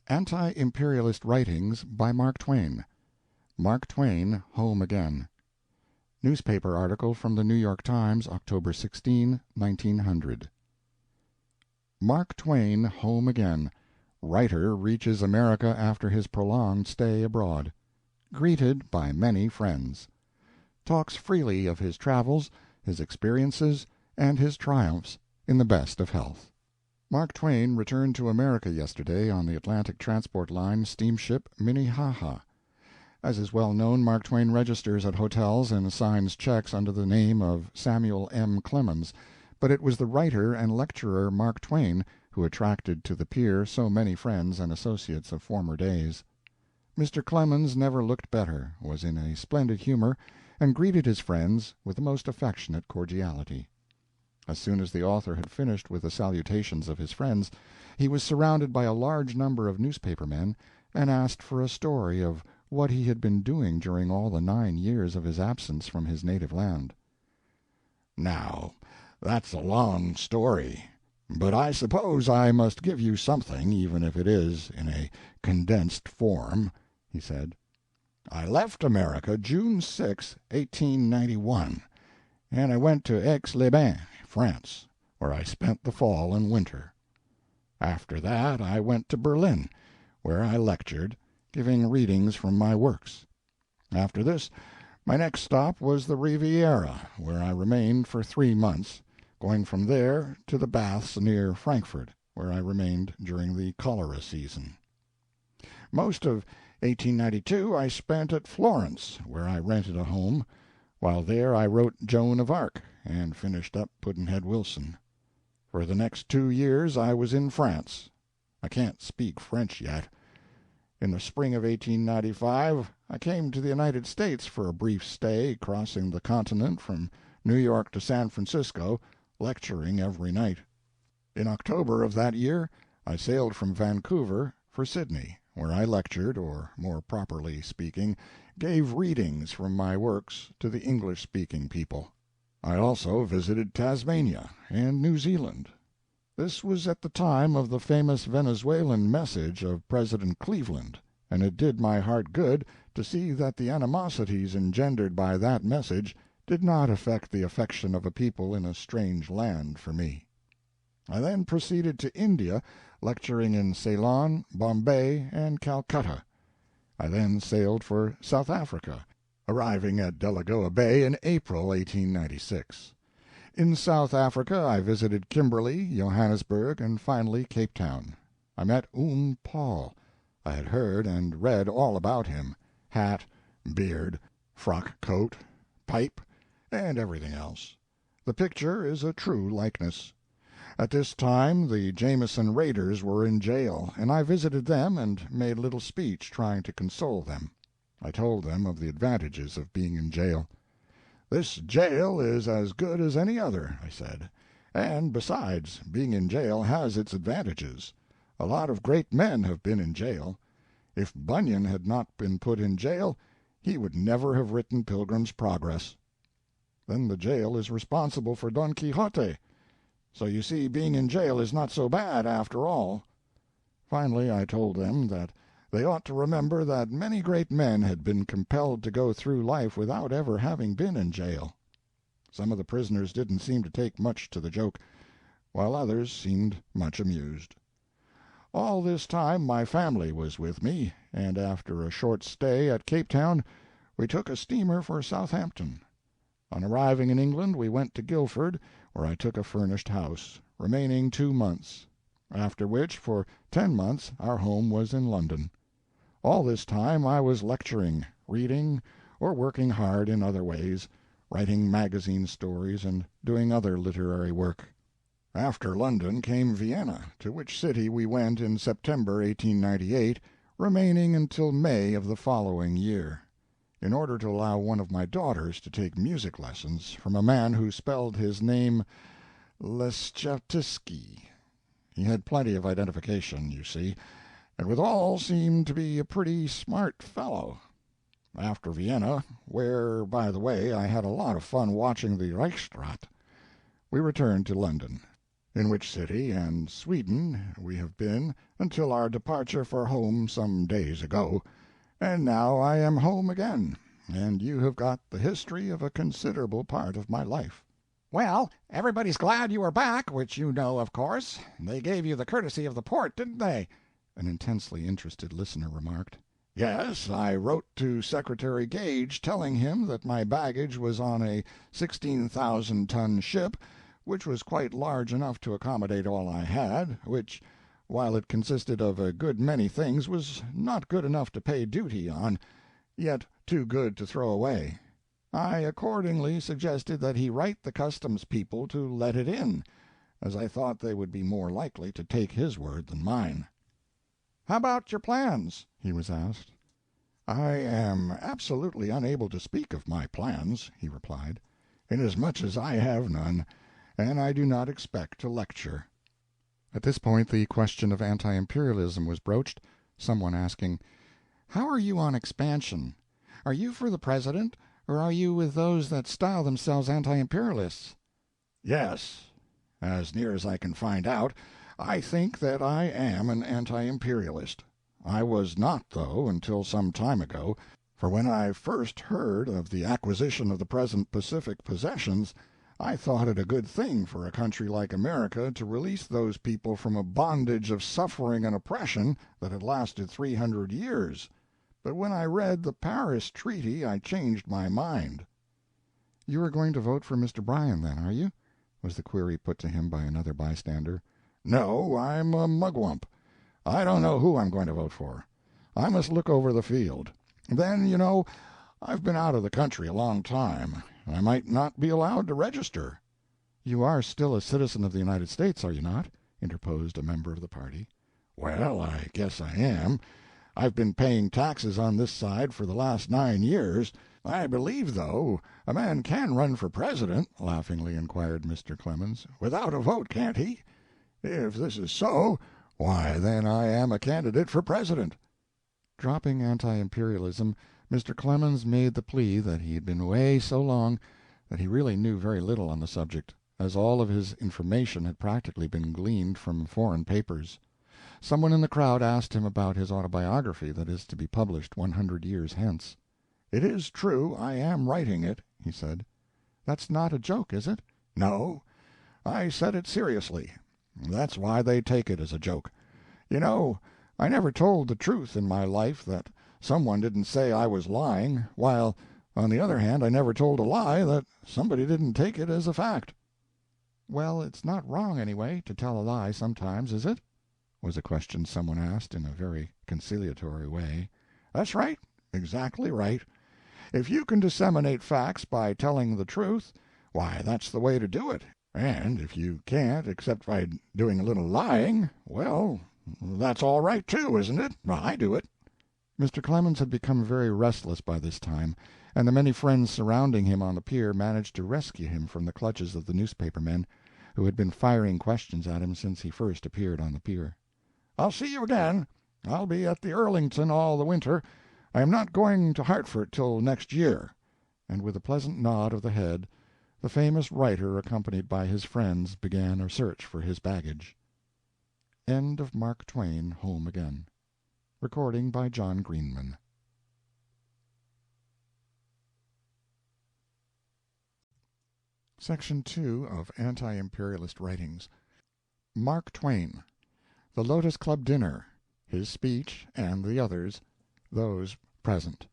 Anti-imperialist Writings by Mark Twain. Mark Twain Home Again. Newspaper article from the New York Times, October 16, 1900. Mark Twain Home Again. Writer reaches America after his prolonged stay abroad. Greeted by many friends. Talks freely of his travels, his experiences, and his triumphs, in the best of health. Mark Twain returned to America yesterday on the Atlantic Transport Line steamship Minnehaha. As is well known, Mark Twain registers at hotels and signs checks under the name of Samuel M. Clemens, but it was the writer and lecturer Mark Twain who attracted to the pier so many friends and associates of former days. Mr. Clemens never looked better, was in a splendid humor, and greeted his friends with the most affectionate cordiality. As soon as the author had finished with the salutations of his friends, he was surrounded by a large number of newspaper men, and asked for a story of what he had been doing during all the 9 years of his absence from his native land. "Now, that's a long story, but I suppose I must give you something, even if it is in a condensed form," he said. "I left America June 6, 1891, and I went to Aix-les-Bains, France, where I spent the fall and winter. After that I went to Berlin, where I lectured, giving readings from my works. After this, my next stop was the Riviera, where I remained for 3 months, going from there to the baths near Frankfurt, where I remained during the cholera season. Most of 1892 I spent at Florence, where I rented a home. While there I wrote Joan of Arc, and finished up Pudd'nhead Wilson. For the next 2 years I was in France. I can't speak French yet. In the spring of 1895 I came to the United States for a brief stay, crossing the continent from New York to San Francisco, lecturing every night. In October of that year I sailed from Vancouver for Sydney, where I lectured, or, more properly speaking, gave readings from my works to the English-speaking people. I also visited Tasmania and New Zealand. This was at the time of the famous Venezuelan message of President Cleveland, and it did my heart good to see that the animosities engendered by that message did not affect the affection of a people in a strange land for me. I then proceeded to India, lecturing in Ceylon, Bombay, and Calcutta. I then sailed for South Africa, arriving at Delagoa Bay in April 1896. In South Africa I visited Kimberley, Johannesburg, and finally Cape Town. I met Paul. I had heard and read all about him: hat, beard, frock coat, pipe, and everything else. The picture is a true likeness. At this time the Jameson raiders were in jail, and I visited them and made a little speech trying to console them. I told them of the advantages of being in jail. "This jail is as good as any other," I said, "and besides, being in jail has its advantages. A lot of great men have been in jail. If Bunyan had not been put in jail, he would never have written Pilgrim's Progress. Then the jail is responsible for Don Quixote. So you see, being in jail is not so bad, after all." Finally I told them that they ought to remember that many great men had been compelled to go through life without ever having been in jail. Some of the prisoners didn't seem to take much to the joke, while others seemed much amused. All this time my family was with me, and after a short stay at Cape Town we took a steamer for Southampton. On arriving in England we went to Guildford, where I took a furnished house, remaining 2 months, after which for 10 months our home was in London. All this time I was lecturing, reading, or working hard in other ways, writing magazine stories and doing other literary work. After London came Vienna, to which city we went in September 1898, remaining until May of the following year, in order to allow one of my daughters to take music lessons from a man who spelled his name Leschetizky. He had plenty of identification, you see, and withal seemed to be a pretty smart fellow. After Vienna, where, by the way, I had a lot of fun watching the Reichsstadt, we returned to London. in which city and Sweden we have been until our departure for home some days ago, and now I am home again, and you have got the history of a considerable part of my life. Well, everybody's glad you are back, which you know, of course. They gave you the courtesy of the port, didn't they? An intensely interested listener remarked. Yes, I wrote to Secretary Gage telling him that my baggage was on a 16,000-ton ship, which was quite large enough to accommodate all I had, which, while it consisted of a good many things, was not good enough to pay duty on, yet too good to throw away. I accordingly suggested that he write the customs people to let it in, as I thought they would be more likely to take his word than mine. How about your plans? He was asked. I am absolutely unable to speak of my plans, he replied, inasmuch as I have none, and I do not expect to lecture. At this point the question of anti-imperialism was broached, someone asking, "How are you on expansion? Are you for the President, or are you with those that style themselves anti-imperialists?" Yes, as near as I can find out, I think that I am an anti-imperialist. I was not, though, until some time ago, for when I first heard of the acquisition of the present Pacific possessions, I thought it a good thing for a country like America to release those people from a bondage of suffering and oppression that had lasted 300 years. But when I read the Paris Treaty I changed my mind. "You are going to vote for Mr. Bryan, then, are you?" was the query put to him by another bystander. No, I'm a mugwump. I don't know who I'm going to vote for. I must look over the field. Then, you know, I've been out of the country a long time. I might not be allowed to register. "You are still a citizen of the United States, are you not?" interposed a member of the party. Well, I guess I am. I've been paying taxes on this side for the last 9 years. I believe, though, a man can run for president, laughingly inquired Mr. Clemens, without a vote, can't he? If this is so, why, then I am a candidate for president. Dropping anti-imperialism, Mr. Clemens made the plea that he had been away so long that he really knew very little on the subject, as all of his information had practically been gleaned from foreign papers. Someone in the crowd asked him about his autobiography that is to be published 100 years hence. "It is true I am writing it," he said. "That's not a joke, is it?" "No, I said it seriously. That's why they take it as a joke. You know, I never told the truth in my life that someone didn't say I was lying, while, on the other hand, I never told a lie that somebody didn't take it as a fact." "Well, it's not wrong, anyway, to tell a lie sometimes, is it?" was a question someone asked in a very conciliatory way. "That's right, exactly right. If you can disseminate facts by telling the truth, why, that's the way to do it. And if you can't except by doing a little lying, well, that's all right, too, isn't it? I do it." Mr. Clemens had become very restless by this time, and the many friends surrounding him on the pier managed to rescue him from the clutches of the newspaper men, who had been firing questions at him since he first appeared on the pier. "I'll see you again. I'll be at the Earlington all the winter. I am not going to Hartford till next year." And with a pleasant nod of the head, the famous writer, accompanied by his friends, began a search for his baggage. End of Mark Twain Home Again. Recording by John Greenman. Section 2 of Anti-Imperialist Writings. Mark Twain. The Lotus Club Dinner. His Speech and the Others, those present.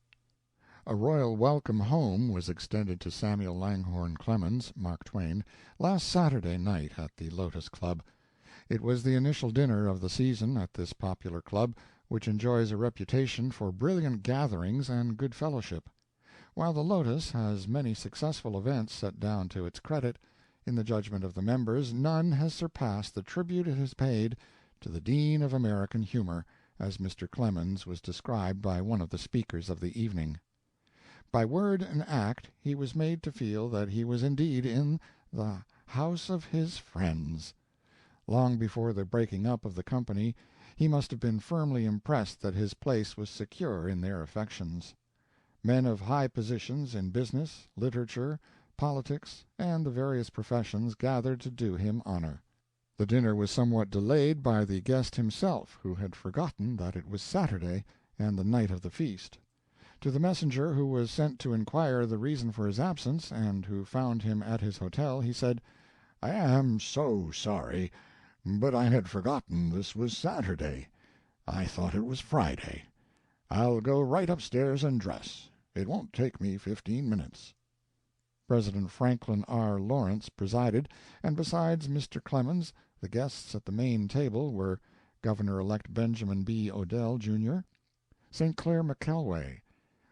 A royal welcome home was extended to Samuel Langhorne Clemens, Mark Twain, last Saturday night at the Lotus Club. It was the initial dinner of the season at this popular club, which enjoys a reputation for brilliant gatherings and good fellowship. While the Lotus has many successful events set down to its credit, in the judgment of the members none has surpassed the tribute it has paid to the Dean of American Humor, as Mr. Clemens was described by one of the speakers of the evening. By word and act he was made to feel that he was indeed in the house of his friends. Long before the breaking up of the company he must have been firmly impressed that his place was secure in their affections. Men of high positions in business, literature, politics, and the various professions gathered to do him honor. The dinner was somewhat delayed by the guest himself, who had forgotten that it was Saturday and the night of the feast. To the messenger who was sent to inquire the reason for his absence, and who found him at his hotel, he said, "I am so sorry, but I had forgotten this was Saturday. I thought it was Friday. I'll go right upstairs and dress. It won't take me 15 minutes." President Franklin R. Lawrence presided, and besides Mr. Clemens, the guests at the main table were Governor-elect Benjamin B. Odell, Jr., St. Clair McKelway,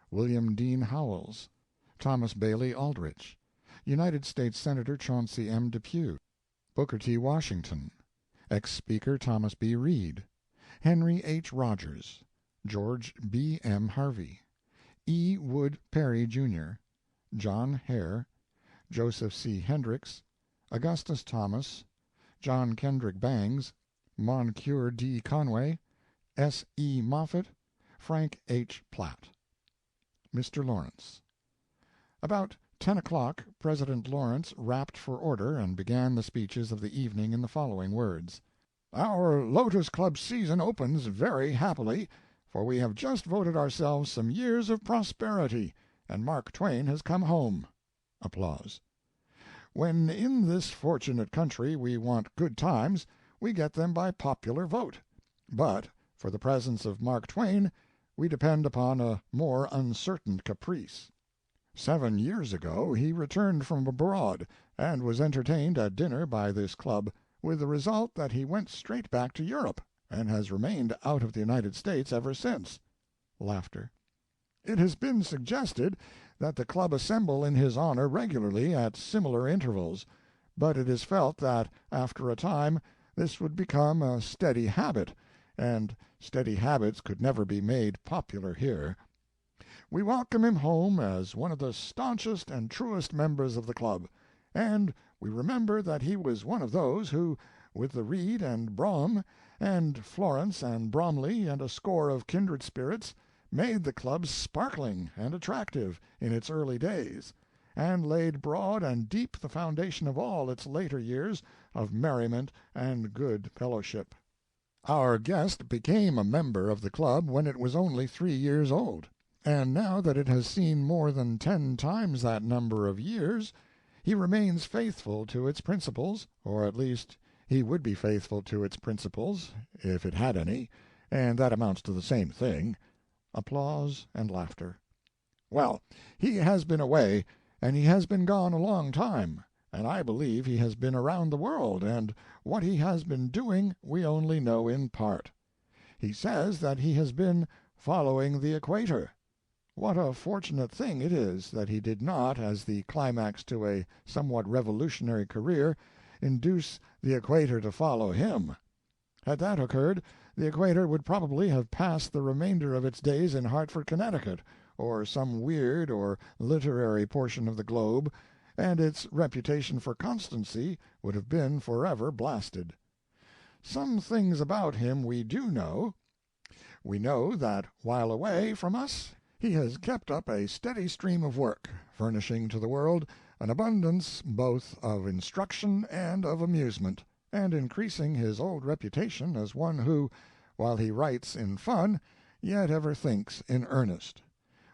William Dean Howells, Thomas Bailey Aldrich, United States Senator Chauncey M. Depew, Booker T. Washington, ex-Speaker Thomas B. Reed, Henry H. Rogers, George B. M. Harvey, E. Wood Perry, Jr., John Hare, Joseph C. Hendricks, Augustus Thomas, John Kendrick Bangs, Moncure D. Conway, S. E. Moffett, Frank H. Platt. Mr. Lawrence. About 10 o'clock President Lawrence rapped for order and began the speeches of the evening in the following words: "Our Lotus Club season opens very happily, for we have just voted ourselves some years of prosperity, and Mark Twain has come home." Applause. "When in this fortunate country we want good times, we get them by popular vote. But for the presence of Mark Twain we depend upon a more uncertain caprice. 7 years ago he returned from abroad, and was entertained at dinner by this club, with the result that he went straight back to Europe, and has remained out of the United States ever since." Laughter. "It has been suggested that the club assemble in his honor regularly at similar intervals, but it is felt that after a time this would become a steady habit, and steady habits could never be made popular here. We welcome him home as one of the staunchest and truest members of the club, and we remember that he was one of those who, with the Reed and Brougham, and Florence and Bromley, and a score of kindred spirits, made the club sparkling and attractive in its early days, and laid broad and deep the foundation of all its later years of merriment and good fellowship. Our guest became a member of the club when it was only 3 years old, and now that it has seen more than 10 times that number of years, he remains faithful to its principles, or at least he would be faithful to its principles if it had any, and that amounts to the same thing." Applause and laughter. "Well, he has been away, and he has been gone a long time, and I believe he has been around the world, and what he has been doing we only know in part. He says that he has been following the equator. What a fortunate thing it is that he did not, as the climax to a somewhat revolutionary career, induce the equator to follow him. Had that occurred, the equator would probably have passed the remainder of its days in Hartford, Connecticut, or some weird or literary portion of the globe, and its reputation for constancy would have been forever blasted. Some things about him we do know. We know that while away from us he has kept up a steady stream of work, furnishing to the world an abundance both of instruction and of amusement, and increasing his old reputation as one who, while he writes in fun, yet ever thinks in earnest.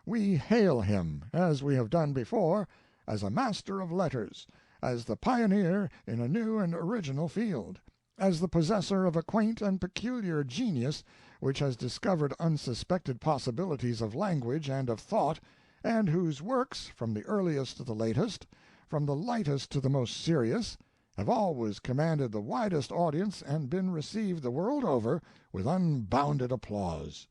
We hail him, as we have done before, as a master of letters, as the pioneer in a new and original field, as the possessor of a quaint and peculiar genius which has discovered unsuspected possibilities of language and of thought, and whose works, from the earliest to the latest, from the lightest to the most serious, have always commanded the widest audience and been received the world over with unbounded applause.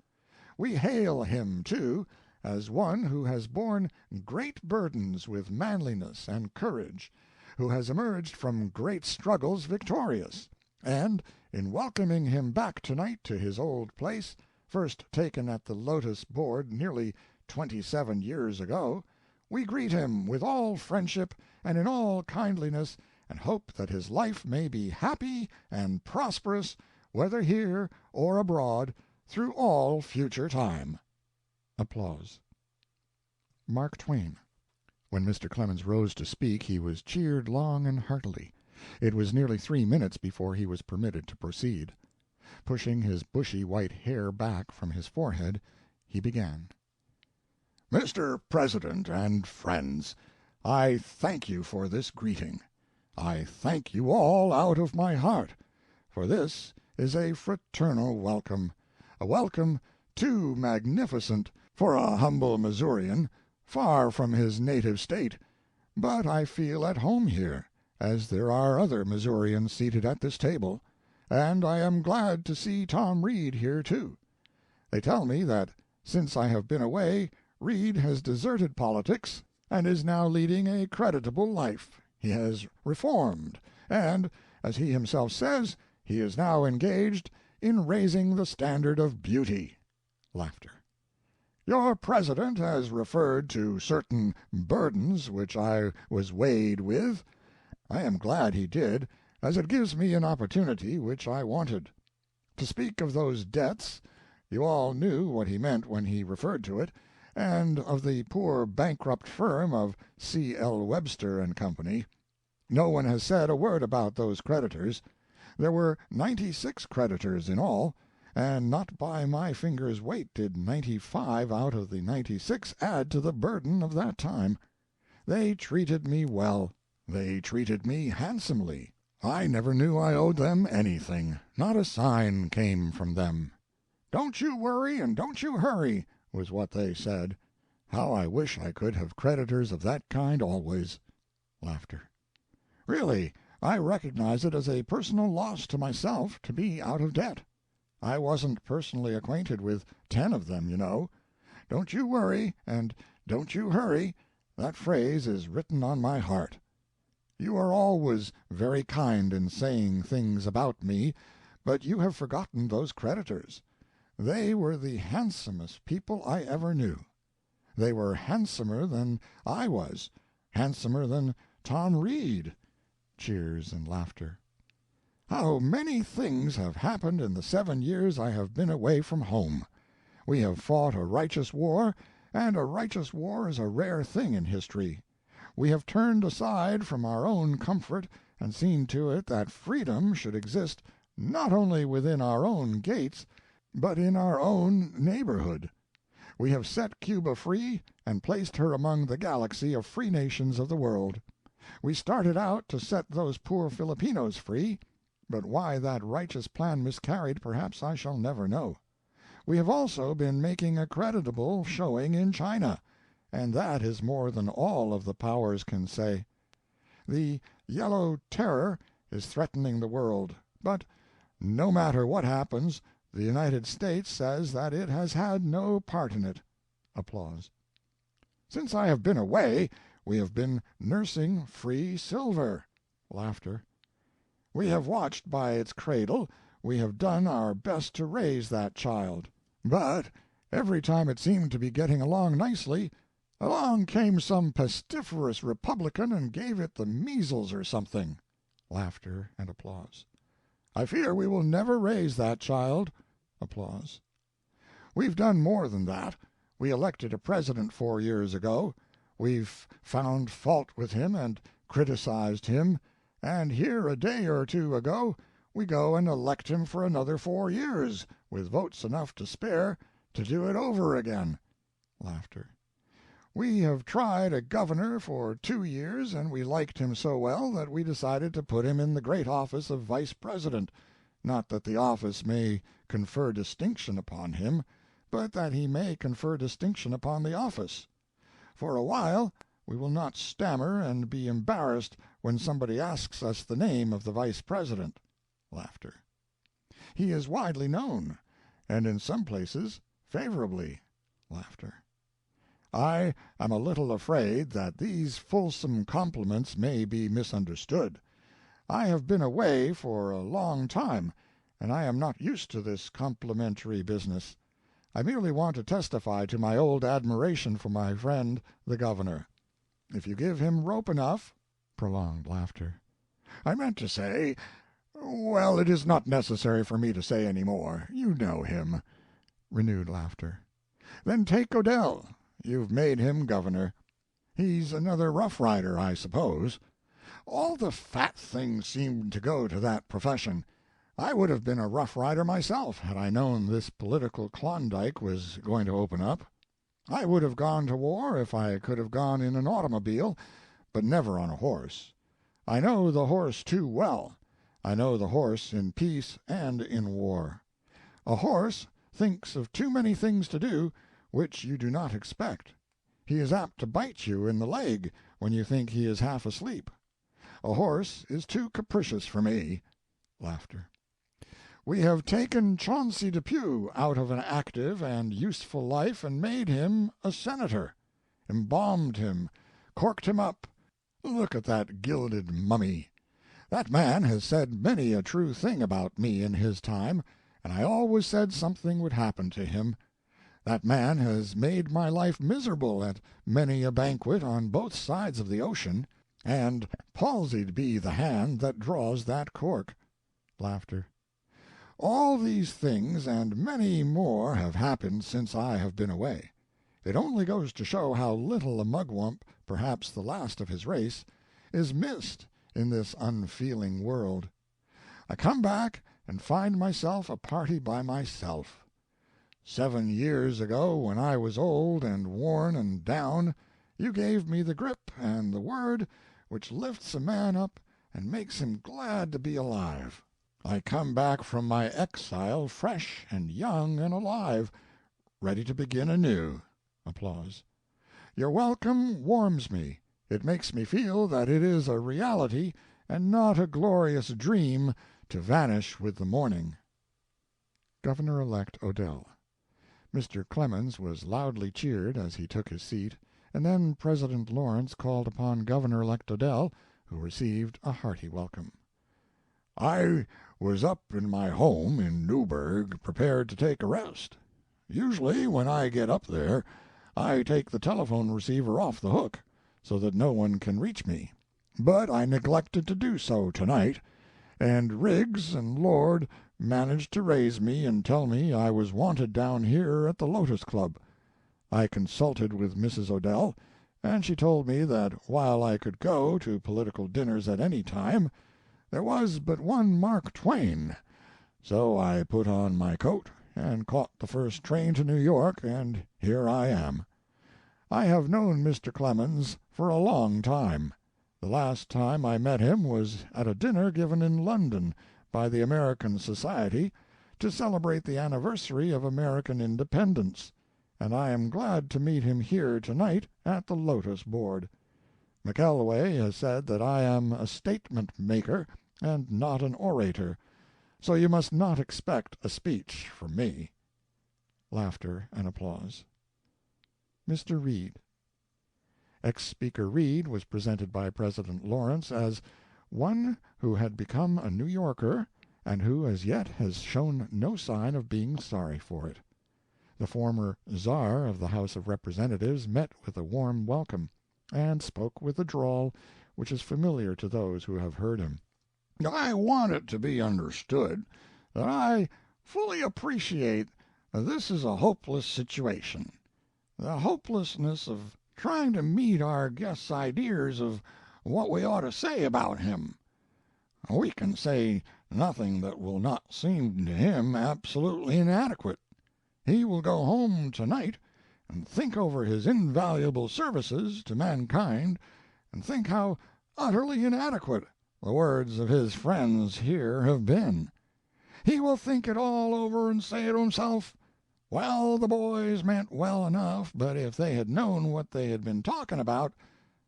We hail him, too, as one who has borne great burdens with manliness and courage, who has emerged from great struggles victorious, and, in welcoming him back tonight to his old place, first taken at the Lotus board nearly 27 years ago, we greet him with all friendship and in all kindliness, and hope that his life may be happy and prosperous, whether here or abroad, through all future time." Applause. Mark Twain. When Mr. Clemens rose to speak he was cheered long and heartily. It was nearly 3 minutes before he was permitted to proceed. Pushing his bushy white hair back from his forehead, he began: Mr. President and friends, I thank you for this greeting. I thank you all out of my heart, for this is a fraternal welcome, a welcome too magnificent for a humble Missourian, far from his native state, but I feel at home here, as there are other Missourians seated at this table, and I am glad to see Tom Reed here too. They tell me that since I have been away, Reed has deserted politics and is now leading a creditable life. He has reformed, and, as he himself says, he is now engaged in raising the standard of beauty. Laughter. Your President has referred to certain burdens which I was weighed with. I am glad he did, as it gives me an opportunity which I wanted. To speak of those debts, you all knew what he meant when he referred to it, and of the poor bankrupt firm of C. L. Webster & Company. No one has said a word about those creditors. There were 96 creditors in all, and not by my finger's weight did 95 out of the 96 add to the burden of that time. They treated me well. They treated me handsomely. I never knew I owed them anything. Not a sign came from them. "Don't you worry and don't you hurry," was what they said. How I wish I could have creditors of that kind always. Laughter. Really, I recognize it as a personal loss to myself to be out of debt. I wasn't personally acquainted with 10 of them, you know. Don't you worry and don't you hurry, that phrase is written on my heart. You are always very kind in saying things about me, but you have forgotten those creditors. They were the handsomest people I ever knew. They were handsomer than I was, handsomer than Tom Reed. Cheers and laughter. How many things have happened in the 7 years I have been away from home. We have fought a righteous war, and a righteous war is a rare thing in history. We have turned aside from our own comfort and seen to it that freedom should exist not only within our own gates, but in our own neighborhood. We have set Cuba free and placed her among the galaxy of free nations of the world. We started out to set those poor Filipinos free, but why that righteous plan miscarried perhaps I shall never know. We have also been making a creditable showing in China, and that is more than all of the powers can say. The Yellow Terror is threatening the world, but no matter what happens, the United States says that it has had no part in it. Applause. Since I have been away, we have been nursing free silver. Laughter. We have watched by its cradle, we have done our best to raise that child. But every time it seemed to be getting along nicely, along came some pestiferous Republican and gave it the measles or something. Laughter and applause. I fear we will never raise that child. Applause. We've done more than that. We elected a president 4 years ago. We've found fault with him and criticized him, and here a day or two ago we go and elect him for another 4 years, with votes enough to spare to do it over again. Laughter. We have tried a governor for 2 years, and we liked him so well that we decided to put him in the great office of vice president, not that the office may confer distinction upon him, but that he may confer distinction upon the office. For a while we will not stammer and be embarrassed when somebody asks us the name of the vice president. Laughter. He is widely known, and in some places favorably. Laughter. I am a little afraid that these fulsome compliments may be misunderstood. I have been away for a long time, and I am not used to this complimentary business. I merely want to testify to my old admiration for my friend the governor. If you give him rope enough— Prolonged laughter. I meant to say— well, it is not necessary for me to say any more. You know him. Renewed laughter. Then take Odell. You've made him governor. He's another Rough Rider, I suppose. All the fat things seemed to go to that profession. I would have been a Rough Rider myself had I known this political Klondike was going to open up. I would have gone to war if I could have gone in an automobile, but never on a horse. I know the horse too well. I know the horse in peace and in war. A horse thinks of too many things to do which you do not expect. He is apt to bite you in the leg when you think he is half asleep. A horse is too capricious for me. Laughter. We have taken Chauncey Depew out of an active and useful life and made him a senator, embalmed him, corked him up. Look at that gilded mummy. That man has said many a true thing about me in his time, and I always said something would happen to him. That man has made my life miserable at many a banquet on both sides of the ocean, and palsied be the hand that draws that cork. Laughter. All these things and many more have happened since I have been away. It only goes to show how little a mugwump, perhaps the last of his race, is missed in this unfeeling world. I come back and find myself a party by myself. 7 years ago, when I was old and worn and down, you gave me the grip and the word which lifts a man up and makes him glad to be alive. I come back from my exile fresh and young and alive, ready to begin anew. Applause. Your welcome warms me. It makes me feel that it is a reality and not a glorious dream to vanish with the morning. Governor-elect Odell. Mr. Clemens was loudly cheered as he took his seat, and then President Lawrence called upon Governor-elect Odell, who received a hearty welcome. I was up in my home in Newburgh prepared to take a rest. Usually when I get up there I take the telephone receiver off the hook so that no one can reach me, but I neglected to do so tonight, and Riggs and Lord managed to raise me and tell me I was wanted down here at the Lotus Club. I consulted with Mrs. Odell, and she told me that while I could go to political dinners at any time, there was but one Mark Twain. So I put on my coat and caught the first train to New York, and here I am. I have known Mr. Clemens for a long time. The last time I met him was at a dinner given in London by the American Society to celebrate the anniversary of American independence, and I am glad to meet him here tonight at the Lotus board. McElway has said that I am a statement maker and not an orator, so you must not expect a speech from me. Laughter and applause. Mr. Reed. Ex-Speaker Reed was presented by President Lawrence as one who had become a New Yorker and who as yet has shown no sign of being sorry for it. The former Czar of the House of Representatives met with a warm welcome, and spoke with the drawl which is familiar to those who have heard him. I want it to be understood that I fully appreciate that this is a hopeless situation. The hopelessness of trying to meet our guest's ideas of what we ought to say about him. We can say nothing that will not seem to him absolutely inadequate. He will go home tonight and think over his invaluable services to mankind, and think how utterly inadequate the words of his friends here have been. He will think it all over and say to himself, well, the boys meant well enough, but if they had known what they had been talking about,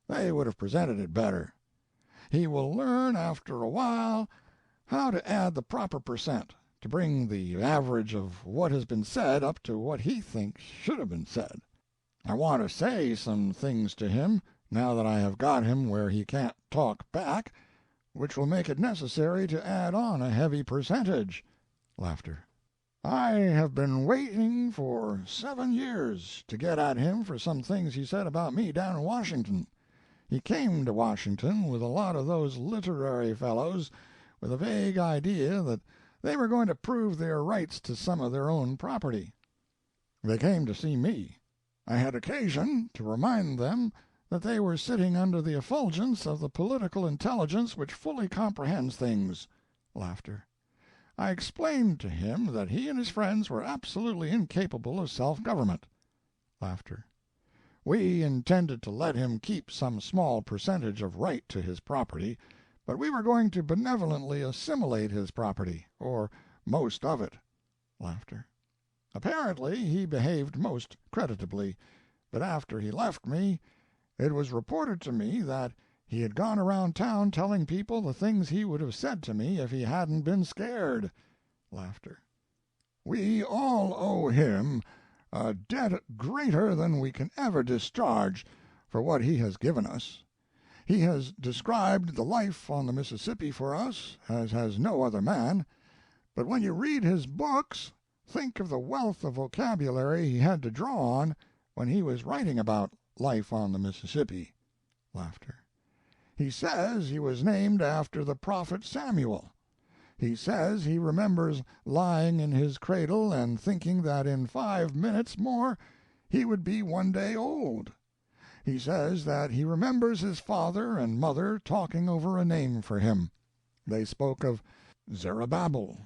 they would have presented it better. He will learn after a while how to add the proper percent to bring the average of what has been said up to what he thinks should have been said. I want to say some things to him, now that I have got him where he can't talk back, which will make it necessary to add on a heavy percentage. Laughter. I have been waiting for 7 years to get at him for some things he said about me down in Washington. He came to Washington with a lot of those literary fellows with a vague idea that they were going to prove their rights to some of their own property. They came to see me. I had occasion to remind them that they were sitting under the effulgence of the political intelligence which fully comprehends things. Laughter. I explained to him that he and his friends were absolutely incapable of self-government. Laughter. We intended to let him keep some small percentage of right to his property, but we were going to benevolently assimilate his property, or most of it. Laughter. Apparently he behaved most creditably, but after he left me, it was reported to me that he had gone around town telling people the things he would have said to me if he hadn't been scared. Laughter. We all owe him a debt greater than we can ever discharge for what he has given us. He has described the life on the Mississippi for us as has no other man, but when you read his books, think of the wealth of vocabulary he had to draw on when he was writing about life on the Mississippi. Laughter. He says he was named after the prophet Samuel. He says he remembers lying in his cradle and thinking that in 5 minutes more he would be 1 day old. He says that he remembers his father and mother talking over a name for him. They spoke of Zerubbabel,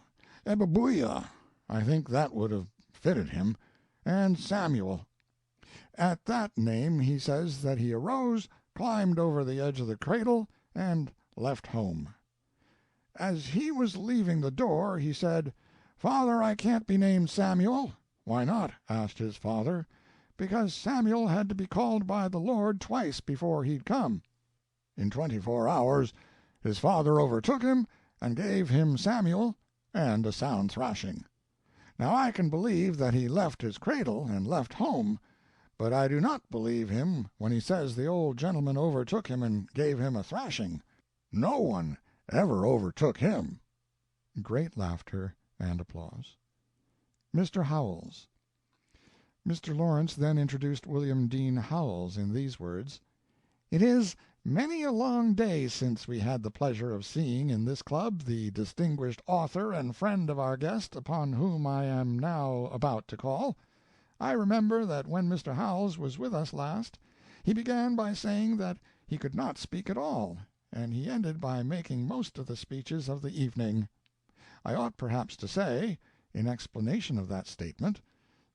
Ebebuah, I think that would have fitted him, and Samuel. At that name he says that he arose, climbed over the edge of the cradle, and left home. As he was leaving the door, he said, "Father, I can't be named Samuel." "Why not?" asked his father. "Because Samuel had to be called by the Lord twice before he'd come." In 24 hours his father overtook him and gave him Samuel and a sound thrashing. Now I can believe that he left his cradle and left home, but I do not believe him when he says the old gentleman overtook him and gave him a thrashing. No one ever overtook him. Great laughter and applause. Mr. Howells. Mr. Lawrence then introduced William Dean Howells in these words: "It is many a long day since we had the pleasure of seeing in this club the distinguished author and friend of our guest upon whom I am now about to call. I remember that when Mr. Howells was with us last, he began by saying that he could not speak at all, and he ended by making most of the speeches of the evening. I ought perhaps to say, in explanation of that statement,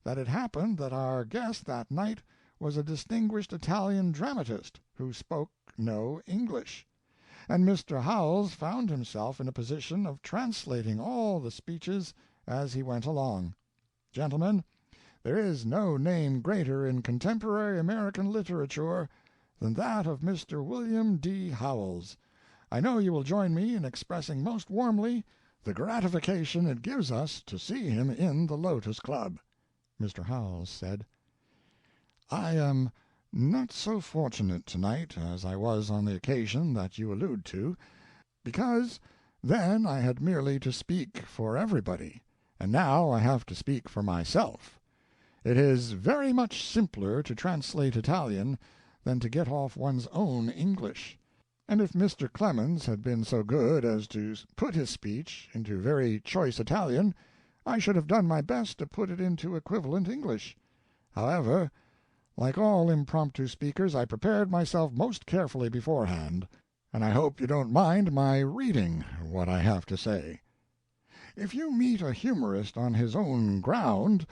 that it happened that our guest that night was a distinguished Italian dramatist who spoke no English, and Mr. Howells found himself in a position of translating all the speeches as he went along. Gentlemen, there is no name greater in contemporary American literature than that of Mr. William D. Howells. I know you will join me in expressing most warmly the gratification it gives us to see him in the Lotus Club." Mr. Howells said, "I am not so fortunate tonight as I was on the occasion that you allude to, because then I had merely to speak for everybody, and now I have to speak for myself. It is very much simpler to translate Italian than to get off one's own English, and if Mr. Clemens had been so good as to put his speech into very choice Italian, I should have done my best to put it into equivalent English. However, like all impromptu speakers, I prepared myself most carefully beforehand, and I hope you don't mind my reading what I have to say. If you meet a humorist on his own ground,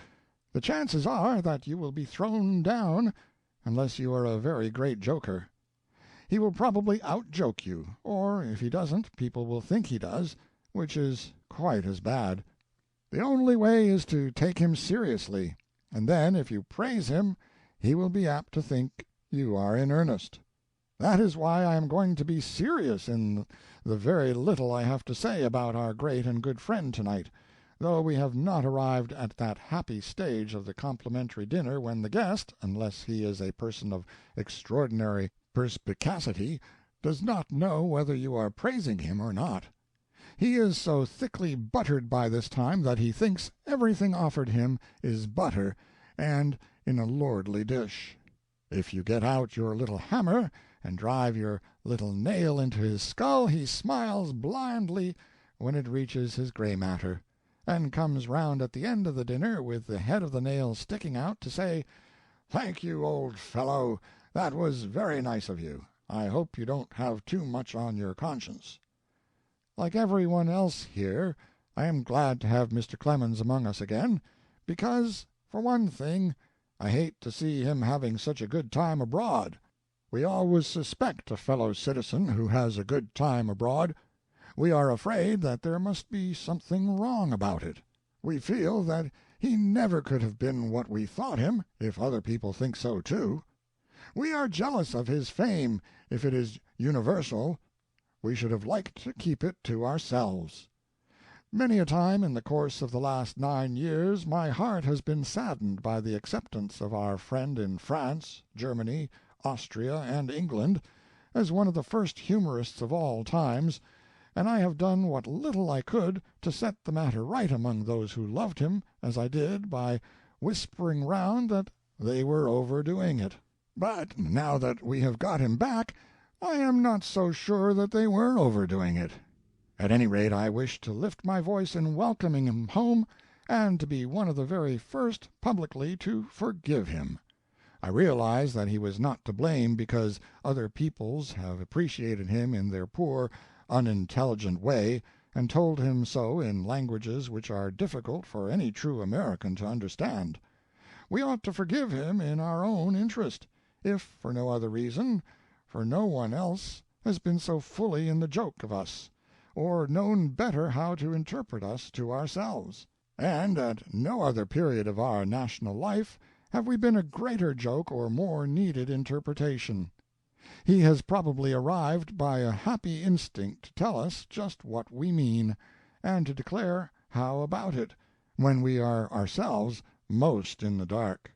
the chances are that you will be thrown down unless you are a very great joker. He will probably out-joke you, or if he doesn't, people will think he does, which is quite as bad. The only way is to take him seriously, and then if you praise him, he will be apt to think you are in earnest. That is why I am going to be serious in the very little I have to say about our great and good friend tonight, though we have not arrived at that happy stage of the complimentary dinner when the guest, unless he is a person of extraordinary perspicacity, does not know whether you are praising him or not. He is so thickly buttered by this time that he thinks everything offered him is butter, and in a lordly dish. If you get out your little hammer and drive your little nail into his skull, he smiles blandly when it reaches his gray matter, and comes round at the end of the dinner with the head of the nail sticking out to say, "Thank you, old fellow, That was very nice of you. I hope you don't have too much on your conscience." Like everyone else here, I am glad to have Mr. Clemens among us again, because, for one thing, I hate to see him having such a good time abroad. We always suspect a fellow citizen who has a good time abroad. We are afraid that there must be something wrong about it. We feel that he never could have been what we thought him, if other people think so too. We are jealous of his fame, if it is universal. We should have liked to keep it to ourselves. Many a time in the course of the last 9 years my heart has been saddened by the acceptance of our friend in France, Germany, Austria, and England as one of the first humorists of all times, and I have done what little I could to set the matter right among those who loved him as I did by whispering round that they were overdoing it. But now that we have got him back, I am not so sure that they were overdoing it. At any rate, I wish to lift my voice in welcoming him home, and to be one of the very first publicly to forgive him. I realize that he was not to blame because other peoples have appreciated him in their poor, unintelligent way, and told him so in languages which are difficult for any true American to understand. We ought to forgive him in our own interest, if for no other reason, for no one else has been so fully in the joke of us, or known better how to interpret us to ourselves. And at no other period of our national life have we been a greater joke or more needed interpretation. He has probably arrived by a happy instinct to tell us just what we mean, and to declare how about it, when we are ourselves most in the dark.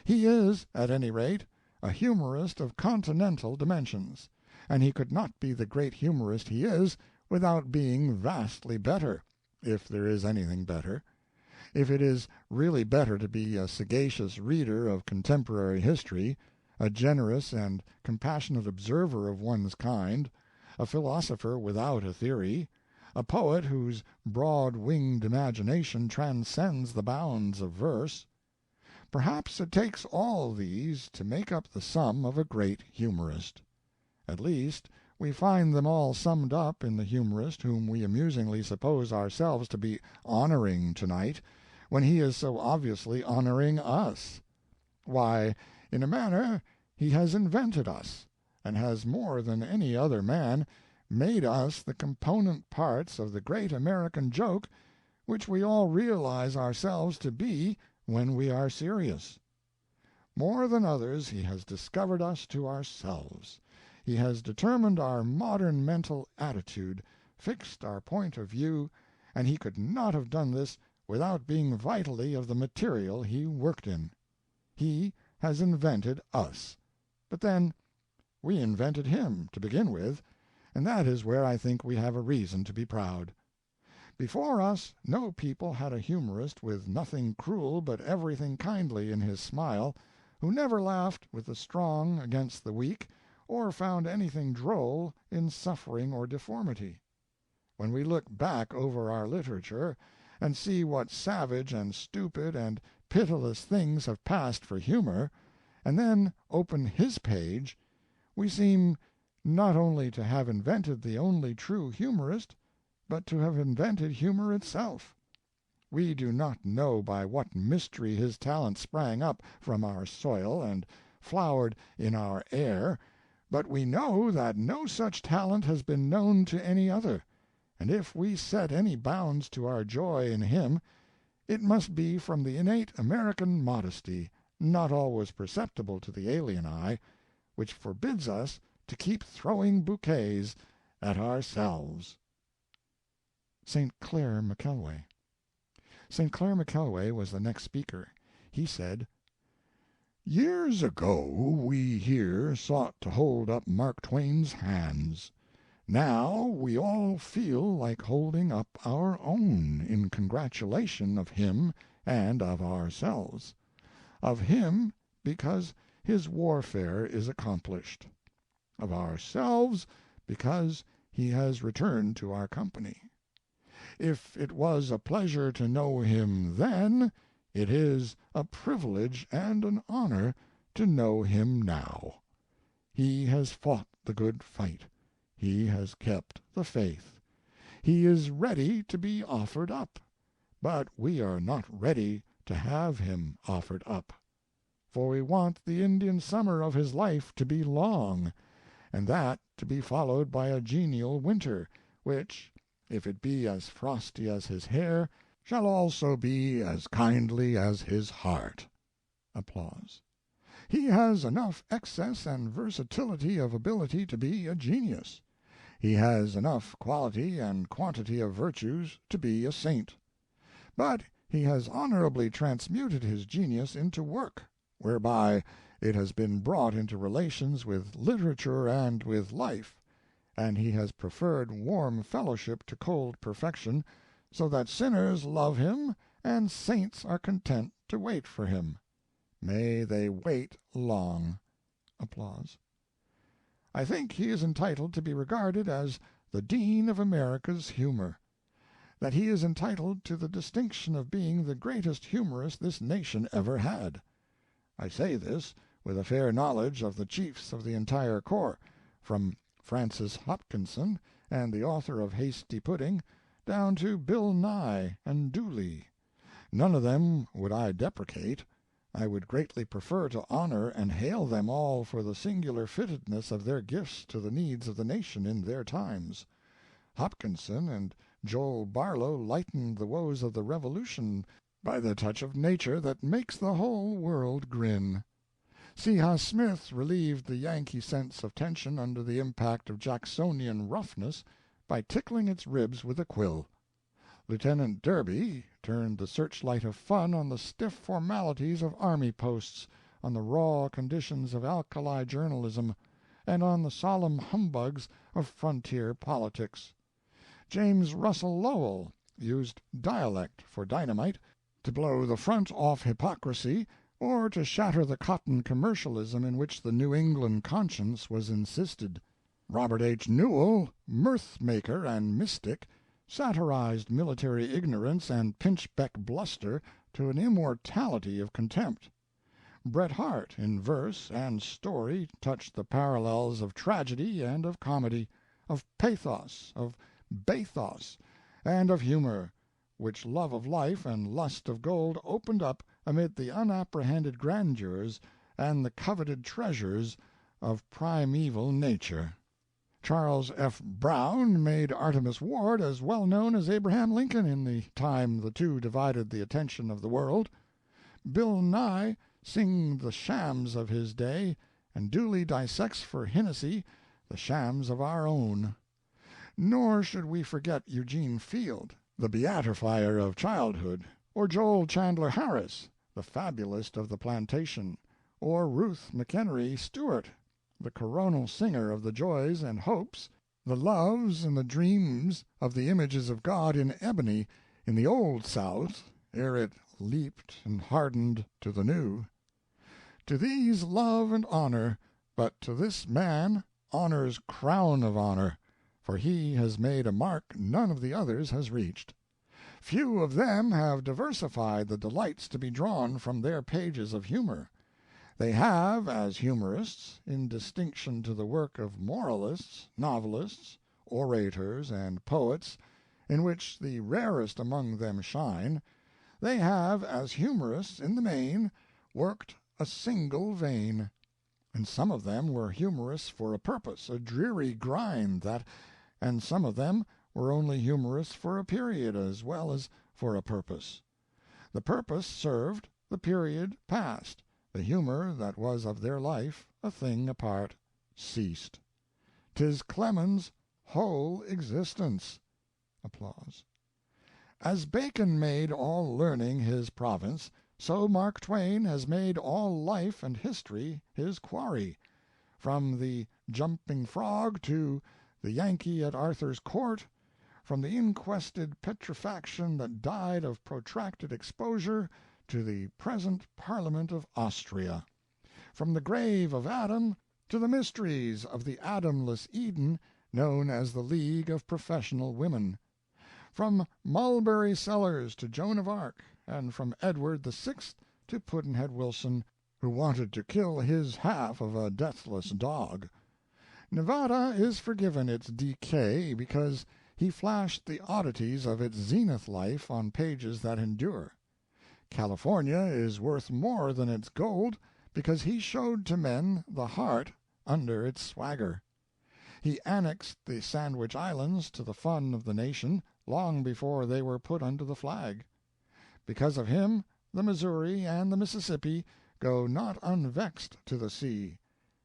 He is, at any rate, a humorist of continental dimensions, and he could not be the great humorist he is without being vastly better, if there is anything better. If it is really better to be a sagacious reader of contemporary history, a generous and compassionate observer of one's kind, a philosopher without a theory, a poet whose broad-winged imagination transcends the bounds of verse. Perhaps it takes all these to make up the sum of a great humorist. At least, we find them all summed up in the humorist whom we amusingly suppose ourselves to be honoring tonight, when he is so obviously honoring us. Why, in a manner, he has invented us, and has more than any other man made us the component parts of the great American joke which we all realize ourselves to be when we are serious. More than others he has discovered us to ourselves. He has determined our modern mental attitude, fixed our point of view, and he could not have done this without being vitally of the material he worked in. He has invented us. But then, we invented him, to begin with, and that is where I think we have a reason to be proud. Before us no people had a humorist with nothing cruel but everything kindly in his smile, who never laughed with the strong against the weak, or found anything droll in suffering or deformity. When we look back over our literature, and see what savage and stupid and pitiless things have passed for humor, and then open his page, we seem not only to have invented the only true humorist, but to have invented humor itself. We do not know by what mystery his talent sprang up from our soil and flowered in our air, but we know that no such talent has been known to any other, and if we set any bounds to our joy in him, it must be from the innate American modesty, not always perceptible to the alien eye, which forbids us to keep throwing bouquets at ourselves. St. Clair McKelway. St. Clair McKelway was the next speaker. He said, "Years ago we here sought to hold up Mark Twain's hands. Now we all feel like holding up our own in congratulation of him and of ourselves. Of him because his warfare is accomplished. Of ourselves because he has returned to our company. If it was a pleasure to know him then, it is a privilege and an honor to know him now. He has fought the good fight. He has kept the faith. He is ready to be offered up, but we are not ready to have him offered up. For we want the Indian summer of his life to be long, and that to be followed by a genial winter, which, if it be as frosty as his hair, shall also be as kindly as his heart. Applause. He has enough excess and versatility of ability to be a genius. He has enough quality and quantity of virtues to be a saint. But he has honorably transmuted his genius into work, whereby it has been brought into relations with literature and with life, and he has preferred warm fellowship to cold perfection, so that sinners love him and saints are content to wait for him. May they wait long. Applause. I think he is entitled to be regarded as the Dean of America's humor, that he is entitled to the distinction of being the greatest humorist this nation ever had. I say this with a fair knowledge of the chiefs of the entire corps, from Francis Hopkinson and the author of Hasty Pudding down to Bill Nye and Dooley. None of them would I deprecate. I would greatly prefer to honor and hail them all for the singular fittedness of their gifts to the needs of the nation in their times. Hopkinson and Joel Barlow lightened the woes of the Revolution by the touch of nature that makes the whole world grin. See how Smith relieved the Yankee sense of tension under the impact of Jacksonian roughness by tickling its ribs with a quill. Lieutenant Derby turned the searchlight of fun on the stiff formalities of army posts, on the raw conditions of alkali journalism, and on the solemn humbugs of frontier politics. James Russell Lowell used dialect for dynamite to blow the front off hypocrisy or to shatter the cotton commercialism in which the New England conscience was insisted. Robert H. Newell, mirth-maker and mystic, satirized military ignorance and pinchbeck bluster to an immortality of contempt. Bret Harte in verse and story touched the parallels of tragedy and of comedy, of pathos, of bathos, and of humor, which love of life and lust of gold opened up amid the unapprehended grandeurs and the coveted treasures of primeval nature. Charles F. Browne made Artemus Ward as well known as Abraham Lincoln in the time the two divided the attention of the world. Bill Nye sings the shams of his day, and duly dissects for Hennessy the shams of our own. Nor should we forget Eugene Field, the beatifier of childhood, or Joel Chandler Harris, the fabulist of the plantation, or Ruth McHenry Stewart, the coronal singer of the joys and hopes, the loves and the dreams of the images of God in ebony in the Old South ere it leaped and hardened to the New. To these love and honor, but to this man honor's crown of honor, for he has made a mark none of the others has reached. Few of them have diversified the delights to be drawn from their pages of humor. They have, as humorists, in distinction to the work of moralists, novelists, orators, and poets, in which the rarest among them shine, they have, as humorists in the main, worked a single vein. And some of them were humorists for a purpose, a dreary grind that, and some of them were only humorists for a period as well as for a purpose. The purpose served, the period passed, the humor that was of their life a thing apart ceased. 'Tis Clemens's whole existence. Applause. As Bacon made all learning his province, so Mark Twain has made all life and history his quarry, from the Jumping Frog to the Yankee at Arthur's Court, from the inquested petrifaction that died of protracted exposure to the present Parliament of Austria, from the grave of Adam to the mysteries of the Adamless Eden known as the League of Professional Women, from Mulberry Sellers to Joan of Arc, and from Edward VI to Pudd'nhead Wilson, who wanted to kill his half of a deathless dog. Nevada is forgiven its decay because he flashed the oddities of its zenith life on pages that endure. California is worth more than its gold because he showed to men the heart under its swagger. He annexed the Sandwich Islands to the fun of the nation long before they were put under the flag. Because of him, the Missouri and the Mississippi go not unvexed to the sea,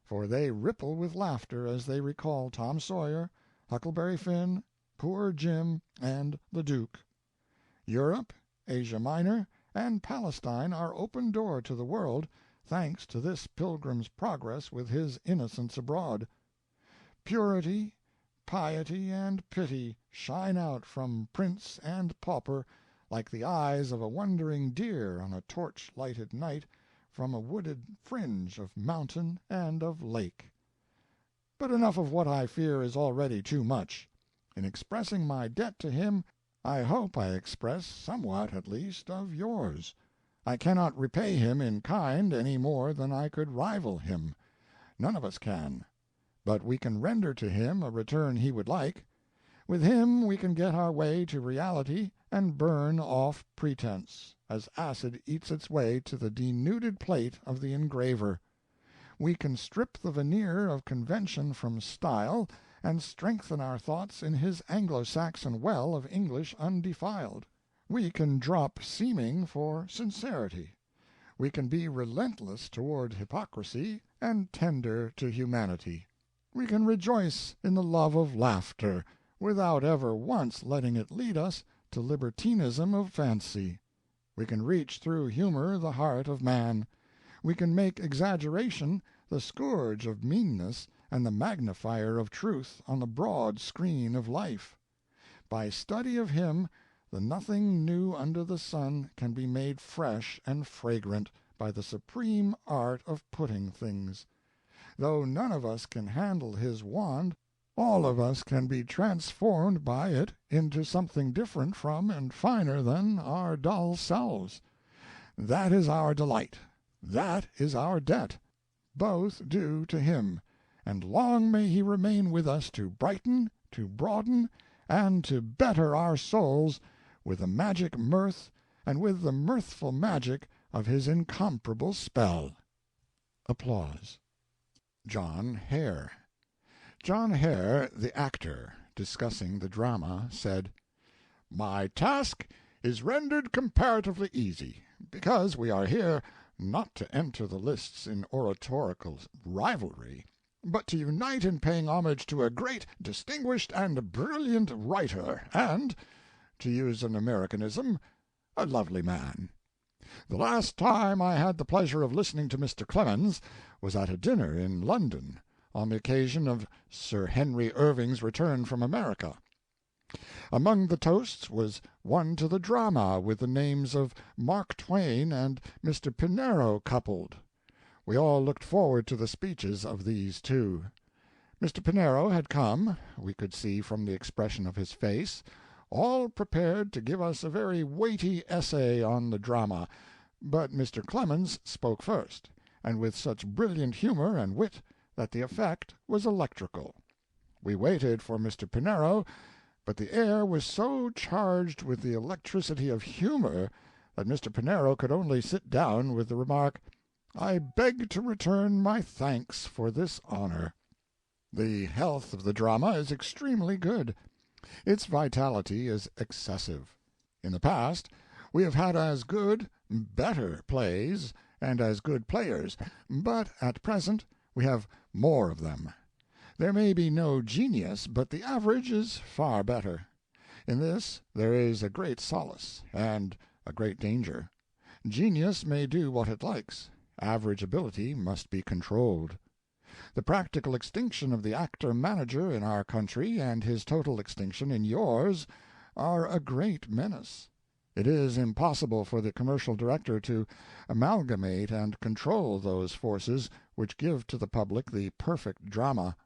for they ripple with laughter as they recall Tom Sawyer, Huckleberry Finn, Poor Jim, and the Duke. Europe, Asia Minor, and Palestine are open door to the world, thanks to this Pilgrim's Progress with his Innocents Abroad. Purity, piety, and pity shine out from prince and pauper like the eyes of a wandering deer on a torch-lighted night from a wooded fringe of mountain and of lake. But enough of what I fear is already too much. In expressing my debt to him, I hope I express somewhat, at least, of yours. I cannot repay him in kind any more than I could rival him. None of us can. But we can render to him a return he would like. With him we can get our way to reality and burn off pretense, as acid eats its way to the denuded plate of the engraver. We can strip the veneer of convention from style and strengthen our thoughts in his Anglo-Saxon well of English undefiled. We can drop seeming for sincerity. We can be relentless toward hypocrisy and tender to humanity. We can rejoice in the love of laughter, without ever once letting it lead us to libertinism of fancy. We can reach through humor the heart of man. We can make exaggeration the scourge of meanness and the magnifier of truth on the broad screen of life. By study of him, the nothing new under the sun can be made fresh and fragrant by the supreme art of putting things. Though none of us can handle his wand, all of us can be transformed by it into something different from and finer than our dull selves. That is our delight. That is our debt. Both due to him, and long may he remain with us to brighten, to broaden, and to better our souls with the magic mirth and with the mirthful magic of his incomparable spell. Applause. John Hare. John Hare, the actor, discussing the drama, said, "My task is rendered comparatively easy, because we are here not to enter the lists in oratorical rivalry, but to unite in paying homage to a great, distinguished, and brilliant writer, and, to use an Americanism, a lovely man. The last time I had the pleasure of listening to Mr. Clemens was at a dinner in London, on the occasion of Sir Henry Irving's return from America. Among the toasts was one to the drama with the names of Mark Twain and Mr. Pinero coupled. We all looked forward to the speeches of these two. Mr. Pinero had come, we could see from the expression of his face, all prepared to give us a very weighty essay on the drama, but Mr. Clemens spoke first, and with such brilliant humor and wit that the effect was electrical. We waited for Mr. Pinero, but the air was so charged with the electricity of humor that Mr. Pinero could only sit down with the remark, "I beg to return my thanks for this honor." The health of the drama is extremely good. Its vitality is excessive. In the past we have had as good, better plays, and as good players, but at present we have more of them. There may be no genius, but the average is far better. In this there is a great solace, and a great danger. Genius may do what it likes. Average ability must be controlled. The practical extinction of the actor-manager in our country and his total extinction in yours are a great menace. It is impossible for the commercial director to amalgamate and control those forces which give to the public the perfect drama.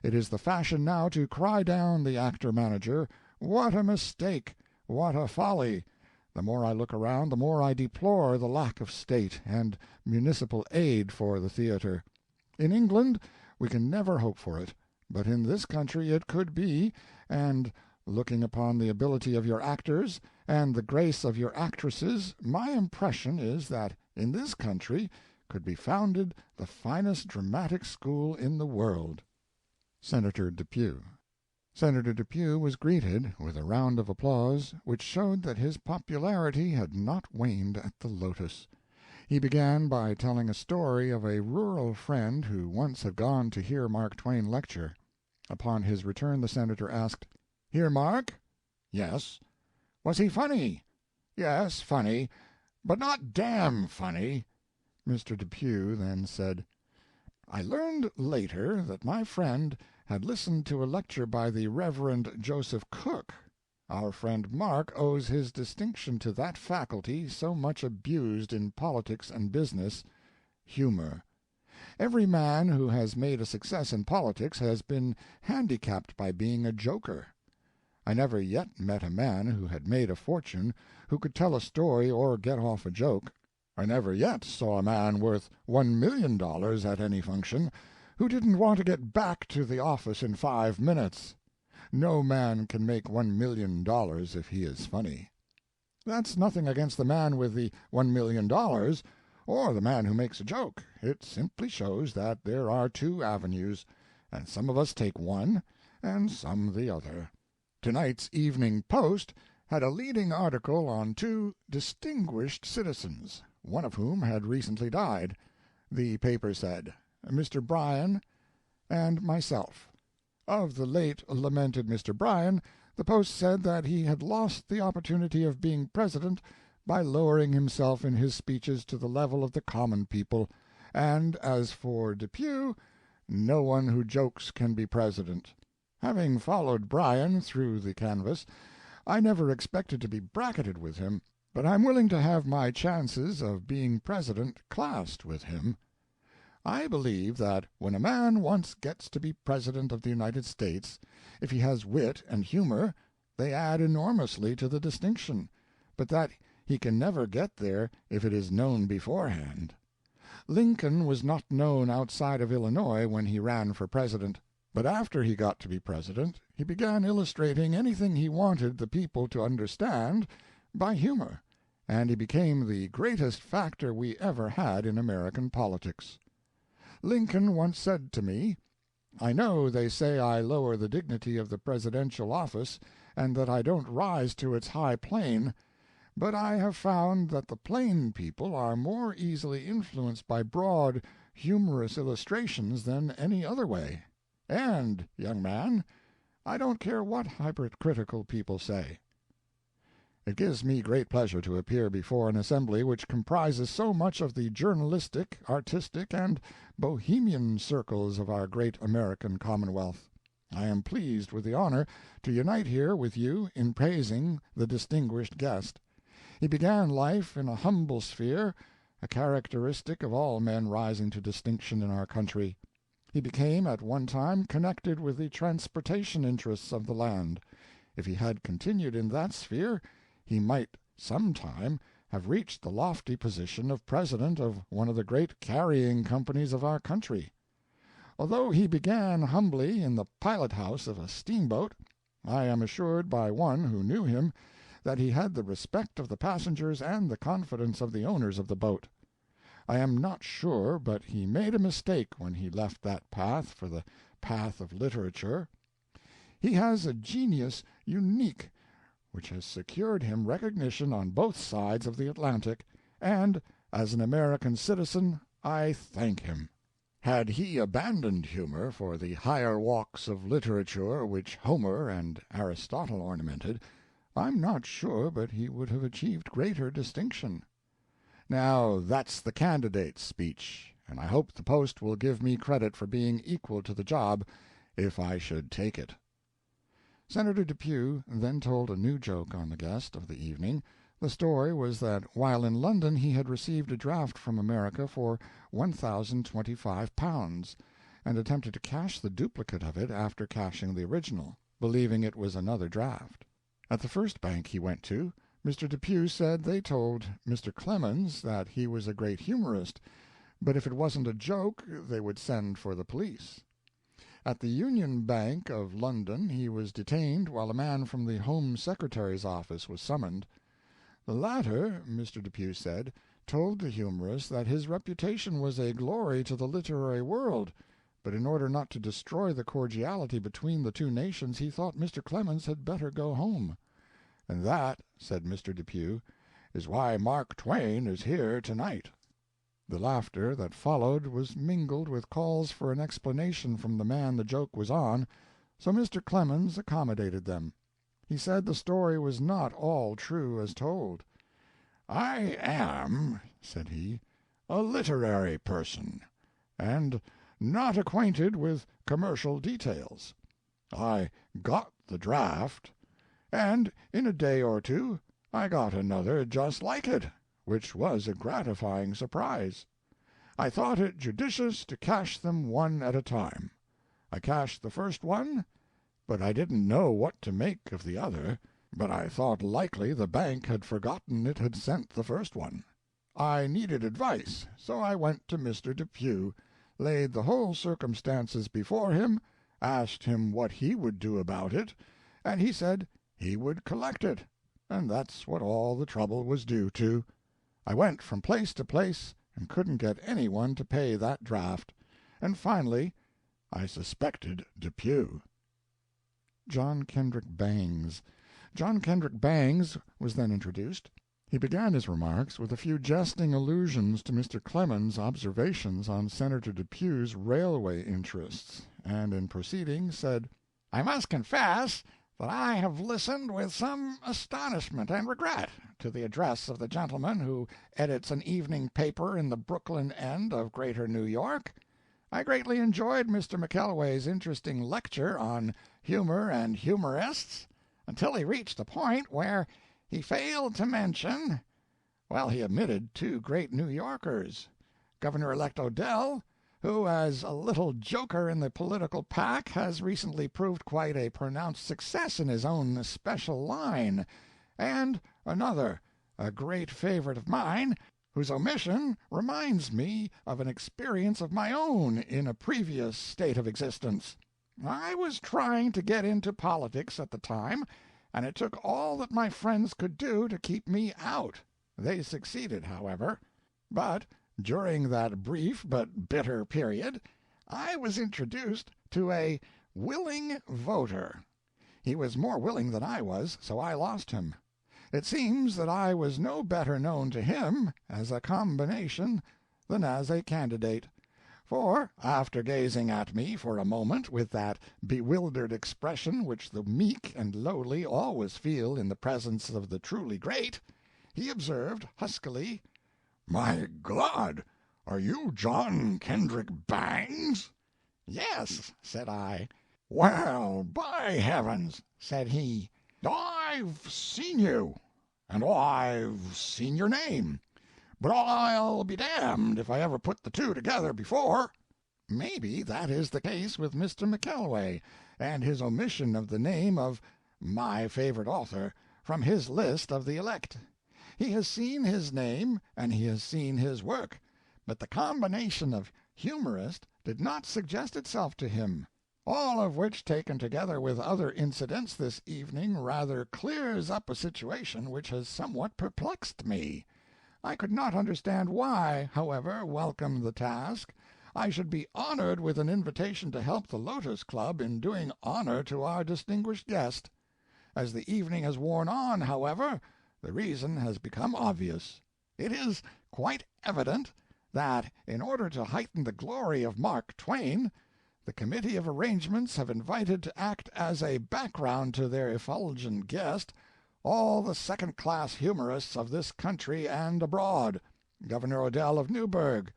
It is the fashion now to cry down the actor-manager, "What a mistake! What a folly! The more I look around, the more I deplore the lack of state and municipal aid for the theatre. In England we can never hope for it, but in this country it could be, and, looking upon the ability of your actors and the grace of your actresses, my impression is that in this country could be founded the finest dramatic school in the world. Senator Depew. Senator Depew was greeted with a round of applause which showed that his popularity had not waned at the Lotus. He began by telling a story of a rural friend who once had gone to hear Mark Twain lecture. Upon his return the senator asked, "Hear Mark?" "Yes." "Was he funny?" "Yes, funny, but not damn funny." Mr. Depew then said, "I learned later that my friend had listened to a lecture by the Reverend Joseph Cook. Our friend Mark owes his distinction to that faculty so much abused in politics and business, humor. Every man who has made a success in politics has been handicapped by being a joker. I never yet met a man who had made a fortune who could tell a story or get off a joke. I never yet saw a man worth $1,000,000 at any function who didn't want to get back to the office in 5 minutes. No man can make $1,000,000 if he is funny. That's nothing against the man with the $1,000,000 or the man who makes a joke. It simply shows that there are two avenues, and some of us take one and some the other. Tonight's Evening Post had a leading article on two distinguished citizens, one of whom had recently died. The paper said, Mr. Bryan and myself. Of the late lamented Mr. Bryan, the Post said that he had lost the opportunity of being President by lowering himself in his speeches to the level of the common people, and as for Depew, no one who jokes can be President. Having followed Bryan through the canvass, I never expected to be bracketed with him, but I'm willing to have my chances of being President classed with him. I believe that when a man once gets to be President of the United States, if he has wit and humor, they add enormously to the distinction, but that he can never get there if it is known beforehand. Lincoln was not known outside of Illinois when he ran for President, but after he got to be President he began illustrating anything he wanted the people to understand by humor, and he became the greatest factor we ever had in American politics. Lincoln once said to me, "I know they say I lower the dignity of the presidential office and that I don't rise to its high plane, but I have found that the plain people are more easily influenced by broad, humorous illustrations than any other way. And, young man, I don't care what hypercritical people say." It gives me great pleasure to appear before an assembly which comprises so much of the journalistic, artistic, and bohemian circles of our great American Commonwealth. I am pleased with the honor to unite here with you in praising the distinguished guest. He began life in a humble sphere, a characteristic of all men rising to distinction in our country. He became at one time connected with the transportation interests of the land. If he had continued in that sphere, he might some time have reached the lofty position of president of one of the great carrying companies of our country. Although he began humbly in the pilot-house of a steamboat, I am assured by one who knew him that he had the respect of the passengers and the confidence of the owners of the boat. I am not sure but he made a mistake when he left that path for the path of literature. He has a genius unique which has secured him recognition on both sides of the Atlantic, and, as an American citizen, I thank him. Had he abandoned humor for the higher walks of literature which Homer and Aristotle ornamented, I'm not sure but he would have achieved greater distinction. Now that's the candidate's speech, and I hope the Post will give me credit for being equal to the job if I should take it. Senator Depew then told a new joke on the guest of the evening. The story was that while in London he had received a draft from America for £1,025, and attempted to cash the duplicate of it after cashing the original, believing it was another draft. At the first bank he went to, Mr. Depew said they told Mr. Clemens that he was a great humorist, but if it wasn't a joke they would send for the police. At the Union Bank of London he was detained while a man from the Home Secretary's office was summoned. The latter, Mr. Depew said, told the humorist that his reputation was a glory to the literary world, but in order not to destroy the cordiality between the two nations he thought Mr. Clemens had better go home. "And that," said Mr. Depew, "is why Mark Twain is here tonight." The laughter that followed was mingled with calls for an explanation from the man the joke was on, so Mr. Clemens accommodated them. He said the story was not all true as told. "I am," said he, "a literary person, and not acquainted with commercial details. I got the draft, and in a day or two I got another just like it, which was a gratifying surprise. I thought it judicious to cash them one at a time. I cashed the first one, but I didn't know what to make of the other, but I thought likely the bank had forgotten it had sent the first one. I needed advice, so I went to Mr. Depew, laid the whole circumstances before him, asked him what he would do about it, and he said he would collect it, and that's what all the trouble was due to. I went from place to place and couldn't get any one to pay that draft, and finally I suspected Depew." John Kendrick Bangs. John Kendrick Bangs was then introduced. He began his remarks with a few jesting allusions to Mr. Clemens' observations on Senator Depew's railway interests, and in proceeding said, "I must confess that I have listened with some astonishment and regret to the address of the gentleman who edits an evening paper in the Brooklyn end of Greater New York. I greatly enjoyed Mr. McKelway's interesting lecture on humor and humorists, until he reached the point where he failed to mention, well, he omitted two great New Yorkers, Governor-elect Odell, who as a little joker in the political pack has recently proved quite a pronounced success in his own special line, and another, a great favorite of mine, whose omission reminds me of an experience of my own in a previous state of existence. I was trying to get into politics at the time, and it took all that my friends could do to keep me out. They succeeded, however. But during that brief but bitter period I was introduced to a willing voter. He was more willing than I was, so I lost him. It seems that I was no better known to him as a combination than as a candidate, for, after gazing at me for a moment with that bewildered expression which the meek and lowly always feel in the presence of the truly great, he observed huskily, "My God, are you John Kendrick Bangs?" "Yes," said I. "Well, by heavens," said he, "I've seen you, and I've seen your name, but I'll be damned if I ever put the two together before." Maybe that is the case with Mr. McKelway, and his omission of the name of my favorite author from his list of the elect. He has seen his name and he has seen his work, but the combination of humorist did not suggest itself to him. All of which, taken together with other incidents this evening, rather clears up a situation which has somewhat perplexed me. I could not understand why, however welcome the task, I should be honored with an invitation to help the Lotus Club in doing honor to our distinguished guest. As the evening has worn on, however, the reason has become obvious. It is quite evident that, in order to heighten the glory of Mark Twain, the committee of arrangements have invited to act as a background to their effulgent guest all the second-class humorists of this country and abroad, Governor Odell of Newburgh,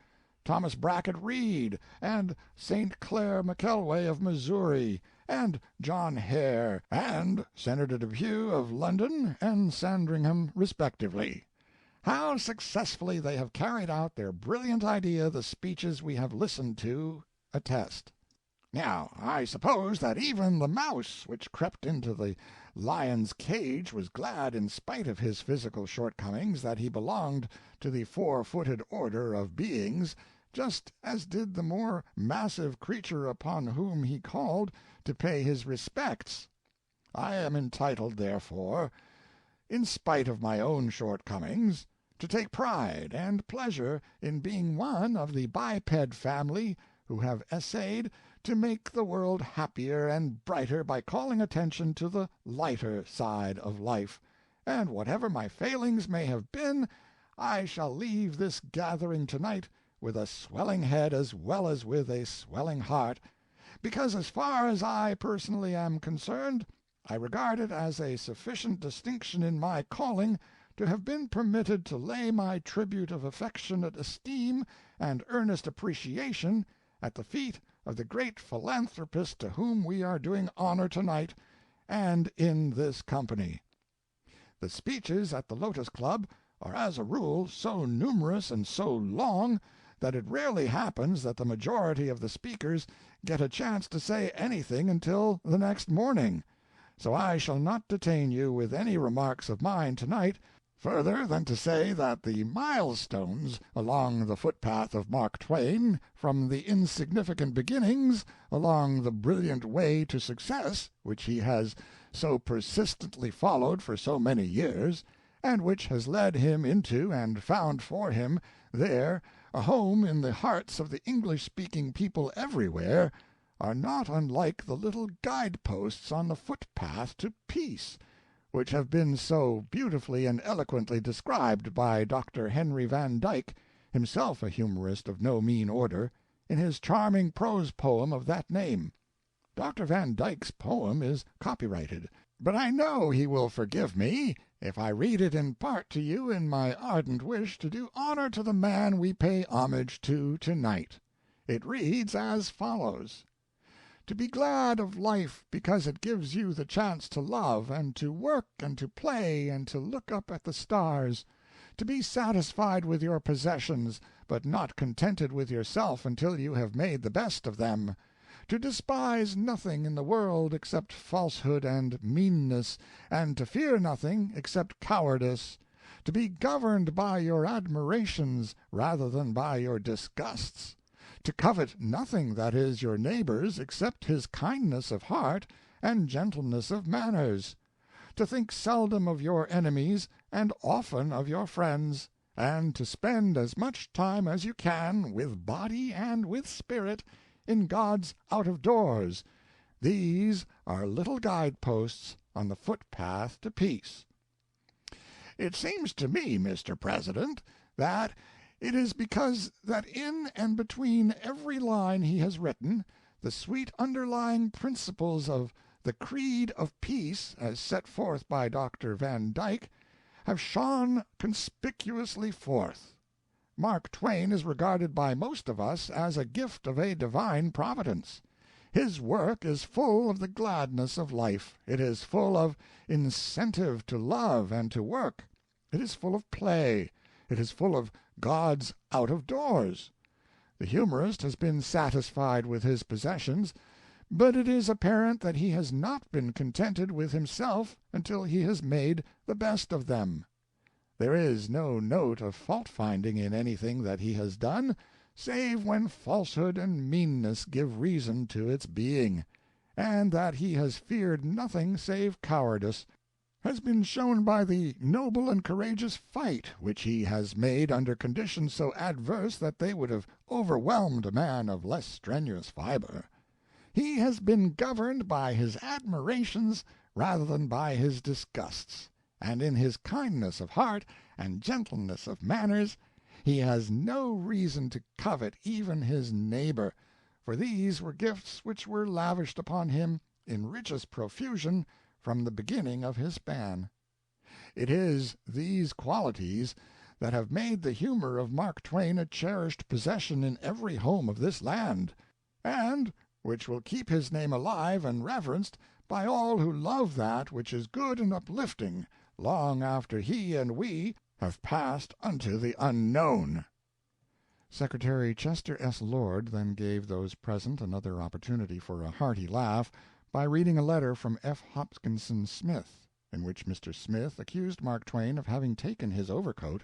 Thomas Brackett Reed, and St. Clair McKelway of Missouri, and John Hare, and Senator Depew of London and Sandringham, respectively. How successfully they have carried out their brilliant idea the speeches we have listened to attest. Now, I suppose that even the mouse which crept into the lion's cage was glad, in spite of his physical shortcomings, that he belonged to the four-footed order of beings, just as did the more massive creature upon whom he called to pay his respects. I am entitled, therefore, in spite of my own shortcomings, to take pride and pleasure in being one of the biped family who have essayed to make the world happier and brighter by calling attention to the lighter side of life, and whatever my failings may have been, I shall leave this gathering tonight with a swelling head as well as with a swelling heart, because as far as I personally am concerned, I regard it as a sufficient distinction in my calling to have been permitted to lay my tribute of affectionate esteem and earnest appreciation at the feet of the great philanthropist to whom we are doing honor tonight, and in this company. The speeches at the Lotus Club are as a rule so numerous and so long that it rarely happens that the majority of the speakers get a chance to say anything until the next morning, so I shall not detain you with any remarks of mine tonight, further than to say that the milestones along the footpath of Mark Twain, from the insignificant beginnings along the brilliant way to success which he has so persistently followed for so many years, and which has led him into and found for him there a home in the hearts of the English-speaking people everywhere, are not unlike the little guide-posts on the footpath to peace, which have been so beautifully and eloquently described by Dr. Henry Van Dyke, himself a humorist of no mean order, in his charming prose poem of that name. Dr. Van Dyke's poem is copyrighted, but I know he will forgive me if I read it in part to you in my ardent wish to do honor to the man we pay homage to tonight. It reads as follows: To be glad of life because it gives you the chance to love and to work and to play and to look up at the stars, to be satisfied with your possessions but not contented with yourself until you have made the best of them, to despise nothing in the world except falsehood and meanness, and to fear nothing except cowardice, to be governed by your admirations rather than by your disgusts, to covet nothing that is your neighbor's except his kindness of heart and gentleness of manners, to think seldom of your enemies and often of your friends, and to spend as much time as you can, with body and with spirit, in God's out-of-doors. These are little guideposts on the footpath to peace. It seems to me, Mr. President, that it is because that in and between every line he has written, the sweet underlying principles of the creed of peace, as set forth by Dr. Van Dyke, have shone conspicuously forth. Mark Twain is regarded by most of us as a gift of a divine providence. His work is full of the gladness of life. It is full of incentive to love and to work. It is full of play. It is full of God's out-of-doors. The humorist has been satisfied with his possessions, but it is apparent that he has not been contented with himself until he has made the best of them. There is no note of fault-finding in anything that he has done, save when falsehood and meanness give reason to its being, and that he has feared nothing save cowardice has been shown by the noble and courageous fight which he has made under conditions so adverse that they would have overwhelmed a man of less strenuous fiber. He has been governed by his admirations rather than by his disgusts, and in his kindness of heart and gentleness of manners he has no reason to covet even his neighbor, for these were gifts which were lavished upon him in richest profusion from the beginning of his span. It is these qualities that have made the humor of Mark Twain a cherished possession in every home of this land, and which will keep his name alive and reverenced by all who love that which is good and uplifting, long after he and we have passed unto the unknown. Secretary Chester S. Lord then gave those present another opportunity for a hearty laugh by reading a letter from F. Hopkinson Smith, in which Mr. Smith accused Mark Twain of having taken his overcoat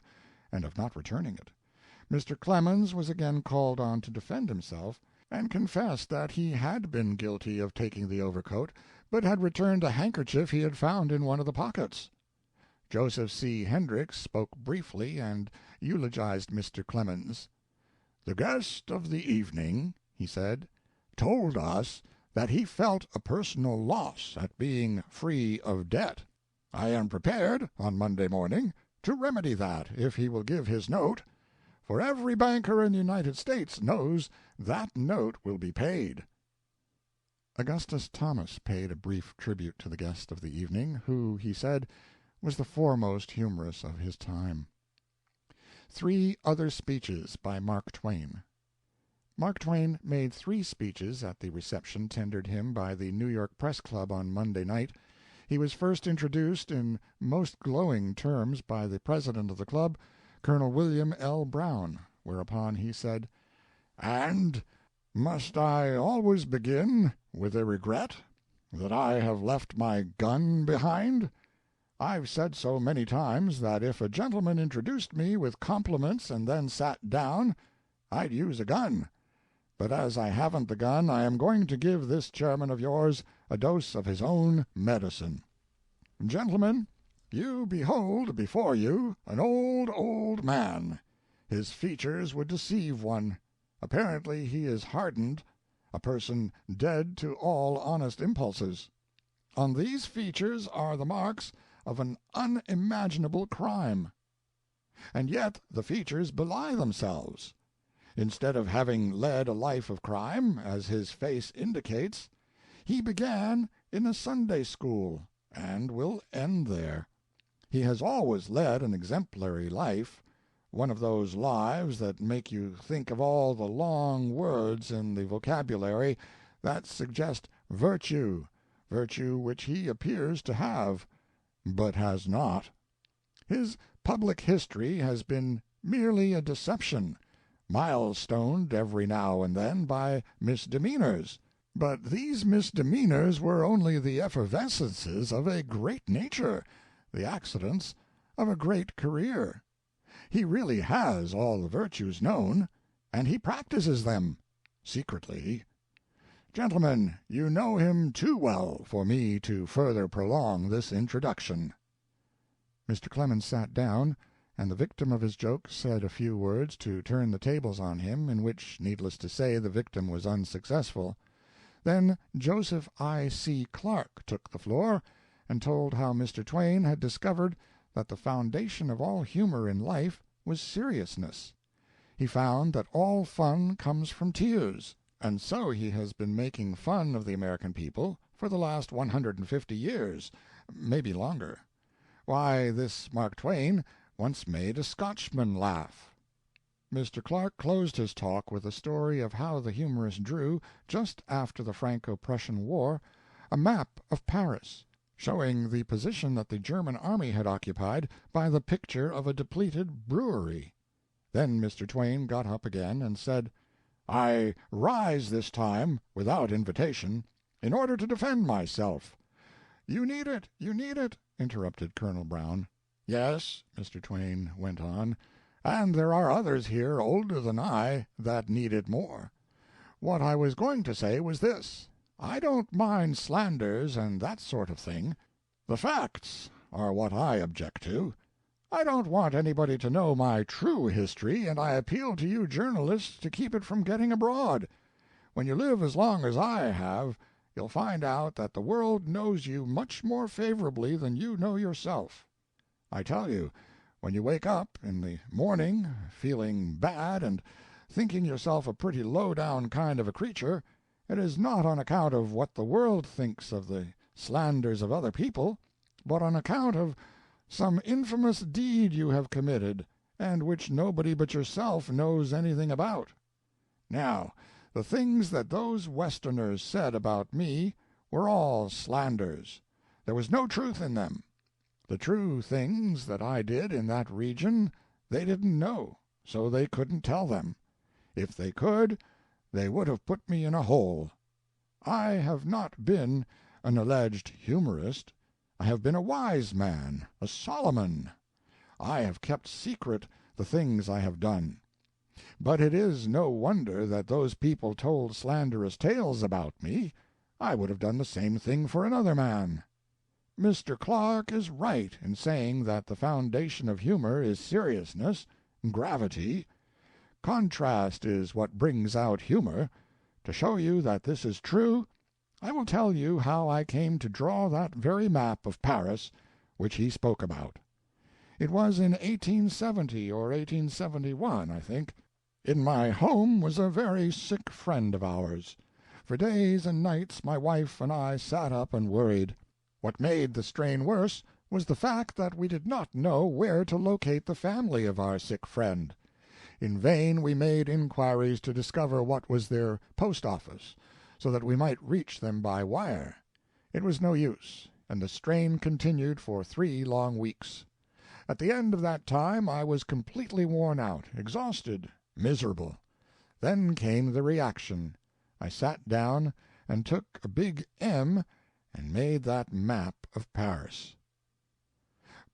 and of not returning it. Mr. Clemens was again called on to defend himself, and confessed that he had been guilty of taking the overcoat, but had returned a handkerchief he had found in one of the pockets. Joseph C. Hendricks spoke briefly and eulogized Mr. Clemens. "The guest of the evening," he said, "told us that he felt a personal loss at being free of debt. I am prepared, on Monday morning, to remedy that, if he will give his note, for every banker in the United States knows that note will be paid." Augustus Thomas paid a brief tribute to the guest of the evening, who, he said, was the foremost humorist of his time. 3 other speeches by Mark Twain. Mark Twain made 3 speeches at the reception tendered him by the New York Press Club on Monday night. He was first introduced in most glowing terms by the president of the club, Colonel William L. Brown, whereupon he said, "And must I always begin with a regret that I have left my gun behind? I've said so many times that if a gentleman introduced me with compliments and then sat down, I'd use a gun. But as I haven't the gun, I am going to give this chairman of yours a dose of his own medicine. Gentlemen, you behold before you an old man. His features would deceive one. Apparently he is hardened, a person dead to all honest impulses. On these features are the marks of an unimaginable crime. And yet the features belie themselves. Instead of having led a life of crime, as his face indicates, he began in a Sunday school, and will end there. He has always led an exemplary life, one of those lives that make you think of all the long words in the vocabulary that suggest virtue which he appears to have, but has not. His public history has been merely a deception, milestoned every now and then by misdemeanors, but these misdemeanors were only the effervescences of a great nature, the accidents of a great career. He really has all the virtues known, and he practices them secretly. Gentlemen, you know him too well for me to further prolong this introduction." Mr. Clemens sat down, and the victim of his joke said a few words to turn the tables on him, in which, needless to say, the victim was unsuccessful. Then Joseph I. C. Clark took the floor and told how Mr. Twain had discovered that the foundation of all humor in life was seriousness. He found that all fun comes from tears, and so he has been making fun of the American people for the last 150 years, maybe longer. Why, this Mark Twain once made a Scotchman laugh. Mr. Clark closed his talk with a story of how the humorist drew, just after the Franco-Prussian War, a map of Paris, showing the position that the German army had occupied by the picture of a depleted brewery. Then Mr. Twain got up again and said, "I rise this time without invitation, in order to defend myself." "You need it, interrupted Colonel Brown. "Yes," Mr. Twain went on, "and there are others here older than I that need it more. What I was going to say was this: I don't mind slanders and that sort of thing. The facts are what I object to. I don't want anybody to know my true history, and I appeal to you journalists to keep it from getting abroad. When you live as long as I have, you'll find out that the world knows you much more favorably than you know yourself. I tell you, when you wake up in the morning feeling bad and thinking yourself a pretty low-down kind of a creature, it is not on account of what the world thinks of the slanders of other people, but on account of some infamous deed you have committed, and which nobody but yourself knows anything about. Now, the things that those Westerners said about me were all slanders. There was no truth in them. The true things that I did in that region they didn't know, so they couldn't tell them. If they could, they would have put me in a hole. I have not been an alleged humorist. I have been a wise man, a Solomon. I have kept secret the things I have done. But it is no wonder that those people told slanderous tales about me. I would have done the same thing for another man. Mr. Clark is right in saying that the foundation of humor is seriousness, gravity. Contrast is what brings out humor. To show you that this is true, I will tell you how I came to draw that very map of Paris which he spoke about. It was in 1870 or 1871, I think. In my home was a very sick friend of ours. For days and nights my wife and I sat up and worried. What made the strain worse was the fact that we did not know where to locate the family of our sick friend. In vain we made inquiries to discover what was their post office, so that we might reach them by wire. It was no use, and the strain continued for 3 long weeks. At the end of that time I was completely worn out, exhausted, miserable. Then came the reaction. I sat down and took a big M and made that map of Paris.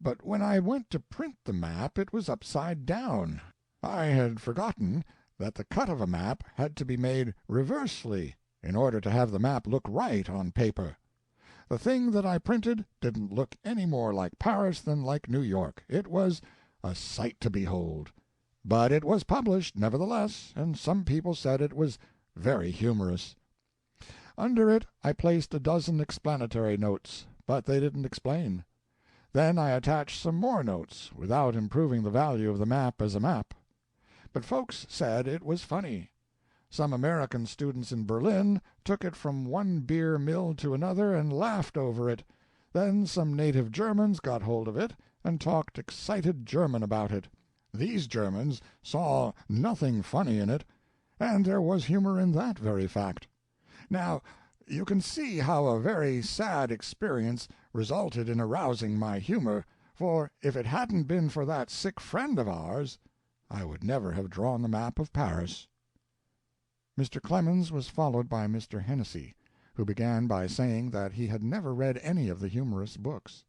But when I went to print the map it was upside down. I had forgotten that the cut of a map had to be made reversely in order to have the map look right on paper. The thing that I printed didn't look any more like Paris than like New York. It was a sight to behold. But it was published, nevertheless, and some people said it was very humorous. Under it I placed a dozen explanatory notes, but they didn't explain. Then I attached some more notes, without improving the value of the map as a map. But folks said it was funny. Some American students in Berlin took it from one beer mill to another and laughed over it. Then some native Germans got hold of it and talked excited German about it. These Germans saw nothing funny in it, and there was humor in that very fact. Now, you can see how a very sad experience resulted in arousing my humor, for if it hadn't been for that sick friend of ours, I would never have drawn the map of Paris. Mr. Clemens was followed by Mr. Hennessy, who began by saying that he had never read any of the humorous books.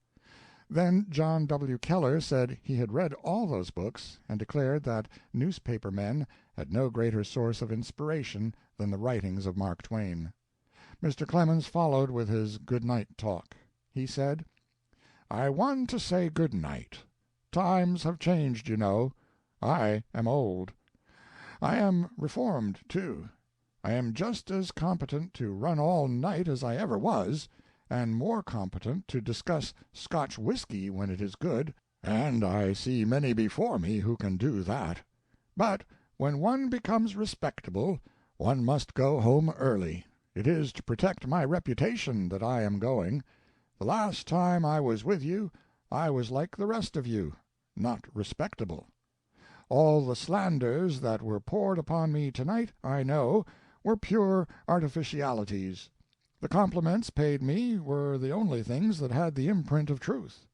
Then John W. Keller said he had read all those books and declared that newspaper men had no greater source of inspiration than the writings of Mark Twain. Mr. Clemens followed with his good-night talk. He said, "I want to say good night. Times have changed, you know. I am old. I am reformed, too. I am just as competent to run all night as I ever was, and more competent to discuss Scotch whiskey when it is good, and I see many before me who can do that. But when one becomes respectable, one must go home early. It is to protect my reputation that I am going. The last time I was with you I was like the rest of you, not respectable. All the slanders that were poured upon me tonight, I know, were pure artificialities. The compliments paid me were the only things that had the imprint of truth.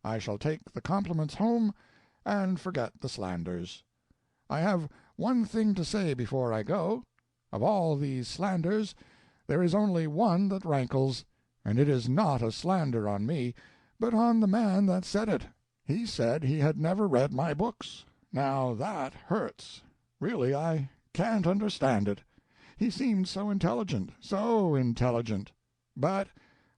I shall take the compliments home and forget the slanders. I have one thing to say before I go. Of all these slanders there is only one that rankles, and it is not a slander on me, but on the man that said it. He said he had never read my books. Now that hurts. Really, I can't understand it. He seemed so intelligent, so intelligent. But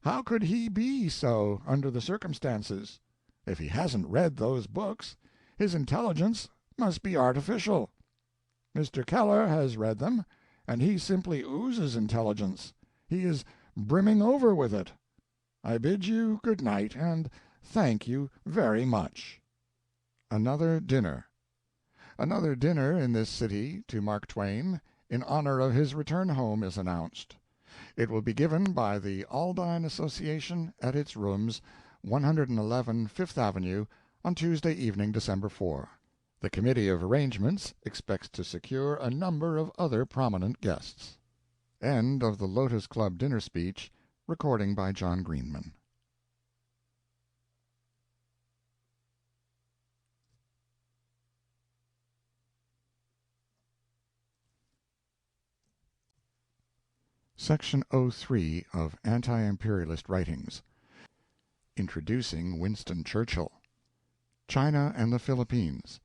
how could he be so, under the circumstances? If he hasn't read those books, his intelligence must be artificial. Mr. Keller has read them, and he simply oozes intelligence. He is brimming over with it. I bid you good night, and thank you very much." Another dinner. Another dinner in this city to Mark Twain in honor of his return home is announced. It will be given by the Aldine Association at its rooms, 111 Fifth Avenue, on Tuesday evening, December 4. The Committee of Arrangements expects to secure a number of other prominent guests. End of the Lotus Club dinner speech, recording by John Greenman. Section 03 of Anti-imperialist Writings. Introducing Winston Churchill. China and the Philippines.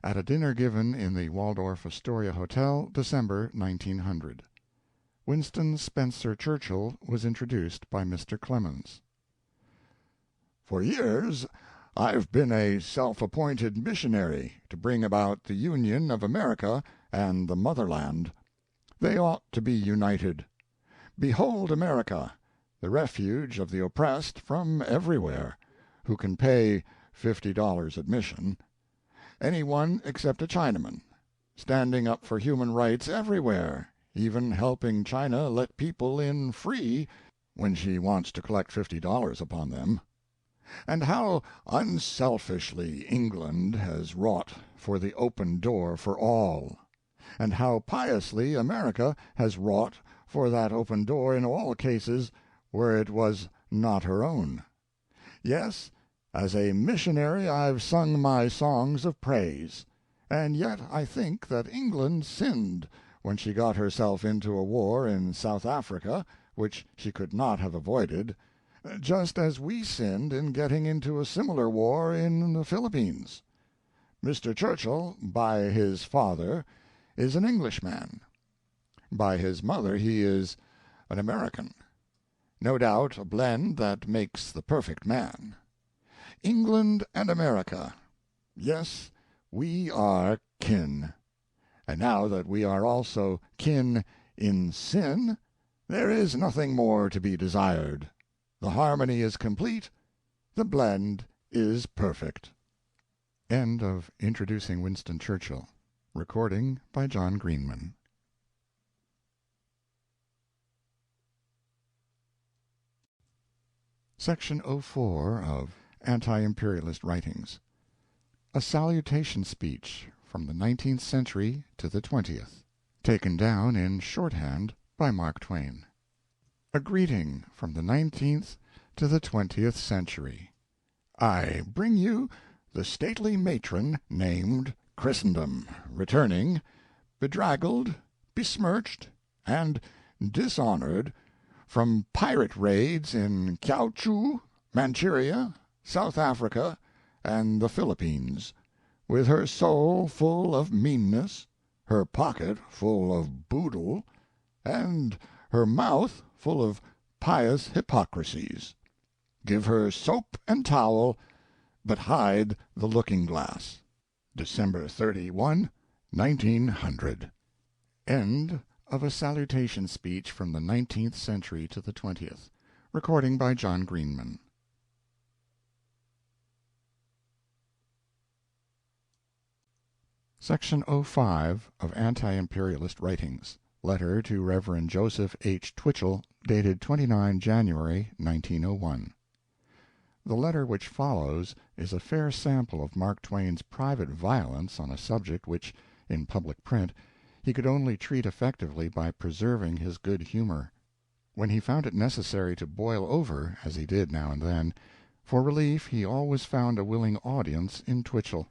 At a dinner given in the Waldorf Astoria Hotel, December, 1900. Winston Spencer Churchill was introduced by Mr. Clemens. For years I've been a self-appointed missionary to bring about the union of America and the motherland. They ought to be united. Behold America, the refuge of the oppressed from everywhere, who can pay $50 admission. Anyone except a Chinaman, standing up for human rights everywhere, even helping China let people in free when she wants to collect $50 upon them. And how unselfishly England has wrought for the open door for all, and how piously America has wrought for that open door in all cases where it was not her own. Yes, as a missionary I've sung my songs of praise, and yet I think that England sinned when she got herself into a war in South Africa which she could not have avoided, just as we sinned in getting into a similar war in the Philippines. Mr. Churchill, by his father, is an Englishman. By his mother he is an American. No doubt a blend that makes the perfect man. England and America. Yes, we are kin. And now that we are also kin in sin, there is nothing more to be desired. The harmony is complete, the blend is perfect. End of Introducing Winston Churchill. Recording by John Greenman. Section 04 of Anti-imperialist Writings. A Salutation Speech from the 19th Century to the 20th. Taken down in shorthand by Mark Twain. A greeting from the 19th to the 20th century. I bring you the stately matron named Christendom, returning, bedraggled, besmirched, and dishonored from pirate raids in Kiautschou, Manchuria, South Africa, and the Philippines, with her soul full of meanness, her pocket full of boodle, and her mouth full of pious hypocrisies. Give her soap and towel, but hide the looking-glass. December 31, 1900. End of A Salutation Speech from the 19th Century to the 20th. Recording by John Greenman. Section 05 of Anti-imperialist Writings. Letter to Reverend Joseph H. Twitchell, dated 29 January, 1901. The letter which follows is a fair sample of Mark Twain's private violence on a subject which, in public print, he could only treat effectively by preserving his good humor. When he found it necessary to boil over, as he did now and then, for relief he always found a willing audience in Twitchell.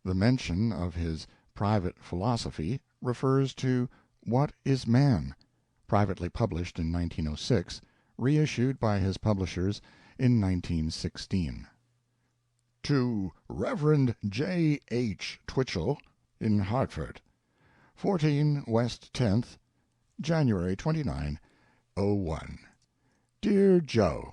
The mention of his private philosophy refers to What is Man?, privately published in 1906, reissued by his publishers in 1916. To Reverend J. H. Twitchell, in Hartford, 14 West 10th, January 29, '01. Dear Joe,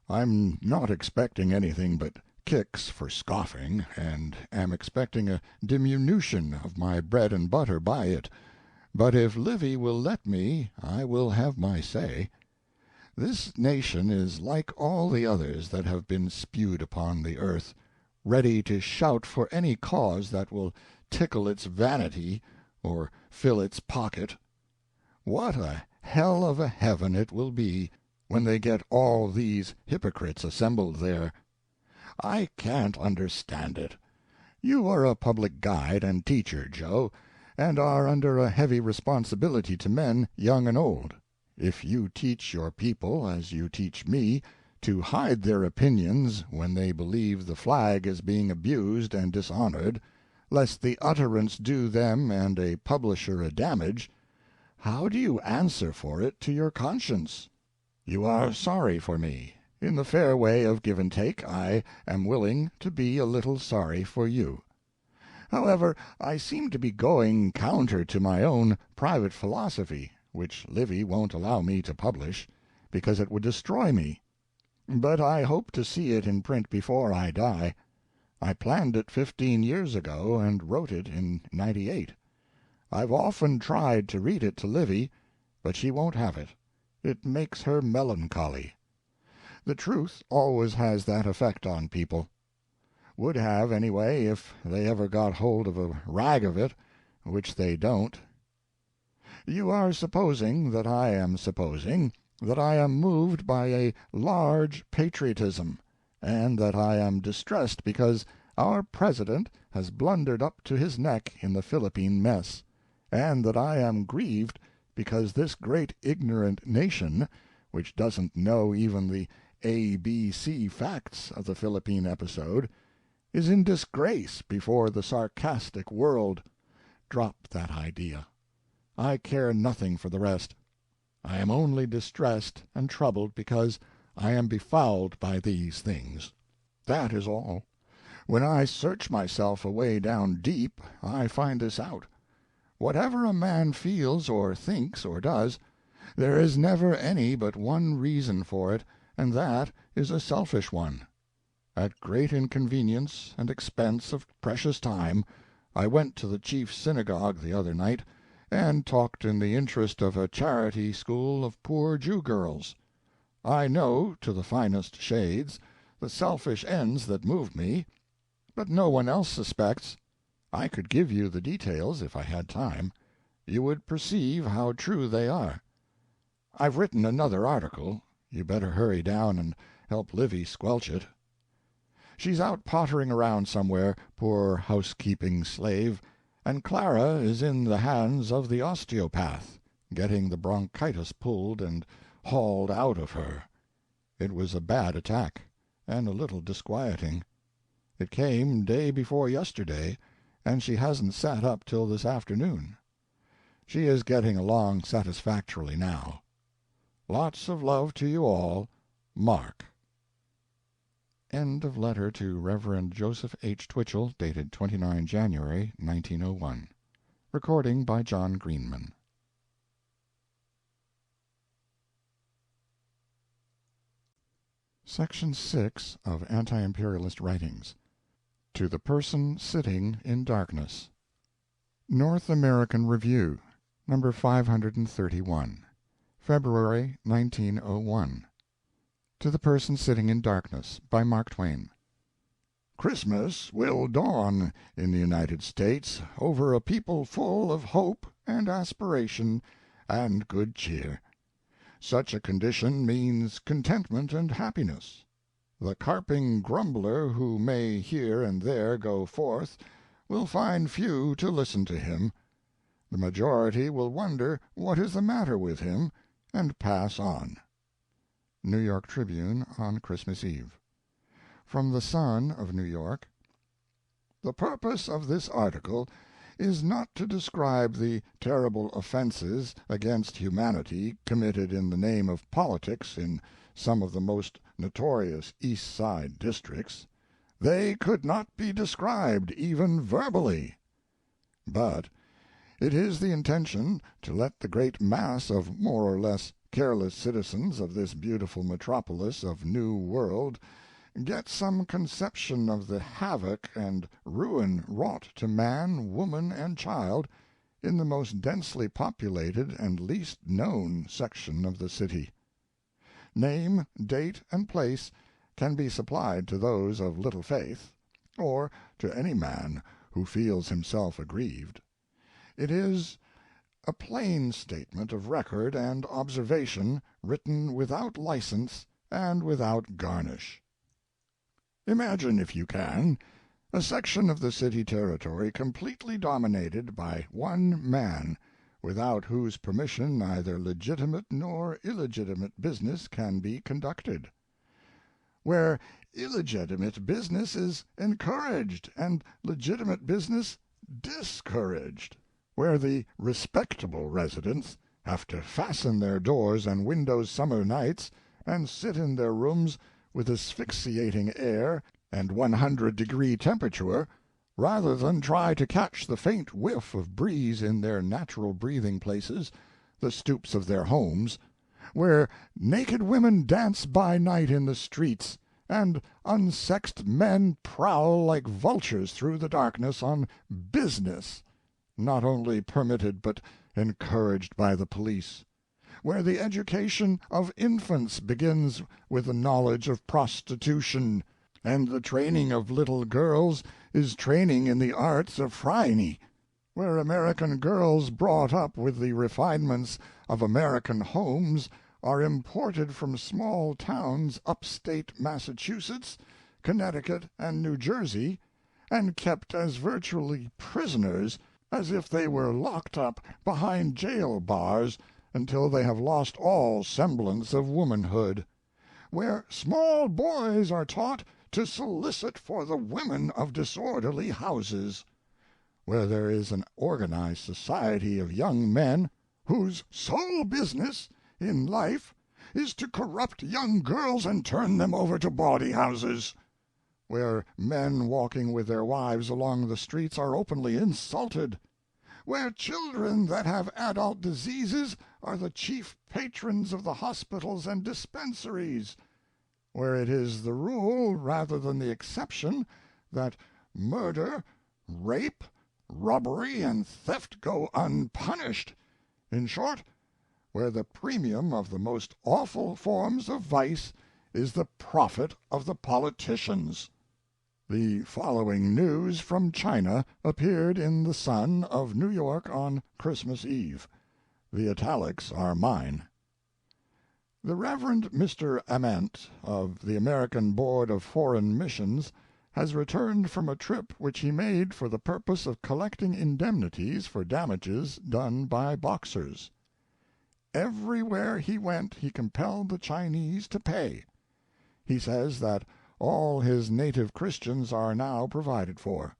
I'm not expecting anything but kicks for scoffing, and am expecting a diminution of my bread and butter by it, but if Livy will let me I will have my say. This nation is like all the others that have been spewed upon the earth, ready to shout for any cause that will tickle its vanity or fill its pocket. What a hell of a heaven it will be when they get all these hypocrites assembled there! I can't understand it. You are a public guide and teacher, Joe, and are under a heavy responsibility to men, young and old. If you teach your people, as you teach me, to hide their opinions when they believe the flag is being abused and dishonored, lest the utterance do them and a publisher a damage, how do you answer for it to your conscience? You are sorry for me. In the fair way of give and take, I am willing to be a little sorry for you. However, I seem to be going counter to my own private philosophy, which Livy won't allow me to publish, because it would destroy me. But I hope to see it in print before I die. I planned it 15 years ago and wrote it in '98. I've often tried to read it to Livy, but she won't have it. It makes her melancholy. The truth always has that effect on people. Would have, anyway, if they ever got hold of a rag of it, which they don't. You are supposing that I am supposing that I am moved by a large patriotism, and that I am distressed because our President has blundered up to his neck in the Philippine mess, and that I am grieved because this great ignorant nation, which doesn't know even the ABC facts of the Philippine episode, is in disgrace before the sarcastic world. Drop that idea. I care nothing for the rest. I am only distressed and troubled because I am befouled by these things. That is all. When I search myself away down deep, I find this out. Whatever a man feels or thinks or does, there is never any but one reason for it, and that is a selfish one. At great inconvenience and expense of precious time, I went to the chief synagogue the other night, and talked in the interest of a charity school of poor Jew girls. I know, to the finest shades, the selfish ends that moved me, but no one else suspects. I could give you the details if I had time. You would perceive how true they are. I've written another article. You better hurry down and help Livy squelch it. She's out pottering around somewhere, poor housekeeping slave, and Clara is in the hands of the osteopath, getting the bronchitis pulled and hauled out of her. It was a bad attack, and a little disquieting. It came day before yesterday, and she hasn't sat up till this afternoon. She is getting along satisfactorily now. Lots of love to you all, Mark. End of letter to Reverend Joseph H. Twitchell, dated 29 January, 1901. Recording by John Greenman. Section 6 of Anti-imperialist Writings. To the Person Sitting in Darkness. North American Review, number 531, February, 1901. To the Person Sitting in Darkness, by Mark Twain. Christmas will dawn in the United States over a people full of hope and aspiration and good cheer. Such a condition means contentment and happiness. The carping grumbler who may here and there go forth will find few to listen to him. The majority will wonder what is the matter with him and pass on. New York Tribune on Christmas Eve. From the Sun of New York. The purpose of this article is not to describe the terrible offenses against humanity committed in the name of politics in some of the most notorious East Side districts. They could not be described even verbally. But it is the intention to let the great mass of more or less careless citizens of this beautiful metropolis of New World get some conception of the havoc and ruin wrought to man, woman, and child in the most densely populated and least known section of the city. Name, date, and place can be supplied to those of little faith, or to any man who feels himself aggrieved. It is a plain statement of record and observation, written without license and without garnish. Imagine, if you can, a section of the city territory completely dominated by one man, without whose permission neither legitimate nor illegitimate business can be conducted. Where illegitimate business is encouraged and legitimate business discouraged. Where the respectable residents have to fasten their doors and windows summer nights and sit in their rooms with asphyxiating air and 100-degree temperature, rather than try to catch the faint whiff of breeze in their natural breathing places, the stoops of their homes, where naked women dance by night in the streets, and unsexed men prowl like vultures through the darkness on business, not only permitted but encouraged by the police, where the education of infants begins with the knowledge of prostitution, and the training of little girls is training in the arts of phryne, where American girls brought up with the refinements of American homes are imported from small towns upstate Massachusetts, Connecticut, and New Jersey, and kept as virtually prisoners as if they were locked up behind jail bars until they have lost all semblance of womanhood, where small boys are taught to solicit for the women of disorderly houses, where there is an organized society of young men whose sole business in life is to corrupt young girls and turn them over to bawdy houses, where men walking with their wives along the streets are openly insulted, where children that have adult diseases are the chief patrons of the hospitals and dispensaries, where it is the rule rather than the exception that murder, rape, robbery, and theft go unpunished, in short, where the premium of the most awful forms of vice is the profit of the politicians. The following news from China appeared in the Sun of New York on Christmas Eve. The italics are mine. The Reverend Mr. Ament, of the American Board of Foreign Missions, has returned from a trip which he made for the purpose of collecting indemnities for damages done by Boxers. Everywhere he went he compelled the Chinese to pay. He says that all his native Christians are now provided for.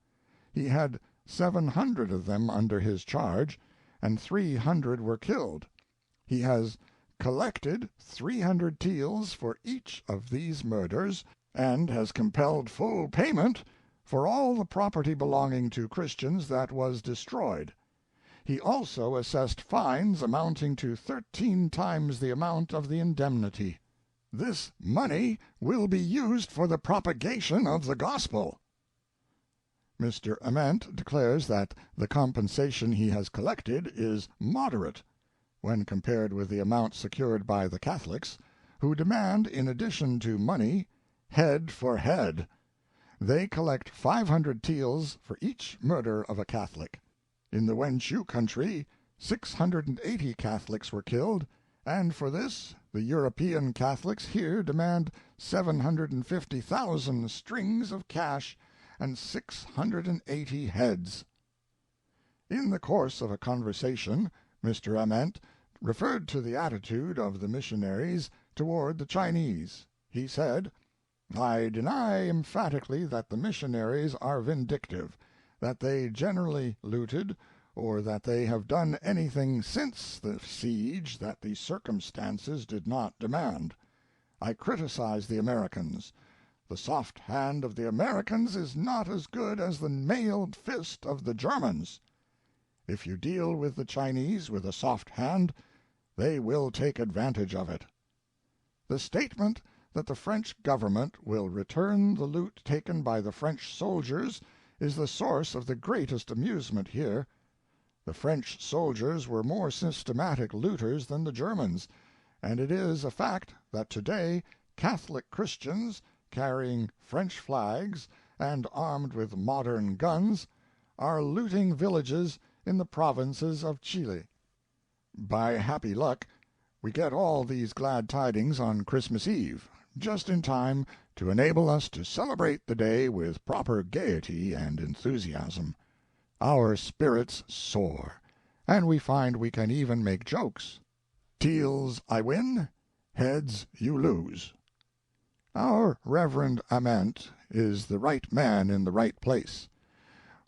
He had 700 of them under his charge, and 300 were killed. He has collected 300 taels for each of these murders, and has compelled full payment for all the property belonging to Christians that was destroyed. He also assessed fines amounting to 13 times the amount of the indemnity. This money will be used for the propagation of the gospel. Mr. Ament declares that the compensation he has collected is moderate when compared with the amount secured by the Catholics, who demand, in addition to money, head for head. They collect 500 taels for each murder of a Catholic. In the Wenchu country 680 Catholics were killed, and for this the European Catholics here demand 750,000 strings of cash and 680 heads. In the course of a conversation, Mr. Ament referred to the attitude of the missionaries toward the Chinese. He said, "I deny emphatically that the missionaries are vindictive, that they generally looted, or that they have done anything since the siege that the circumstances did not demand. I criticize the Americans. The soft hand of the Americans is not as good as the mailed fist of the Germans. If you deal with the Chinese with a soft hand, they will take advantage of it. The statement that the French government will return the loot taken by the French soldiers is the source of the greatest amusement here. The French soldiers were more systematic looters than the Germans, and it is a fact that today Catholic Christians, carrying French flags and armed with modern guns, are looting villages in the provinces of Chile. By happy luck, we get all these glad tidings on Christmas Eve, just in time to enable us to celebrate the day with proper gaiety and enthusiasm. Our spirits soar, and we find we can even make jokes. Taels I win, heads you lose. Our Reverend Ament is the right man in the right place.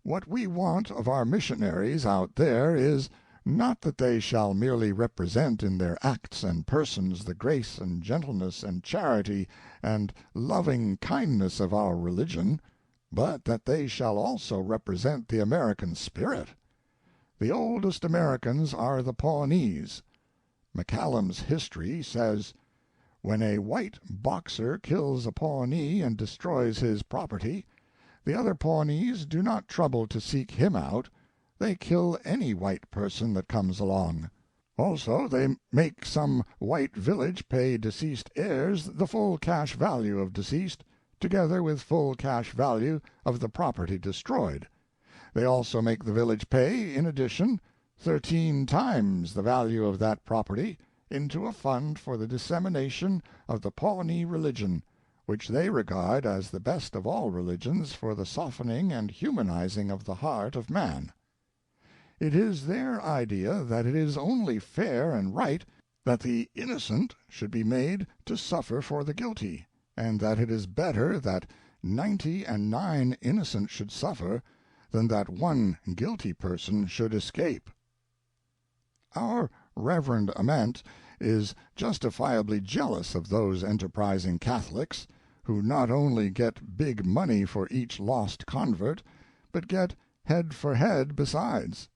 What we want of our missionaries out there is not that they shall merely represent in their acts and persons the grace and gentleness and charity and loving kindness of our religion, but that they shall also represent the American spirit. The oldest Americans are the Pawnees. McCallum's History says, "When a white Boxer kills a Pawnee and destroys his property, the other Pawnees do not trouble to seek him out. They kill any white person that comes along. Also, they make some white village pay deceased heirs the full cash value of deceased, together with full cash value of the property destroyed. They also make the village pay, in addition, 13 times the value of that property into a fund for the dissemination of the Pawnee religion, which they regard as the best of all religions for the softening and humanizing of the heart of man. It is their idea that it is only fair and right that the innocent should be made to suffer for the guilty, and that it is better that 99 innocent should suffer than that one guilty person should escape." Our Reverend Ament is justifiably jealous of those enterprising Catholics who not only get big money for each lost convert, but get head for head besides.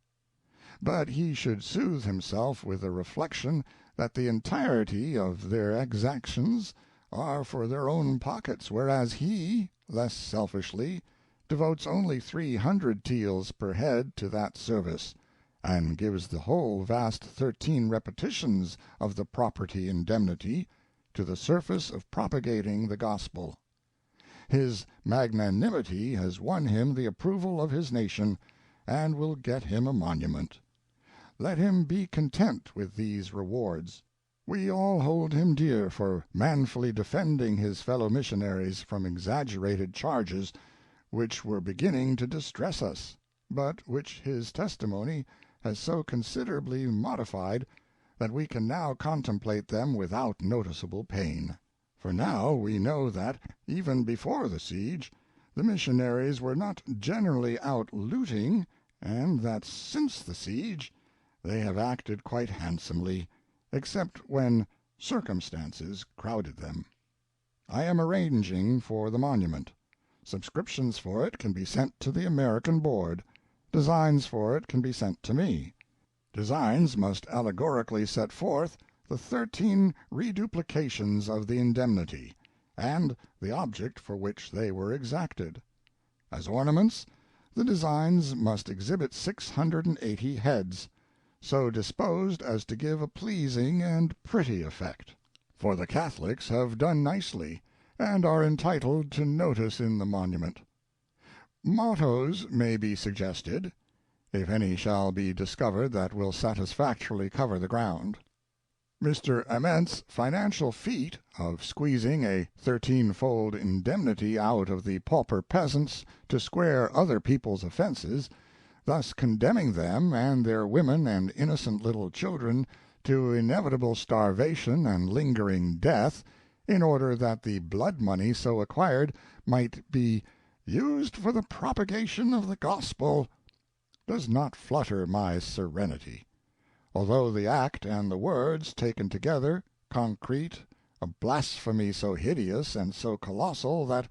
But he should soothe himself with the reflection that the entirety of their exactions are for their own pockets, whereas he, less selfishly, devotes only 300 taels per head to that service, and gives the whole vast 13 repetitions of the property indemnity to the service of propagating the gospel. His magnanimity has won him the approval of his nation, and will get him a monument. Let him be content with these rewards. We all hold him dear for manfully defending his fellow missionaries from exaggerated charges which were beginning to distress us, but which his testimony has so considerably modified that we can now contemplate them without noticeable pain. For now we know that, even before the siege, the missionaries were not generally out looting, and that since the siege they have acted quite handsomely, except when circumstances crowded them. I am arranging for the monument. Subscriptions for it can be sent to the American Board. Designs for it can be sent to me. Designs must allegorically set forth the 13 reduplications of the indemnity, and the object for which they were exacted. As ornaments, the designs must exhibit 680 heads, so disposed as to give a pleasing and pretty effect. For the Catholics have done nicely, and are entitled to notice in the monument. Mottos may be suggested, if any shall be discovered that will satisfactorily cover the ground. Mr. Ament's financial feat of squeezing a 13-fold indemnity out of the pauper peasants to square other people's offenses, thus condemning them and their women and innocent little children to inevitable starvation and lingering death, in order that the blood money so acquired might be used for the propagation of the gospel, does not flutter my serenity. Although the act and the words, taken together, concrete a blasphemy so hideous and so colossal that,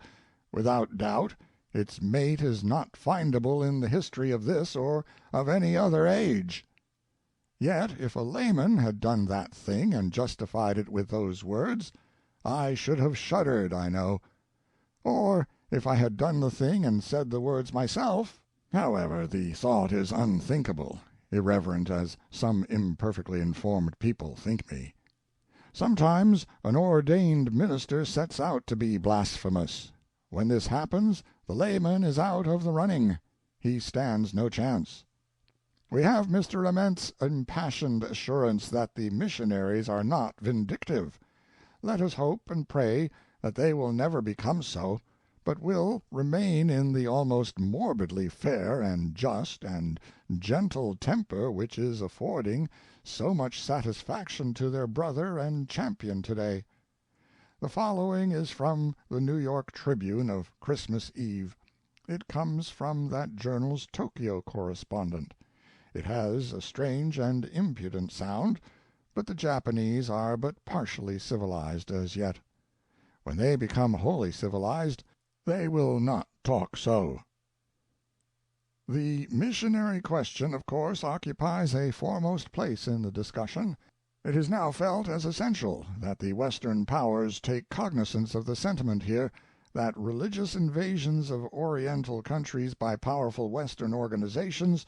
without doubt, its mate is not findable in the history of this or of any other age. Yet if a layman had done that thing and justified it with those words, I should have shuddered, I know. Or if I had done the thing and said the words myself. However, the thought is unthinkable, irreverent as some imperfectly informed people think me. Sometimes an ordained minister sets out to be blasphemous. When this happens, the layman is out of the running. He stands no chance. We have Mr. Ament's impassioned assurance that the missionaries are not vindictive. Let us hope and pray that they will never become so, but will remain in the almost morbidly fair and just and gentle temper which is affording so much satisfaction to their brother and champion today. The following is from the New York Tribune of Christmas Eve. It comes from that journal's Tokyo correspondent. It has a strange and impudent sound, but the Japanese are but partially civilized as yet. When they become wholly civilized, they will not talk so. The missionary question, of course, occupies a foremost place in the discussion. It is now felt as essential that the Western powers take cognizance of the sentiment here that religious invasions of Oriental countries by powerful Western organizations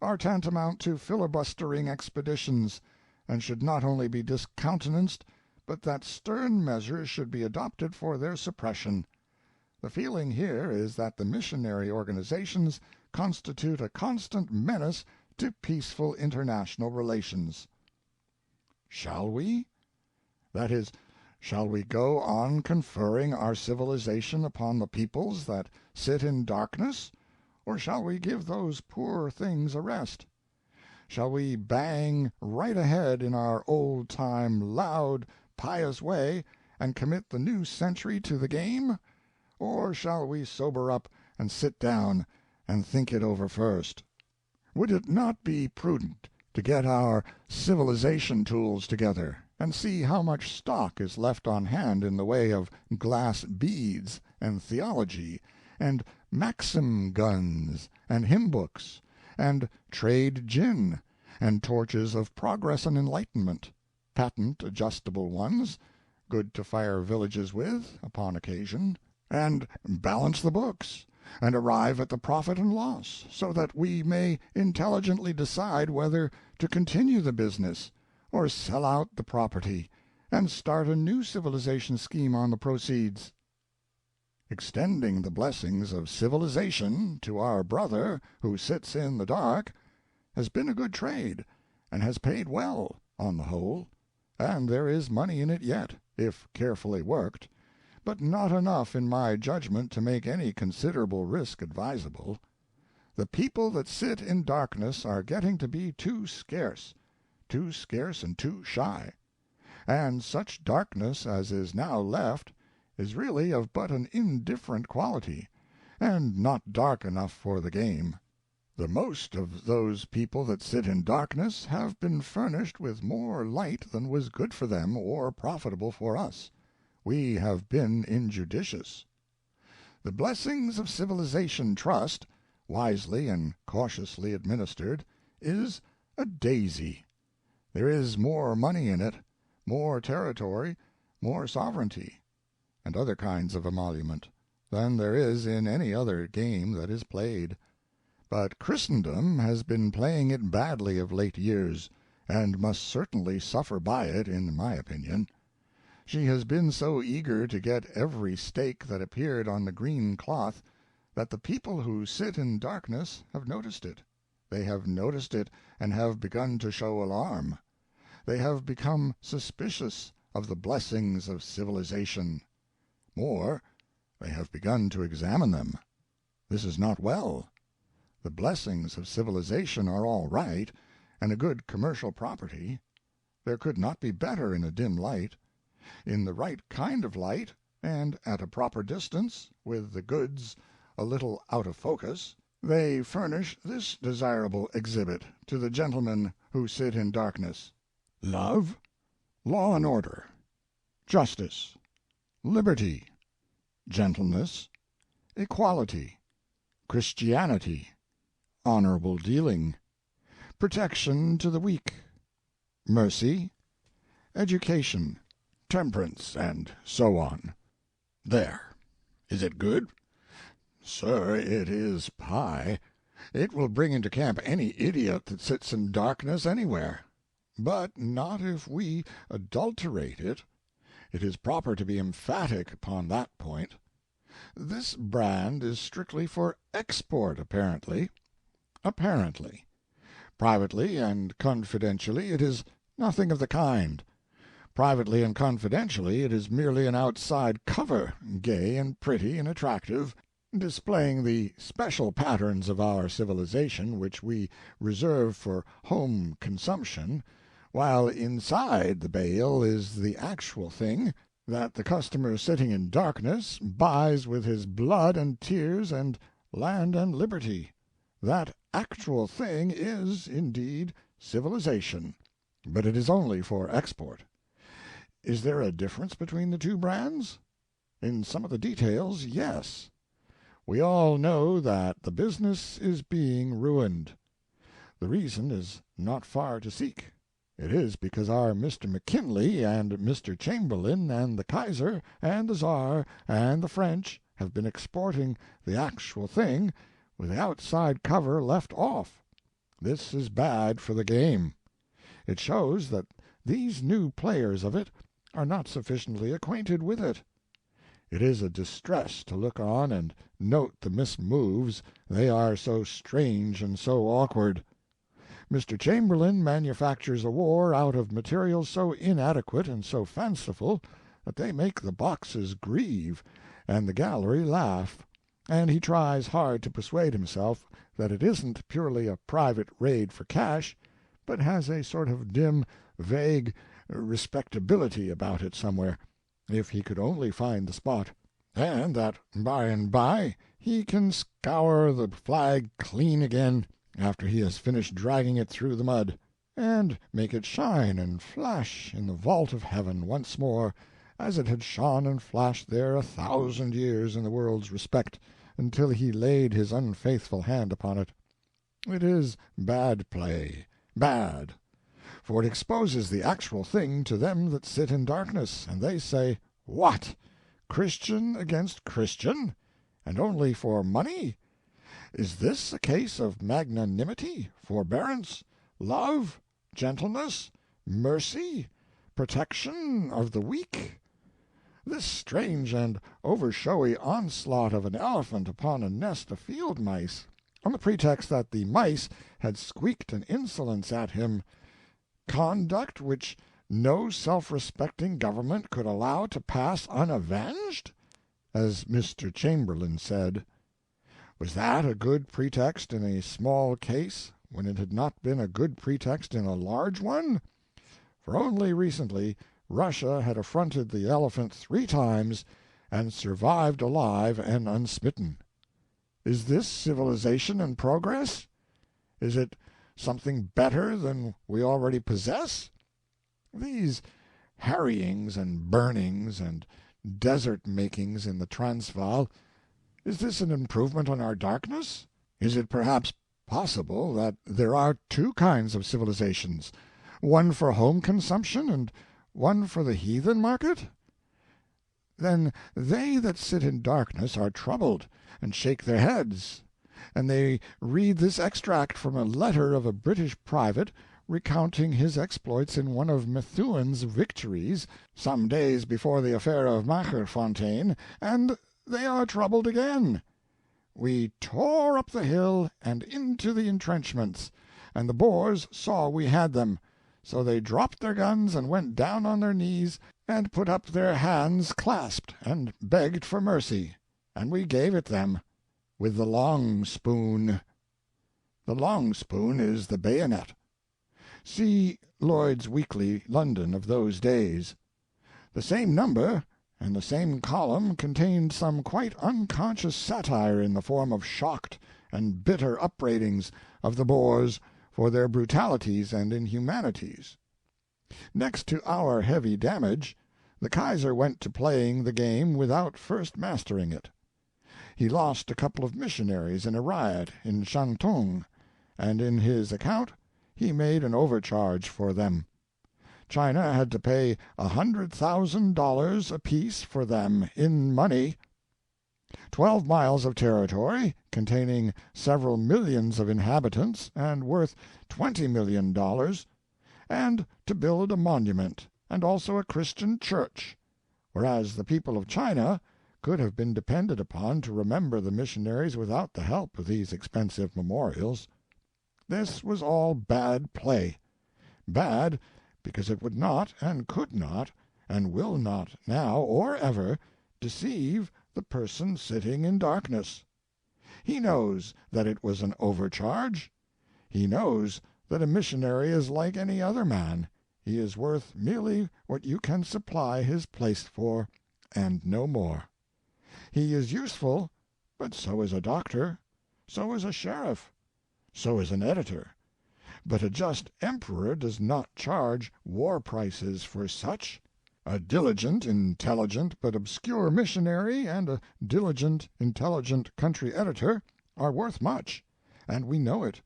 are tantamount to filibustering expeditions, and should not only be discountenanced, but that stern measures should be adopted for their suppression. The feeling here is that the missionary organizations constitute a constant menace to peaceful international relations. Shall we? That is, shall we go on conferring our civilization upon the peoples that sit in darkness, or shall we give those poor things a rest? Shall we bang right ahead in our old-time, loud, pious way and commit the new century to the game? Or shall we sober up and sit down and think it over first? Would it not be prudent to get our civilization tools together and see how much stock is left on hand in the way of glass beads and theology and Maxim guns and hymn books and trade gin and torches of progress and enlightenment, patent adjustable ones, good to fire villages with upon occasion, and balance the books, and arrive at the profit and loss, so that we may intelligently decide whether to continue the business, or sell out the property, and start a new civilization scheme on the proceeds. Extending the blessings of civilization to our brother who sits in the dark has been a good trade, and has paid well, on the whole, and there is money in it yet, if carefully worked, but not enough in my judgment to make any considerable risk advisable. The people that sit in darkness are getting to be too scarce and too shy, and such darkness as is now left is really of but an indifferent quality, and not dark enough for the game. The most of those people that sit in darkness have been furnished with more light than was good for them or profitable for us. We have been injudicious. The blessings of civilization trust, wisely and cautiously administered, is a daisy. There is more money in it, more territory, more sovereignty, and other kinds of emolument, than there is in any other game that is played. But Christendom has been playing it badly of late years, and must certainly suffer by it, in my opinion. She has been so eager to get every stake that appeared on the green cloth that the people who sit in darkness have noticed it. They have noticed it and have begun to show alarm. They have become suspicious of the blessings of civilization. More, they have begun to examine them. This is not well. The blessings of civilization are all right, and a good commercial property. There could not be better in a dim light. In the right kind of light, and at a proper distance, with the goods a little out of focus, they furnish this desirable exhibit to the gentlemen who sit in darkness: love, law and order, justice, liberty, gentleness, equality, Christianity, honorable dealing, protection to the weak, mercy, education, temperance, and so on. There. Is it good? Sir, it is pie. It will bring into camp any idiot that sits in darkness anywhere. But not if we adulterate it. It is proper to be emphatic upon that point. This brand is strictly for export, apparently. Apparently. Privately and confidentially it is nothing of the kind. Privately and confidentially it is merely an outside cover, gay and pretty and attractive, displaying the special patterns of our civilization which we reserve for home consumption, while inside the bale is the actual thing that the customer sitting in darkness buys with his blood and tears and land and liberty, that actual thing is, indeed, civilization, but it is only for export. Is there a difference between the two brands? In some of the details, yes. We all know that the business is being ruined. The reason is not far to seek. It is because our Mr. McKinley and Mr. Chamberlain and the Kaiser and the Czar and the French have been exporting the actual thing with the outside cover left off. This is bad for the game. It shows that these new players of it are not sufficiently acquainted with it. It is a distress to look on and note the mismoves, they are so strange and so awkward. Mr. Chamberlain manufactures a war out of materials so inadequate and so fanciful that they make the boxes grieve and the gallery laugh, and he tries hard to persuade himself that it isn't purely a private raid for cash, but has a sort of dim, vague respectability about it somewhere, if he could only find the spot, and that by and by he can scour the flag clean again after he has finished dragging it through the mud, and make it shine and flash in the vault of heaven once more, as it had shone and flashed there 1,000 years in the world's respect, until he laid his unfaithful hand upon it. It is bad play, bad, for it exposes the actual thing to them that sit in darkness, and they say, "What! Christian against Christian, and only for money? Is this a case of magnanimity, forbearance, love, gentleness, mercy, protection of the weak? This strange and over-showy onslaught of an elephant upon a nest of field mice, on the pretext that the mice had squeaked an insolence at him, conduct which no self-respecting government could allow to pass unavenged, as Mr. Chamberlain said. Was that a good pretext in a small case when it had not been a good pretext in a large one? For only recently Russia had affronted the elephant 3 times and survived alive and unsmitten. Is this civilization and progress? Is it something better than we already possess? These harryings and burnings and desert-makings in the Transvaal, is this an improvement on our darkness? Is it perhaps possible that there are 2 kinds of civilizations, one for home consumption and one for the heathen market? Then they that sit in darkness are troubled, and shake their heads, and they read this extract from a letter of a British private recounting his exploits in one of Methuen's victories some days before the affair of Macherfontein, and they are troubled again. We tore up the hill and into the entrenchments, and the Boers saw we had them, so they dropped their guns and went down on their knees and put up their hands clasped and begged for mercy, and we gave it them, with the long spoon. The long spoon is the bayonet. See Lloyd's Weekly, London, of those days. The same number and the same column contained some quite unconscious satire in the form of shocked and bitter upbraidings of the Boers for their brutalities and inhumanities. Next to our heavy damage, the Kaiser went to playing the game without first mastering it. He lost a couple of missionaries in a riot in Shantung, and in his account he made an overcharge for them. China had to pay $100,000 apiece for them in money. 12 miles of territory, containing several millions of inhabitants and worth $20 million, and to build a monument and also a Christian church, whereas the people of China could have been depended upon to remember the missionaries without the help of these expensive memorials. This was all bad play. Bad because it would not and could not and will not now or ever deceive the person sitting in darkness. He knows that it was an overcharge. He knows that a missionary is like any other man. He is worth merely what you can supply his place for, and no more. He is useful, but so is a doctor, so is a sheriff, So is an editor. But a just emperor does not charge war prices for such. A diligent, intelligent, but obscure missionary and a diligent, intelligent country editor are worth much, and we know it,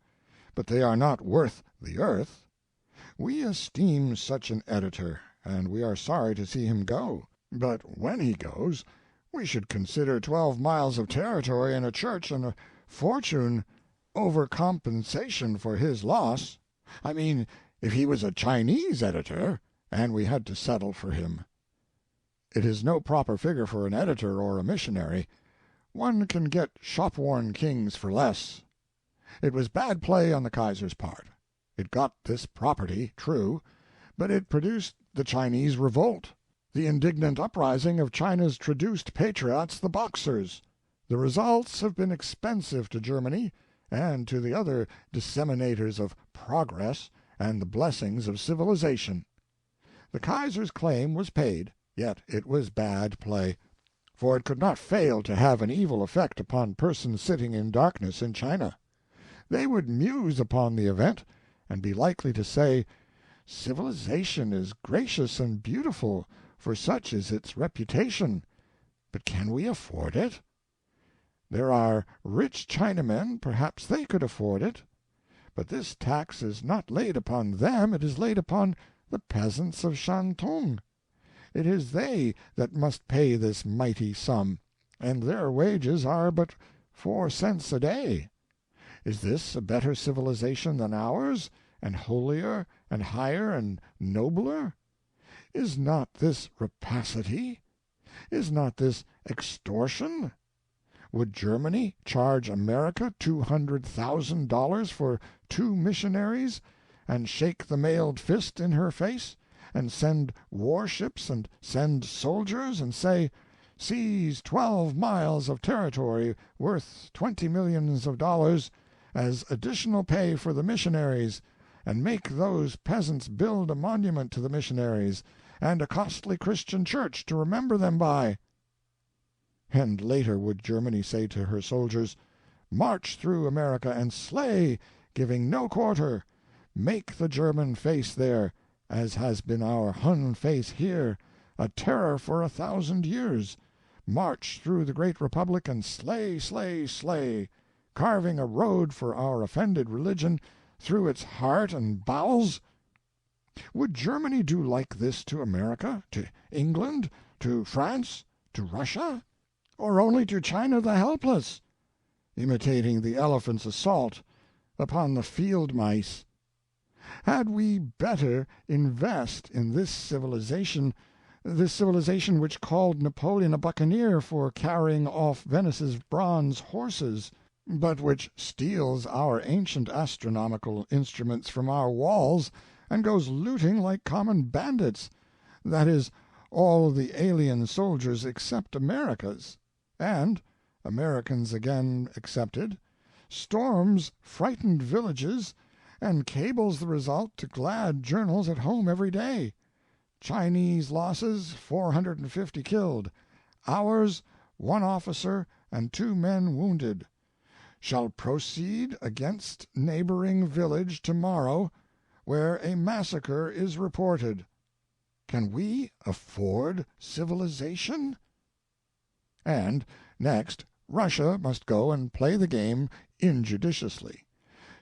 but they are not worth the earth. We esteem such an editor, and we are sorry to see him go. But when he goes, we should consider 12 miles of territory and a church and a fortune overcompensation for his loss. I mean, if he was a Chinese editor, and we had to settle for him. It is no proper figure for an editor or a missionary. One can get shop-worn kings for less. It was bad play on the Kaiser's part. It got this property, true, but it produced the Chinese revolt, the indignant uprising of China's traduced patriots, the Boxers. The results have been expensive to Germany and to the other disseminators of progress and the blessings of civilization. The Kaiser's claim was paid, yet it was bad play, for it could not fail to have an evil effect upon persons sitting in darkness in China. They would muse upon the event, and be likely to say, "Civilization is gracious and beautiful, for such is its reputation, but can we afford it? There are rich Chinamen, perhaps they could afford it. But this tax is not laid upon them, it is laid upon the peasants of Shantung. It is they that must pay this mighty sum, and their wages are but 4 cents a day. Is this a better civilization than ours, and holier, and higher, and nobler? Is not this rapacity? Is not this extortion? Would Germany charge America $200,000 for 2 missionaries, and shake the mailed fist in her face, and send warships and send soldiers, and say, "Seize 12 miles of territory worth $20 millions as additional pay for the missionaries, and make those peasants build a monument to the missionaries, and a costly Christian church to remember them by"? And later would Germany say to her soldiers, "March through America and slay, giving no quarter. Make the German face there, as has been our Hun face here, a terror for 1,000 years. March through the great republic and slay, slay, slay, carving a road for our offended religion through its heart and bowels." Would Germany do like this to America, to England, to France, to Russia? Or only to China the helpless, imitating the elephant's assault upon the field mice? Had we better invest in this civilization which called Napoleon a buccaneer for carrying off Venice's bronze horses, but which steals our ancient astronomical instruments from our walls and goes looting like common bandits, that is, all the alien soldiers except America's, and, Americans again excepted, storms frightened villages, and cables the result to glad journals at home every day? Chinese losses 450 killed, ours 1 officer and 2 men wounded. Shall proceed against neighboring village tomorrow, where a massacre is reported. Can we afford civilization? And, next, Russia must go and play the game injudiciously.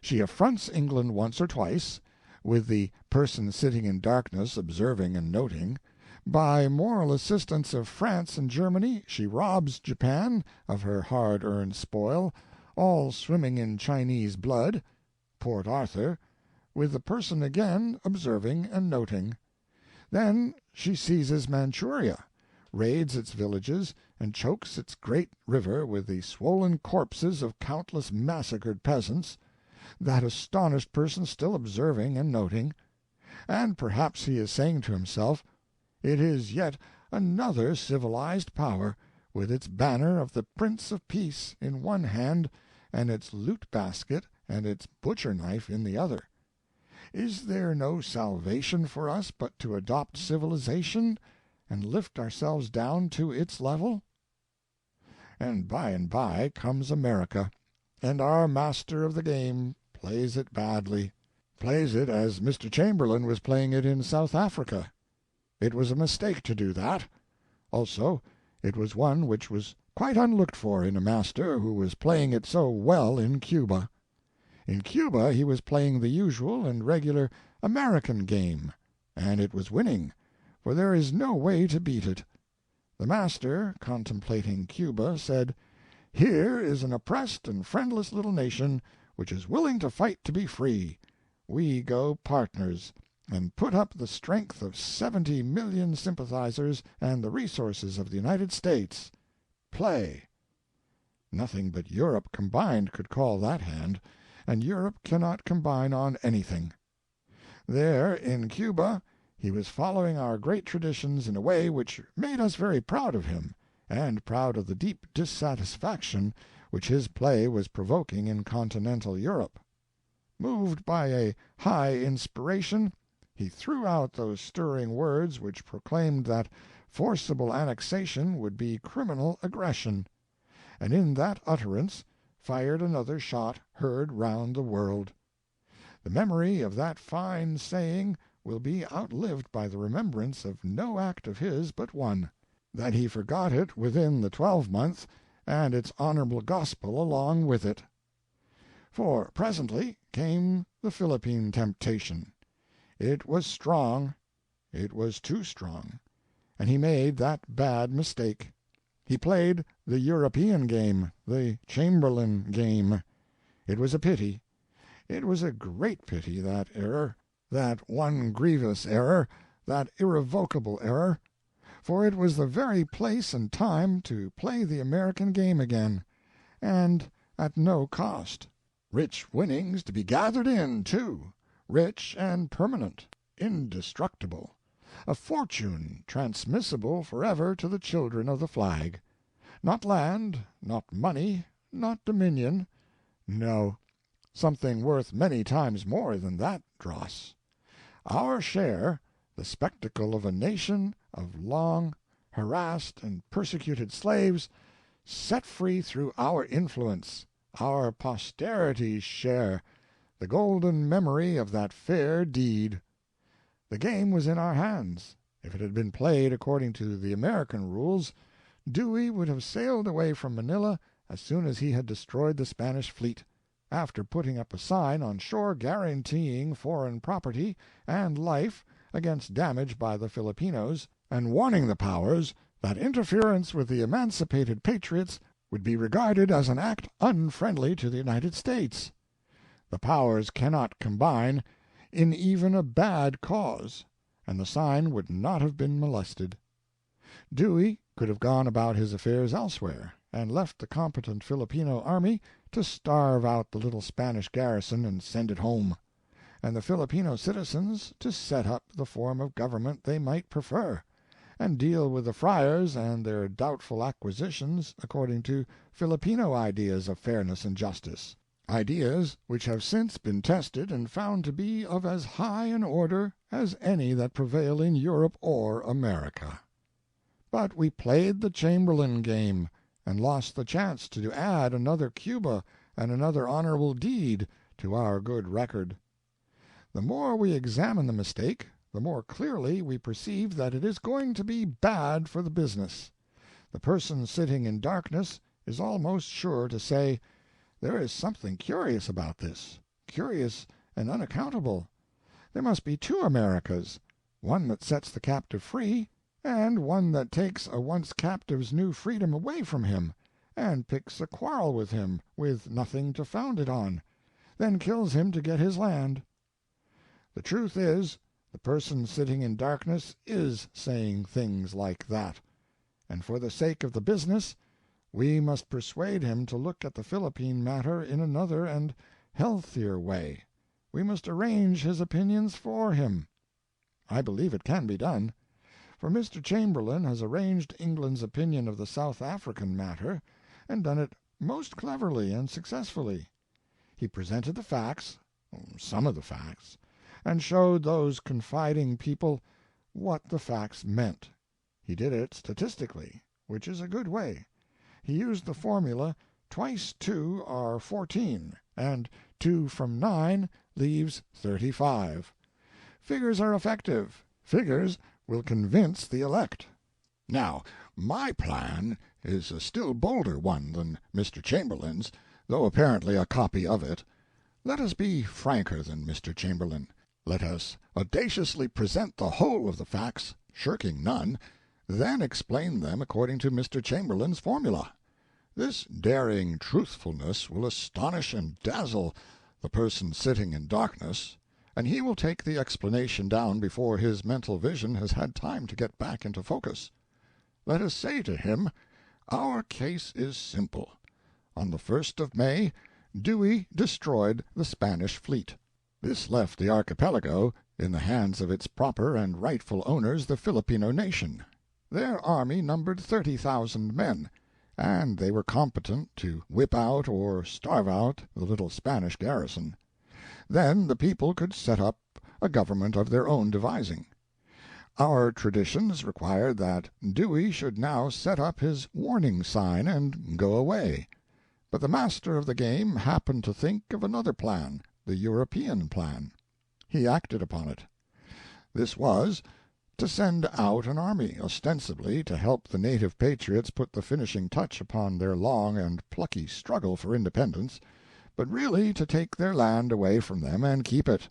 She affronts England once or twice, with the person sitting in darkness observing and noting. By moral assistance of France and Germany she robs Japan of her hard-earned spoil, all swimming in Chinese blood, Port Arthur, with the person again observing and noting. Then she seizes Manchuria, raids its villages, and chokes its great river with the swollen corpses of countless massacred peasants, that astonished person still observing and noting. And perhaps he is saying to himself, "It is yet another civilized power, with its banner of the Prince of Peace in one hand, and its loot-basket and its butcher-knife in the other. Is there no salvation for us but to adopt civilization and lift ourselves down to its level?" And by comes America, and our master of the game plays it badly. Plays it as Mr. Chamberlain was playing it in South Africa. It was a mistake to do that. Also, it was one which was quite unlooked for in a master who was playing it so well in Cuba. In Cuba he was playing the usual and regular American game, and it was winning, for there is no way to beat it. The master, contemplating Cuba, said, "Here is an oppressed and friendless little nation which is willing to fight to be free. We go partners, and put up the strength of 70,000,000 sympathizers and the resources of the United States. Play." Nothing but Europe combined could call that hand, and Europe cannot combine on anything. There, in Cuba, he was following our great traditions in a way which made us very proud of him, and proud of the deep dissatisfaction which his play was provoking in continental Europe. Moved by a high inspiration, he threw out those stirring words which proclaimed that forcible annexation would be criminal aggression, and in that utterance fired another shot heard round the world. The memory of that fine saying will be outlived by the remembrance of no act of his but one, that he forgot it within the 12-month, and its honorable gospel along with it. For presently came the Philippine temptation. It was strong, it was too strong, and he made that bad mistake. He played the European game, the Chamberlain game. It was a pity. It was a great pity, that error, that one grievous error, that irrevocable error, for it was the very place and time to play the American game again, and at no cost. Rich winnings to be gathered in, too, rich and permanent, indestructible, a fortune transmissible forever to the children of the flag. Not land, not money, not dominion. No, something worth many times more than that dross. Our share, the spectacle of a nation of long harassed and persecuted slaves, set free through our influence, our posterity's share, the golden memory of that fair deed. The game was in our hands. If it had been played according to the American rules, Dewey would have sailed away from Manila as soon as he had destroyed the Spanish fleet, after putting up a sign on shore guaranteeing foreign property and life against damage by the Filipinos, and warning the powers that interference with the emancipated patriots would be regarded as an act unfriendly to the United States. The powers cannot combine in even a bad cause, and the sign would not have been molested. Dewey could have gone about his affairs elsewhere, and left the competent Filipino army to starve out the little Spanish garrison and send it home, and the Filipino citizens to set up the form of government they might prefer, and deal with the friars and their doubtful acquisitions according to Filipino ideas of fairness and justice, ideas which have since been tested and found to be of as high an order as any that prevail in Europe or America. But we played the Chamberlain game, and lost the chance to add another Cuba and another honorable deed to our good record. The more we examine the mistake, the more clearly we perceive that it is going to be bad for the business. The person sitting in darkness is almost sure to say, "There is something curious about this, curious and unaccountable. There must be two Americas, one that sets the captive free, and one that takes a once captive's new freedom away from him, and picks a quarrel with him with nothing to found it on, then kills him to get his land." The truth is, the person sitting in darkness is saying things like that, and for the sake of the business we must persuade him to look at the Philippine matter in another and healthier way. We must arrange his opinions for him. I believe it can be done. For Mr. Chamberlain has arranged England's opinion of the South African matter, and done it most cleverly and successfully. He presented the facts, some of the facts, and showed those confiding people what the facts meant. He did it statistically, which is a good way. He used the formula, twice 2 are 14, and 2 from 9 leaves 35. Figures are effective. Figures will convince the elect. Now, my plan is a still bolder one than Mr. Chamberlain's, though apparently a copy of it. Let us be franker than Mr. Chamberlain. Let us audaciously present the whole of the facts, shirking none, then explain them according to Mr. Chamberlain's formula. This daring truthfulness will astonish and dazzle the person sitting in darkness, and he will take the explanation down before his mental vision has had time to get back into focus. Let us say to him, our case is simple. On the 1st of May, Dewey destroyed the Spanish fleet. This left the archipelago in the hands of its proper and rightful owners, the Filipino nation. Their army numbered 30,000 men, and they were competent to whip out or starve out the little Spanish garrison. Then the people could set up a government of their own devising. Our traditions required that Dewey should now set up his warning sign and go away. But the master of the game happened to think of another plan, the European plan. He acted upon it. This was to send out an army, ostensibly to help the native patriots put the finishing touch upon their long and plucky struggle for independence, but really to take their land away from them and keep it.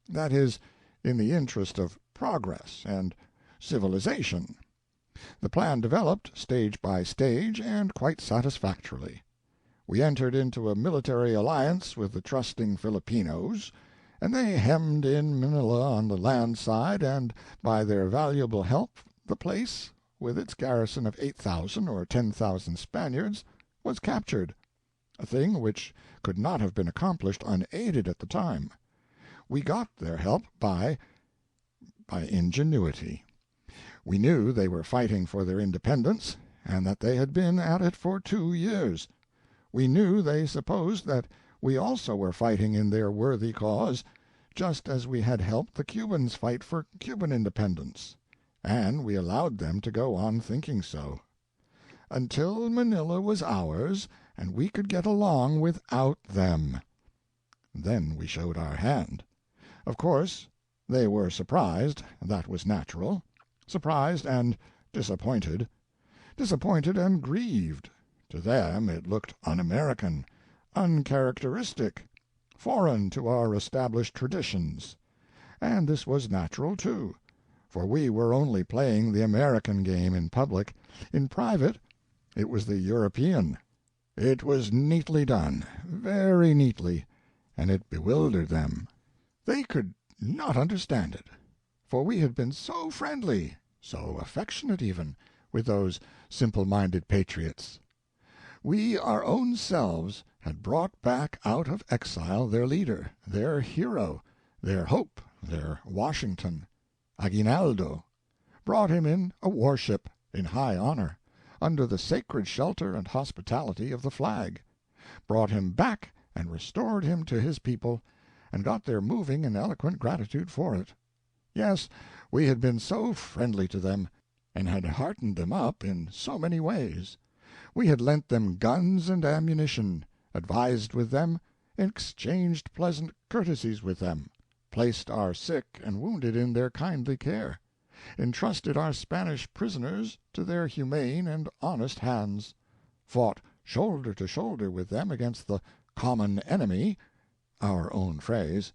That is, in the interest of progress and civilization. The plan developed stage by stage and quite satisfactorily. We entered into a military alliance with the trusting Filipinos, and they hemmed in Manila on the land side, and by their valuable help the place, with its garrison of 8,000 or 10,000 Spaniards, was captured, a thing which could not have been accomplished unaided at the time. We got their help by ingenuity. We knew they were fighting for their independence, and that they had been at it for 2 years. We knew they supposed that we also were fighting in their worthy cause, just as we had helped the Cubans fight for Cuban independence, and we allowed them to go on thinking so, until Manila was ours and we could get along without them. Then we showed our hand. Of course, they were surprised, that was natural, surprised and disappointed and grieved. To them it looked un-American, uncharacteristic, foreign to our established traditions. And this was natural, too, for we were only playing the American game in public. In private, it was the European. It was neatly done, very neatly, and it bewildered them. They could not understand it, for we had been so friendly, so affectionate even, with those simple-minded patriots. We our own selves had brought back out of exile their leader, their hero, their hope, their Washington, Aguinaldo, brought him in a warship, in high honor, under the sacred shelter and hospitality of the flag, brought him back and restored him to his people, and got their moving and eloquent gratitude for it. Yes, we had been so friendly to them, and had heartened them up in so many ways. We had lent them guns and ammunition, advised with them, exchanged pleasant courtesies with them, placed our sick and wounded in their kindly care, entrusted our Spanish prisoners to their humane and honest hands, fought shoulder to shoulder with them against the common enemy, our own phrase,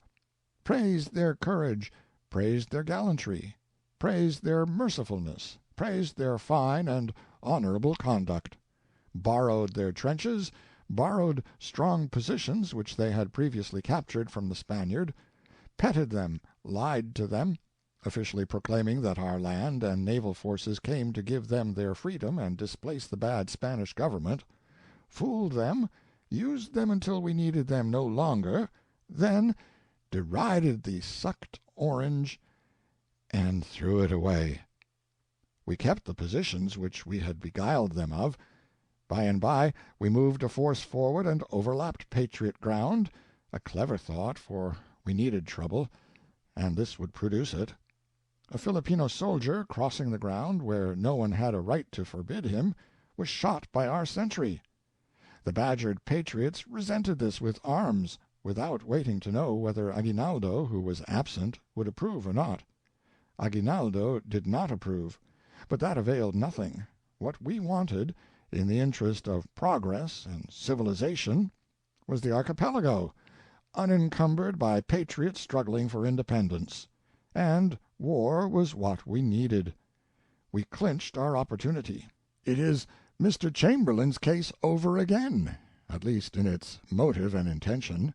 praised their courage, praised their gallantry, praised their mercifulness, praised their fine and honorable conduct, borrowed their trenches, borrowed strong positions which they had previously captured from the Spaniard, petted them, lied to them, officially proclaiming that our land and naval forces came to give them their freedom and displace the bad Spanish government, fooled them, used them until we needed them no longer, then derided the sucked orange and threw it away. We kept the positions which we had beguiled them of. By and by we moved a force forward and overlapped patriot ground, a clever thought, for we needed trouble, and this would produce it. A Filipino soldier, crossing the ground where no one had a right to forbid him, was shot by our sentry. The badgered patriots resented this with arms, without waiting to know whether Aguinaldo, who was absent, would approve or not. Aguinaldo did not approve, but that availed nothing. What we wanted, in the interest of progress and civilization, was the archipelago, unencumbered by patriots struggling for independence. And war was what we needed. We clinched our opportunity. It is Mr. Chamberlain's case over again, at least in its motive and intention,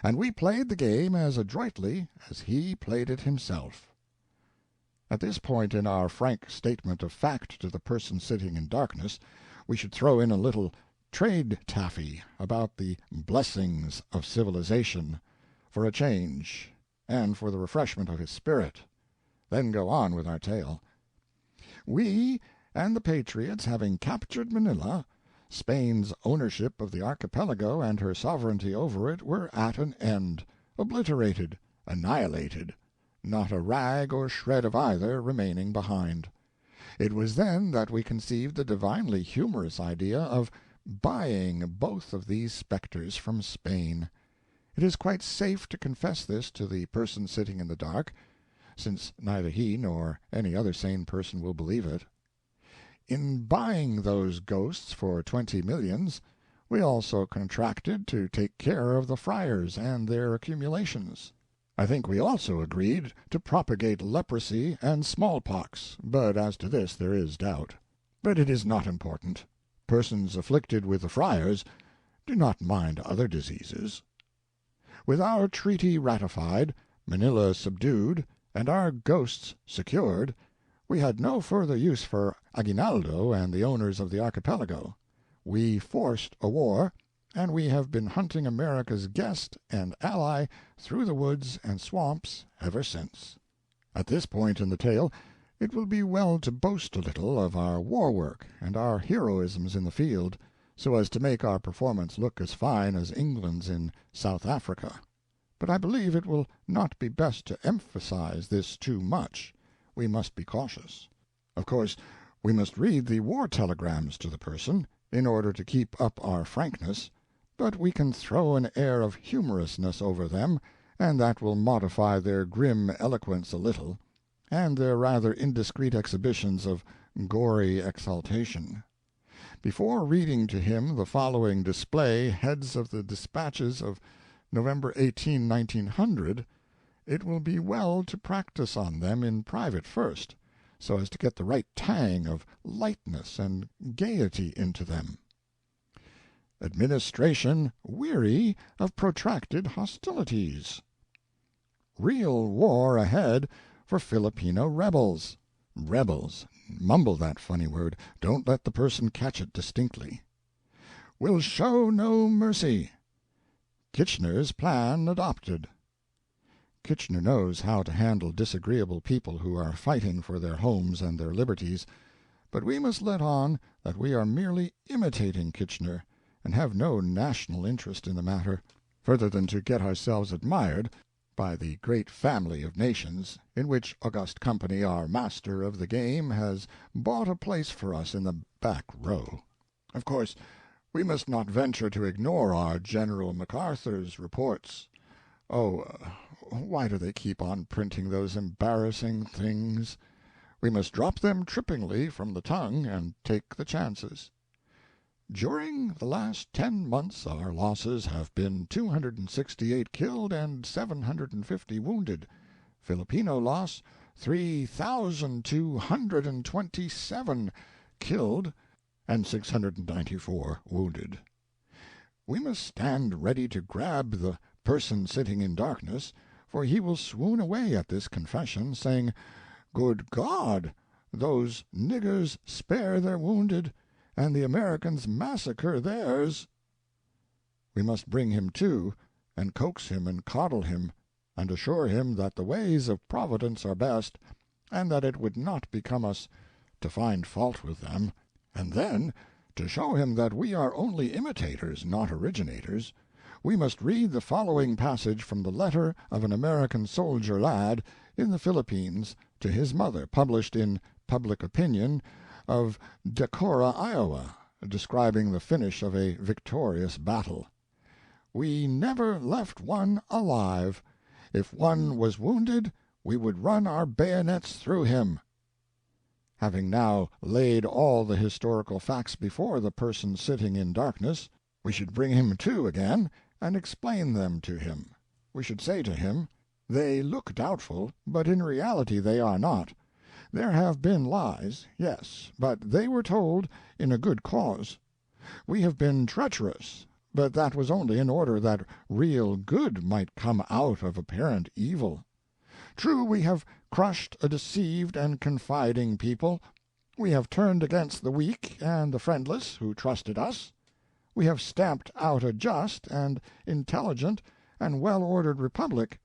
and we played the game as adroitly as he played it himself. At this point in our frank statement of fact to the person sitting in darkness, we should throw in a little trade taffy about the blessings of civilization, for a change, and for the refreshment of his spirit, then go on with our tale. We and the patriots having captured Manila, Spain's ownership of the archipelago and her sovereignty over it were at an end, obliterated, annihilated, not a rag or shred of either remaining behind. It was then that we conceived the divinely humorous idea of buying both of these specters from Spain. It is quite safe to confess this to the person sitting in the dark, since neither he nor any other sane person will believe it. In buying those ghosts for 20 millions, we also contracted to take care of the friars and their accumulations. I think we also agreed to propagate leprosy and smallpox, but as to this there is doubt. But it is not important. Persons afflicted with the friars do not mind other diseases. With our treaty ratified, Manila subdued, and our ghosts secured, we had no further use for Aguinaldo and the owners of the archipelago. We forced a war, and we have been hunting America's guest and ally through the woods and swamps ever since. At this point in the tale, it will be well to boast a little of our war work and our heroisms in the field, so as to make our performance look as fine as England's in South Africa. But I believe it will not be best to emphasize this too much. We must be cautious. Of course, we must read the war telegrams to the person, in order to keep up our frankness, but we can throw an air of humorousness over them, and that will modify their grim eloquence a little, and their rather indiscreet exhibitions of gory exultation. Before reading to him the following display heads of the dispatches of November 18, 1900, it will be well to practice on them in private first, so as to get the right tang of lightness and gaiety into them. Administration weary of protracted hostilities. Real war ahead for Filipino rebels. Rebels. Mumble that funny word. Don't let the person catch it distinctly. Will show no mercy. Kitchener's plan adopted. Kitchener knows how to handle disagreeable people who are fighting for their homes and their liberties, but we must let on that we are merely imitating Kitchener, and have no national interest in the matter, further than to get ourselves admired by the great family of nations, in which august company our master of the game has bought a place for us in the back row. Of course, we must not venture to ignore our General MacArthur's reports. Oh, why do they keep on printing those embarrassing things? We must drop them trippingly from the tongue and take the chances. During the last 10 months our losses have been 268 killed and 750 wounded. Filipino loss 3,227 killed and 694 wounded. We must stand ready to grab the person sitting in darkness, for he will swoon away at this confession, saying, "Good God, those niggers spare their wounded, and the Americans massacre theirs." We must bring him to, and coax him and coddle him, and assure him that the ways of Providence are best, and that it would not become us to find fault with them, and then, to show him that we are only imitators, not originators, we must read the following passage from the letter of an American soldier lad in the Philippines to his mother, published in Public Opinion of Decorah, Iowa, describing the finish of a victorious battle. We never left one alive. If one was wounded, we would run our bayonets through him." Having now laid all the historical facts before the person sitting in darkness, we should bring him to again and explain them to him. We should say to him, "They look doubtful, but in reality they are not. There have been lies, yes, but they were told in a good cause. We have been treacherous, but that was only in order that real good might come out of apparent evil. True, we have crushed a deceived and confiding people. We have turned against the weak and the friendless who trusted us. We have stamped out a just and intelligent and well-ordered republic.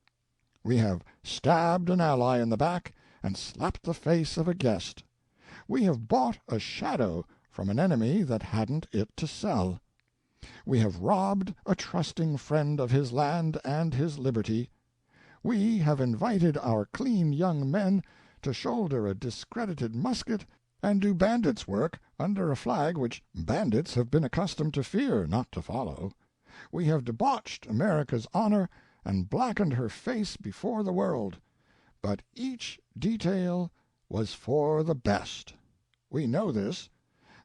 We have stabbed an ally in the back and slapped the face of a guest. We have bought a shadow from an enemy that hadn't it to sell. We have robbed a trusting friend of his land and his liberty. We have invited our clean young men to shoulder a discredited musket and do bandits' work under a flag which bandits have been accustomed to fear, not to follow. We have debauched America's honor and blackened her face before the world. But each detail was for the best. We know this.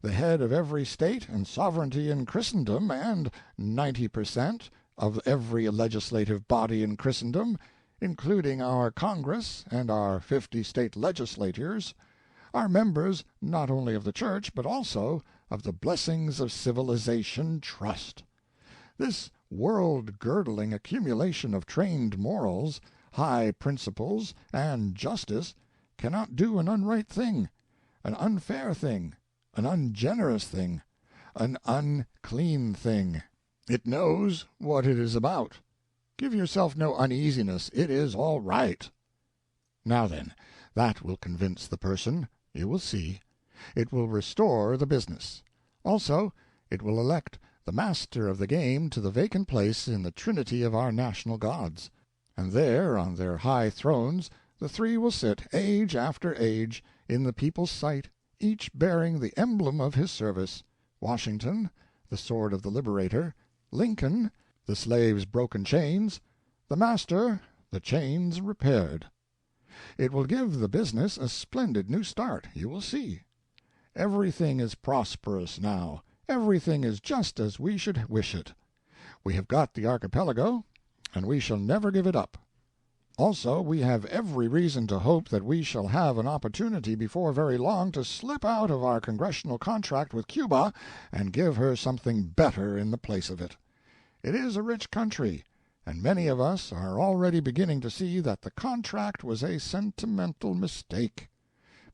The head of every state and sovereignty in Christendom, and 90% of every legislative body in Christendom, including our Congress and our 50 state legislatures, are members not only of the Church but also of the Blessings of Civilization Trust. This world-girdling accumulation of trained morals, high principles, and justice cannot do an unright thing, an unfair thing, an ungenerous thing, an unclean thing. It knows what it is about. Give yourself no uneasiness. It is all right. Now then, that will convince the person. You will see. It will restore the business. Also, it will elect the master of the game to the vacant place in the trinity of our national gods. And there, on their high thrones, the three will sit, age after age, in the people's sight, each bearing the emblem of his service: Washington, the sword of the liberator; Lincoln, the slave's broken chains; the master, the chains repaired. It will give the business a splendid new start, you will see. Everything is prosperous now. Everything is just as we should wish it. We have got the archipelago, and we shall never give it up. Also, we have every reason to hope that we shall have an opportunity before very long to slip out of our congressional contract with Cuba and give her something better in the place of it. It is a rich country, and many of us are already beginning to see that the contract was a sentimental mistake.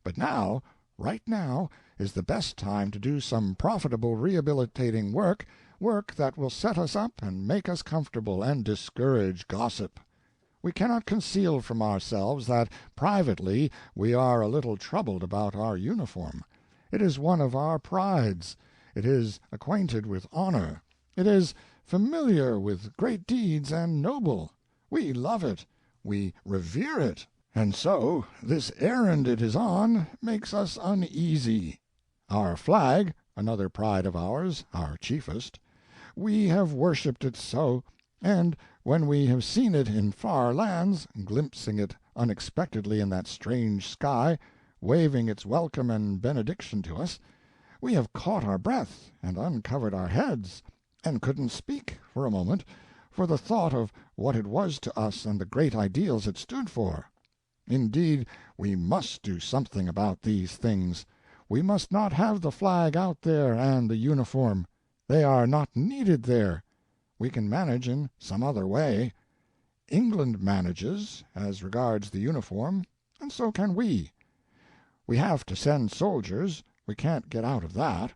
But now, right now, is the best time to do some profitable rehabilitating work that will set us up and make us comfortable and discourage gossip. We cannot conceal from ourselves that, privately, we are a little troubled about our uniform. It is one of our prides. It is acquainted with honor. It is familiar with great deeds and noble. We love it. We revere it. And so this errand it is on makes us uneasy. Our flag, another pride of ours, our chiefest, we have worshipped it so, and when we have seen it in far lands, glimpsing it unexpectedly in that strange sky, waving its welcome and benediction to us, we have caught our breath and uncovered our heads, and couldn't speak for a moment for the thought of what it was to us and the great ideals it stood for. Indeed, we must do something about these things. We must not have the flag out there and the uniform. They are not needed there. We can manage in some other way. England manages, as regards the uniform, and so can we. We have to send soldiers, we can't get out of that,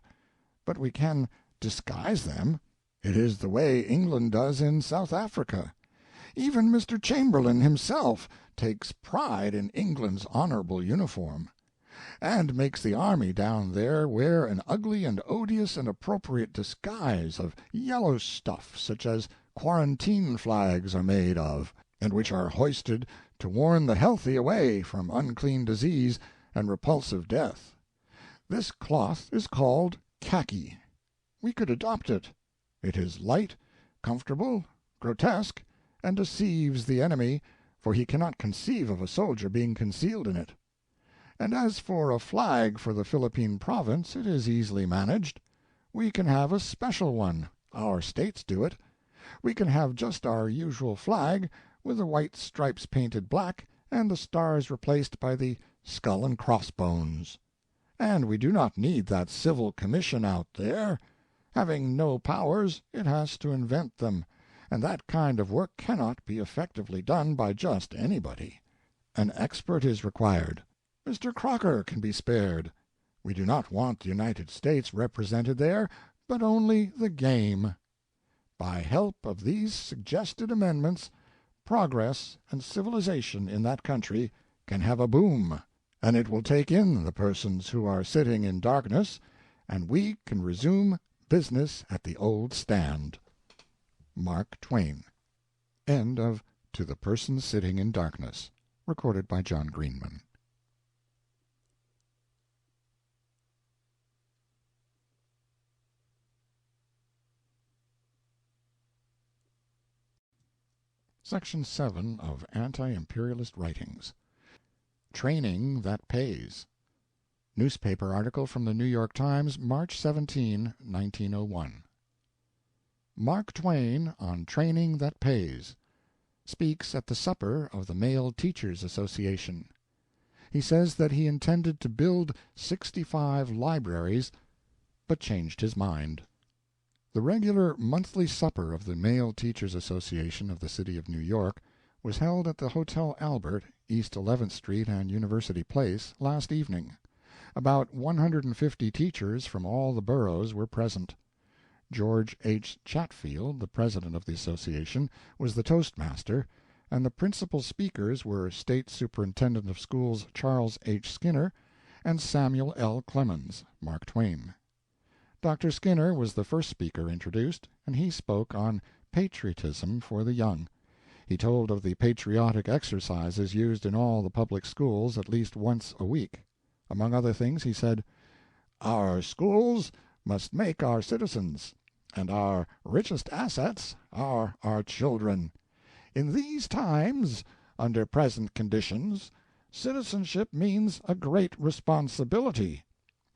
but we can disguise them. It is the way England does in South Africa. Even Mr. Chamberlain himself takes pride in England's honorable uniform, and makes the army down there wear an ugly and odious and appropriate disguise of yellow stuff such as quarantine flags are made of, and which are hoisted to warn the healthy away from unclean disease and repulsive death. This cloth is called khaki. We could adopt it. It is light, comfortable, grotesque, and deceives the enemy, for he cannot conceive of a soldier being concealed in it. And as for a flag for the Philippine province, it is easily managed. We can have a special one. Our states do it. We can have just our usual flag, with the white stripes painted black and the stars replaced by the skull and crossbones. And we do not need that civil commission out there. Having no powers, it has to invent them, and that kind of work cannot be effectively done by just anybody. An expert is required. Mr. Crocker can be spared. We do not want the United States represented there, but only the game. By help of these suggested amendments, progress and civilization in that country can have a boom, and it will take in the persons who are sitting in darkness, and we can resume business at the old stand. Mark Twain. End of To the Person Sitting in Darkness, recorded by John Greenman. Section 7 of Anti-imperialist Writings. Training That Pays. Newspaper article from the New York Times, March 17, 1901. Mark Twain, on training that pays, speaks at the supper of the Male Teachers Association. He says that he intended to build 65 libraries, but changed his mind. The regular monthly supper of the Male Teachers Association of the City of New York was held at the Hotel Albert, East 11th Street and University Place, last evening. About 150 teachers from all the boroughs were present. George H. Chatfield, the president of the association, was the toastmaster, and the principal speakers were State Superintendent of Schools Charles H. Skinner and Samuel L. Clemens, Mark Twain. Dr. Skinner was the first speaker introduced, and he spoke on patriotism for the young. He told of the patriotic exercises used in all the public schools at least once a week. Among other things, he said, "Our schools must make our citizens, and our richest assets are our children. In these times, under present conditions, citizenship means a great responsibility,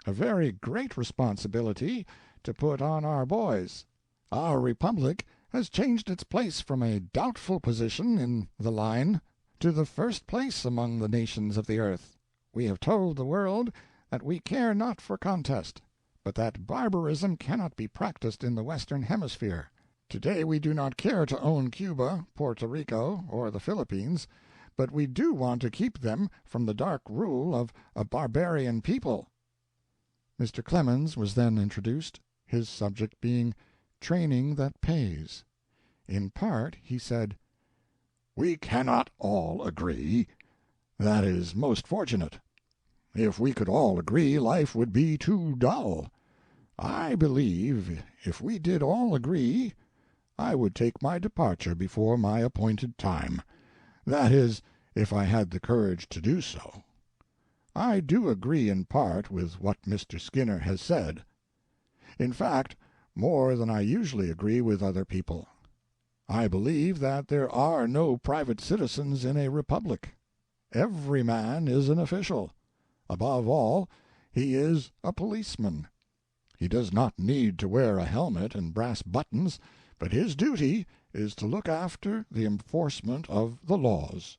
a very great responsibility to put on our boys. Our republic has changed its place from a doubtful position in the line to the first place among the nations of the earth. We have told the world that we care not for contest, but that barbarism cannot be practiced in the Western Hemisphere. Today we do not care to own Cuba, Puerto Rico, or the Philippines, but we do want to keep them from the dark rule of a barbarian people." Mr. Clemens was then introduced, his subject being Training That Pays. In part he said, "We cannot all agree. That is most fortunate. If we could all agree, life would be too dull. I believe if we did all agree, I would take my departure before my appointed time. That is, if I had the courage to do so. I do agree in part with what Mr. Skinner has said. In fact, more than I usually agree with other people. I believe that there are no private citizens in a republic. Every man is an official. Above all, he is a policeman. He does not need to wear a helmet and brass buttons, but his duty is to look after the enforcement of the laws.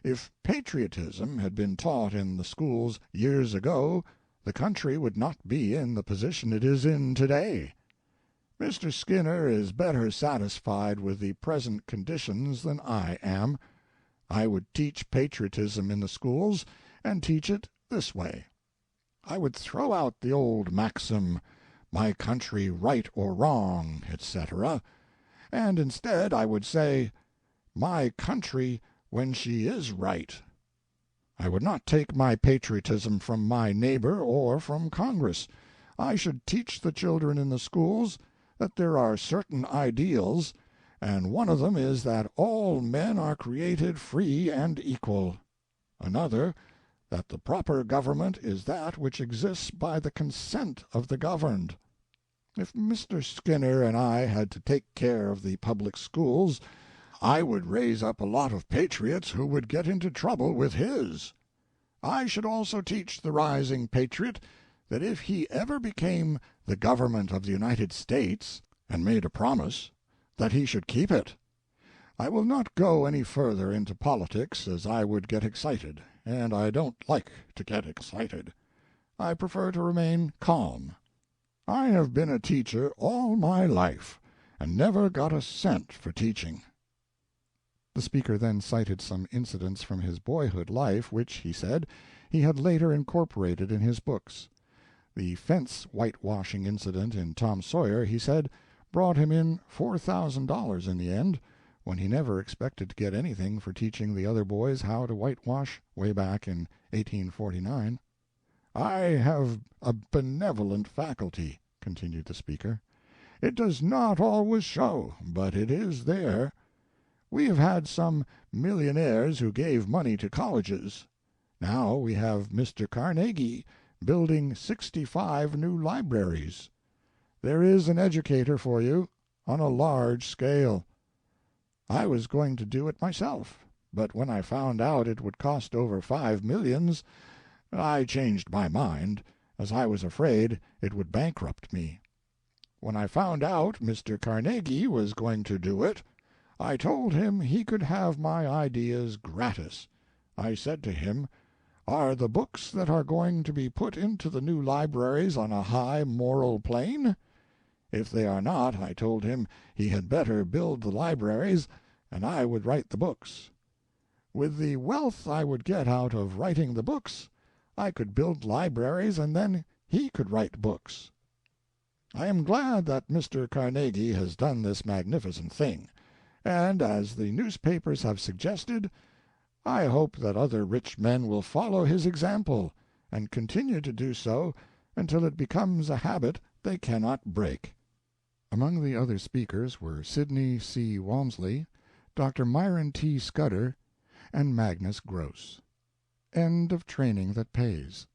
If patriotism had been taught in the schools years ago, the country would not be in the position it is in today. Mr. Skinner is better satisfied with the present conditions than I am. I would teach patriotism in the schools, and teach it this way. I would throw out the old maxim, "My country right or wrong," etc., and instead I would say, "My country when she is right." I would not take my patriotism from my neighbor or from Congress. I should teach the children in the schools that there are certain ideals, and one of them is that all men are created free and equal. Another, that the proper government is that which exists by the consent of the governed. If Mr. Skinner and I had to take care of the public schools, I would raise up a lot of patriots who would get into trouble with his. I should also teach the rising patriot that if he ever became the government of the United States and made a promise, that he should keep it. I will not go any further into politics, as I would get excited, and I don't like to get excited. I prefer to remain calm. I have been a teacher all my life, and never got a cent for teaching. The speaker then cited some incidents from his boyhood life which, he said, he had later incorporated in his books. The fence whitewashing incident in Tom Sawyer, he said, brought him in $4,000 in the end, when he never expected to get anything for teaching the other boys how to whitewash way back in 1849. I have a benevolent faculty, continued the speaker. It does not always show, but it is there. We have had some millionaires who gave money to colleges. Now we have Mr. Carnegie building 65 new libraries. There is an educator for you, on a large scale. I was going to do it myself, but when I found out it would cost over $5 million, I changed my mind, as I was afraid it would bankrupt me. When I found out Mr. Carnegie was going to do it, I told him he could have my ideas gratis. I said to him, "Are the books that are going to be put into the new libraries on a high moral plane?" If they are not, I told him he had better build the libraries, and I would write the books. With the wealth I would get out of writing the books, I could build libraries, and then he could write books. I am glad that Mr. Carnegie has done this magnificent thing, and, as the newspapers have suggested, I hope that other rich men will follow his example, and continue to do so until it becomes a habit they cannot break. Among the other speakers were Sidney C. Walmsley, Dr. Myron T. Scudder, and Magnus Gross. End of Training That Pays.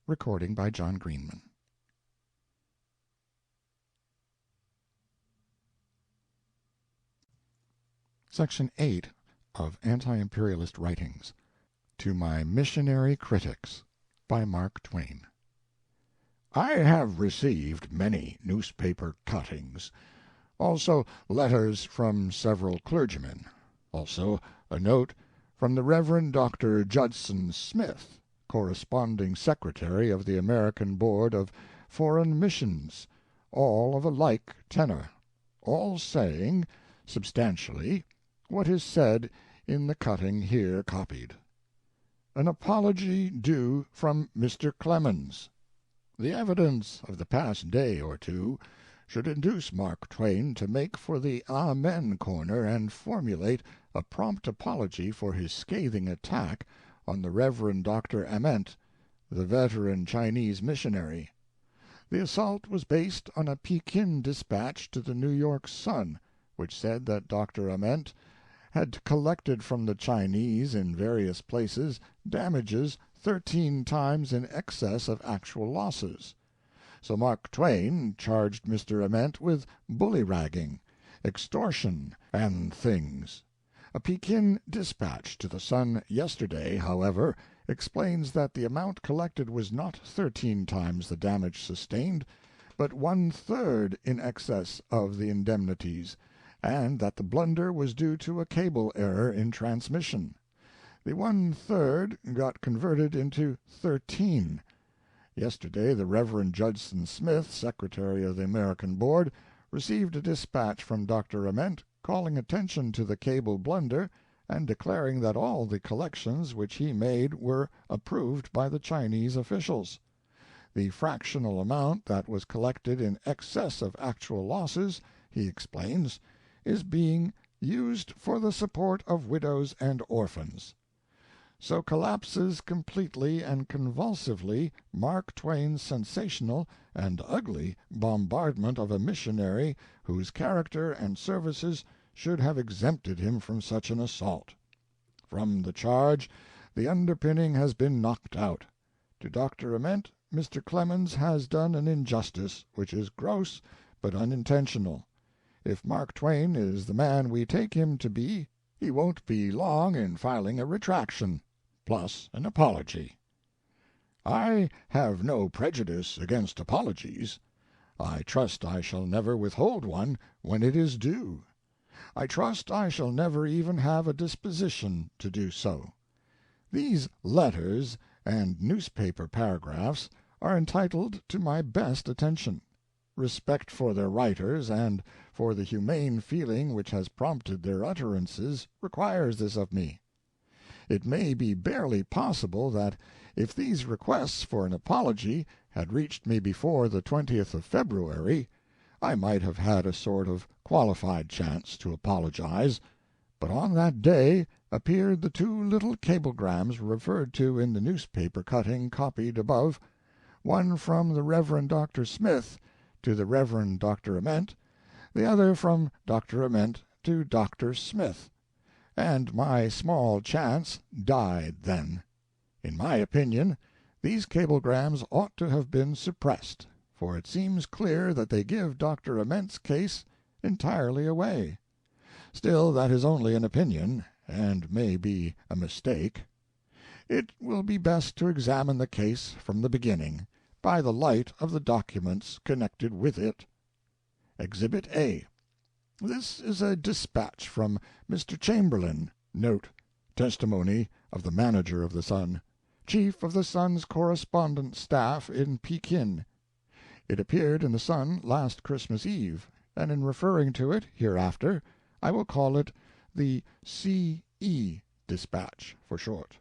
Recording by John Greenman. Section 8 of Anti-Imperialist Writings. To My Missionary Critics, by Mark Twain. I have received many newspaper cuttings, also letters from several clergymen, also a note from the Reverend Dr. Judson Smith, corresponding secretary of the American Board of Foreign Missions, all of a like tenor, all saying, substantially, what is said in the cutting here copied. An apology due from Mr. Clemens. The evidence of the past day or two should induce Mark Twain to make for the Amen corner and formulate a prompt apology for his scathing attack on the Reverend Dr. Ament, the veteran Chinese missionary. The assault was based on a Pekin dispatch to the New York Sun, which said that Dr. Ament had collected from the Chinese in various places damages 13 times in excess of actual losses. So Mark Twain charged Mr. Ament with bullyragging, extortion, and things. A Pekin dispatch to the Sun yesterday, however, explains that the amount collected was not 13 times the damage sustained, but 1/3 in excess of the indemnities, and that the blunder was due to a cable error in transmission. The 1/3 got converted into 13. Yesterday the Reverend Judson Smith, secretary of the American Board, received a dispatch from Dr. Ament calling attention to the cable blunder and declaring that all the collections which he made were approved by the Chinese officials. The fractional amount that was collected in excess of actual losses, he explains, is being used for the support of widows and orphans. So collapses completely and convulsively Mark Twain's sensational and ugly bombardment of a missionary whose character and services should have exempted him from such an assault. From the charge the underpinning has been knocked out. To Dr. Ament Mr. Clemens has done an injustice which is gross but unintentional. If Mark Twain is the man we take him to be, he won't be long in filing a retraction, plus an apology. I have no prejudice against apologies. I trust I shall never withhold one when it is due. I trust I shall never even have a disposition to do so. These letters and newspaper paragraphs are entitled to my best attention. Respect for their writers and for the humane feeling which has prompted their utterances requires this of me. It may be barely possible that if these requests for an apology had reached me before the 20th of February, I might have had a sort of qualified chance to apologize, but on that day appeared the two little cablegrams referred to in the newspaper cutting copied above, one from the Reverend Dr. Smith to the Reverend Dr. Ament, the other from Dr. Ament to Dr. Smith, and my small chance died then. In my opinion, these cablegrams ought to have been suppressed, for it seems clear that they give Dr. Ament's case entirely away. Still, that is only an opinion, and may be a mistake. It will be best to examine the case from the beginning, by the light of the documents connected with it. Exhibit A. This is a dispatch from Mr. Chamberlain, note, testimony of the manager of the Sun, chief of the Sun's correspondent staff in Pekin. It appeared in the Sun last Christmas Eve, and in referring to it hereafter I will call it the C.E. dispatch for short.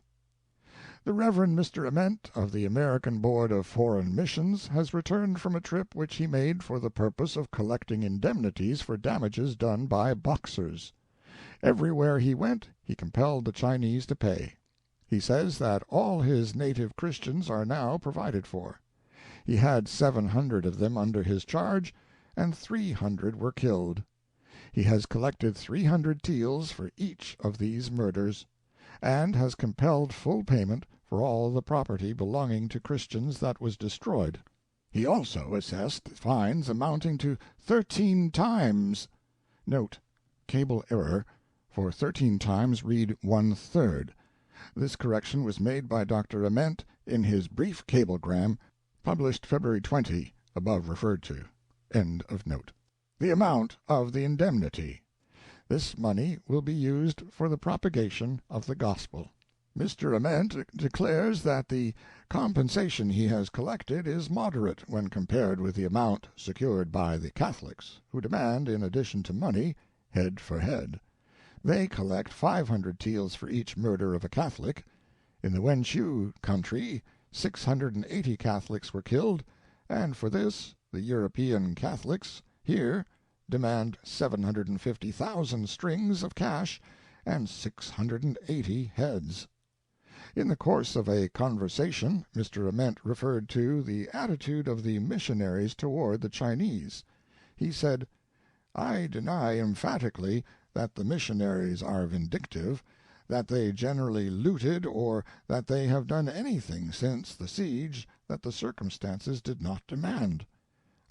The Reverend Mr. Ament of the American Board of Foreign Missions has returned from a trip which he made for the purpose of collecting indemnities for damages done by Boxers. Everywhere he went he compelled the Chinese to pay. He says that all his native Christians are now provided for. He had 700 of them under his charge, and 300 were killed. He has collected 300 taels for each of these murders, and has compelled full payment for all the property belonging to Christians that was destroyed. He also assessed fines amounting to 13 times. Note, cable error, for 13 times read 1/3. This correction was made by Dr. Ament in his brief cablegram published February 20, above referred to. End of note. The amount of the indemnity. This money will be used for the propagation of the gospel. Mr. Ament declares that the compensation he has collected is moderate when compared with the amount secured by the Catholics, who demand, in addition to money, head for head. They collect 500 taels for each murder of a Catholic. In the Wenshu country 680 Catholics were killed, and for this the European Catholics here demand 750,000 strings of cash and 680 heads. In the course of a conversation, Mr. Ament referred to the attitude of the missionaries toward the Chinese. He said, "I deny emphatically that the missionaries are vindictive, that they generally looted, or that they have done anything since the siege that the circumstances did not demand.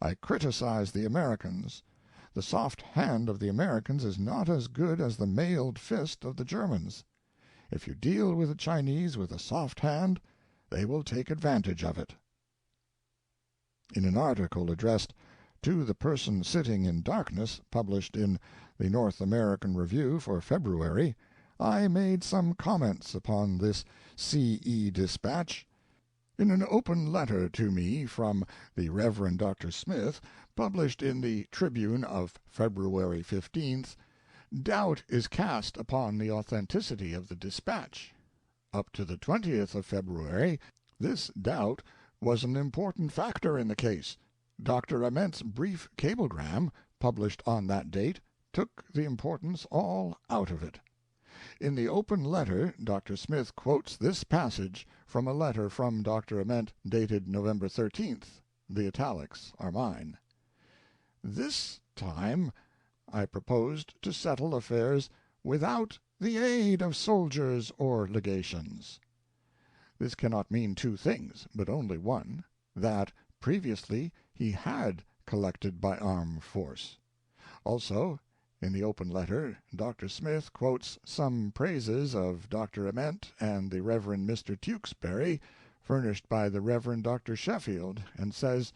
I criticize the Americans. The soft hand of the Americans is not as good as the mailed fist of the Germans. If you deal with the Chinese with a soft hand, they will take advantage of it." In an article addressed "To the Person Sitting in Darkness," published in the North American Review for February, I made some comments upon this C.E. dispatch. In an open letter to me from the Reverend Dr. Smith, published in the Tribune of February 15th, doubt is cast upon the authenticity of the dispatch. Up to the 20th of February, this doubt was an important factor in the case. Dr. Ament's brief cablegram, published on that date, took the importance all out of it. In the open letter Dr. Smith quotes this passage from a letter from Dr. Ament dated November 13th. The italics are mine. "This time I proposed to settle affairs without the aid of soldiers or legations." This cannot mean two things, but only one. that previously he had collected by armed force. Also, in the open letter, Dr. Smith quotes some praises of Dr. Ament and the Reverend Mr. Tewksbury, furnished by the Reverend Dr. Sheffield, and says,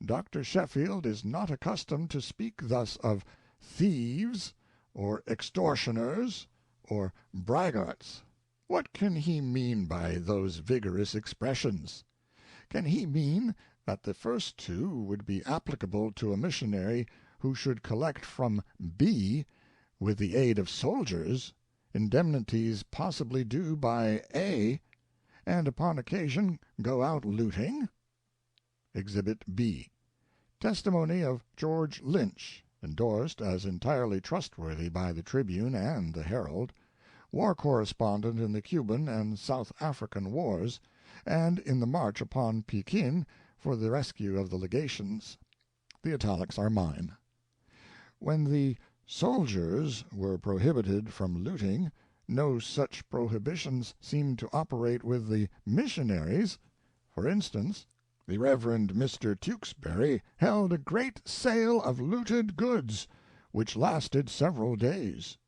"Dr. Sheffield is not accustomed to speak thus of thieves, or extortioners, or braggarts. What can he mean by those vigorous expressions? Can he mean that the first two would be applicable to a missionary who should collect from B, with the aid of soldiers, indemnities possibly due by A, and upon occasion go out looting?" Exhibit B. Testimony of George Lynch, endorsed as entirely trustworthy by the Tribune and the Herald, war correspondent in the Cuban and South African wars, and in the march upon Pekin for the rescue of the legations. The italics are mine. When the soldiers were prohibited from looting, no such prohibitions seemed to operate with the missionaries. For instance, the Reverend Mr. Tewksbury held a great sale of looted goods, which lasted several days.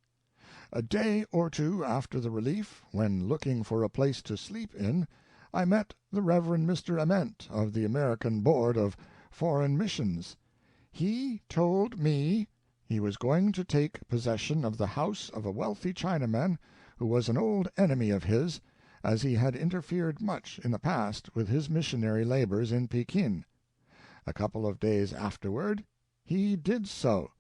A day or two after the relief, when looking for a place to sleep in, I met the Reverend Mr. Ament of the American Board of Foreign Missions. He told me he was going to take possession of the house of a wealthy Chinaman who was an old enemy of his, as he had interfered much in the past with his missionary labors in Pekin. A couple of days afterward he did so,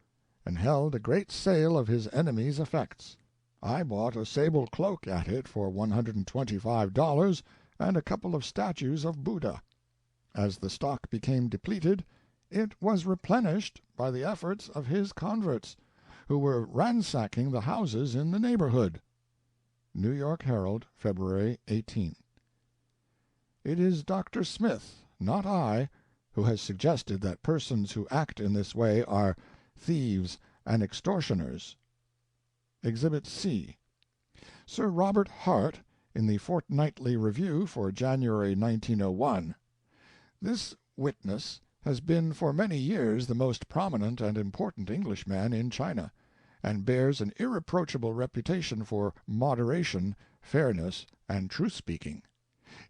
and held a great sale of his enemy's effects. I bought a sable cloak at it for $125 and a couple of statues of Buddha. As the stock became depleted, it was replenished by the efforts of his converts, who were ransacking the houses in the neighborhood. New York Herald, February 18. It is Dr. Smith, not I, who has suggested that persons who act in this way are thieves and extortioners. Exhibit C. Sir Robert Hart, in the Fortnightly Review for January 1901. This witness has been for many years the most prominent and important Englishman in China, and bears an irreproachable reputation for moderation, fairness, and truth-speaking.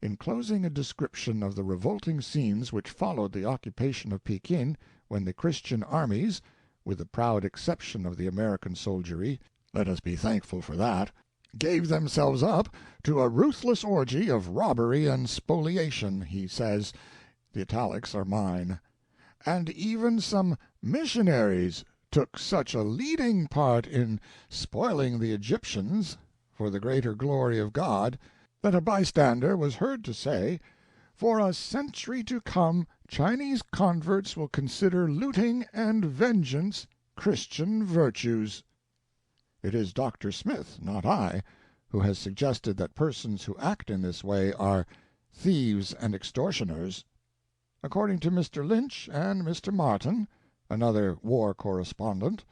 In closing a description of the revolting scenes which followed the occupation of Pekin, when the Christian armies, with the proud exception of the American soldiery, let us be thankful for that, gave themselves up to a ruthless orgy of robbery and spoliation, he says, the italics are mine, and even some missionaries took such a leading part in spoiling the Egyptians for the greater glory of God, that a bystander was heard to say, "For a century to come Chinese converts will consider looting and vengeance Christian virtues." It is Dr. Smith, not I, who has suggested that persons who act in this way are thieves and extortioners. According to Mr. Lynch and Mr. Martin, another war correspondent,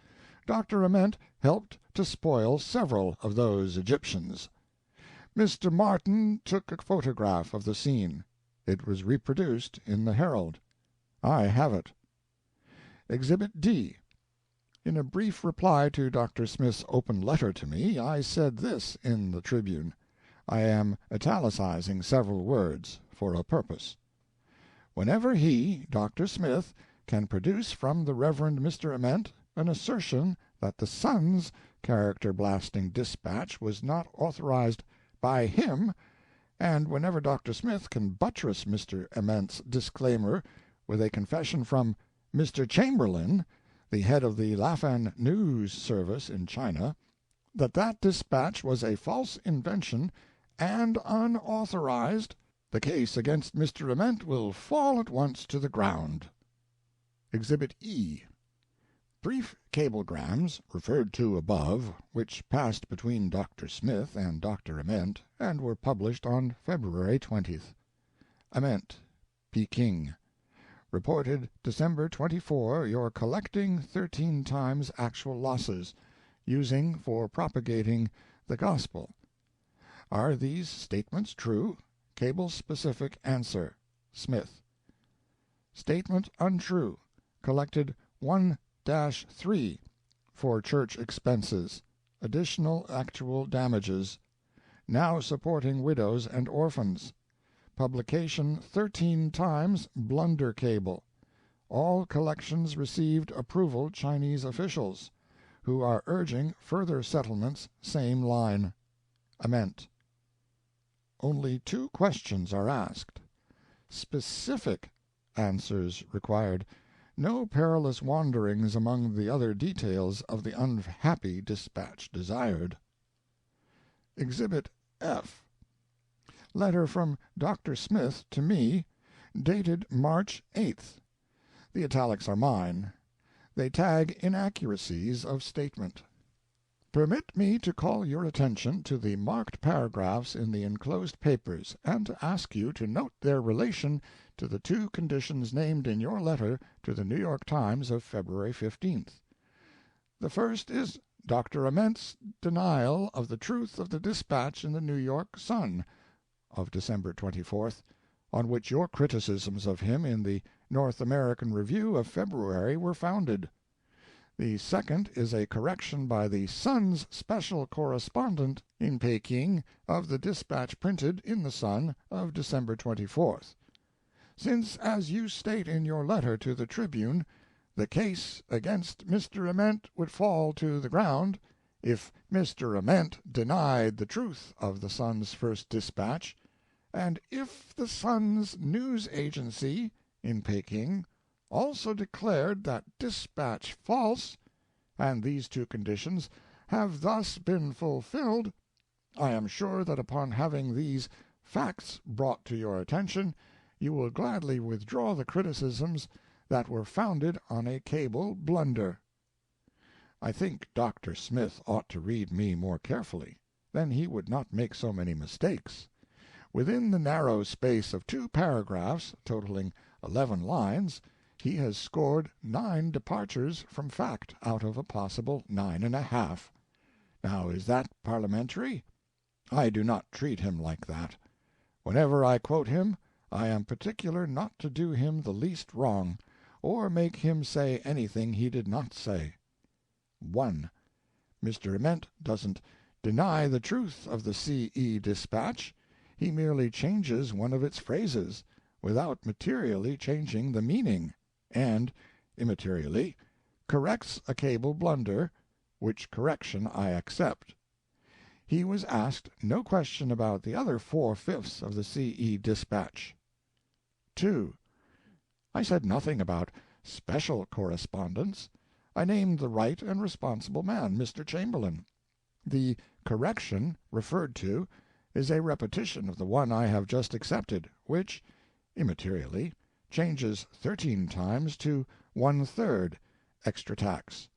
Dr. Ament helped to spoil several of those Egyptians. Mr. Martin took a photograph of the scene. It was reproduced in the Herald. I have it. Exhibit D. In a brief reply to Dr. Smith's open letter to me, I said this in the Tribune. I am italicizing several words for a purpose. Whenever he, Dr. Smith, can produce from the Reverend Mr. Ament an assertion that the Sun's character-blasting dispatch was not authorized by him, and whenever Dr. Smith can buttress Mr. Ament's disclaimer with a confession from Mr. Chamberlain, the head of the Lafan News Service in China, that that dispatch was a false invention and unauthorized, the case against Mr. Ament will fall at once to the ground. Exhibit E. Brief cablegrams, referred to above, which passed between Dr. Smith and Dr. Ament, and were published on February 20th. Ament, Peking. Reported December 24 you're collecting 13 times actual losses, using for propagating the gospel. Are these statements true? Cable specific answer. Smith. Statement untrue. Collected 1-3 for church expenses. Additional actual damages. Now supporting widows and orphans. Publication 13 times blunder cable. All collections received approval Chinese officials, who are urging further settlements same line. Ament. Only 2 questions are asked. Specific answers required. No perilous wanderings among the other details of the unhappy dispatch desired. Exhibit F. Letter from Dr. Smith to me, dated March 8th. The italics are mine. They tag inaccuracies of statement. Permit me to call your attention to the marked paragraphs in the enclosed papers, and to ask you to note their relation to the 2 conditions named in your letter to the New York Times of February 15th. The first is Dr. Ament's denial of the truth of the dispatch in the New York Sun of December 24th, on which your criticisms of him in the North American Review of February were founded. The second is a correction by the Sun's special correspondent in Peking of the dispatch printed in the Sun of December 24th. Since, as you state in your letter to the Tribune, the case against Mr. Ament would fall to the ground if Mr. Ament denied the truth of the Sun's first dispatch, and if the Sun's news agency in Peking also declared that dispatch false, and these 2 conditions have thus been fulfilled, I am sure that upon having these facts brought to your attention, you will gladly withdraw the criticisms that were founded on a cable blunder. I think Dr. Smith ought to read me more carefully. Then he would not make so many mistakes. Within the narrow space of 2 paragraphs, totaling 11 lines, he has scored 9 departures from fact out of a possible 9½. Now, is that parliamentary? I do not treat him like that. Whenever I quote him, I am particular not to do him the least wrong, or make him say anything he did not say. 1. Mr. Ament doesn't deny the truth of the C.E. dispatch. He merely changes one of its phrases, without materially changing the meaning, and, immaterially, corrects a cable blunder, which correction I accept. He was asked no question about the other 4/5 of the C.E. dispatch. 2. I said nothing about special correspondence. I named the right and responsible man, Mr. Chamberlain. The correction referred to is a repetition of the one I have just accepted, which, immaterially, changes 13 times to 1/3 extra tax.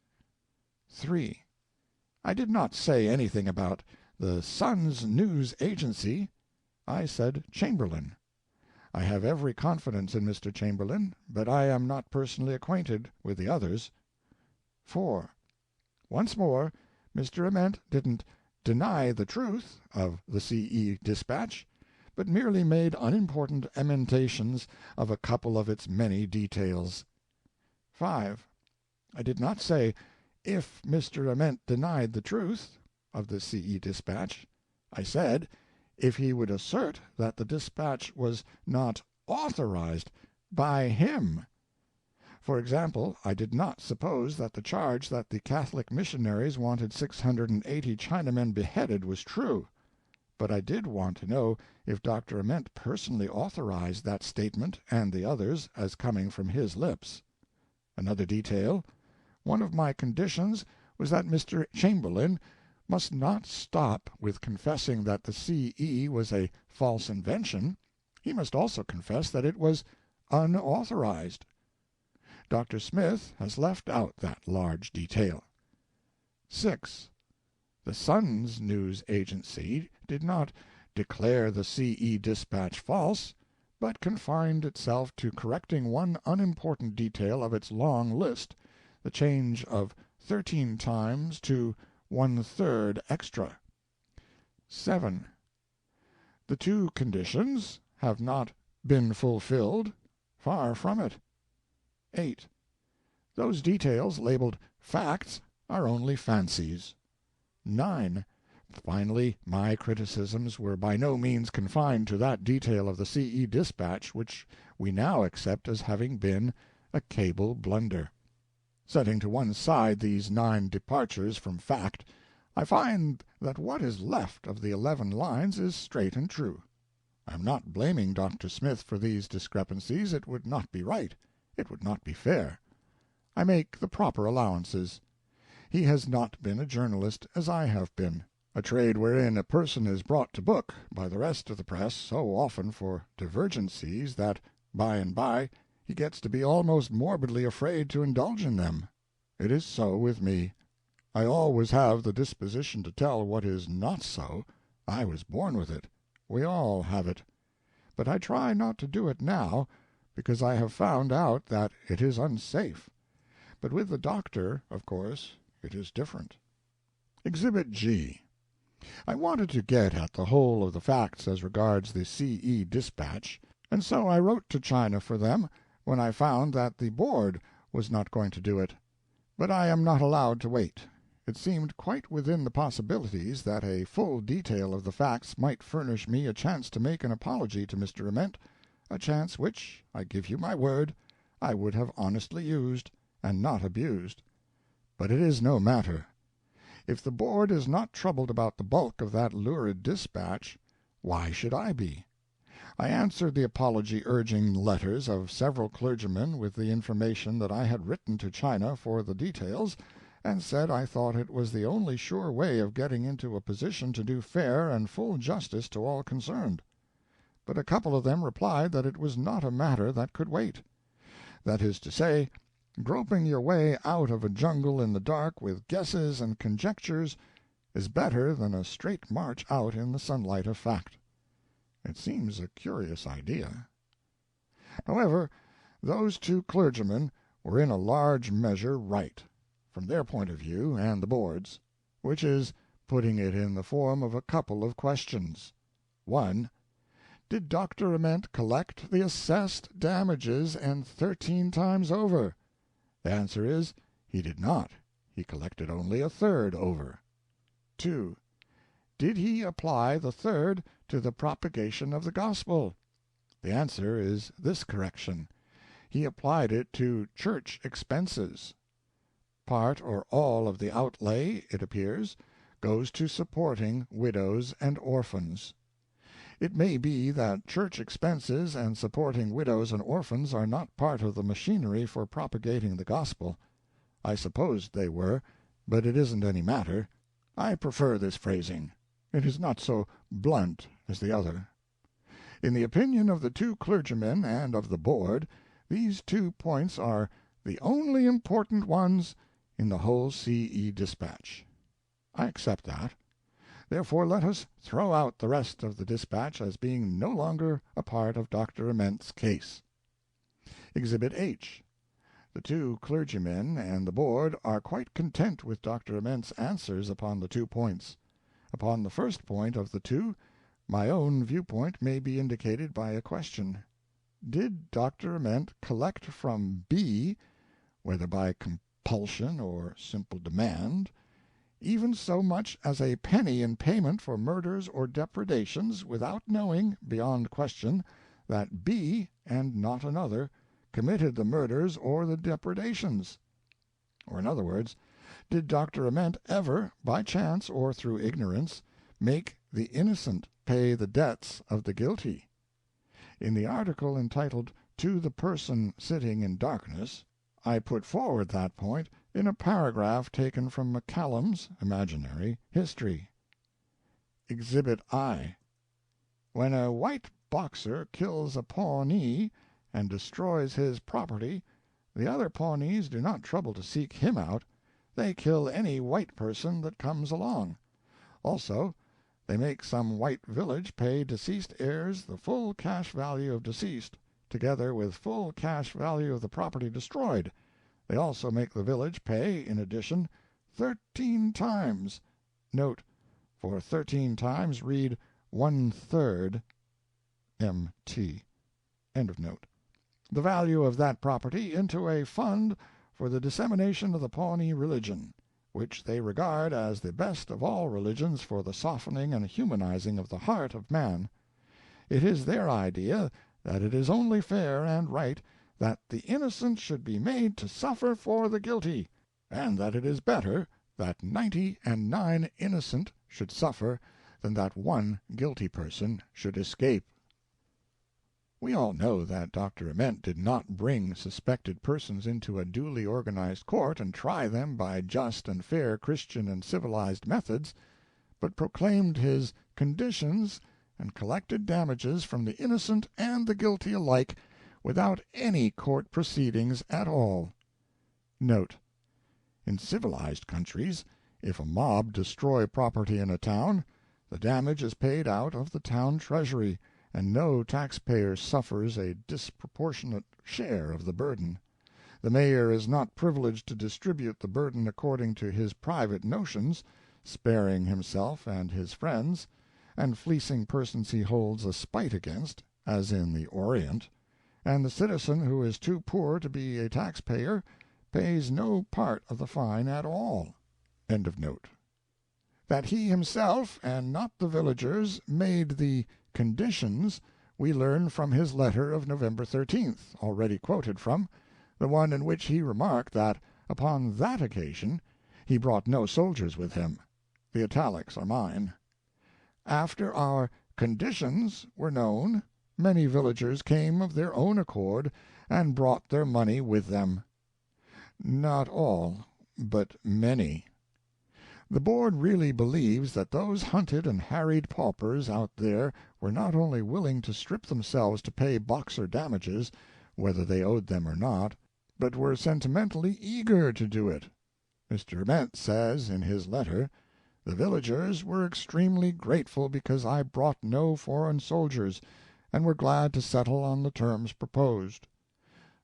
3. I did not say anything about the Sun's news agency. I said Chamberlain. I have every confidence in Mr. Chamberlain, but I am not personally acquainted with the others. 4. Once more, Mr. Ament didn't deny the truth of the C.E. dispatch, but merely made unimportant emendations of a couple of its many details. 5. I did not say, if Mr. Ament denied the truth of the C.E. dispatch. I said, if he would assert that the dispatch was not authorized by him. For example, I did not suppose that the charge that the Catholic missionaries wanted 680 Chinamen beheaded was true. But I did want to know if Dr. Ament personally authorized that statement and the others as coming from his lips. Another detail: one of my conditions was that Mr. Chamberlain must not stop with confessing that the C.E. was a false invention. He must also confess that it was unauthorized. Dr. Smith has left out that large detail. 6. The Sun's news agency did not declare the C.E. dispatch false, but confined itself to correcting one unimportant detail of its long list, the change of 13 times to 1/3 extra. 7. The 2 conditions have not been fulfilled. Far from it. 8. Those details labeled facts are only fancies. 9. Finally, my criticisms were by no means confined to that detail of the C.E. dispatch which we now accept as having been a cable blunder. Setting to one side these 9 departures from fact, I find that what is left of the 11 lines is straight and true. I am not blaming Dr. Smith for these discrepancies. It would not be right. It would not be fair. I make the proper allowances. He has not been a journalist as I have been, a trade wherein a person is brought to book by the rest of the press so often for divergencies that, by and by, he gets to be almost morbidly afraid to indulge in them. It is so with me. I always have the disposition to tell what is not so. I was born with it. We all have it. But I try not to do it now, because I have found out that it is unsafe. But with the doctor, of course, it is different. Exhibit G. I wanted to get at the whole of the facts as regards the C.E. dispatch, and so I wrote to China for them when I found that the board was not going to do it. But I am not allowed to wait. It seemed quite within the possibilities that a full detail of the facts might furnish me a chance to make an apology to Mr. Ament, a chance which, I give you my word, I would have honestly used, and not abused. But it is no matter. If the board is not troubled about the bulk of that lurid dispatch, why should I be? I answered the apology-urging letters of several clergymen with the information that I had written to China for the details, and said I thought it was the only sure way of getting into a position to do fair and full justice to all concerned. But a couple of them replied that it was not a matter that could wait. That is to say, groping your way out of a jungle in the dark with guesses and conjectures is better than a straight march out in the sunlight of fact. It seems a curious idea. However, those 2 clergymen were in a large measure right, from their point of view and the board's, which is putting it in the form of a couple of questions. 1. Did Dr. Ament collect the assessed damages and 13 times over? The answer is, he did not. He collected only a third over. 2. Did he apply the third to the propagation of the gospel? The answer is this correction. He applied it to church expenses. Part or all of the outlay, it appears, goes to supporting widows and orphans. It may be that church expenses and supporting widows and orphans are not part of the machinery for propagating the gospel. I supposed they were, but it isn't any matter. I prefer this phrasing. It is not so blunt as the other. In the opinion of the 2 clergymen and of the board, these 2 points are the only important ones in the whole C.E. dispatch. I accept that. Therefore let us throw out the rest of the dispatch as being no longer a part of Dr. Ament's case. Exhibit H. The 2 clergymen and the board are quite content with Dr. Ament's answers upon the 2 points. Upon the first point of the 2, my own viewpoint may be indicated by a question. Did Dr. Ament collect from B, whether by compulsion or simple demand, even so much as a penny in payment for murders or depredations, without knowing, beyond question, that B, and not another, committed the murders or the depredations? Or, in other words, did Dr. Ament ever, by chance or through ignorance, make the innocent pay the debts of the guilty? In the article entitled "To the Person Sitting in Darkness," I put forward that point in a paragraph taken from McCallum's (imaginary) history. Exhibit I. When a white boxer kills a Pawnee and destroys his property, the other Pawnees do not trouble to seek him out. They kill any white person that comes along. Also, they make some white village pay deceased heirs the full cash value of deceased, together with full cash value of the property destroyed. They also make the village pay, in addition, 13 times. Note: for 13 times read 1/3 M.T. End of note. the value of that property into a fund for the dissemination of the Pawnee religion, which they regard as the best of all religions for the softening and humanizing of the heart of man. It is their idea that it is only fair and right that the innocent should be made to suffer for the guilty, and that it is better that 99 innocent should suffer than that one guilty person should escape. We all know that Dr. Ament did not bring suspected persons into a duly organized court and try them by just and fair Christian and civilized methods, but proclaimed his conditions and collected damages from the innocent and the guilty alike without any court proceedings at all. Note: in civilized countries, if a mob destroy property in a town, the damage is paid out of the town treasury, and no taxpayer suffers a disproportionate share of the burden. The mayor is not privileged to distribute the burden according to his private notions, sparing himself and his friends, and fleecing persons he holds a spite against, as in the Orient, and the citizen who is too poor to be a taxpayer pays no part of the fine at all. End of note. That he himself, and not the villagers, made the conditions, we learn from his letter of November 13th, already quoted from, the one in which he remarked that, upon that occasion, he brought no soldiers with him. The italics are mine. After our conditions were known, many villagers came of their own accord and brought their money with them. Not all, but many. The Board really believes that those hunted and harried paupers out there were not only willing to strip themselves to pay Boxer damages, whether they owed them or not, but were sentimentally eager to do it. Mr. Ament says in his letter, "The villagers were extremely grateful because I brought no foreign soldiers, and were glad to settle on the terms proposed."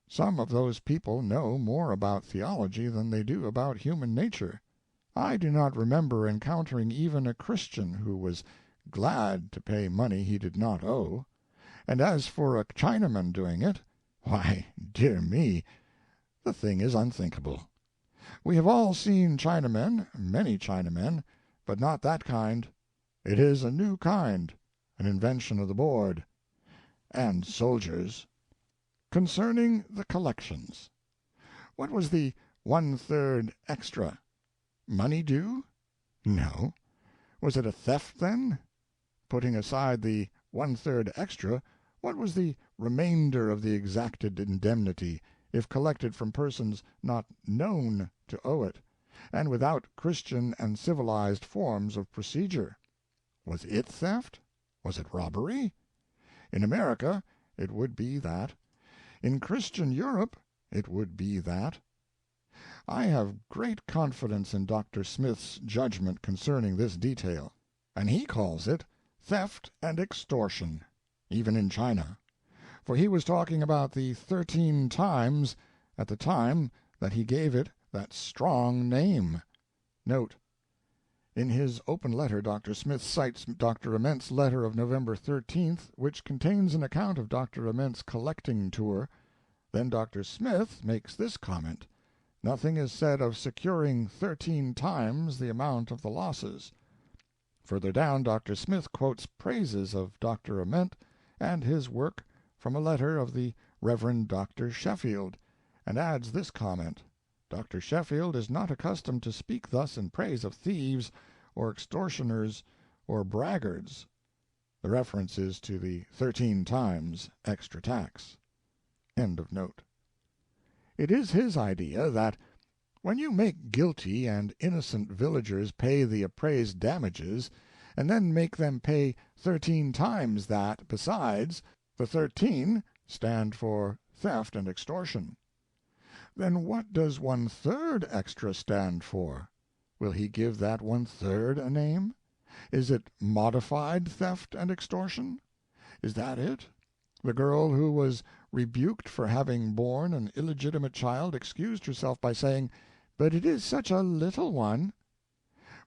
Some of those people know more about theology than they do about human nature. I do not remember encountering even a Christian who was glad to pay money he did not owe. And as for a Chinaman doing it, why, dear me, the thing is unthinkable. We have all seen Chinamen, many Chinamen, but not that kind. It is a new kind, an invention of the Board. And soldiers. Concerning the collections. What was the 1/3 extra? Money due? No. Was it a theft, then? Putting aside the 1/3 extra, what was the remainder of the exacted indemnity, if collected from persons not known to owe it, and without Christian and civilized forms of procedure? Was it theft? Was it robbery? In America it would be that. In Christian Europe it would be that. I have great confidence in Dr. Smith's judgment concerning this detail, and he calls it theft and extortion, even in China, for he was talking about the 13 times at the time that he gave it that strong name. Note: in his open letter Dr. Smith cites Dr. Ament's letter of November 13th, which contains an account of Dr. Ament's collecting tour. Then Dr. Smith makes this comment: "Nothing is said of securing 13 times the amount of the losses." Further down, Dr. Smith quotes praises of Dr. Ament and his work from a letter of the Reverend Dr. Sheffield, and adds this comment: "Dr. Sheffield is not accustomed to speak thus in praise of thieves, or extortioners, or braggarts." The reference is to the 13 times extra tax. End of note. It is his idea that, when you make guilty and innocent villagers pay the appraised damages, and then make them pay 13 times that besides, the 13 stand for theft and extortion. Then what does 1/3 extra stand for? Will he give that 1/3 a name? Is it modified theft and extortion? Is that it? The girl who was rebuked for having borne an illegitimate child excused herself by saying, "But it is such a little one."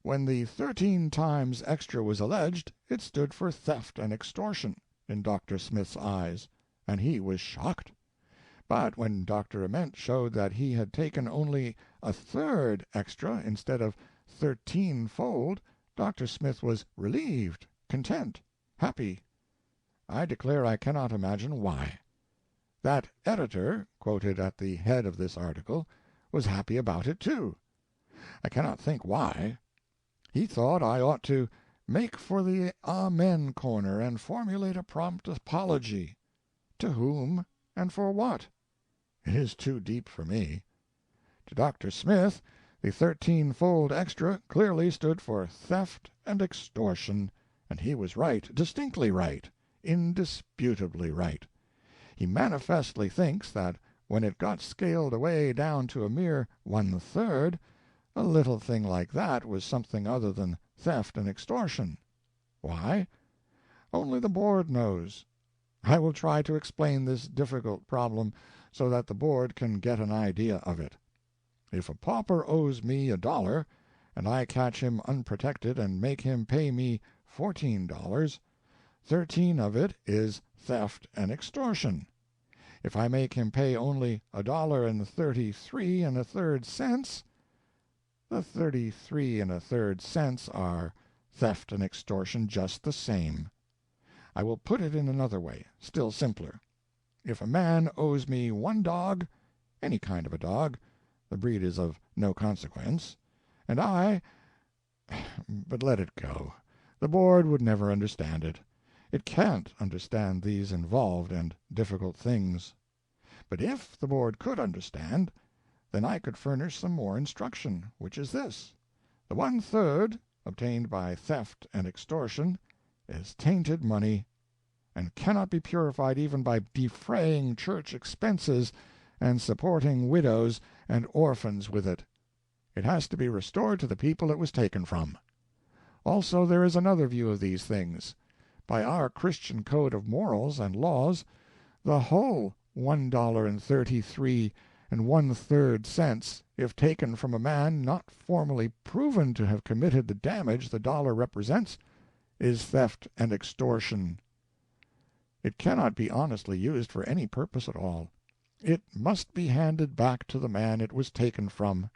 When the 13 times extra was alleged, it stood for theft and extortion, in Dr. Smith's eyes, and he was shocked. But when Dr. Ament showed that he had taken only a third extra instead of 13-fold, Dr. Smith was relieved, content, happy. I declare I cannot imagine why. That editor, quoted at the head of this article, was happy about it, too. I cannot think why. He thought I ought to make for the Amen corner and formulate a prompt apology. To whom and for what? It is too deep for me. To Dr. Smith, the 13-fold extra clearly stood for theft and extortion, and he was right, distinctly right, indisputably right. He manifestly thinks that when it got scaled away down to a mere 1/3, a little thing like that was something other than theft and extortion. Why? Only the Board knows. I will try to explain this difficult problem so that the Board can get an idea of it. If a pauper owes me $1, and I catch him unprotected and make him pay me $14, 13 of it is theft and extortion. If I make him pay only $1.33 the 33 1/3 cents are theft and extortion just the same. I will put it in another way, still simpler. If a man owes me one dog, any kind of a dog, the breed is of no consequence, and but let it go. The Board would never understand it. It can't understand these involved and difficult things. But if the Board could understand, then I could furnish some more instruction, which is this: the 1/3 obtained by theft and extortion is tainted money, and cannot be purified even by defraying church expenses and supporting widows and orphans with it. It has to be restored to the people it was taken from. Also, there is another view of these things. By our Christian code of morals and laws, the whole $1.33 1/3, if taken from a man not formally proven to have committed the damage the dollar represents, is theft and extortion. It cannot be honestly used for any purpose at all. It must be handed back to the man it was taken from.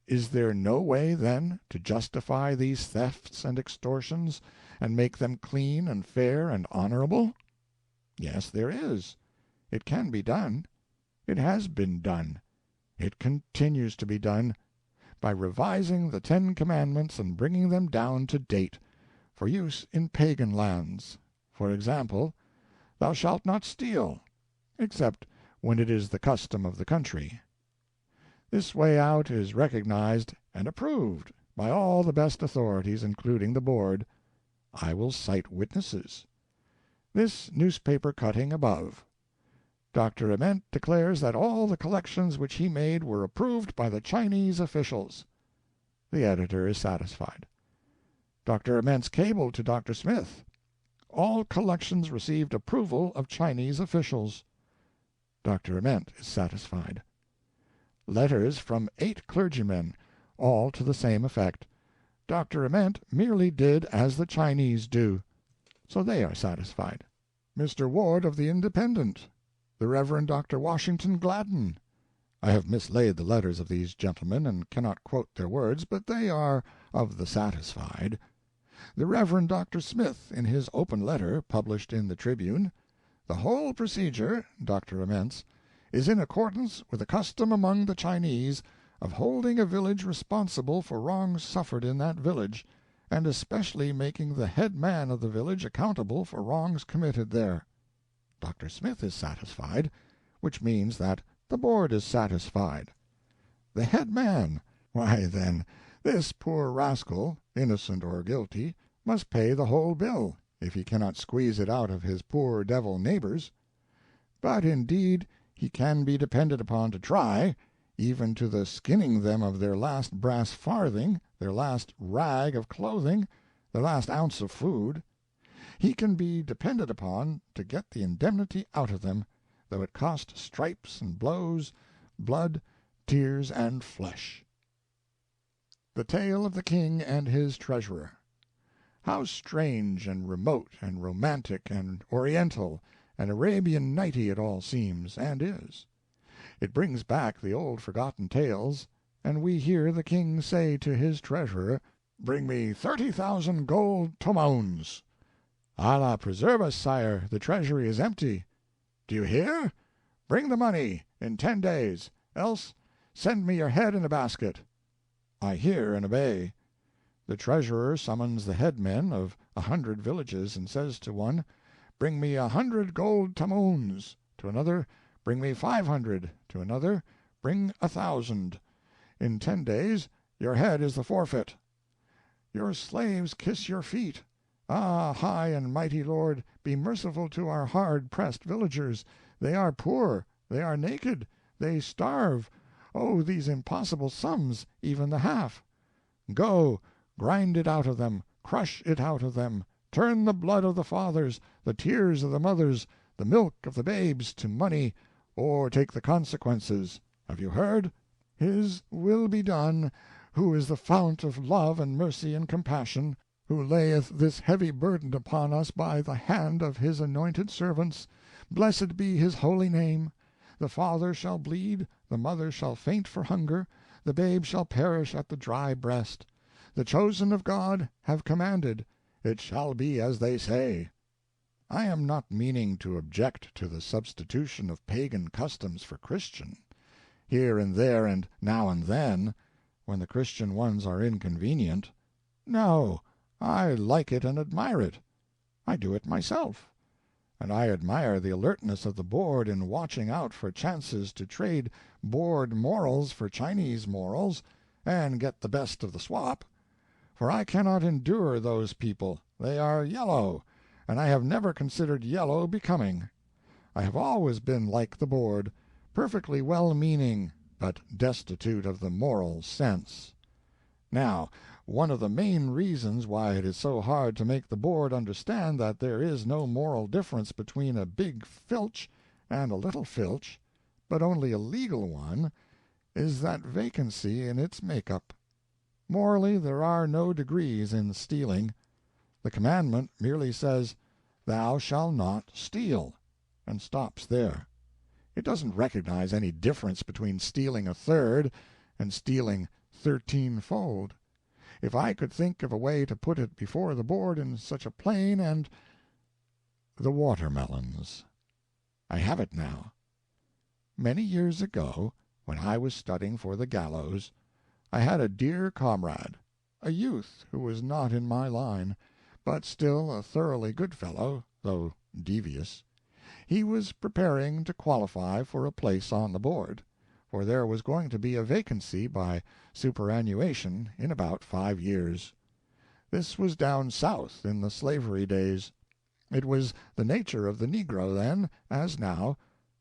Is there no way, then, to justify these thefts and extortions, and make them clean and fair and honorable? Yes, there is. It can be done. It has been done. It continues to be done, by revising the 10 Commandments and bringing them down to date, for use in pagan lands. For example, thou shalt not steal, except when it is the custom of the country. This way out is recognized and approved by all the best authorities, including the Board. I will cite witnesses. This newspaper cutting above. Dr. Ament declares that all the collections which he made were approved by the Chinese officials. The editor is satisfied. Dr. Ament's cable to Dr. Smith. All collections received approval of Chinese officials. Dr. Ament is satisfied. Letters from 8 clergymen, all to the same effect. Dr. Ament merely did as the Chinese do. So they are satisfied. Mr. Ward of the Independent. The Reverend Dr. Washington Gladden. I have mislaid the letters of these gentlemen, and cannot quote their words, but they are of the satisfied. The Reverend Dr. Smith, in his open letter, published in the Tribune. The whole procedure, Dr. Ament's, is in accordance with the custom among the Chinese of holding a village responsible for wrongs suffered in that village, and especially making the head man of the village accountable for wrongs committed there. Dr. Smith is satisfied, which means that the Board is satisfied. The head man, why, then, this poor rascal, innocent or guilty, must pay the whole bill, if he cannot squeeze it out of his poor devil neighbors. But indeed he can be depended upon to try, even to the skinning them of their last brass farthing, their last rag of clothing, their last ounce of food. He can be depended upon to get the indemnity out of them, though it cost stripes and blows, blood, tears, and flesh. The Tale of the King and his Treasurer. How strange and remote and romantic and oriental An Arabian Nighty it all seems, and is. It brings back the old forgotten tales, and we hear the king say to his treasurer, "Bring me 30,000 gold tomauns." "Allah preserve us, sire, the treasury is empty." "Do you hear? Bring the money in 10 days, else send me your head in a basket." I hear and obey. The treasurer summons the headmen of 100 villages, and says to one, "Bring me 100 gold tomauns," to another, "Bring me 500," to another, "Bring 1,000. In 10 days your head is the forfeit." Your slaves kiss your feet. Ah, high and mighty Lord, be merciful to our hard-pressed villagers. They are poor, they are naked, they starve. Oh, these impossible sums, even the half. Go, grind it out of them, crush it out of them, turn the blood of the fathers, the tears of the mothers, the milk of the babes to money, or take the consequences. Have you heard? His will be done, who is the fount of love and mercy and compassion, who layeth this heavy burden upon us by the hand of his anointed servants. Blessed be his holy name. The father shall bleed, the mother shall faint for hunger, the babe shall perish at the dry breast. The chosen of God have commanded, it shall be as they say. I am not meaning to object to the substitution of pagan customs for Christian, here and there and now and then, when the Christian ones are inconvenient. No, I like it and admire it. I do it myself. And I admire the alertness of the Board in watching out for chances to trade Board morals for Chinese morals, and get the best of the swap. For I cannot endure those people. They are yellow, and I have never considered yellow becoming. I have always been like the Board, perfectly well-meaning, but destitute of the moral sense. Now, one of the main reasons why it is so hard to make the Board understand that there is no moral difference between a big filch and a little filch, but only a legal one, is that vacancy in its make-up. Morally, there are no degrees in stealing. The commandment merely says, "Thou shalt not steal," and stops there. It doesn't recognize any difference between stealing a third and stealing 13-fold. If I could think of a way to put it before the Board in such a plain and— The watermelons. I have it now. Many years ago, when I was studying for the gallows, I had a dear comrade, a youth who was not in my line, but still a thoroughly good fellow, though devious. He was preparing to qualify for a place on the Board, for there was going to be a vacancy by superannuation in about 5 years. This was down South in the slavery days. It was the nature of the negro then, as now,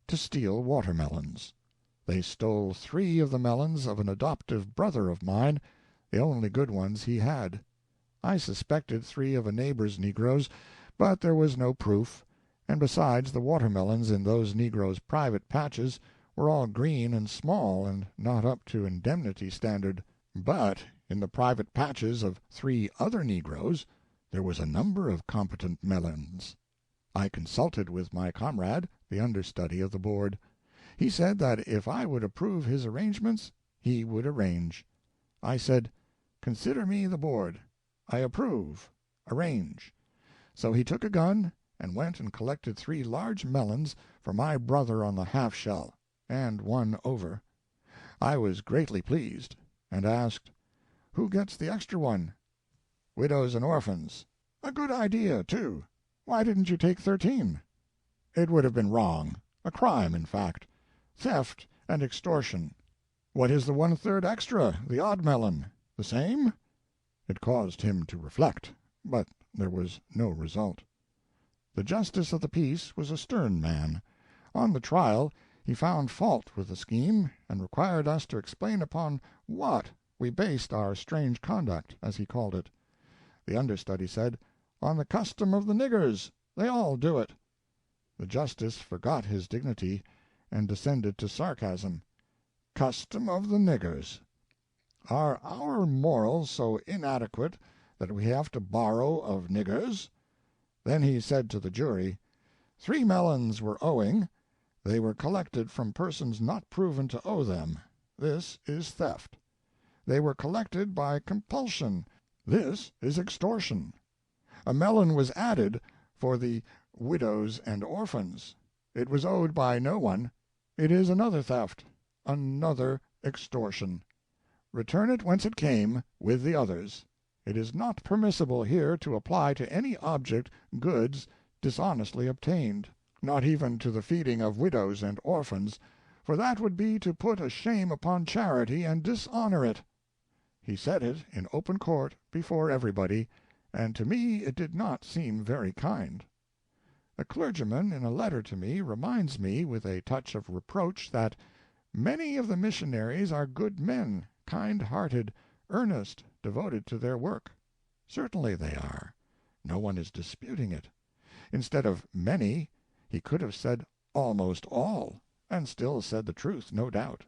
to steal watermelons. They stole 3 of the melons of an adoptive brother of mine, the only good ones he had. I suspected 3 of a neighbor's negroes, but there was no proof, and besides, the watermelons in those negroes' private patches were all green and small and not up to indemnity standard. But in the private patches of 3 other negroes there was a number of competent melons. I consulted with my comrade, the understudy of the Board. He said that if I would approve his arrangements, he would arrange. I said, "Consider me the Board. I approve. Arrange." So he took a gun and went and collected 3 large melons for my brother on the half-shell, and 1 over. I was greatly pleased, and asked, "Who gets the extra one?" "Widows and orphans." "A good idea, too. Why didn't you take 13? "It would have been wrong. A crime, in fact. Theft and extortion." "What is the 1/3 extra, the odd melon? The same?" It caused him to reflect, but there was no result. The justice of the peace was a stern man. On the trial he found fault with the scheme, and required us to explain upon what we based our strange conduct, as he called it. The understudy said, "On the custom of the niggers. They all do it." The justice forgot his dignity, and descended to sarcasm. "Custom of the niggers! Are our morals so inadequate that we have to borrow of niggers?" Then he said to the jury, 3 melons were owing. They were collected from persons not proven to owe them. This is theft. They were collected by compulsion. This is extortion. A melon was added for the widows and orphans. It was owed by no one. It is another theft, another extortion. Return it whence it came, with the others. It is not permissible here to apply to any object goods dishonestly obtained, not even to the feeding of widows and orphans, for that would be to put a shame upon charity and dishonor it. He said it in open court before everybody, and to me it did not seem very kind. A clergyman in a letter to me reminds me with a touch of reproach that many of the missionaries are good men, kind-hearted, earnest, devoted to their work. Certainly they are. No one is disputing it. Instead of many, he could have said almost all, and still said the truth, no doubt.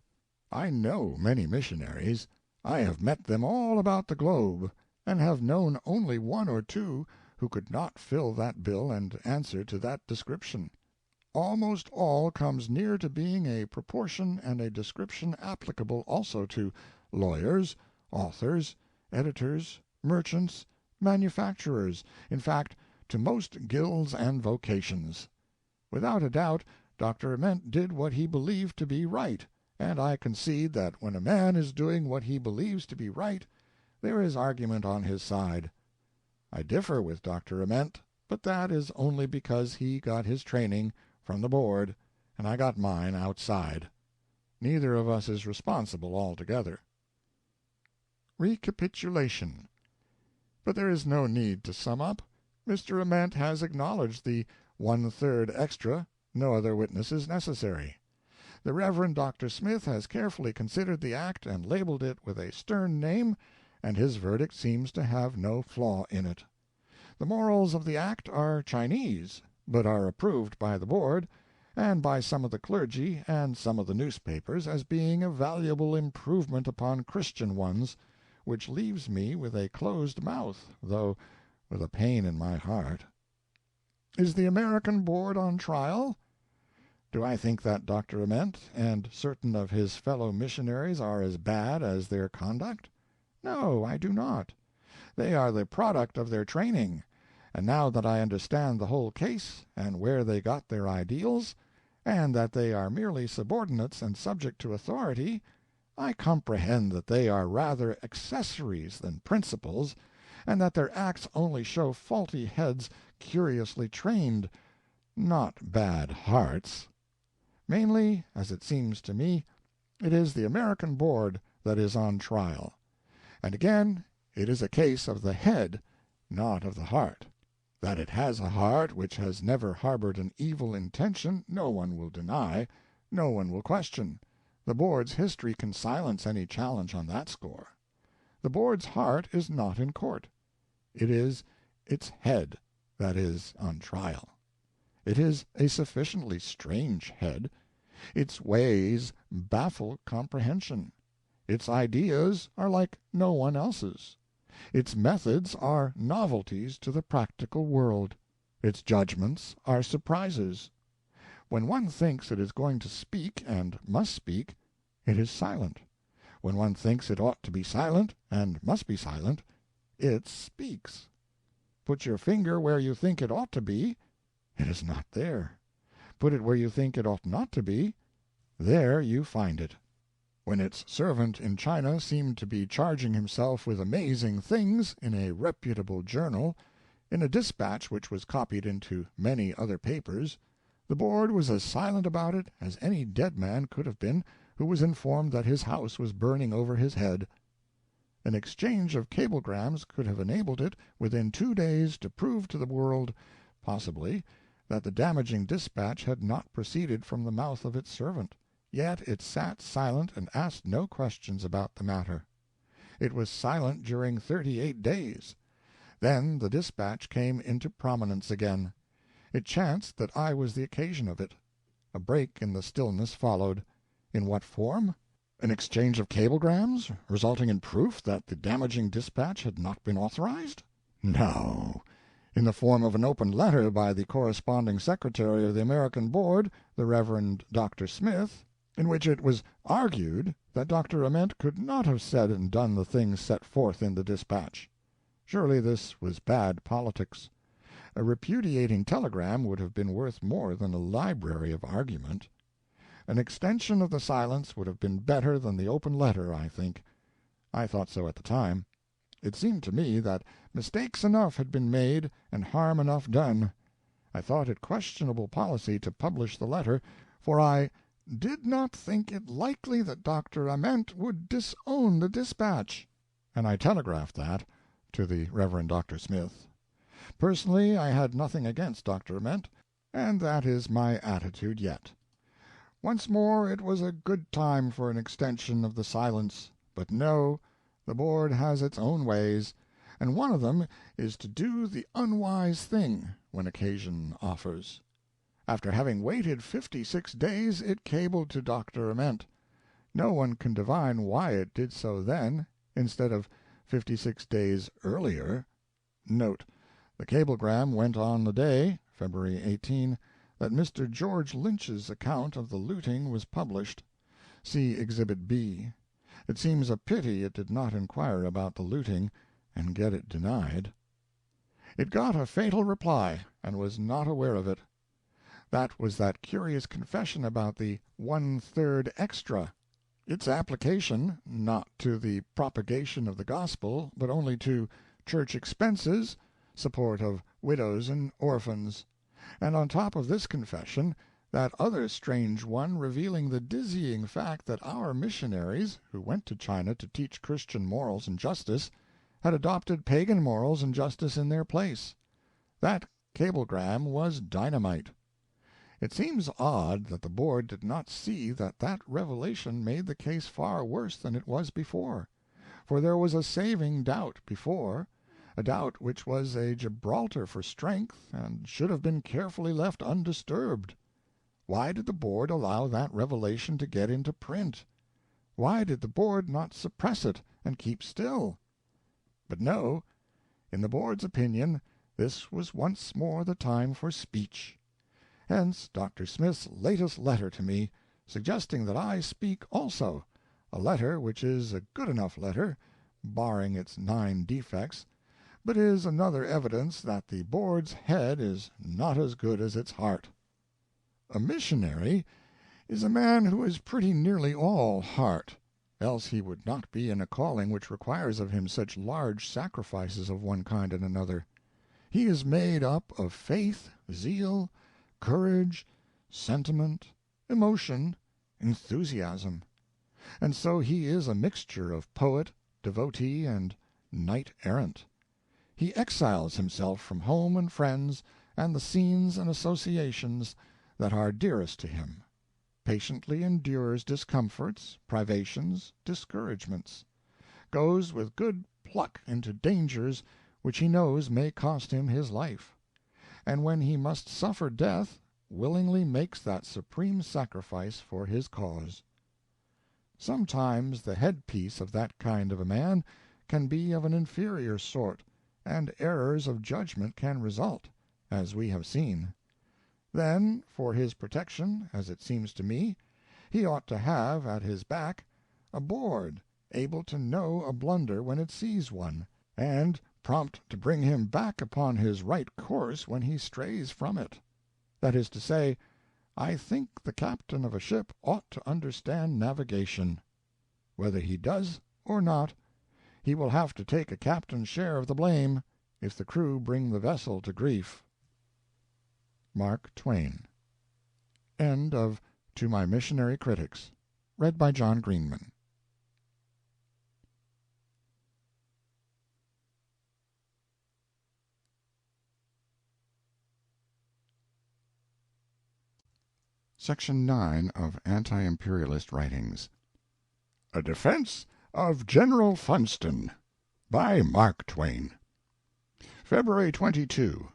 I know many missionaries. I have met them all about the globe, and have known only 1 or 2 who could not fill that bill and answer to that description. Almost all comes near to being a proportion and a description applicable also to lawyers, authors, editors, merchants, manufacturers, in fact, to most guilds and vocations. Without a doubt, Dr. Ament did what he believed to be right, and I concede that when a man is doing what he believes to be right, there is argument on his side. I differ with Dr. Ament, but that is only because he got his training from the board and I got mine outside. Neither of us is responsible altogether. Recapitulation. But there is no need to sum up. Mr. Ament has acknowledged the 1/3 extra. No other witness is necessary. The Reverend Dr. Smith has carefully considered the act and labeled it with a stern name, and his verdict seems to have no flaw in it. The morals of the act are Chinese, but are approved by the board, and by some of the clergy and some of the newspapers as being a valuable improvement upon Christian ones, which leaves me with a closed mouth, though with a pain in my heart. Is the American board on trial? Do I think that Dr. Ament and certain of his fellow missionaries are as bad as their conduct? No, I do not. They are the product of their training, and now that I understand the whole case, and where they got their ideals, and that they are merely subordinates and subject to authority, I comprehend that they are rather accessories than principals, and that their acts only show faulty heads curiously trained, not bad hearts. Mainly, as it seems to me, it is the American board that is on trial. And again, it is a case of the head, not of the heart. That it has a heart which has never harbored an evil intention, no one will deny, no one will question. The board's history can silence any challenge on that score. The board's heart is not in court. It is its head that is on trial. It is a sufficiently strange head. Its ways baffle comprehension. Its ideas are like no one else's. Its methods are novelties to the practical world. Its judgments are surprises. When one thinks it is going to speak and must speak, it is silent. When one thinks it ought to be silent and must be silent, it speaks. Put your finger where you think it ought to be, it is not there. Put it where you think it ought not to be, there you find it. When its servant in China seemed to be charging himself with amazing things in a reputable journal, in a dispatch which was copied into many other papers, the board was as silent about it as any dead man could have been who was informed that his house was burning over his head. An exchange of cablegrams could have enabled it within 2 days to prove to the world, possibly, that the damaging dispatch had not proceeded from the mouth of its servant. Yet it sat silent and asked no questions about the matter. It was silent during 38 days. Then the dispatch came into prominence again. It chanced that I was the occasion of it. A break in the stillness followed. In what form? An exchange of cablegrams, resulting in proof that the damaging dispatch had not been authorized? No, in the form of an open letter by the corresponding secretary of the American Board, the Reverend Dr. Smith, in which it was argued that Dr. Ament could not have said and done the things set forth in the dispatch. Surely this was bad politics. A repudiating telegram would have been worth more than a library of argument. An extension of the silence would have been better than the open letter, I think. I thought so at the time. It seemed to me that mistakes enough had been made and harm enough done. I thought it questionable policy to publish the letter, for I did not think it likely that Dr. Ament would disown the dispatch, and I telegraphed that to the Reverend Dr. Smith. Personally, I had nothing against Dr. Ament, and that is my attitude yet. Once more it was a good time for an extension of the silence, but no, the Board has its own ways, and one of them is to do the unwise thing when occasion offers. After having waited 56 days, it cabled to Dr. Ament. No one can divine why it did so then, instead of 56 days earlier. Note: the cablegram went on the day, February 18, that Mr. George Lynch's account of the looting was published. See Exhibit B. It seems a pity it did not inquire about the looting and get it denied. It got a fatal reply, and was not aware of it. That was that curious confession about the 1/3 extra. Its application, not to the propagation of the gospel, but only to church expenses, support of widows and orphans. And on top of this confession, that other strange one revealing the dizzying fact that our missionaries, who went to China to teach Christian morals and justice, had adopted pagan morals and justice in their place. That cablegram was dynamite. It seems odd that the Board did not see that that revelation made the case far worse than it was before, for there was a saving doubt before, a doubt which was a Gibraltar for strength and should have been carefully left undisturbed. Why did the Board allow that revelation to get into print? Why did the Board not suppress it and keep still? But no, in the Board's opinion, this was once more the time for speech. Hence Dr. Smith's latest letter to me, suggesting that I speak also, a letter which is a good enough letter, barring its 9 defects, but is another evidence that the Board's head is not as good as its heart. A missionary is a man who is pretty nearly all heart, else he would not be in a calling which requires of him such large sacrifices of one kind and another. He is made up of faith, zeal, courage, sentiment, emotion, enthusiasm, and so he is a mixture of poet, devotee, and knight-errant. He exiles himself from home and friends and the scenes and associations that are dearest to him, patiently endures discomforts, privations, discouragements, goes with good pluck into dangers which he knows may cost him his life, and when he must suffer death, willingly makes that supreme sacrifice for his cause. Sometimes the headpiece of that kind of a man can be of an inferior sort, and errors of judgment can result, as we have seen. Then, for his protection, as it seems to me, he ought to have at his back a Board able to know a blunder when it sees one, and prompt to bring him back upon his right course when he strays from it. That is to say, I think the captain of a ship ought to understand navigation. Whether he does or not, he will have to take a captain's share of the blame if the crew bring the vessel to grief. Mark Twain. End of To My Missionary Critics. Read by John Greenman. Section 9 of Anti-imperialist Writings. A Defense of General Funston by Mark Twain. February 22.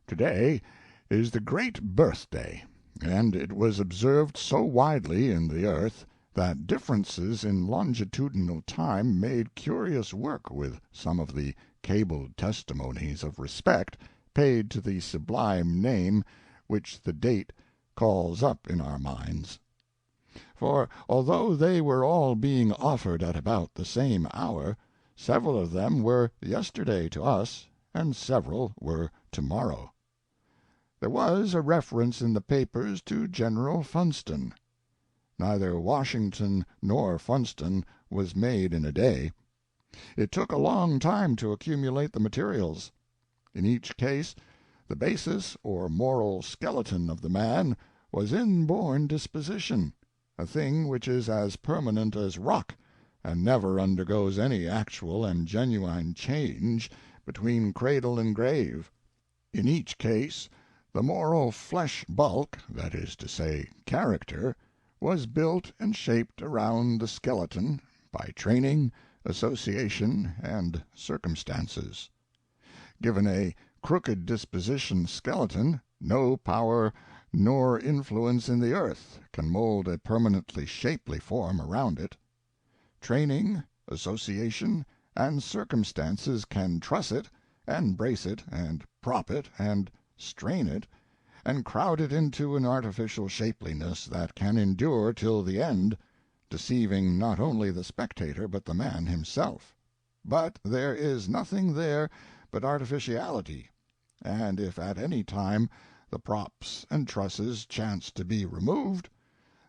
Today is the great birthday, and it was observed so widely in the earth that differences in longitudinal time made curious work with some of the cabled testimonies of respect paid to the sublime name which the date calls up in our minds. For although they were all being offered at about the same hour, several of them were yesterday to us, and several were tomorrow. There was a reference in the papers to General Funston. Neither Washington nor Funston was made in a day. It took a long time to accumulate the materials. In each case, the basis or moral skeleton of the man was inborn disposition, a thing which is as permanent as rock, and never undergoes any actual and genuine change between cradle and grave. In each case, the moral flesh bulk, that is to say, character, was built and shaped around the skeleton by training, association, and circumstances. Given a crooked disposition skeleton, no power nor influence in the earth can mold a permanently shapely form around it. Training, association, and circumstances can truss it, and brace it, and prop it, and strain it, and crowd it into an artificial shapeliness that can endure till the end, deceiving not only the spectator but the man himself. But there is nothing there but artificiality, and if at any time the props and trusses chance to be removed,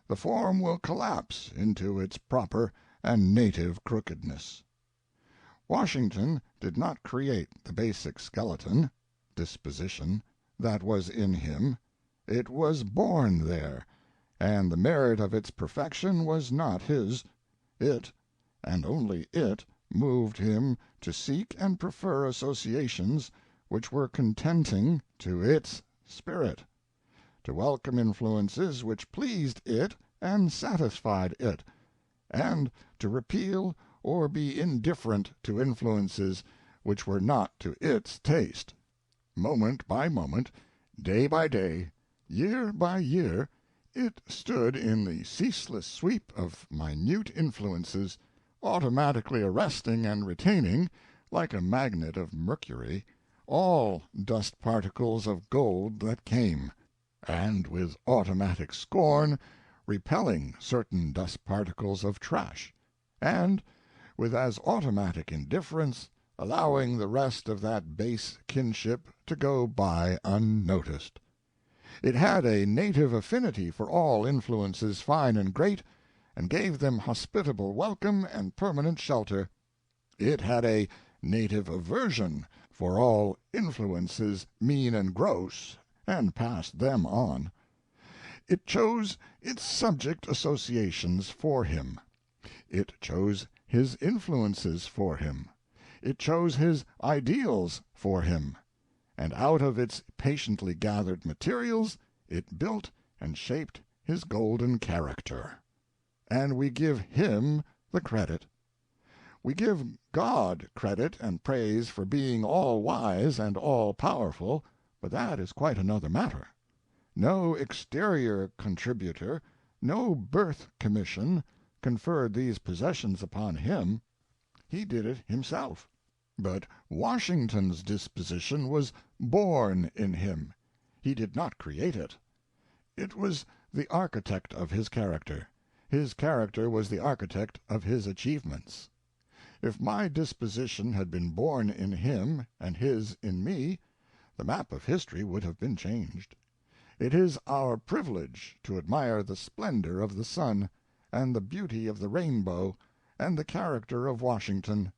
the form will collapse into its proper and native crookedness. Washington did not create the basic skeleton, disposition, that was in him. It was born there, and the merit of its perfection was not his. It, and only it, moved him to seek and prefer associations which were contenting to its spirit, to welcome influences which pleased it and satisfied it, and to repeal or be indifferent to influences which were not to its taste. Moment by moment, day by day, year by year, it stood in the ceaseless sweep of minute influences, automatically arresting and retaining, like a magnet of mercury, all dust particles of gold that came, and with automatic scorn repelling certain dust particles of trash, and with as automatic indifference allowing the rest of that base kinship to go by unnoticed. It had a native affinity for all influences fine and great, and gave them hospitable welcome and permanent shelter. It had a native aversion for all influences mean and gross, and passed them on. It chose its subject associations for him. It chose his influences for him. It chose his ideals for him, and out of its patiently gathered materials it built and shaped his golden character. And we give him the credit. We give God credit and praise for being all-wise and all-powerful, but that is quite another matter. No exterior contributor, no birth commission, conferred these possessions upon him. He did it himself. But Washington's disposition was born in him. He did not create it. It was the architect of his character. His character was the architect of his achievements. If my disposition had been born in him and his in me, the map of history would have been changed. It is our privilege to admire the splendor of the sun, and the beauty of the rainbow, and the character of Washington.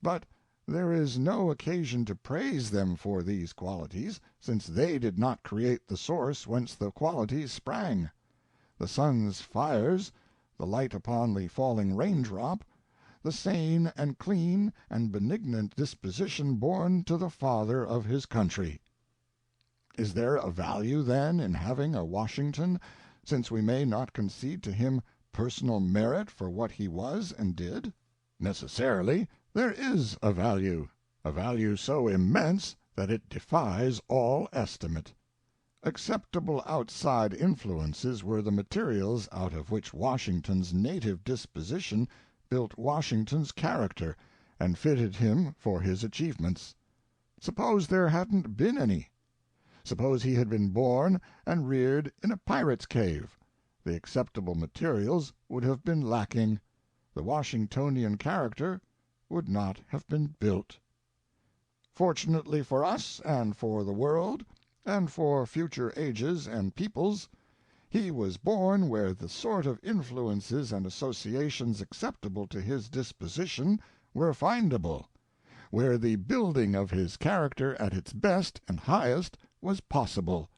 But there is no occasion to praise them for these qualities, since they did not create the source whence the qualities sprang. The sun's fires, the light upon the falling raindrop, the sane and clean and benignant disposition born to the father of his country. Is there a value, then, in having a Washington, since we may not concede to him personal merit for what he was and did? Necessarily, there is a value so immense that it defies all estimate. Acceptable outside influences were the materials out of which Washington's native disposition built Washington's character and fitted him for his achievements. Suppose there hadn't been any. Suppose he had been born and reared in a pirate's cave. The acceptable materials would have been lacking. The Washingtonian character would not have been built. Fortunately for us and for the world and for future ages and peoples, he was born where the sort of influences and associations acceptable to his disposition were findable, where the building of his character at its best and highest was possible,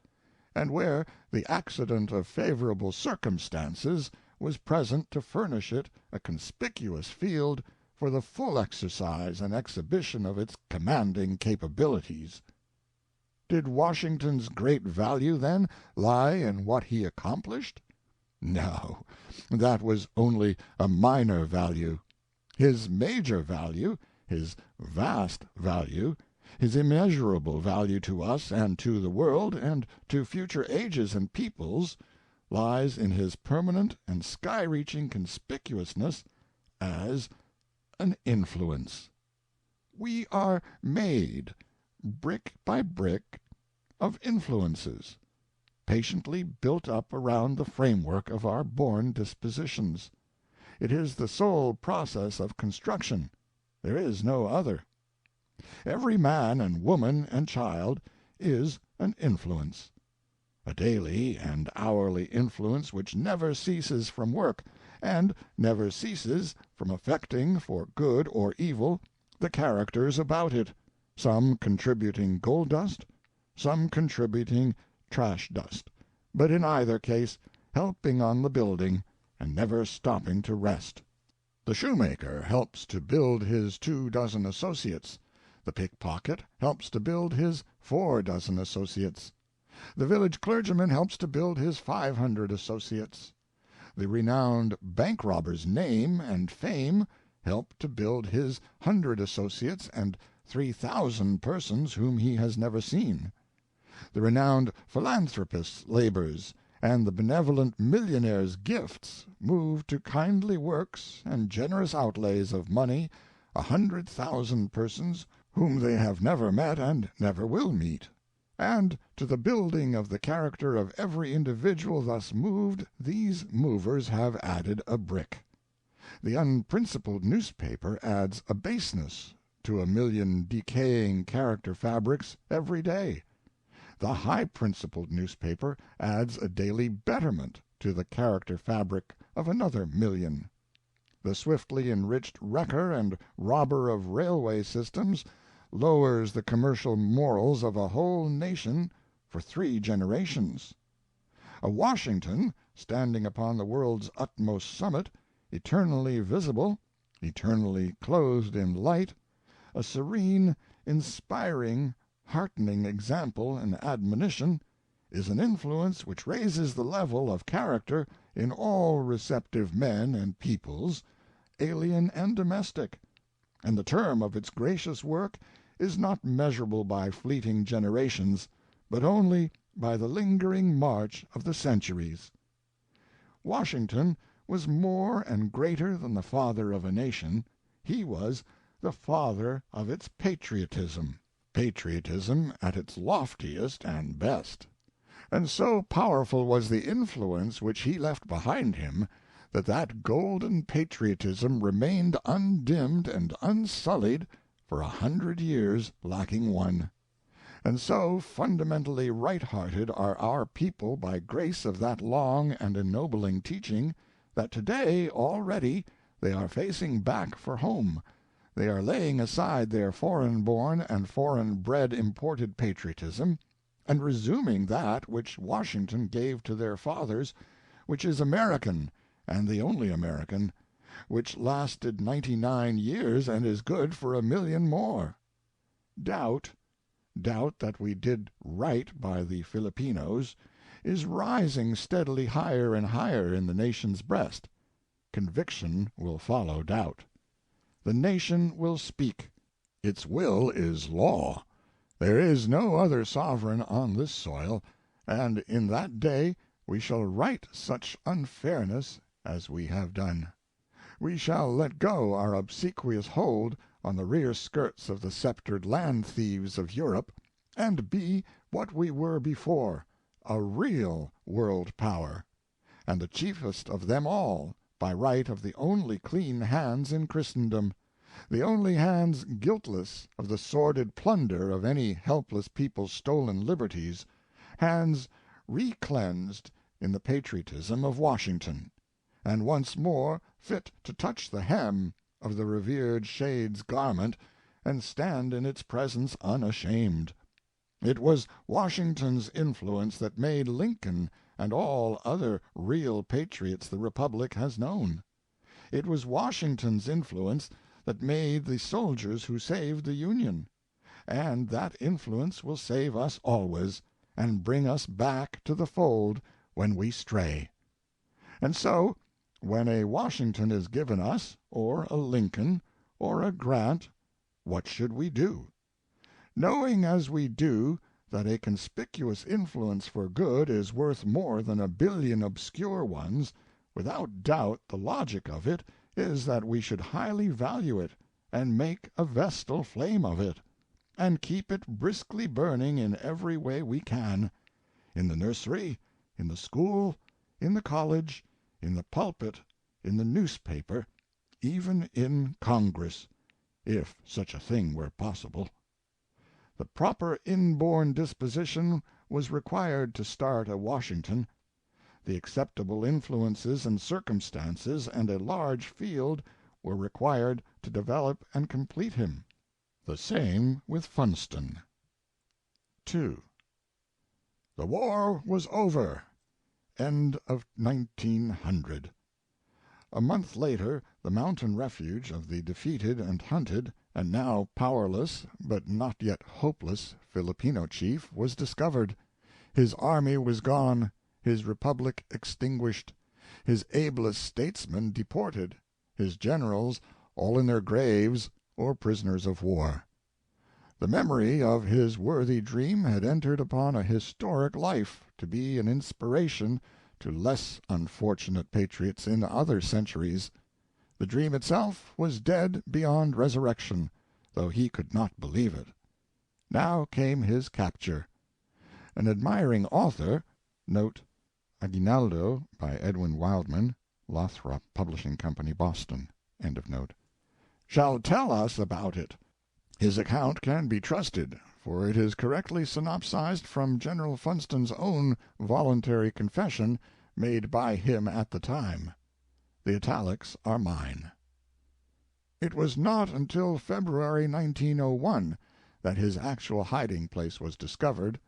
and where the accident of favorable circumstances was present to furnish it a conspicuous field for the full exercise and exhibition of its commanding capabilities. Did Washington's great value, then, lie in what he accomplished? No, that was only a minor value. His major value, his vast value, his immeasurable value to us and to the world and to future ages and peoples, lies in his permanent and sky-reaching conspicuousness as an influence. We are made, brick by brick, of influences, patiently built up around the framework of our born dispositions. It is the sole process of construction. There is no other. Every man and woman and child is an influence, a daily and hourly influence which never ceases from work, and never ceases from affecting for good or evil the characters about it, some contributing gold dust, some contributing trash dust, but in either case helping on the building and never stopping to rest. The shoemaker helps to build his 24 associates. The pickpocket helps to build his 24 associates. The village clergyman helps to build his 500 associates. The renowned bank robber's name and fame help to build his 100 associates and 3,000 persons whom he has never seen. The renowned philanthropist's labors and the benevolent millionaire's gifts move to kindly works and generous outlays of money 100,000 persons whom they have never met and never will meet. And to the building of the character of every individual thus moved these movers have added a brick. The unprincipled newspaper adds a baseness to 1,000,000 decaying character fabrics every day. The high-principled newspaper adds a daily betterment to the character fabric of another 1,000,000. The swiftly enriched wrecker and robber of railway systems lowers the commercial morals of a whole nation for 3 generations. A Washington, standing upon the world's utmost summit, eternally visible, eternally clothed in light, a serene, inspiring, heartening example and admonition, is an influence which raises the level of character in all receptive men and peoples, alien and domestic, and the term of its gracious work is not measurable by fleeting generations, but only by the lingering march of the centuries. Washington was more and greater than the father of a nation. He was the father of its patriotism at its loftiest and best. And so powerful was the influence which he left behind him that golden patriotism remained undimmed and unsullied for 100 years lacking one. And so fundamentally right-hearted are our people by grace of that long and ennobling teaching, that today already they are facing back for home. They are laying aside their foreign-born and foreign-bred imported patriotism, and resuming that which Washington gave to their fathers, which is American, and the only American, which lasted 99 years and is good for 1,000,000 more. Doubt that we did right by the Filipinos, is rising steadily higher and higher in the nation's breast. Conviction will follow doubt. The nation will speak. Its will is law. There is no other sovereign on this soil, and in that day we shall right such unfairness as we have done. We shall let go our obsequious hold on the rear skirts of the sceptered land thieves of Europe, and be what we were before, a real world power, and the chiefest of them all, by right of the only clean hands in Christendom, the only hands guiltless of the sordid plunder of any helpless people's stolen liberties, hands recleansed in the patriotism of Washington, and once more fit to touch the hem of the revered shade's garment and stand in its presence unashamed. It was Washington's influence that made Lincoln and all other real patriots the Republic has known. It was Washington's influence that made the soldiers who saved the Union, and that influence will save us always, and bring us back to the fold when we stray. And so, when a Washington is given us, or a Lincoln, or a Grant, what should we do? Knowing as we do that a conspicuous influence for good is worth more than 1 billion obscure ones, without doubt the logic of it is that we should highly value it, and make a vestal flame of it, and keep it briskly burning in every way we can, in the nursery, in the school, in the college, in the pulpit, in the newspaper, even in Congress, if such a thing were possible. The proper inborn disposition was required to start a Washington. The acceptable influences and circumstances and a large field were required to develop and complete him. The same with Funston. 2. The war was over. End of 1900. A month later the mountain refuge of the defeated and hunted, and now powerless but not yet hopeless, Filipino chief was discovered. His army was gone, his republic extinguished, his ablest statesmen deported, his generals all in their graves or prisoners of war. The memory of his worthy dream had entered upon a historic life, to be an inspiration to less unfortunate patriots in other centuries. The dream itself was dead beyond resurrection, though he could not believe it. Now came his capture. An admiring author, note Aguinaldo by Edwin Wildman, Lothrop Publishing Company, Boston, end of note, shall tell us about it. His account can be trusted, for it is correctly synopsized from General Funston's own voluntary confession made by him at the time. The italics are mine. It was not until February 1901 that his actual hiding place was discovered.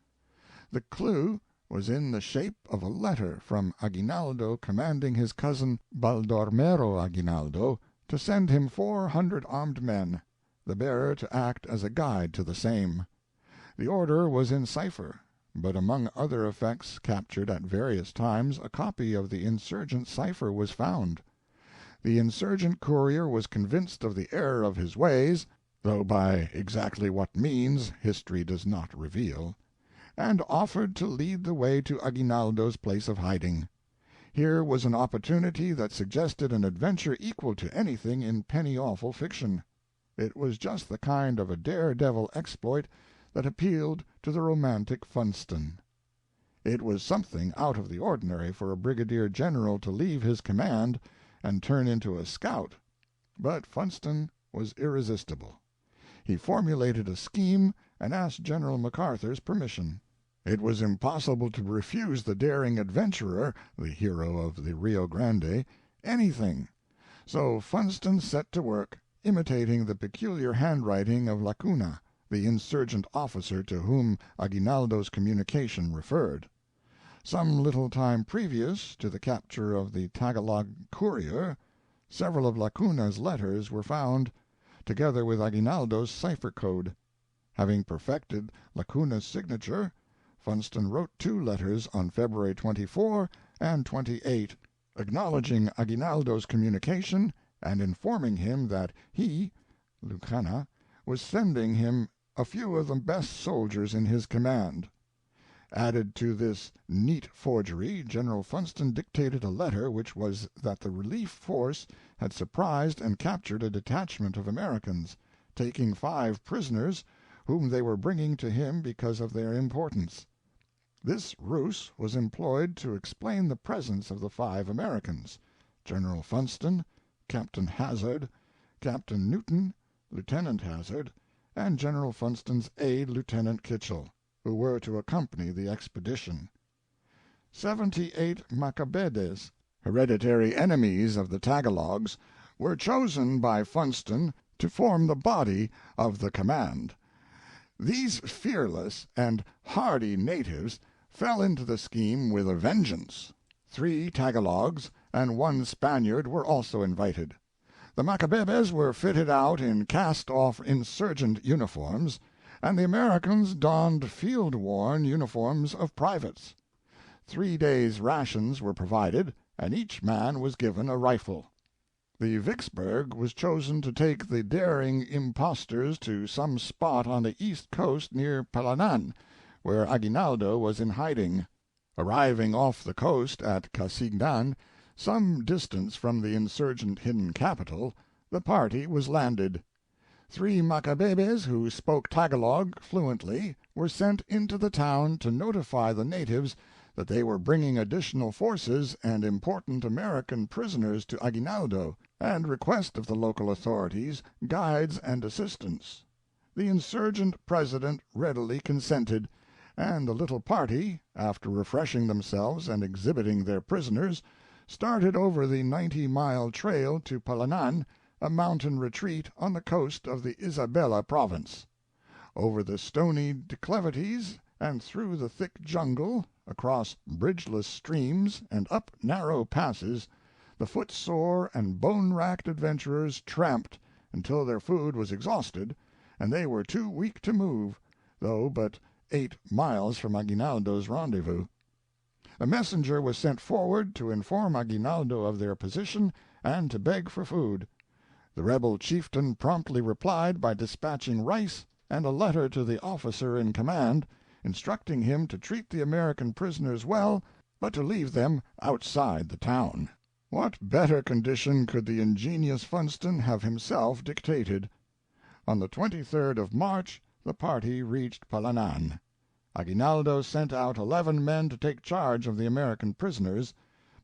The clue was in the shape of a letter from Aguinaldo commanding his cousin Baldormero Aguinaldo to send him 400 armed men, the bearer to act as a guide to the same. The order was in cipher, but among other effects captured at various times a copy of the insurgent cipher was found. The insurgent courier was convinced of the error of his ways, though by exactly what means history does not reveal, and offered to lead the way to Aguinaldo's place of hiding. Here was an opportunity that suggested an adventure equal to anything in penny-awful fiction. It was just the kind of a daredevil exploit that appealed to the romantic Funston. It was something out of the ordinary for a brigadier general to leave his command and turn into a scout, but Funston was irresistible. He formulated a scheme and asked General MacArthur's permission. It was impossible to refuse the daring adventurer, the hero of the Rio Grande, anything, so Funston set to work, imitating the peculiar handwriting of Lacuna, the insurgent officer to whom Aguinaldo's communication referred. Some little time previous to the capture of the Tagalog courier, several of Lacuna's letters were found, together with Aguinaldo's cipher code. Having perfected Lacuna's signature, Funston wrote 2 letters on February 24 and 28, acknowledging Aguinaldo's communication and informing him that he, Lucana, was sending him a few of the best soldiers in his command. Added to this neat forgery, General Funston dictated a letter which was that the relief force had surprised and captured a detachment of Americans, taking 5 prisoners whom they were bringing to him because of their importance. This ruse was employed to explain the presence of the 5 Americans, General Funston, Captain Hazard, Captain Newton, Lieutenant Hazard, and General Funston's aide, Lieutenant Kitchell, who were to accompany the expedition. 78 Macabedes, hereditary enemies of the Tagalogs, were chosen by Funston to form the body of the command. These fearless and hardy natives fell into the scheme with a vengeance. 3 Tagalogs and 1 Spaniard were also invited. The Macabebes were fitted out in cast-off insurgent uniforms, and the Americans donned field-worn uniforms of privates. 3 days' rations were provided, and each man was given a rifle. The Vicksburg was chosen to take the daring impostors to some spot on the east coast near Palanan, where Aguinaldo was in hiding. Arriving off the coast at Casignan, some distance from the insurgent hidden capital, the party was landed. 3 Macabebes who spoke Tagalog fluently were sent into the town to notify the natives that they were bringing additional forces and important American prisoners to Aguinaldo, and request of the local authorities guides and assistance. The insurgent president readily consented, and the little party, after refreshing themselves and exhibiting their prisoners, started over the 90-mile trail to Palanan, a mountain retreat on the coast of the Isabela province. Over the stony declivities and through the thick jungle, across bridgeless streams and up narrow passes, the footsore and bone-racked adventurers tramped until their food was exhausted and they were too weak to move, though but 8 miles from Aguinaldo's rendezvous. A messenger was sent forward to inform Aguinaldo of their position and to beg for food. The rebel chieftain promptly replied by dispatching rice and a letter to the officer in command, instructing him to treat the American prisoners well, but to leave them outside the town. What better condition could the ingenious Funston have himself dictated? On the 23rd of March the party reached Palanan. Aguinaldo sent out 11 men to take charge of the American prisoners,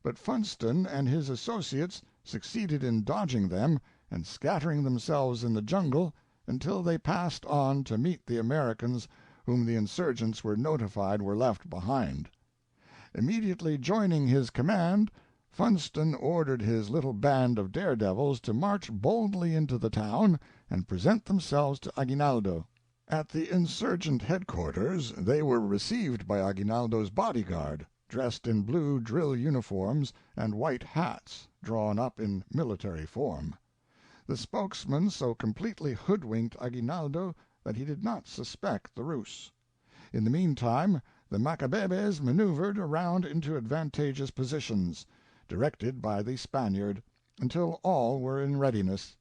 but Funston and his associates succeeded in dodging them and scattering themselves in the jungle until they passed on to meet the Americans whom the insurgents were notified were left behind. Immediately joining his command, Funston ordered his little band of daredevils to march boldly into the town and present themselves to Aguinaldo. At the insurgent headquarters they were received by Aguinaldo's bodyguard, dressed in blue drill uniforms and white hats, drawn up in military form. The spokesman so completely hoodwinked Aguinaldo that he did not suspect the ruse. In the meantime the Macabebes maneuvered around into advantageous positions, directed by the Spaniard, until all were in readiness.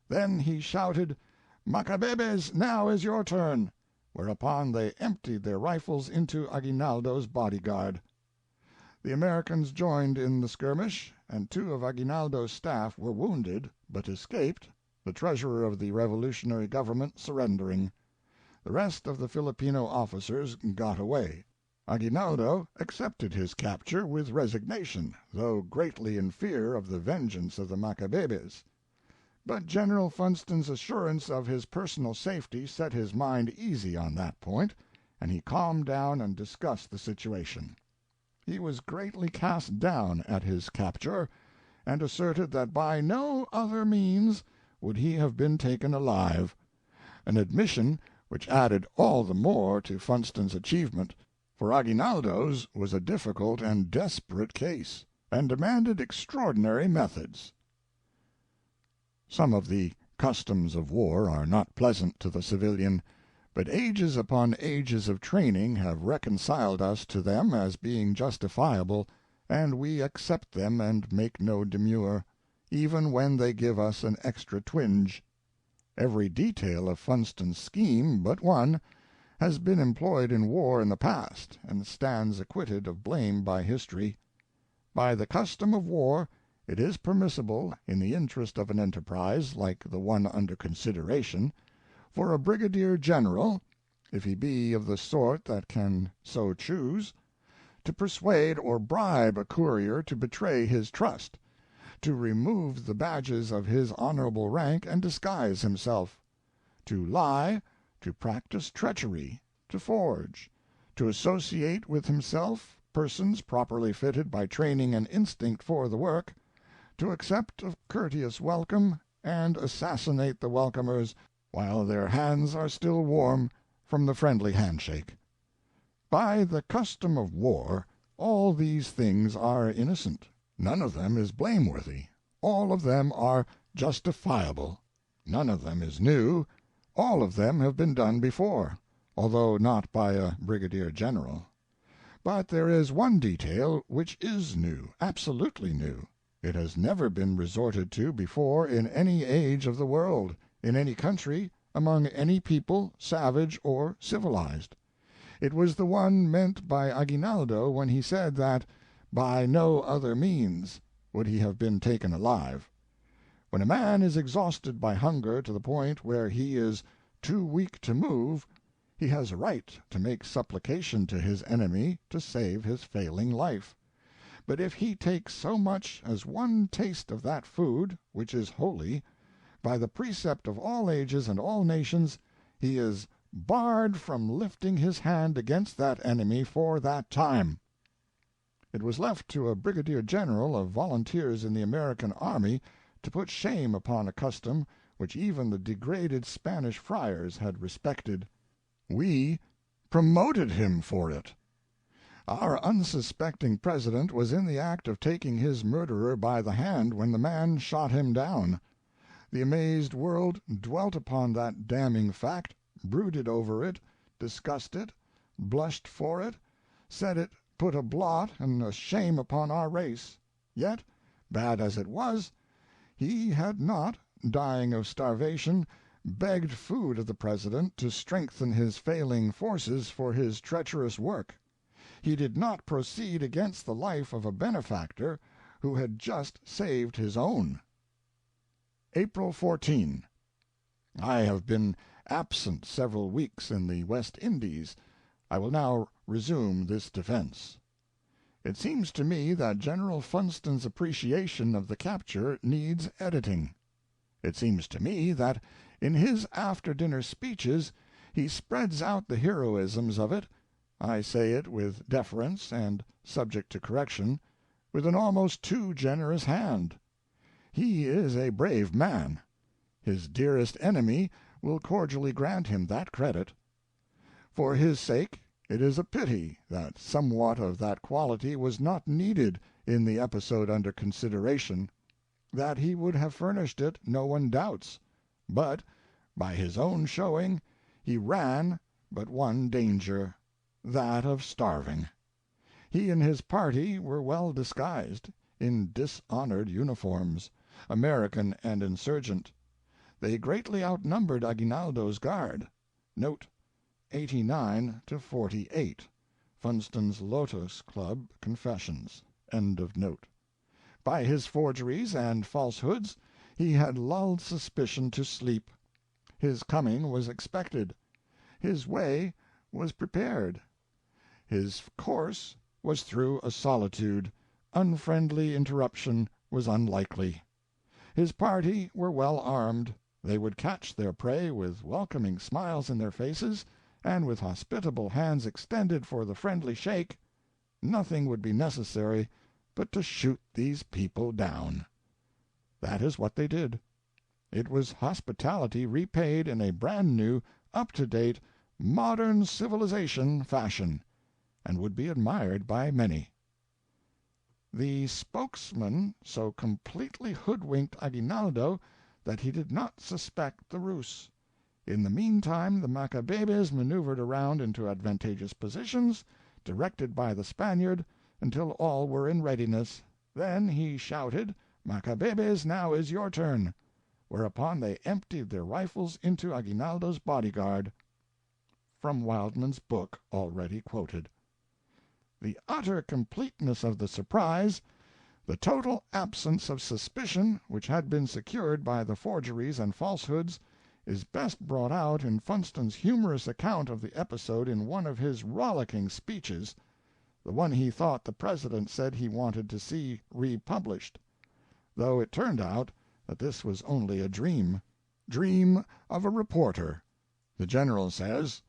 Then he shouted, "Macabebes, now is your turn," whereupon they emptied their rifles into Aguinaldo's bodyguard. The Americans joined in the skirmish, and 2 of Aguinaldo's staff were wounded, but escaped, the treasurer of the revolutionary government surrendering. The rest of the Filipino officers got away. Aguinaldo accepted his capture with resignation, though greatly in fear of the vengeance of the Macabebes. But General Funston's assurance of his personal safety set his mind easy on that point, and he calmed down and discussed the situation. He was greatly cast down at his capture, and asserted that by no other means would he have been taken alive, an admission which added all the more to Funston's achievement, for Aguinaldo's was a difficult and desperate case, and demanded extraordinary methods. Some of the customs of war are not pleasant to the civilian, but ages upon ages of training have reconciled us to them as being justifiable, and we accept them and make no demur, even when they give us an extra twinge. Every detail of Funston's scheme but one has been employed in war in the past, and stands acquitted of blame by history. By the custom of war it is permissible, in the interest of an enterprise like the one under consideration, For a brigadier general, if he be of the sort that can so choose, to persuade or bribe a courier to betray his trust, to remove the badges of his honorable rank and disguise himself, to lie, to practice treachery, to forge, to associate with himself persons properly fitted by training and instinct for the work, to accept a courteous welcome and assassinate the welcomers while their hands are still warm from the friendly handshake. By the custom of war, all these things are innocent. None of them is blameworthy. All of them are justifiable. None of them is new. All of them have been done before, although not by a brigadier general. But there is one detail which is new, absolutely new. It has never been resorted to before in any age of the world, in any country, among any people, savage or civilized. It was the one meant by Aguinaldo when he said that, by no other means, would he have been taken alive. When a man is exhausted by hunger to the point where he is too weak to move, he has a right to make supplication to his enemy to save his failing life. But if he takes so much as one taste of that food, which is holy, by the precept of all ages and all nations, he is barred from lifting his hand against that enemy for that time. It was left to a brigadier general of volunteers in the American army to put shame upon a custom which even the degraded Spanish friars had respected. We promoted him for it. Our unsuspecting president was in the act of taking his murderer by the hand when the man shot him down. The amazed world dwelt upon that damning fact, brooded over it, discussed it, blushed for it, said it put a blot and a shame upon our race. Yet, bad as it was, he had not, dying of starvation, begged food of the President to strengthen his failing forces for his treacherous work. He did not proceed against the life of a benefactor who had just saved his own. April 14. I have been absent several weeks in the West Indies. I will now resume this defense. It seems to me that General Funston's appreciation of the capture needs editing. It seems to me that in his after-dinner speeches he spreads out the heroisms of it, I say it with deference and subject to correction, with an almost too generous hand. He is a brave man. His dearest enemy will cordially grant him that credit. For his sake, it is a pity that somewhat of that quality was not needed in the episode under consideration. That he would have furnished it no one doubts, but by his own showing he ran but one danger, that of starving. He and his party were well disguised, in dishonored uniforms, American and insurgent. They greatly outnumbered Aguinaldo's guard. Note 89 to 48, Funston's Lotus Club Confessions. End of note. By his forgeries and falsehoods he had lulled suspicion to sleep. His coming was expected. His way was prepared. His course was through a solitude. Unfriendly interruption was unlikely. His party were well armed. They would catch their prey with welcoming smiles in their faces, and with hospitable hands extended for the friendly shake. Nothing would be necessary but to shoot these people down. That is what they did. It was hospitality repaid in a brand-new, up-to-date, modern civilization fashion, and would be admired by many. The spokesman so completely hoodwinked Aguinaldo that he did not suspect the ruse. In the meantime the Macabebes maneuvered around into advantageous positions, directed by the Spaniard, until all were in readiness. Then he shouted, "Macabebes, now is your turn," whereupon they emptied their rifles into Aguinaldo's bodyguard. From Wildman's book already quoted. The utter completeness of the surprise, the total absence of suspicion which had been secured by the forgeries and falsehoods, is best brought out in Funston's humorous account of the episode in one of his rollicking speeches, the one he thought the President said he wanted to see republished, though it turned out that this was only a dream of a reporter. The General says,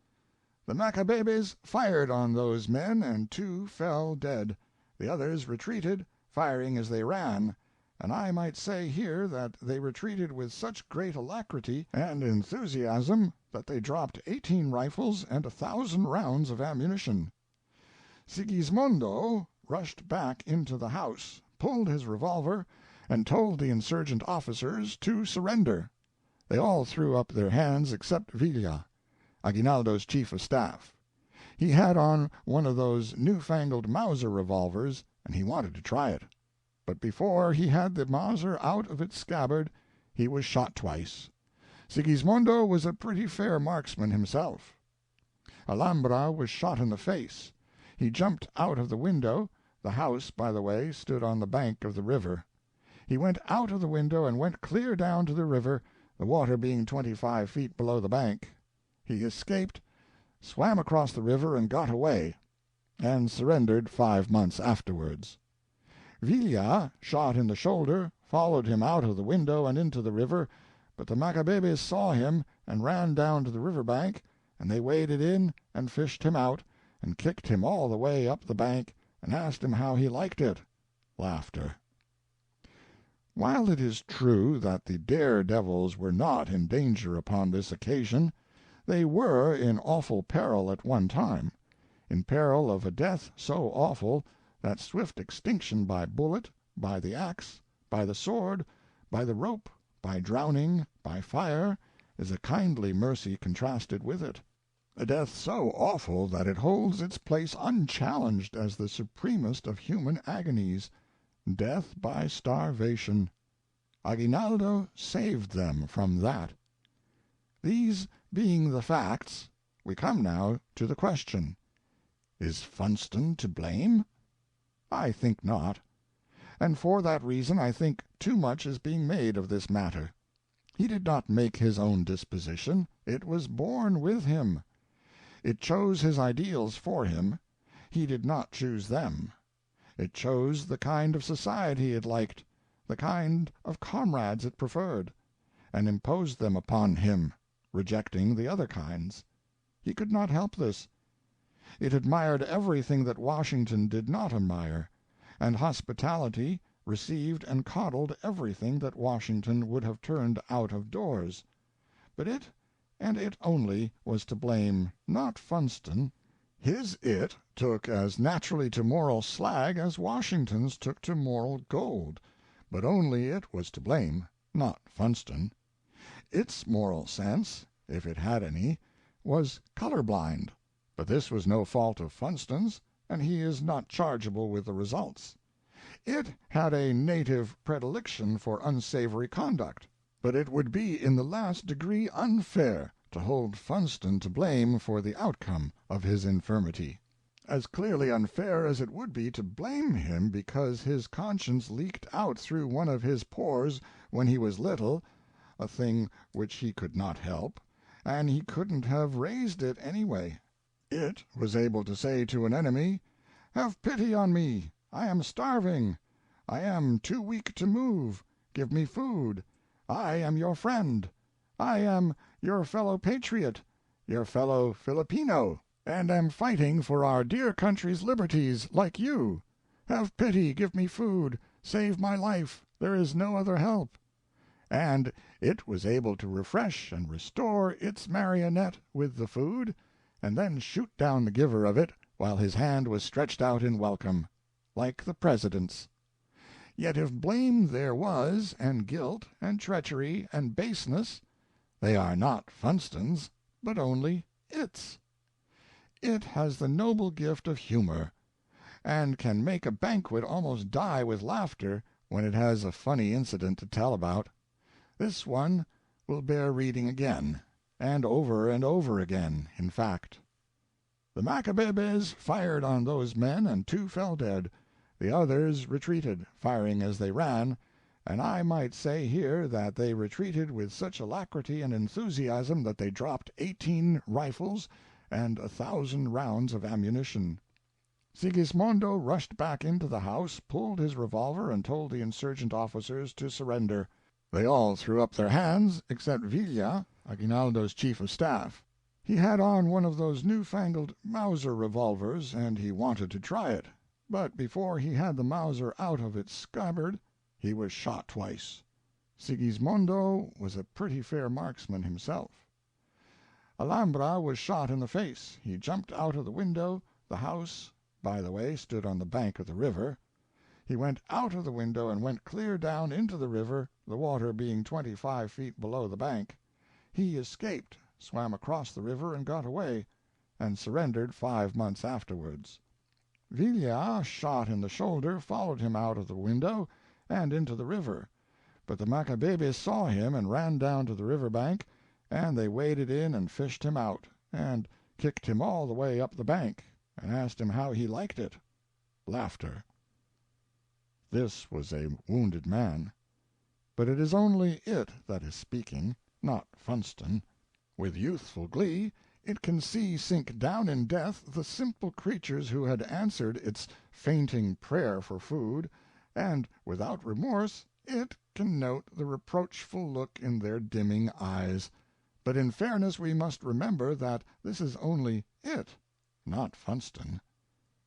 "The Macabebes fired on those men, and 2 fell dead. The others retreated, firing as they ran, and I might say here that they retreated with such great alacrity and enthusiasm that they dropped 18 rifles and 1,000 rounds of ammunition. Sigismondo rushed back into the house, pulled his revolver, and told the insurgent officers to surrender. They all threw up their hands except Villa, Aguinaldo's chief of staff. He had on one of those new-fangled Mauser revolvers, and he wanted to try it. But before he had the Mauser out of its scabbard, he was shot twice. Sigismondo was a pretty fair marksman himself. Alhambra was shot in the face. He jumped out of the window. The house, by the way, stood on the bank of the river. He went out of the window and went clear down to the river, the water being 25 feet below the bank. He escaped, swam across the river and got away, and surrendered 5 months afterwards. Villa, shot in the shoulder, followed him out of the window and into the river, but the Macabebes saw him and ran down to the river bank, and they waded in and fished him out, and kicked him all the way up the bank, and asked him how he liked it. Laughter. While it is true that the dare-devils were not in danger upon this occasion, they were in awful peril at one time, in peril of a death so awful that swift extinction by bullet, by the axe, by the sword, by the rope, by drowning, by fire, is a kindly mercy contrasted with it. A death so awful that it holds its place unchallenged as the supremest of human agonies, death by starvation. Aguinaldo saved them from that. These being the facts, we come now to the question: is Funston to blame? I think not. And for that reason I think too much is being made of this matter. He did not make his own disposition, it was born with him. It chose his ideals for him, he did not choose them. It chose the kind of society it liked, the kind of comrades it preferred, and imposed them upon him, rejecting the other kinds. He could not help this. It admired everything that Washington did not admire, and hospitality received and coddled everything that Washington would have turned out of doors. But it, and it only, was to blame, not Funston. His it took as naturally to moral slag as Washington's took to moral gold, but only it was to blame, not Funston. Its moral sense, if it had any, was color-blind, but this was no fault of Funston's, and he is not chargeable with the results. It had a native predilection for unsavory conduct, but it would be in the last degree unfair to hold Funston to blame for the outcome of his infirmity, as clearly unfair as it would be to blame him because his conscience leaked out through one of his pores when he was little, a thing which he could not help, and he couldn't have raised it anyway. It was able to say to an enemy, "Have pity on me, I am starving, I am too weak to move, give me food, I am your friend, I am your fellow patriot, your fellow Filipino, and am fighting for our dear country's liberties, like you. Have pity, give me food, save my life, there is no other help." And it was able to refresh and restore its marionette with the food, and then shoot down the giver of it while his hand was stretched out in welcome, like the President's. Yet if blame there was, and guilt, and treachery, and baseness, they are not Funston's, but only its. It has the noble gift of humor, and can make a banquet almost die with laughter when it has a funny incident to tell about. This one will bear reading again, and over again, in fact. The Macabebes fired on those men, and 2 fell dead. The others retreated, firing as they ran, and I might say here that they retreated with such alacrity and enthusiasm that they dropped 18 rifles and 1,000 rounds of ammunition. Sigismondo rushed back into the house, pulled his revolver, and told the insurgent officers to surrender. They all threw up their hands except Villa, Aguinaldo's chief of staff. He had on one of those new-fangled Mauser revolvers, and he wanted to try it, but before he had the Mauser out of its scabbard he was shot twice. Sigismondo was a pretty fair marksman himself. Alhambra was shot in the face. He jumped out of the window. The house, by the way, stood on the bank of the river. He went out of the window and went clear down into the river, the water being 25 feet below the bank. He escaped, swam across the river and got away, and surrendered 5 months afterwards. Villa, shot in the shoulder, followed him out of the window and into the river, but the Macabebes saw him and ran down to the river bank, and they waded in and fished him out, and kicked him all the way up the bank, and asked him how he liked it. Laughter. This was a wounded man. But it is only it that is speaking, not Funston. With youthful glee it can see sink down in death the simple creatures who had answered its fainting prayer for food, and without remorse it can note the reproachful look in their dimming eyes. But in fairness we must remember that this is only it, not Funston.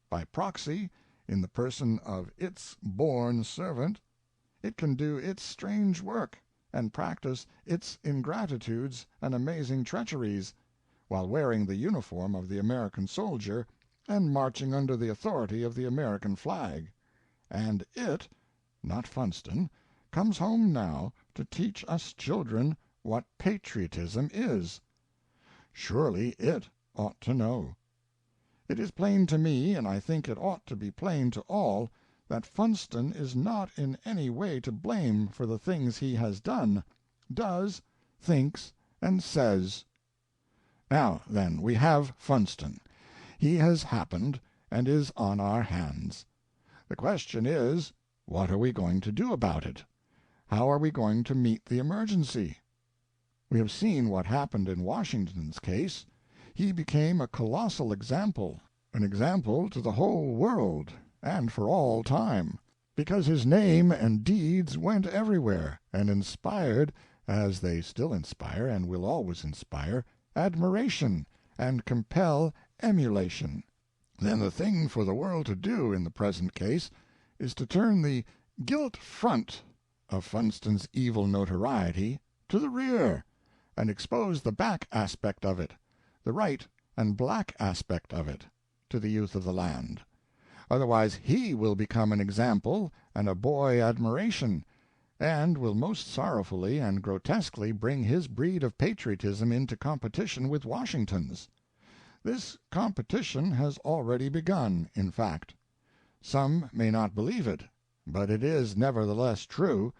By proxy, in the person of its born servant, it can do its strange work, and practice its ingratitudes and amazing treacheries, while wearing the uniform of the American soldier and marching under the authority of the American flag. And it, not Funston, comes home now to teach us children what patriotism is. Surely it ought to know. It is plain to me, and I think it ought to be plain to all, that Funston is not in any way to blame for the things he has done, does, thinks, and says. Now, then, we have Funston. He has happened, and is on our hands. The question is, what are we going to do about it? How are we going to meet the emergency? We have seen what happened in Washington's case. He became a colossal example, an example to the whole world, and for all time, because his name and deeds went everywhere, and inspired, as they still inspire and will always inspire, admiration, and compel emulation. Then the thing for the world to do in the present case is to turn the gilt front of Funston's evil notoriety to the rear, and expose the back aspect of it, the right and black aspect of it, to the youth of the land. Otherwise he will become an example and a boy admiration, and will most sorrowfully and grotesquely bring his breed of patriotism into competition with Washington's. This competition has already begun, in fact. Some may not believe it, but it is nevertheless true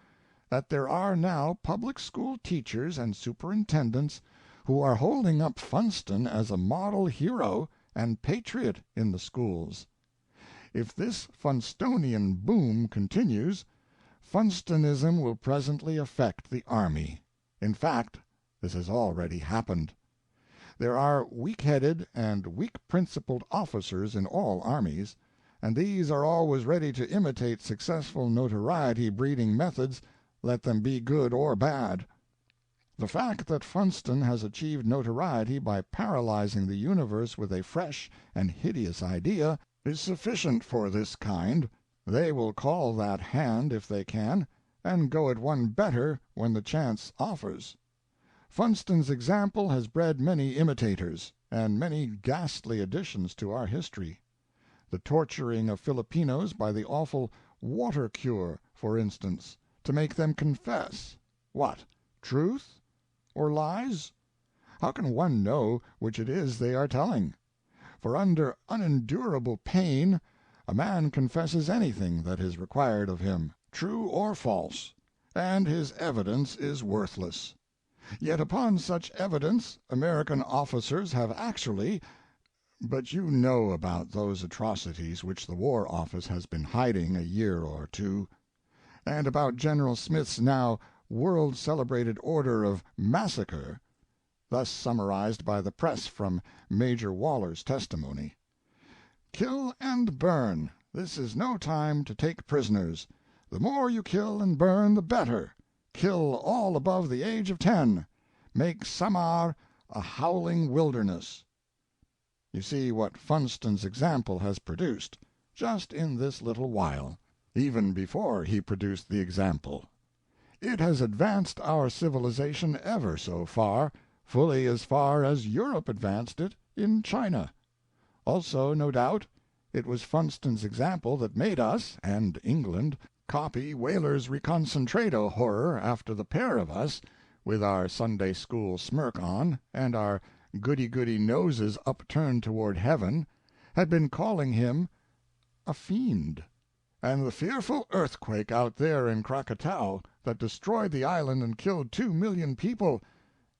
that there are now public school teachers and superintendents who are holding up Funston as a model hero and patriot in the schools. If this Funstonian boom continues, Funstonism will presently affect the army. In fact, this has already happened. There are weak-headed and weak-principled officers in all armies, and these are always ready to imitate successful notoriety-breeding methods, let them be good or bad. The fact that Funston has achieved notoriety by paralyzing the universe with a fresh and hideous idea is sufficient for this kind. They will call that hand if they can, and go at one better when the chance offers. Funston's example has bred many imitators, and many ghastly additions to our history. The torturing of Filipinos by the awful water cure, for instance, to make them confess. What, truth or lies? How can one know which it is they are telling? For under unendurable pain a man confesses anything that is required of him, true or false, and his evidence is worthless. Yet upon such evidence American officers have actually—but you know about those atrocities which the War Office has been hiding a year or two. and about General Smith's now world-celebrated order of massacre, thus summarized by the press from Major Waller's testimony: "Kill and burn. This is no time to take prisoners. The more you kill and burn the better. Kill all above the age of 10. Make Samar a howling wilderness." You see what Funston's example has produced, just in this little while, even before he produced the example. It has advanced our civilization ever so far, fully as far as Europe advanced it in China. Also, no doubt, it was Funston's example that made us, and England, copy Whaler's Reconcentrado horror after the pair of us, with our Sunday school smirk on, and our goody-goody noses upturned toward heaven, had been calling him a fiend. And the fearful earthquake out there in Krakatoa that destroyed the island and killed 2,000,000 people,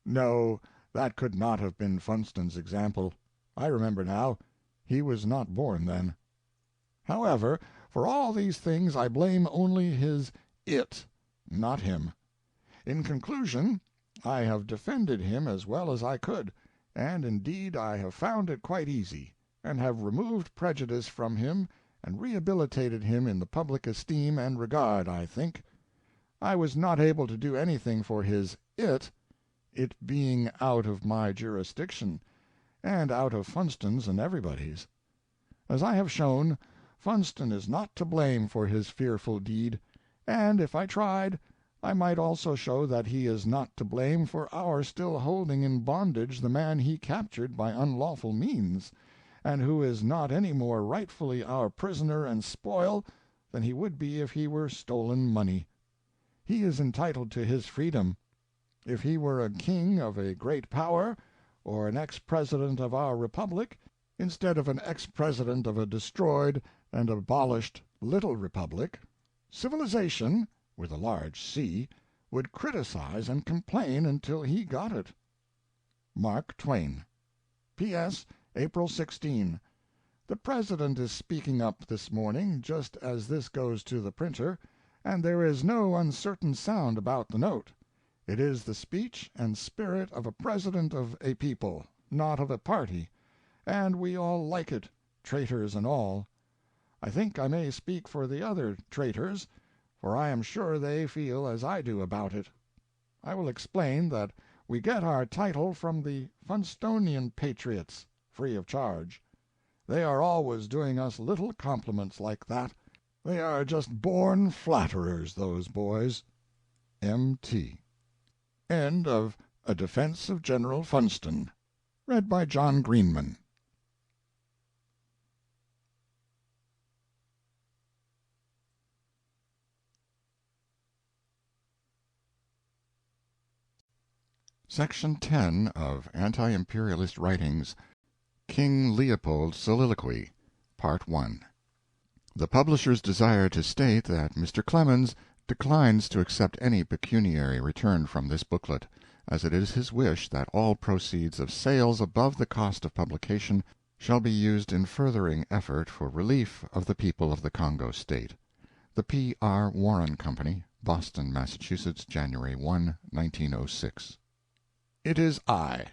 no, that could not have been Funston's example. I remember now. He was not born then. However, for all these things I blame only his it, not him. In conclusion, I have defended him as well as I could, and indeed I have found it quite easy, and have removed prejudice from him and rehabilitated him in the public esteem and regard, I think. I was not able to do anything for his it being out of my jurisdiction, and out of Funston's and everybody's. As I have shown, Funston is not to blame for his fearful deed, and if I tried, I might also show that he is not to blame for our still holding in bondage the man he captured by unlawful means, and who is not any more rightfully our prisoner and spoil than he would be if he were stolen money. He is entitled to his freedom. If he were a king of a great power, or an ex-president of our republic, instead of an ex-president of a destroyed and abolished little republic, civilization, with a large C, would criticize and complain until he got it. Mark Twain. P.S. April 16. The President is speaking up this morning just as this goes to the printer, and there is no uncertain sound about the note. It is the speech and spirit of a president of a people, not of a party, and we all like it, traitors and all. I think I may speak for the other traitors, for I am sure they feel as I do about it. I will explain that we get our title from the Funstonian patriots, free of charge. They are always doing us little compliments like that. They are just born flatterers, those boys. M.T. End of A Defense of General Funston, read by John Greenman. Section 10 of Anti-imperialist Writings, King Leopold Soliloquy, Part 1. The publishers desire to state that Mr. Clemens declines to accept any pecuniary return from this booklet, as it is his wish that all proceeds of sales above the cost of publication shall be used in furthering effort for relief of the people of the Congo State. The P. R. Warren Company, Boston, Massachusetts, January 1, 1906. It is I.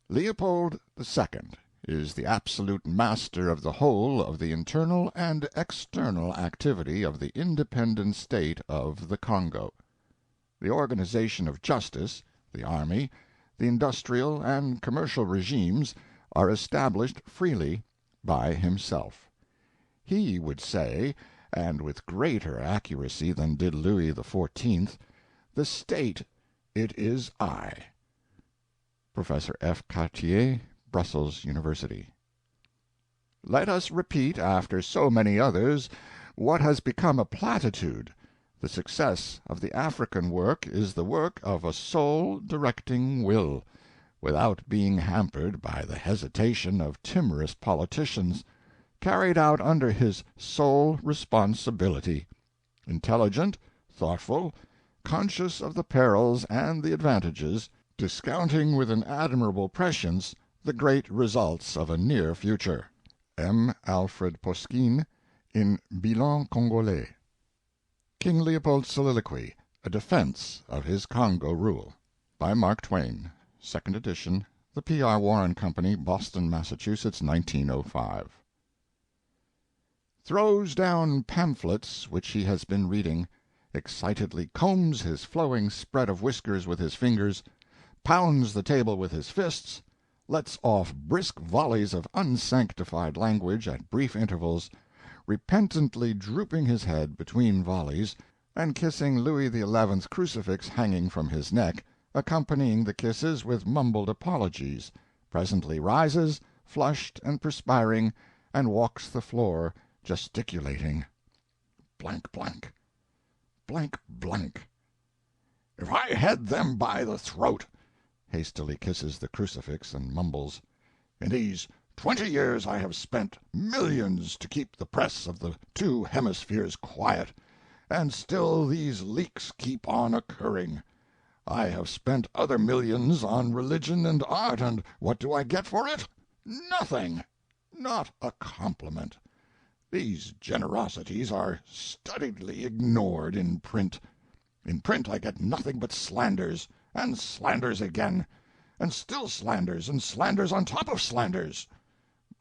Leopold II is the absolute master of the whole of the internal and external activity of the independent state of the Congo. The organization of justice, the army, the industrial and commercial regimes are established freely by himself. He would say, and with greater accuracy than did Louis XIV, the state, it is I. Professor F. Cartier, Brussels University. Let us repeat, after so many others, what has become a platitude. The success of the African work is the work of a sole directing will, without being hampered by the hesitation of timorous politicians, carried out under his sole responsibility, intelligent, thoughtful, conscious of the perils and the advantages, discounting with an admirable prescience the great results of a near future. M. Alfred Poskin, in Bilan Congolais. King Leopold's Soliloquy, a defense of his Congo rule. By Mark Twain. Second edition. The P.R. Warren Company, Boston, Massachusetts, 1905. Throws down pamphlets which he has been reading, excitedly combs his flowing spread of whiskers with his fingers, pounds the table with his fists, lets off brisk volleys of unsanctified language at brief intervals, repentantly drooping his head between volleys, and kissing Louis XI's crucifix hanging from his neck, accompanying the kisses with mumbled apologies, presently rises, flushed and perspiring, and walks the floor, gesticulating. Blank, blank, blank, blank. If I had them by the throat, hastily kisses the crucifix and mumbles, in these 20 years I have spent millions to keep the press of the two hemispheres quiet, and still these leaks keep on occurring. I have spent other millions on religion and art, and what do I get for it? Nothing. Not a compliment. These generosities are studiedly ignored in print. In print I get nothing but slanders, and slanders again, and still slanders, and slanders on top of slanders.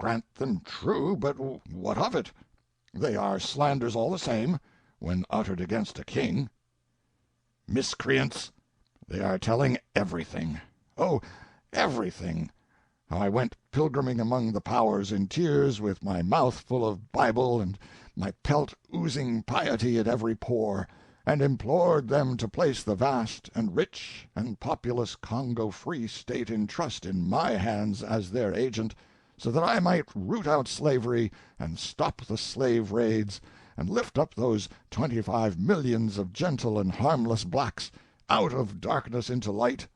Grant them true, but what of it? They are slanders all the same, when uttered against a king. Miscreants! They are telling everything. Oh, everything. How I went pilgriming among the powers in tears, with my mouth full of Bible and my pelt oozing piety at every pore, and implored them to place the vast and rich and populous Congo Free State in trust in my hands as their agent, so that I might root out slavery and stop the slave raids and lift up those 25 millions of gentle and harmless blacks out of darkness into light,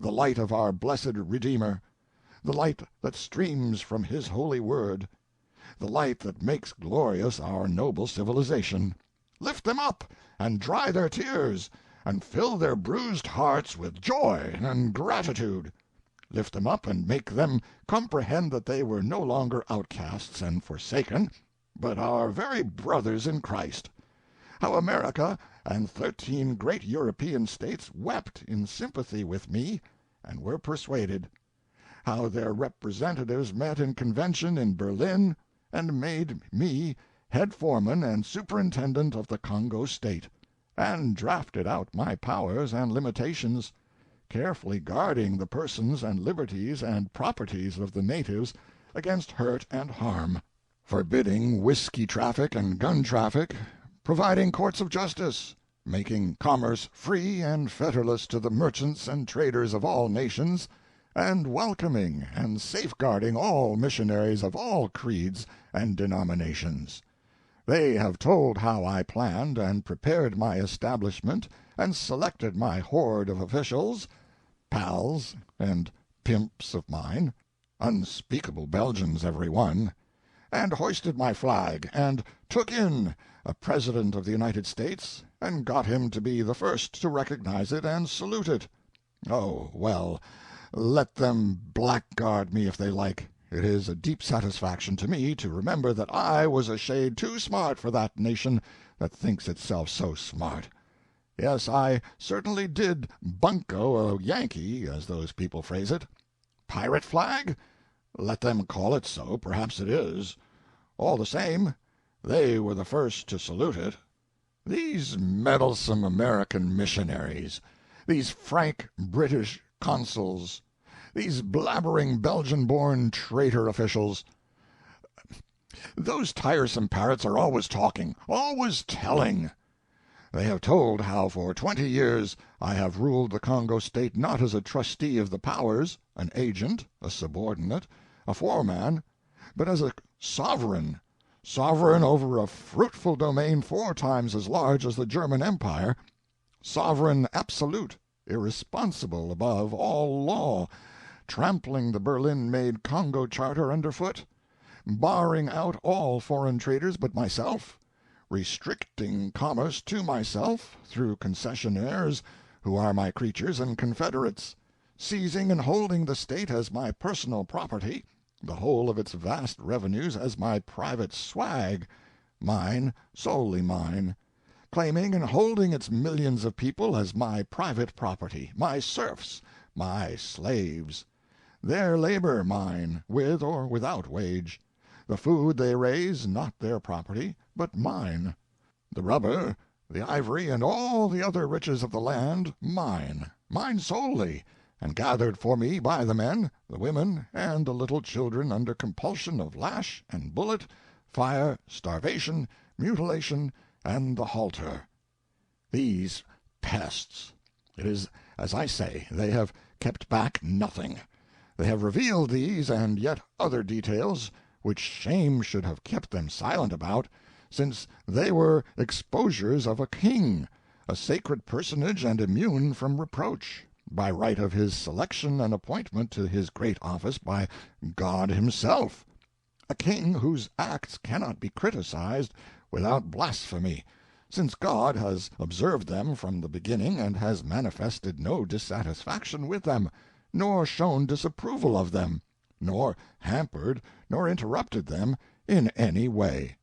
the light of our blessed Redeemer, the light that streams from his holy word, the light that makes glorious our noble civilization. Lift them up, and dry their tears, and fill their bruised hearts with joy and gratitude. Lift them up, and make them comprehend that they were no longer outcasts and forsaken, but our very brothers in Christ. How America and 13 great European states wept in sympathy with me, and were persuaded. How their representatives met in convention in Berlin, and made me head foreman and superintendent of the Congo State, and drafted out my powers and limitations, carefully guarding the persons and liberties and properties of the natives against hurt and harm, forbidding whiskey traffic and gun traffic, providing courts of justice, making commerce free and fetterless to the merchants and traders of all nations, and welcoming and safeguarding all missionaries of all creeds and denominations. They have told how I planned and prepared my establishment and selected my horde of officials, pals and pimps of mine, unspeakable Belgians every one, and hoisted my flag, and took in a President of the United States, and got him to be the first to recognize it and salute it. Oh, well, let them blackguard me if they like. It is a deep satisfaction to me to remember that I was a shade too smart for that nation that thinks itself so smart. Yes, I certainly did bunco a Yankee, as those people phrase it. Pirate flag? Let them call it so, perhaps it is. All the same, they were the first to salute it. These meddlesome American missionaries, these frank British consuls, these blabbering Belgian-born traitor officials, those tiresome parrots are always talking, always telling. They have told how for 20 years I have ruled the Congo State not as a trustee of the powers, an agent, a subordinate, a foreman, but as a sovereign, sovereign over a fruitful domain 4 times as large as the German Empire, sovereign absolute, irresponsible above all law, trampling the Berlin-made Congo Charter underfoot, barring out all foreign traders but myself, restricting commerce to myself through concessionaires who are my creatures and confederates, seizing and holding the State as my personal property, the whole of its vast revenues as my private swag, mine, solely mine, claiming and holding its millions of people as my private property, my serfs, my slaves. Their labor mine, with or without wage. The food they raise not their property, but mine. The rubber, the ivory, and all the other riches of the land mine solely, and gathered for me by the men, the women, and the little children under compulsion of lash and bullet, fire, starvation, mutilation, and the halter. These pests! It is as I say, they have kept back nothing. They have revealed these and yet other details which shame should have kept them silent about, since they were exposures of a king, a sacred personage and immune from reproach, by right of his selection and appointment to his great office by God himself, a king whose acts cannot be criticized without blasphemy, since God has observed them from the beginning and has manifested no dissatisfaction with them, nor shown disapproval of them, nor hampered nor interrupted them in any way.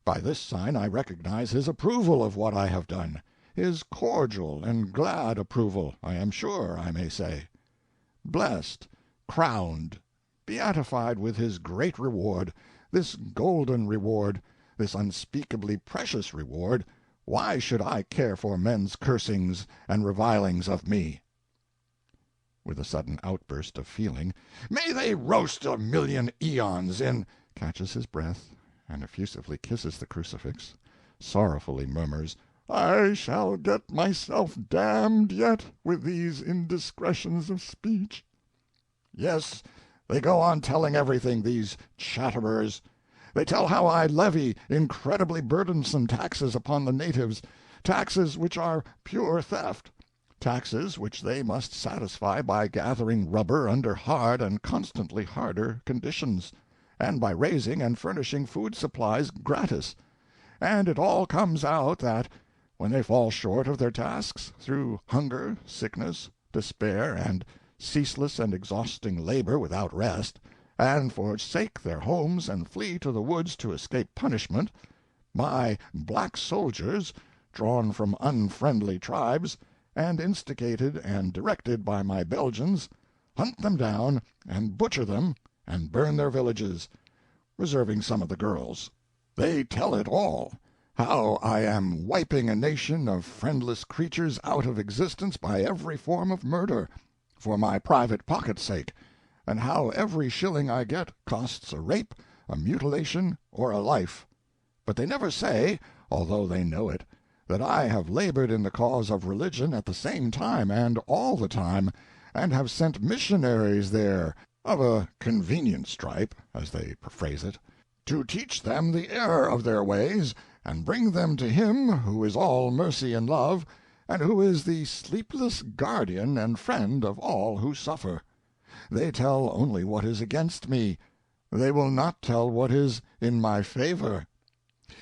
By this sign I recognize his approval of what I have done, his cordial and glad approval, I am sure I may say. Blessed, crowned, beatified with his great reward, this golden reward, this unspeakably precious reward, why should I care for men's cursings and revilings of me? With a sudden outburst of feeling, may they roast a million eons in, catches his breath, and effusively kisses the crucifix, sorrowfully murmurs, I shall get myself damned yet with these indiscretions of speech. Yes, they go on telling everything, these chatterers. They tell how I levy incredibly burdensome taxes upon the natives, taxes which are pure theft, taxes which they must satisfy by gathering rubber under hard and constantly harder conditions, and by raising and furnishing food supplies gratis, and it all comes out that, when they fall short of their tasks, through hunger, sickness, despair, and ceaseless and exhausting labor without rest, and forsake their homes and flee to the woods to escape punishment, my black soldiers, drawn from unfriendly tribes, and instigated and directed by my Belgians, hunt them down and butcher them and burn their villages, reserving some of the girls. They tell it all, how I am wiping a nation of friendless creatures out of existence by every form of murder, for my private pocket's sake, and how every shilling I get costs a rape, a mutilation, or a life. But they never say, although they know it, that I have labored in the cause of religion at the same time and all the time, and have sent missionaries there, of a convenient stripe, as they phrase it, to teach them the error of their ways, and bring them to Him who is all mercy and love, and who is the sleepless guardian and friend of all who suffer. They tell only what is against me. They will not tell what is in my favor.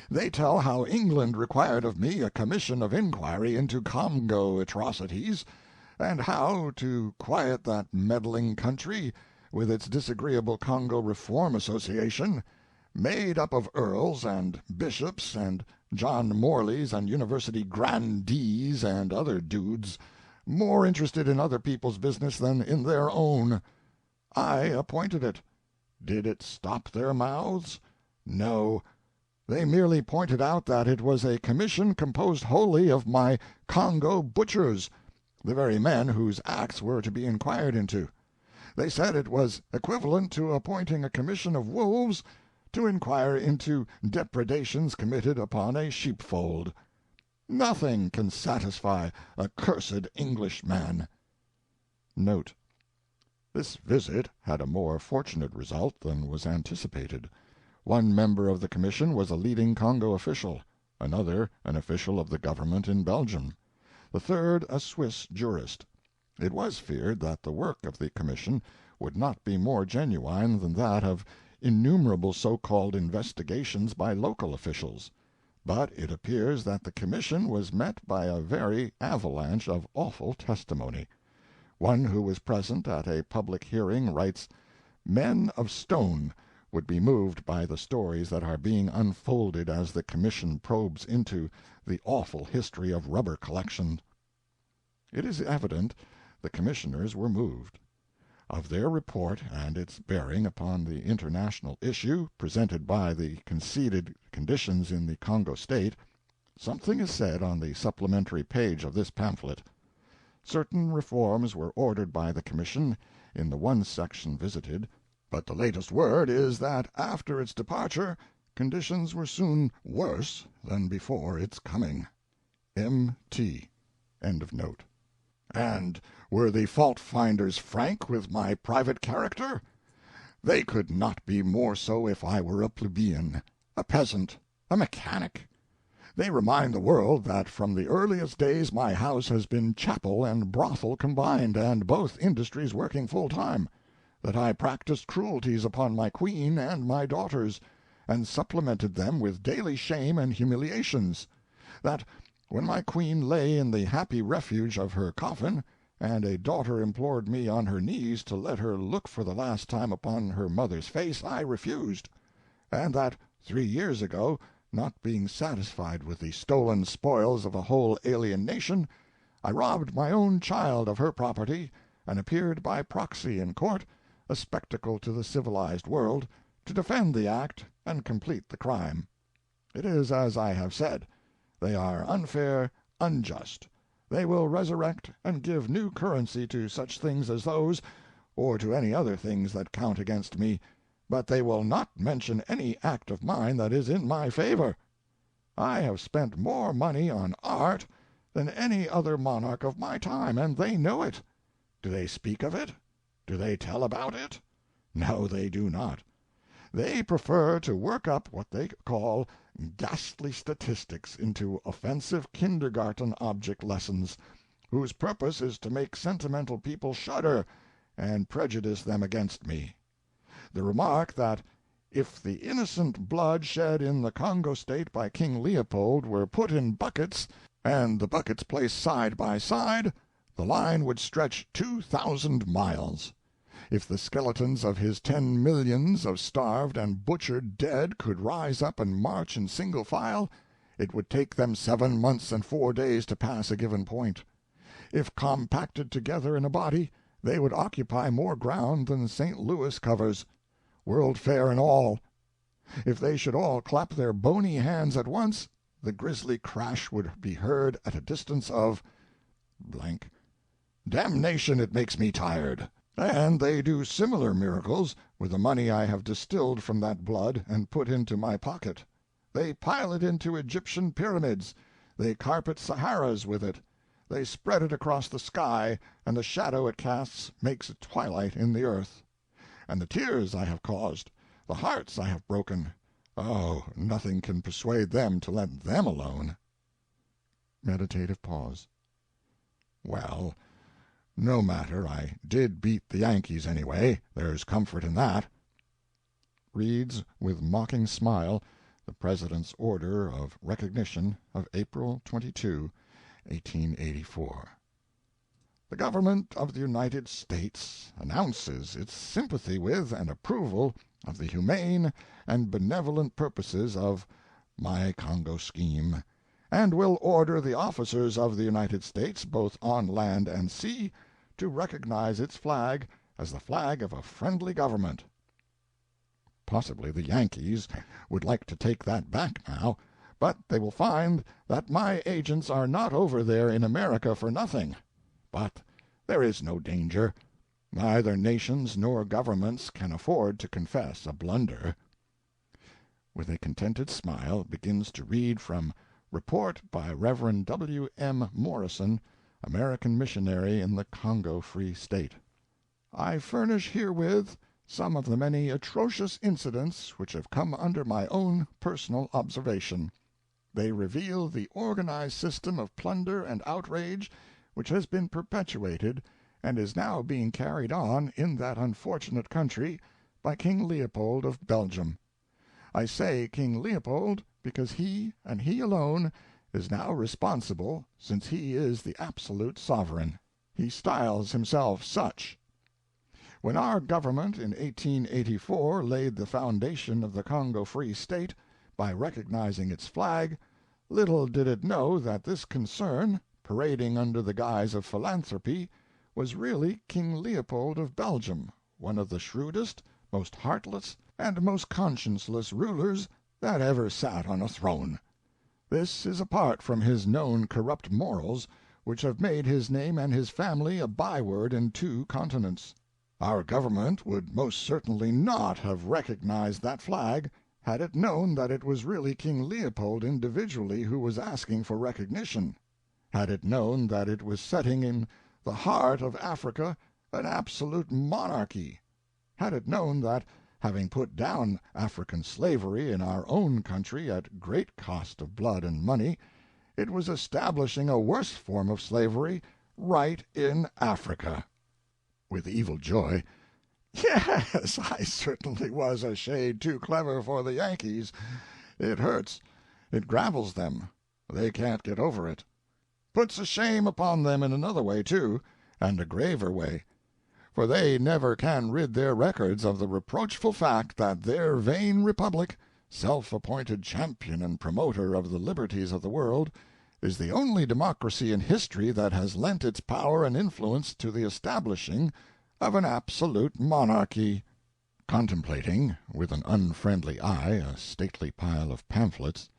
They tell how England required of me a commission of inquiry into Congo atrocities, and how, to quiet that meddling country, with its disagreeable Congo Reform Association, made up of earls and bishops and John Morleys and university grandees and other dudes, more interested in other people's business than in their own. I appointed it. Did it stop their mouths? No. They merely pointed out that it was a commission composed wholly of my Congo butchers, the very men whose acts were to be inquired into. They said it was equivalent to appointing a commission of wolves to inquire into depredations committed upon a sheepfold. Nothing can satisfy a cursed Englishman. Note: this visit had a more fortunate result than was anticipated. One member of the commission was a leading Congo official, another an official of the government in Belgium, the third a Swiss jurist. It was feared that the work of the commission would not be more genuine than that of innumerable so-called investigations by local officials, but it appears that the commission was met by a very avalanche of awful testimony. One who was present at a public hearing writes, "Men of stone, would be moved by the stories that are being unfolded as the Commission probes into the awful history of rubber collection. It is evident the Commissioners were moved. Of their report and its bearing upon the international issue presented by the conceded conditions in the Congo State, something is said on the supplementary page of this pamphlet. Certain reforms were ordered by the Commission in the one section visited, but the latest word is that after its departure conditions were soon worse than before its coming. M.T. End of note. And were the fault-finders frank with my private character? They could not be more so if I were a plebeian, a peasant, a mechanic. They remind the world that from the earliest days my house has been chapel and brothel combined, and both industries working full-time, that I practiced cruelties upon my queen and my daughters, and supplemented them with daily shame and humiliations, that when my queen lay in the happy refuge of her coffin, and a daughter implored me on her knees to let her look for the last time upon her mother's face, I refused, and that 3 years ago, not being satisfied with the stolen spoils of a whole alien nation, I robbed my own child of her property, and appeared by proxy in court, a spectacle to the civilized world, to defend the act and complete the crime. It is as I have said. They are unfair, unjust. They will resurrect and give new currency to such things as those, or to any other things that count against me, but they will not mention any act of mine that is in my favor. I have spent more money on art than any other monarch of my time, and they know it. Do they speak of it? Do they tell about it? No, they do not. They prefer to work up what they call ghastly statistics into offensive kindergarten object lessons, whose purpose is to make sentimental people shudder and prejudice them against me. The remark that if the innocent blood shed in the Congo State by King Leopold were put in buckets, and the buckets placed side by side, the line would stretch 2,000 miles. If the skeletons of his 10 millions of starved and butchered dead could rise up and march in single file, it would take them 7 months and 4 days to pass a given point. If compacted together in a body, they would occupy more ground than St. Louis covers, World Fair and all. If they should all clap their bony hands at once, the grisly crash would be heard at a distance of blank. Damnation, it makes me tired. And they do similar miracles with the money I have distilled from that blood and put into my pocket. They pile it into Egyptian pyramids, they carpet Saharas with it, they spread it across the sky, and the shadow it casts makes a twilight in the earth. And the tears I have caused, the hearts I have broken, oh, nothing can persuade them to let them alone. Meditative pause. Well, no matter, I did beat the Yankees anyway, there's comfort in that. Reads with mocking smile the President's order of recognition of April 22, 1884. The Government of the United States announces its sympathy with and approval of the humane and benevolent purposes of my Congo scheme, and will order the officers of the United States, both on land and sea, to recognize its flag as the flag of a friendly government. Possibly the Yankees would like to take that back now, but they will find that my agents are not over there in America for nothing. But there is no danger. Neither nations nor governments can afford to confess a blunder. With a contented smile, begins to read from Report by Reverend W. M. Morrison, American missionary in the Congo Free State. I furnish herewith some of the many atrocious incidents which have come under my own personal observation. They reveal the organized system of plunder and outrage which has been perpetuated and is now being carried on in that unfortunate country by King Leopold of Belgium. I say King Leopold because he, and he alone, is now responsible, since he is the absolute sovereign. He styles himself such. When our government in 1884 laid the foundation of the Congo Free State by recognizing its flag, little did it know that this concern, parading under the guise of philanthropy, was really King Leopold of Belgium, one of the shrewdest, most heartless, and most conscienceless rulers that ever sat on a throne. This is apart from his known corrupt morals, which have made his name and his family a byword in 2 continents. Our government would most certainly not have recognized that flag had it known that it was really King Leopold individually who was asking for recognition, had it known that it was setting in the heart of Africa an absolute monarchy, had it known that, having put down African slavery in our own country at great cost of blood and money, it was establishing a worse form of slavery right in Africa. With evil joy, "Yes, I certainly was a shade too clever for the Yankees. It hurts. It gravels them. They can't get over it. Puts a shame upon them in another way, too, and a graver way. For they never can rid their records of the reproachful fact that their vain republic, self-appointed champion and promoter of the liberties of the world, is the only democracy in history that has lent its power and influence to the establishing of an absolute monarchy." Contemplating, with an unfriendly eye, a stately pile of pamphlets,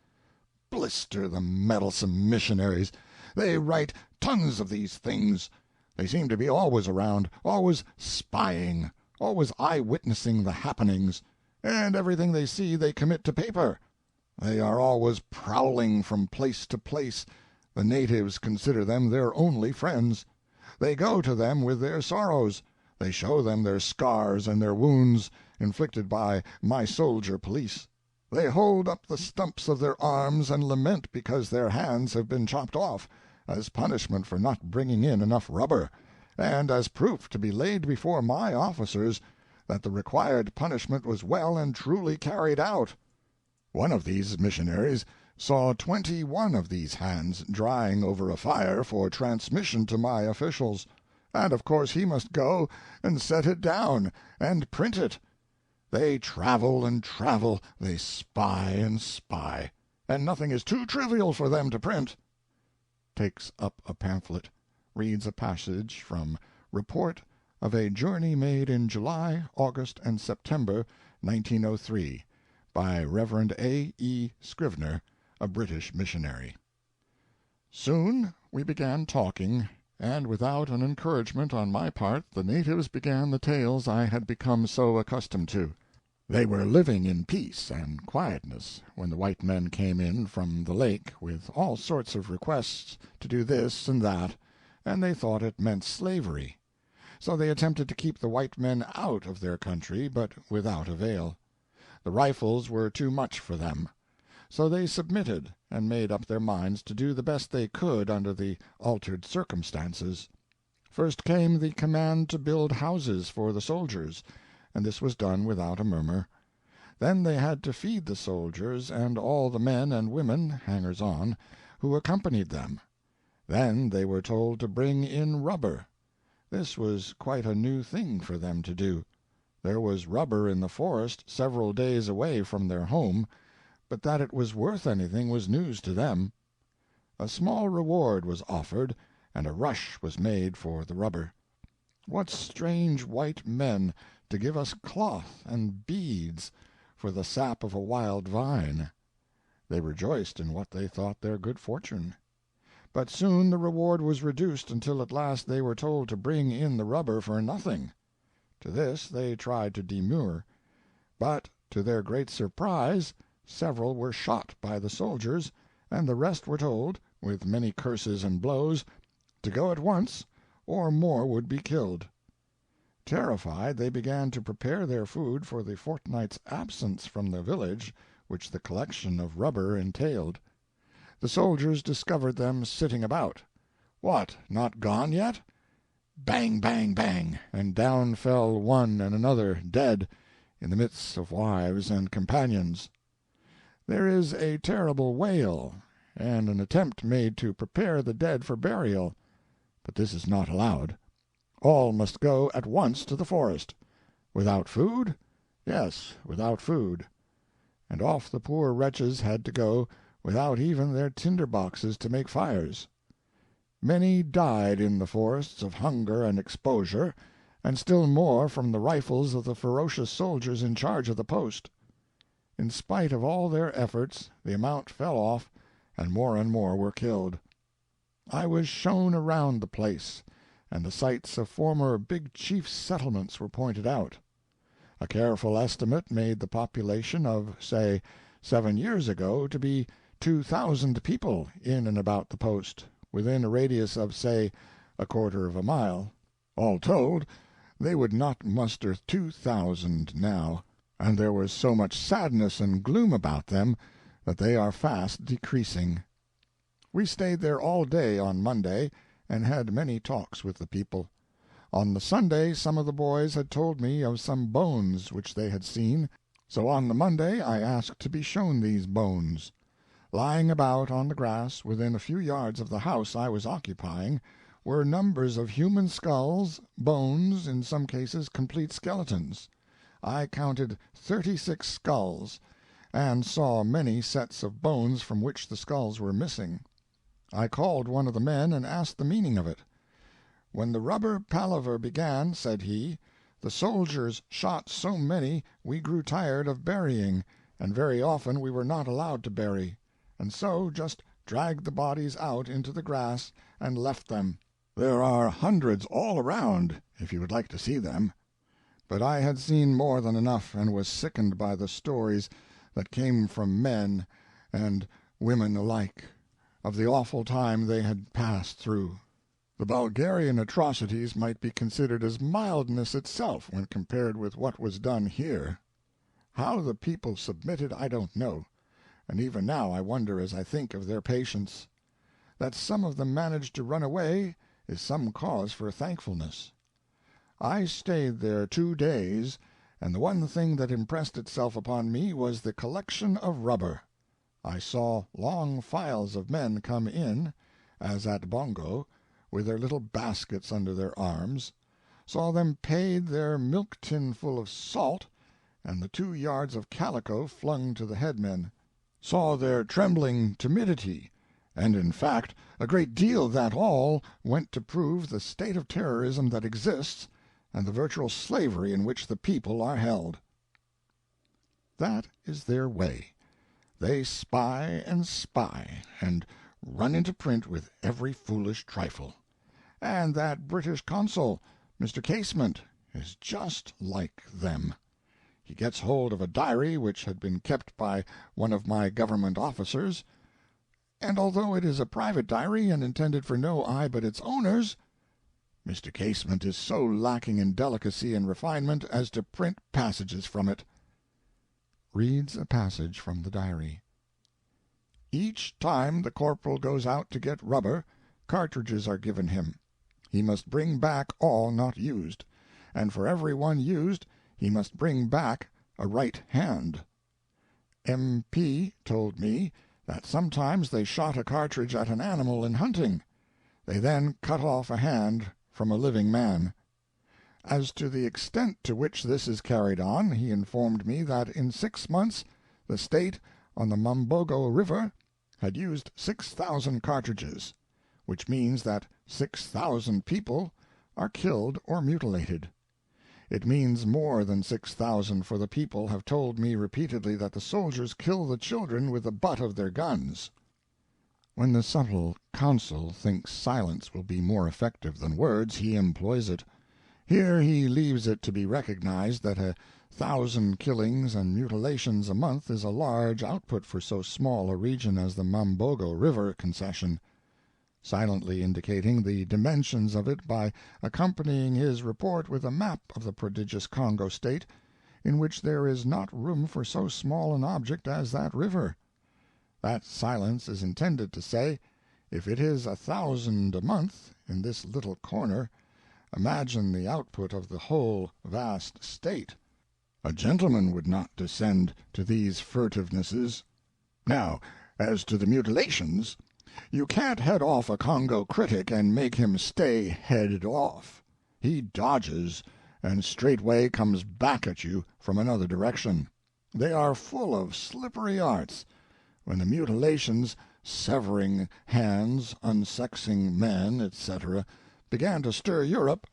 "Blister the meddlesome missionaries! They write tons of these things. They seem to be always around, always spying, always eye-witnessing the happenings, and everything they see they commit to paper. They are always prowling from place to place. The natives consider them their only friends. They go to them with their sorrows. They show them their scars and their wounds, inflicted by my soldier police. They hold up the stumps of their arms and lament because their hands have been chopped off, as punishment for not bringing in enough rubber, and as proof to be laid before my officers that the required punishment was well and truly carried out. One of these missionaries saw 21 of these hands drying over a fire for transmission to my officials, and of course he must go and set it down and print it. They travel and travel, they spy and spy, and nothing is too trivial for them to print." Takes up a pamphlet, reads a passage from Report of a Journey Made in July, August, and September, 1903, by Reverend A. E. Scrivener, a British missionary. "Soon we began talking, and without an encouragement on my part the natives began the tales I had become so accustomed to. They were living in peace and quietness when the white men came in from the lake with all sorts of requests to do this and that, and they thought it meant slavery. So they attempted to keep the white men out of their country, but without avail. The rifles were too much for them. So they submitted, and made up their minds to do the best they could under the altered circumstances. First came the command to build houses for the soldiers, and this was done without a murmur. Then they had to feed the soldiers and all the men and women, hangers-on, who accompanied them. Then they were told to bring in rubber. This was quite a new thing for them to do. There was rubber in the forest several days away from their home, but that it was worth anything was news to them. A small reward was offered, and a rush was made for the rubber. What strange white men to give us cloth and beads for the sap of a wild vine! They rejoiced in what they thought their good fortune. But soon the reward was reduced until at last they were told to bring in the rubber for nothing. To this they tried to demur, but to their great surprise several were shot by the soldiers, and the rest were told, with many curses and blows, to go at once, or more would be killed. Terrified, they began to prepare their food for the fortnight's absence from the village which the collection of rubber entailed. The soldiers discovered them sitting about. What, not gone yet? Bang, bang, bang, and down fell one and another, dead, in the midst of wives and companions. There is a terrible wail, and an attempt made to prepare the dead for burial, but this is not allowed. All must go at once to the forest. Without food? Yes, without food. And off the poor wretches had to go, without even their tinder boxes to make fires. Many died in the forests of hunger and exposure, and still more from the rifles of the ferocious soldiers in charge of the post. In spite of all their efforts, the amount fell off, and more were killed. I was shown around the place, and the sites of former big chiefs' settlements were pointed out. A careful estimate made the population of, say, 7 years ago to be 2,000 people in and about the post, within a radius of, say, a quarter of a mile. All told, they would not muster 2,000 now, and there was so much sadness and gloom about them that they are fast decreasing. We stayed there all day on Monday, and had many talks with the people. On the Sunday some of the boys had told me of some bones which they had seen, so on the Monday I asked to be shown these bones. Lying about on the grass within a few yards of the house I was occupying were numbers of human skulls, bones, in some cases complete skeletons. I counted 36 skulls, and saw many sets of bones from which the skulls were missing. I called one of the men and asked the meaning of it. "When the rubber palaver began," said he, "the soldiers shot so many we grew tired of burying, and very often we were not allowed to bury, and so just dragged the bodies out into the grass and left them. There are hundreds all around, if you would like to see them." But I had seen more than enough, and was sickened by the stories that came from men and women alike, of the awful time they had passed through. The Bulgarian atrocities might be considered as mildness itself when compared with what was done here. How the people submitted I don't know, and even now I wonder as I think of their patience. That some of them managed to run away is some cause for thankfulness. I stayed there 2 days, and the one thing that impressed itself upon me was the collection of rubber. I saw long files of men come in, as at Bongo, with their little baskets under their arms, saw them paid their milk tin full of salt, and the 2 yards of calico flung to the headmen, saw their trembling timidity, and in fact a great deal that all went to prove the state of terrorism that exists and the virtual slavery in which the people are held. That is their way. They spy, and run into print with every foolish trifle. And that British consul, Mr. Casement, is just like them. He gets hold of a diary which had been kept by one of my government officers, and although it is a private diary and intended for no eye but its owner's, Mr. Casement is so lacking in delicacy and refinement as to print passages from it. Reads a passage from the diary. "Each time the corporal goes out to get rubber, cartridges are given him. He must bring back all not used, and for every one used he must bring back a right hand. M.P. told me that sometimes they shot a cartridge at an animal in hunting. They then cut off a hand from a living man. As to the extent to which this is carried on, he informed me that in 6 months the State on the Mambogo River had used 6,000 cartridges, which means that 6,000 people are killed or mutilated. It means more than 6,000, for the people have told me repeatedly that the soldiers kill the children with the butt of their guns." When the subtle consul thinks silence will be more effective than words, he employs it. Here he leaves it to be recognized that 1,000 killings and mutilations a month is a large output for so small a region as the Mambogo River concession, silently indicating the dimensions of it by accompanying his report with a map of the prodigious Congo State, in which there is not room for so small an object as that river. That silence is intended to say, if it is 1,000 a month in this little corner, imagine the output of the whole vast State. A gentleman would not descend to these furtivenesses. Now, as to the mutilations, you can't head off a Congo critic and make him stay headed off. he dodges, and straightway comes back at you from another direction. They are full of slippery arts. When the mutilations, severing hands, unsexing men, etc., began to stir Europe,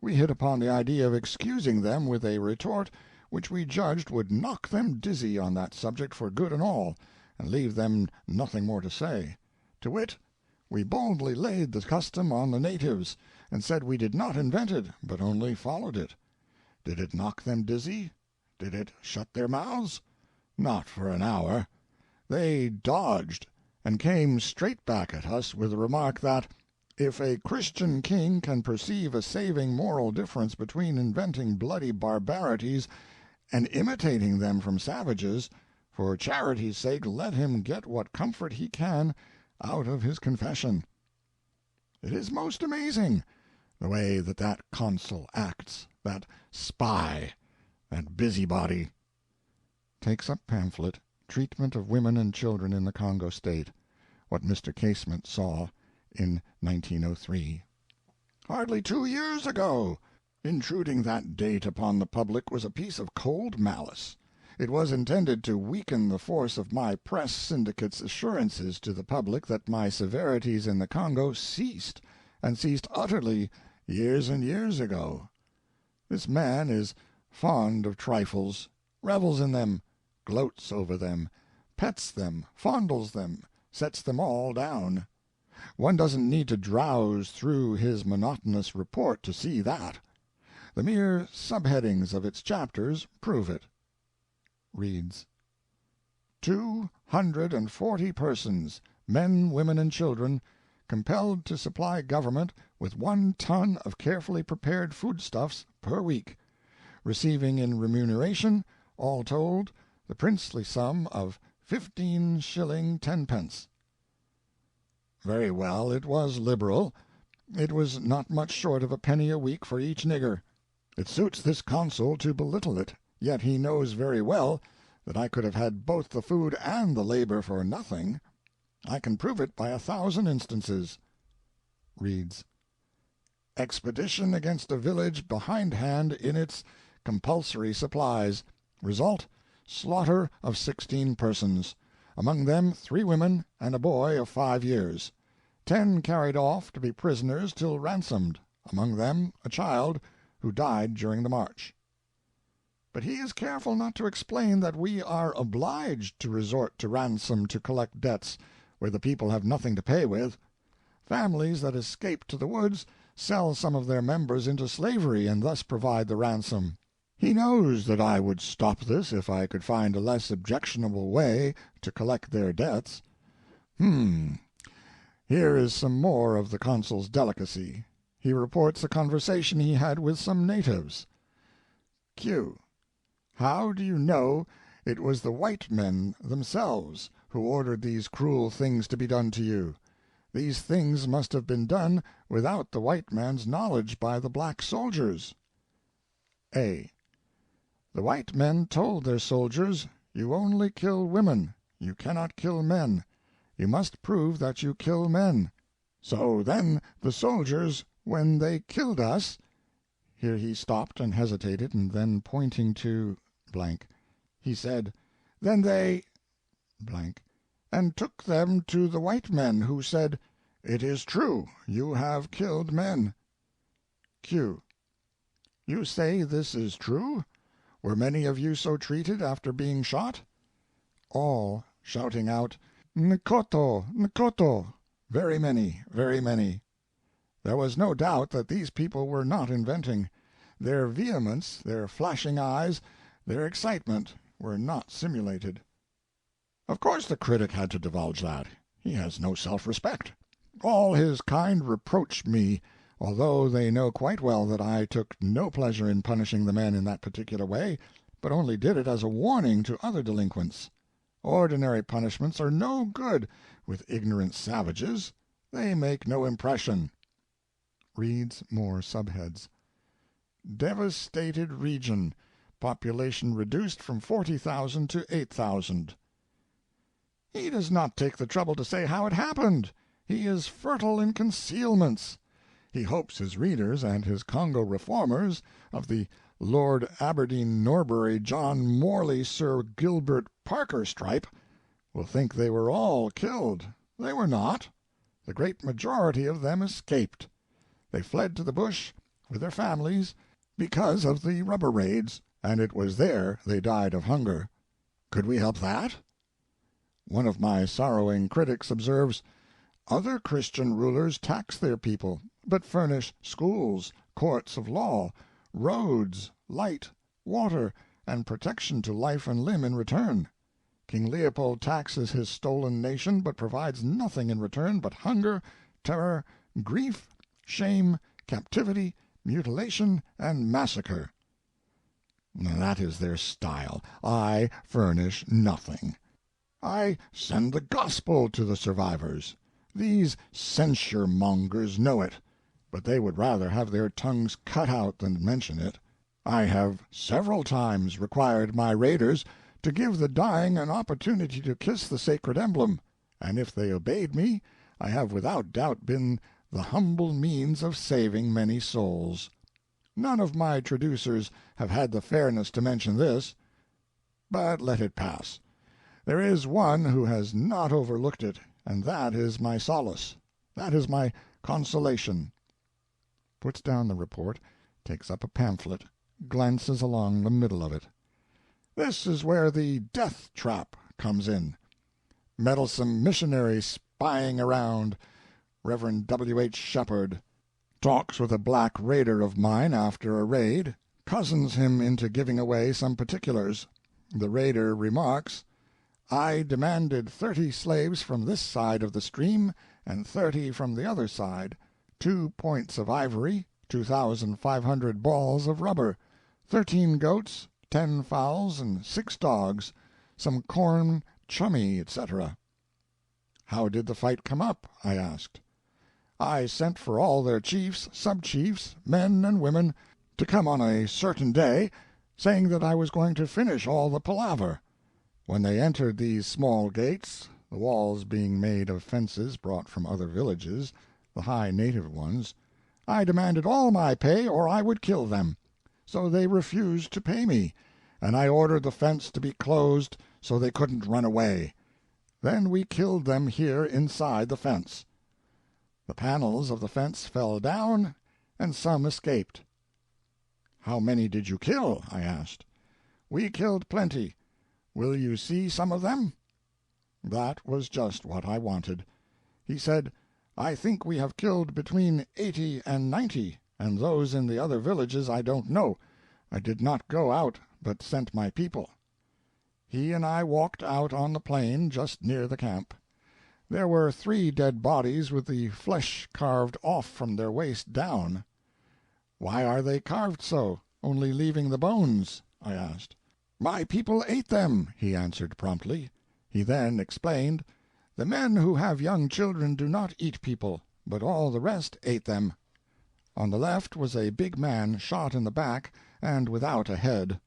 we hit upon the idea of excusing them with a retort which we judged would knock them dizzy on that subject for good and all, and leave them nothing more to say. To wit, we boldly laid the custom on the natives, and said we did not invent it, but only followed it. Did it knock them dizzy? Did it shut their mouths? Not for an hour. They dodged, and came straight back at us with the remark that, if a Christian king can perceive a saving moral difference between inventing bloody barbarities and imitating them from savages, for charity's sake let him get what comfort he can out of his confession. It is most amazing, the way that that consul acts, that spy, that busybody. Takes up pamphlet, Treatment of Women and Children in the Congo State. What Mr. Casement saw in 1903. Hardly 2 years ago. Intruding that date upon the public was a piece of cold malice. It was intended to weaken the force of my press syndicate's assurances to the public that my severities in the Congo ceased, and ceased utterly, years and years ago. This man is fond of trifles, revels in them, gloats over them, pets them, fondles them, sets them all down. One doesn't need to drowse through his monotonous report to see that. The mere subheadings of its chapters prove it. Reads. 240 persons, men, women, and children, compelled to supply government with 1 ton of carefully prepared foodstuffs per week, receiving in remuneration, all told, the princely sum of 15 shilling 10 pence. Very well, it was liberal. It was not much short of a penny a week for each nigger. It suits this consul to belittle it, yet he knows very well that I could have had both the food and the labor for nothing. I can prove it by 1,000 instances. Reads. Expedition against a village behindhand in its compulsory supplies. Result, slaughter of 16 persons. Among them 3 women and a boy of 5 years. 10 carried off to be prisoners till ransomed, among them a child who died during the march. But he is careful not to explain that we are obliged to resort to ransom to collect debts where the people have nothing to pay with. Families that escape to the woods sell some of their members into slavery and thus provide the ransom. He knows that I would stop this if I could find a less objectionable way to collect their debts. Here is some more of the consul's delicacy. He reports a conversation he had with some natives. Q. How do you know it was the white men themselves who ordered these cruel things to be done to you? These things must have been done without the white man's knowledge by the black soldiers. A. The white men told their soldiers, you only kill women, you cannot kill men. You must prove that you kill men. So then the soldiers, when they killed us— Here he stopped and hesitated, and then pointing to blank, he said, then they blank, and took them to the white men, who said, it is true, you have killed men. Q. You say this is true? Were many of you so treated after being shot? All shouting out, Nkoto, Nkoto, very many, very many. There was no doubt that these people were not inventing. Their vehemence, their flashing eyes, their excitement were not simulated. Of course the critic had to divulge that. He has no self-respect. All his kind reproach me, although they know quite well that I took no pleasure in punishing the men in that particular way, but only did it as a warning to other delinquents. Ordinary punishments are no good with ignorant savages. They make no impression. Reads more subheads. Devastated region. Population reduced from 40,000 to 8,000. He does not take the trouble to say how it happened. He is fertile in concealments. He hopes his readers and his Congo reformers of the Lord Aberdeen Norbury John Morley Sir Gilbert Parker stripe will think they were all killed. They were not. The great majority of them escaped. They fled to the bush with their families because of the rubber raids, and it was there they died of hunger. Could we help that? One of my sorrowing critics observes, "Other Christian rulers tax their people, but furnish schools, courts of law, roads, light, water, and protection to life and limb in return. King Leopold taxes his stolen nation, but provides nothing in return but hunger, terror, grief, shame, captivity, mutilation, and massacre." That is their style. I furnish nothing. I send the gospel to the survivors. These censure-mongers know it, but they would rather have their tongues cut out than mention it. I have several times required my raiders to give the dying an opportunity to kiss the sacred emblem, and if they obeyed me, I have without doubt been the humble means of saving many souls. None of my traducers have had the fairness to mention this, but let it pass. There is one who has not overlooked it, and that is my solace. That is my consolation. Puts down the report, takes up a pamphlet, glances along the middle of it. This is where the death trap comes in. Meddlesome missionary spying around, Reverend W. H. Shepherd, talks with a black raider of mine after a raid, cozens him into giving away some particulars. The raider remarks, "I demanded 30 slaves from this side of the stream and 30 from the other side, 2 points of ivory, 2,500 balls of rubber, 13 goats, 10 fowls, and 6 dogs, some corn, chummy, etc." "How did the fight come up?" I asked. "I sent for all their chiefs, sub-chiefs, men and women, to come on a certain day, saying that I was going to finish all the palaver. When they entered these small gates, the walls being made of fences brought from other villages, the high native ones, I demanded all my pay or I would kill them. So they refused to pay me, and I ordered the fence to be closed so they couldn't run away. Then we killed them here inside the fence. The panels of the fence fell down, and some escaped." "How many did you kill?" I asked. "We killed plenty. Will you see some of them?" That was just what I wanted. He said, "I think we have killed between 80 and 90, and those in the other villages I don't know. I did not go out, but sent my people." He and I walked out on the plain just near the camp. There were 3 dead bodies with the flesh carved off from their waist down. "Why are they carved so, only leaving the bones?" I asked. "My people ate them," he answered promptly. He then explained, "The men who have young children do not eat people, but all the rest ate them." On the left was a big man shot in the back and without a head.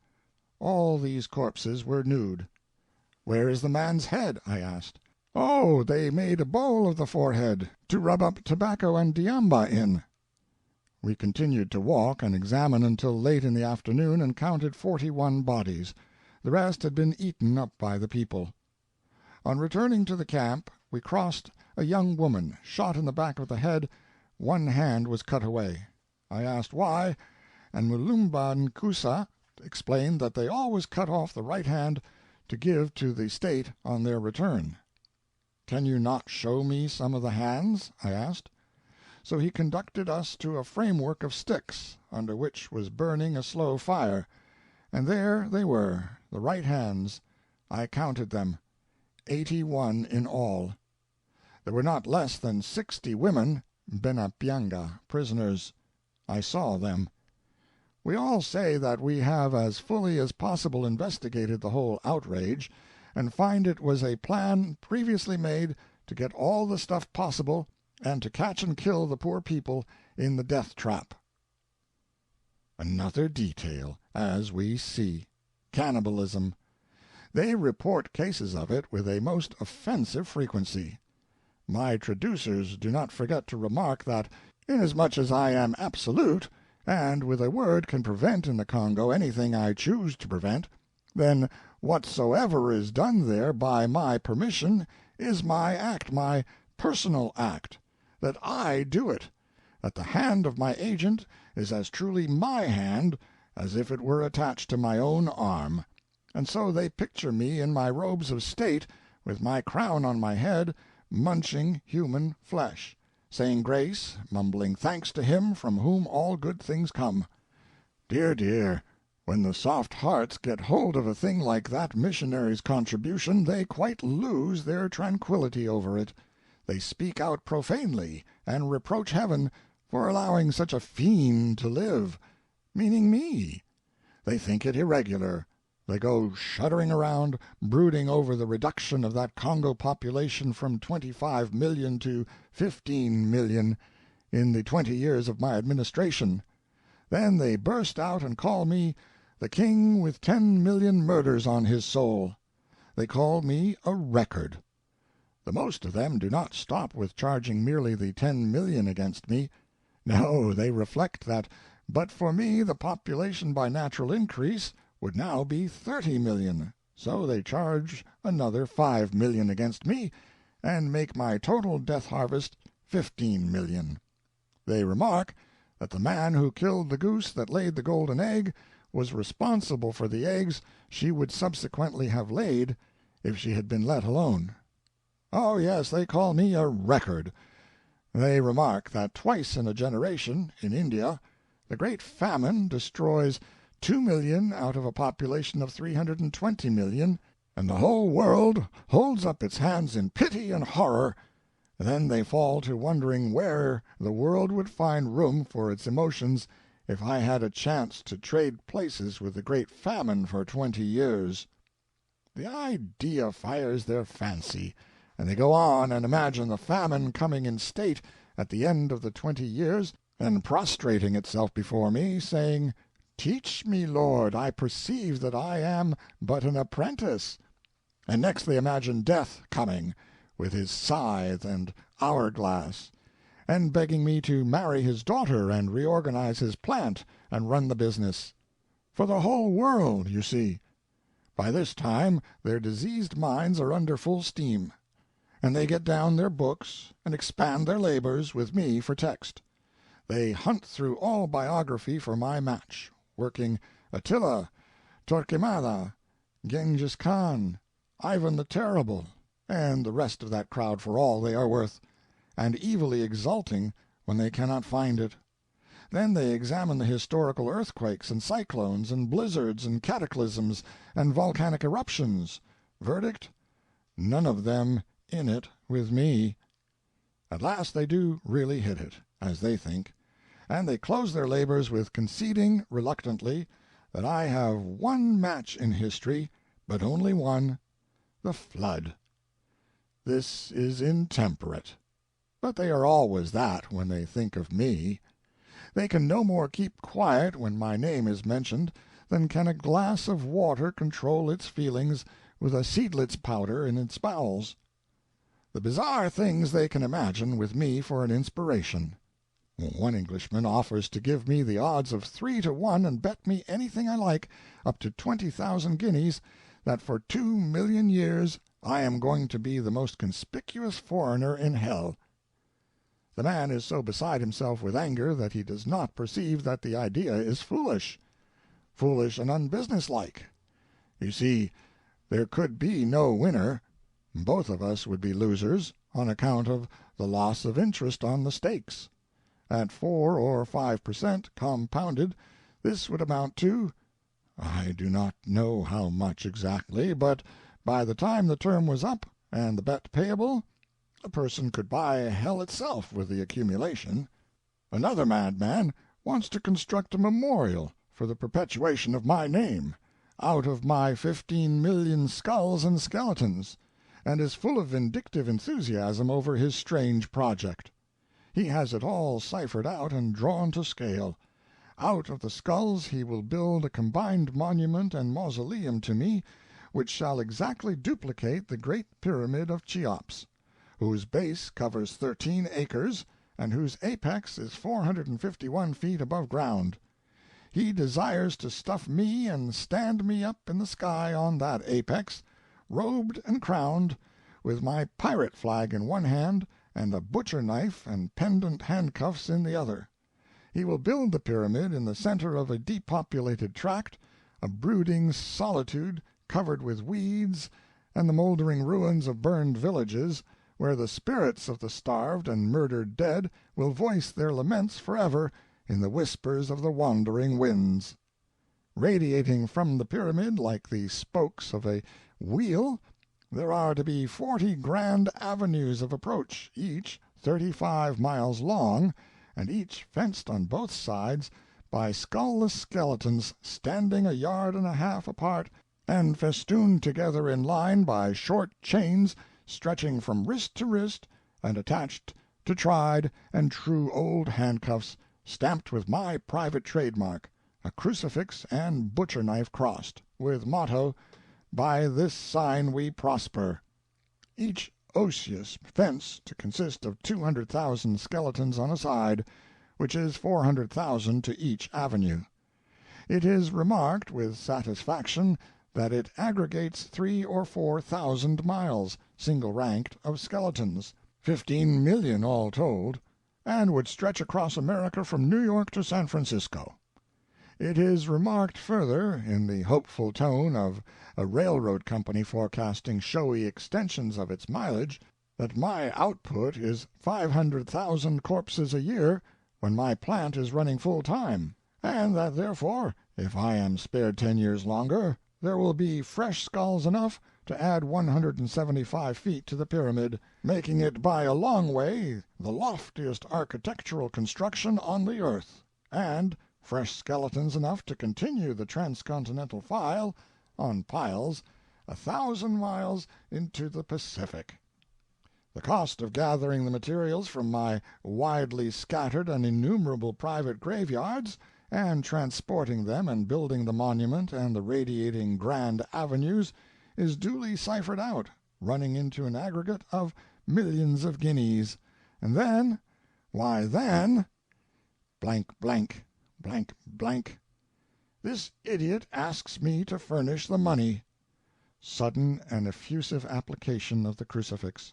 All these corpses were nude. "Where is the man's head?" I asked. "Oh, they made a bowl of the forehead, to rub up tobacco and diamba in." We continued to walk and examine until late in the afternoon and counted 41 bodies. The rest had been eaten up by the people. On returning to the camp, we crossed a young woman, shot in the back of the head, one hand was cut away. I asked why, and Mulumba Nkusa explained that they always cut off the right hand to give to the state on their return. "Can you not show me some of the hands?" I asked. So he conducted us to a framework of sticks, under which was burning a slow fire, and there they were, the right hands. I counted them, 81 in all. There were not less than 60 women, Benapianga, prisoners. I saw them. We all say that we have as fully as possible investigated the whole outrage, and find it was a plan previously made to get all the stuff possible and to catch and kill the poor people in the death trap. Another detail, as we see. Cannibalism. They report cases of it with a most offensive frequency. My traducers do not forget to remark that Inasmuch as I am absolute, and with a word can prevent in the Congo anything I choose to prevent, then whatsoever is done there by my permission is my act, my personal act, that I do it, that the hand of my agent is as truly my hand as if it were attached to my own arm. And so they picture me in my robes of state, with my crown on my head, munching human flesh, saying grace, mumbling thanks to Him from whom all good things come. Dear, dear, when the soft hearts get hold of a thing like that missionary's contribution, they quite lose their tranquillity over it. They speak out profanely, and reproach heaven for allowing such a fiend to live, meaning me. They think it irregular. They go shuddering around, brooding over the reduction of that Congo population from 25 million to 15 million in the 20 years of my administration. Then they burst out and call me the king with 10 million murders on his soul. They call me a record. The most of them do not stop with charging merely the 10 million against me. No, they reflect that but for me the population by natural increase would now be 30 million, so they charge another 5 million against me, and make my total death harvest 15 million. They remark that the man who killed the goose that laid the golden egg was responsible for the eggs she would subsequently have laid if she had been let alone. Oh, yes, they call me a record. They remark that twice in a generation, in India, the great famine destroys 2 million out of a population of 320 million, and the whole world holds up its hands in pity and horror. Then they fall to wondering where the world would find room for its emotions if I had a chance to trade places with the great famine for 20 years. The idea fires their fancy, and they go on and imagine the famine coming in state at the end of the 20 years and prostrating itself before me, saying, "Teach me, Lord, I perceive that I am but an apprentice." And next they imagine Death coming, with his scythe and hourglass, and begging me to marry his daughter and reorganize his plant and run the business. For the whole world, you see. By this time their diseased minds are under full steam, and they get down their books and expand their labors with me for text. They hunt through all biography for my match, working Attila, Torquemada, Genghis Khan, Ivan the Terrible, and the rest of that crowd for all they are worth, and evilly exulting when they cannot find it. Then they examine the historical earthquakes and cyclones and blizzards and cataclysms and volcanic eruptions. Verdict? None of them in it with me. At last they do really hit it, as they think, and they close their labors with conceding, reluctantly, that I have one match in history, but only one, the flood. This is intemperate. But they are always that when they think of me. They can no more keep quiet when my name is mentioned than can a glass of water control its feelings with a seidlitz powder in its bowels. The bizarre things they can imagine with me for an inspiration. One Englishman offers to give me the odds of 3 to 1 and bet me anything I like, up to 20,000 guineas, that for 2 million years I am going to be the most conspicuous foreigner in hell. The man is so beside himself with anger that he does not perceive that the idea is foolish and unbusinesslike. You see, there could be no winner. Both of us would be losers, on account of the loss of interest on the stakes. At 4 or 5% compounded, this would amount to, I do not know how much exactly, but by the time the term was up and the bet payable, a person could buy hell itself with the accumulation. Another madman wants to construct a memorial for the perpetuation of my name, out of my 15 million skulls and skeletons, and is full of vindictive enthusiasm over his strange project. He has it all ciphered out and drawn to scale. Out of the skulls he will build a combined monument and mausoleum to me, which shall exactly duplicate the Great Pyramid of Cheops, whose base covers 13 acres and whose apex is 451 feet above ground. He desires to stuff me and stand me up in the sky on that apex, robed and crowned, with my pirate flag in one hand and a butcher knife and pendant handcuffs in the other. He will build the pyramid in the center of a depopulated tract, a brooding solitude covered with weeds and the moldering ruins of burned villages, where the spirits of the starved and murdered dead will voice their laments forever in the whispers of the wandering winds. Radiating from the pyramid like the spokes of a wheel, there are to be 40 grand avenues of approach, each 35 miles long, and each fenced on both sides by skull-less skeletons standing a yard and a half apart and festooned together in line by short chains stretching from wrist to wrist and attached to tried and true old handcuffs stamped with my private trademark, a crucifix and butcher knife crossed, with motto, "By this sign we prosper." Each osseous fence to consist of 200,000 skeletons on a side, which is 400,000 to each avenue. It is remarked with satisfaction that it aggregates 3,000 or 4,000 miles, single-ranked, of skeletons, 15,000,000 all told, and would stretch across America from New York to San Francisco. It is remarked further, in the hopeful tone of a railroad company forecasting showy extensions of its mileage, that my output is 500,000 corpses a year when my plant is running full time, and that therefore, if I am spared 10 years longer, there will be fresh skulls enough to add 175 feet to the pyramid, making it by a long way the loftiest architectural construction on the earth, and fresh skeletons enough to continue the transcontinental file, on piles, 1,000 miles into the Pacific. The cost of gathering the materials from my widely scattered and innumerable private graveyards, and transporting them and building the monument and the radiating grand avenues, is duly ciphered out, running into an aggregate of millions of guineas, and then, why then, blank, blank, blank, blank, this idiot asks me to furnish the money. Sudden and effusive application of the crucifix.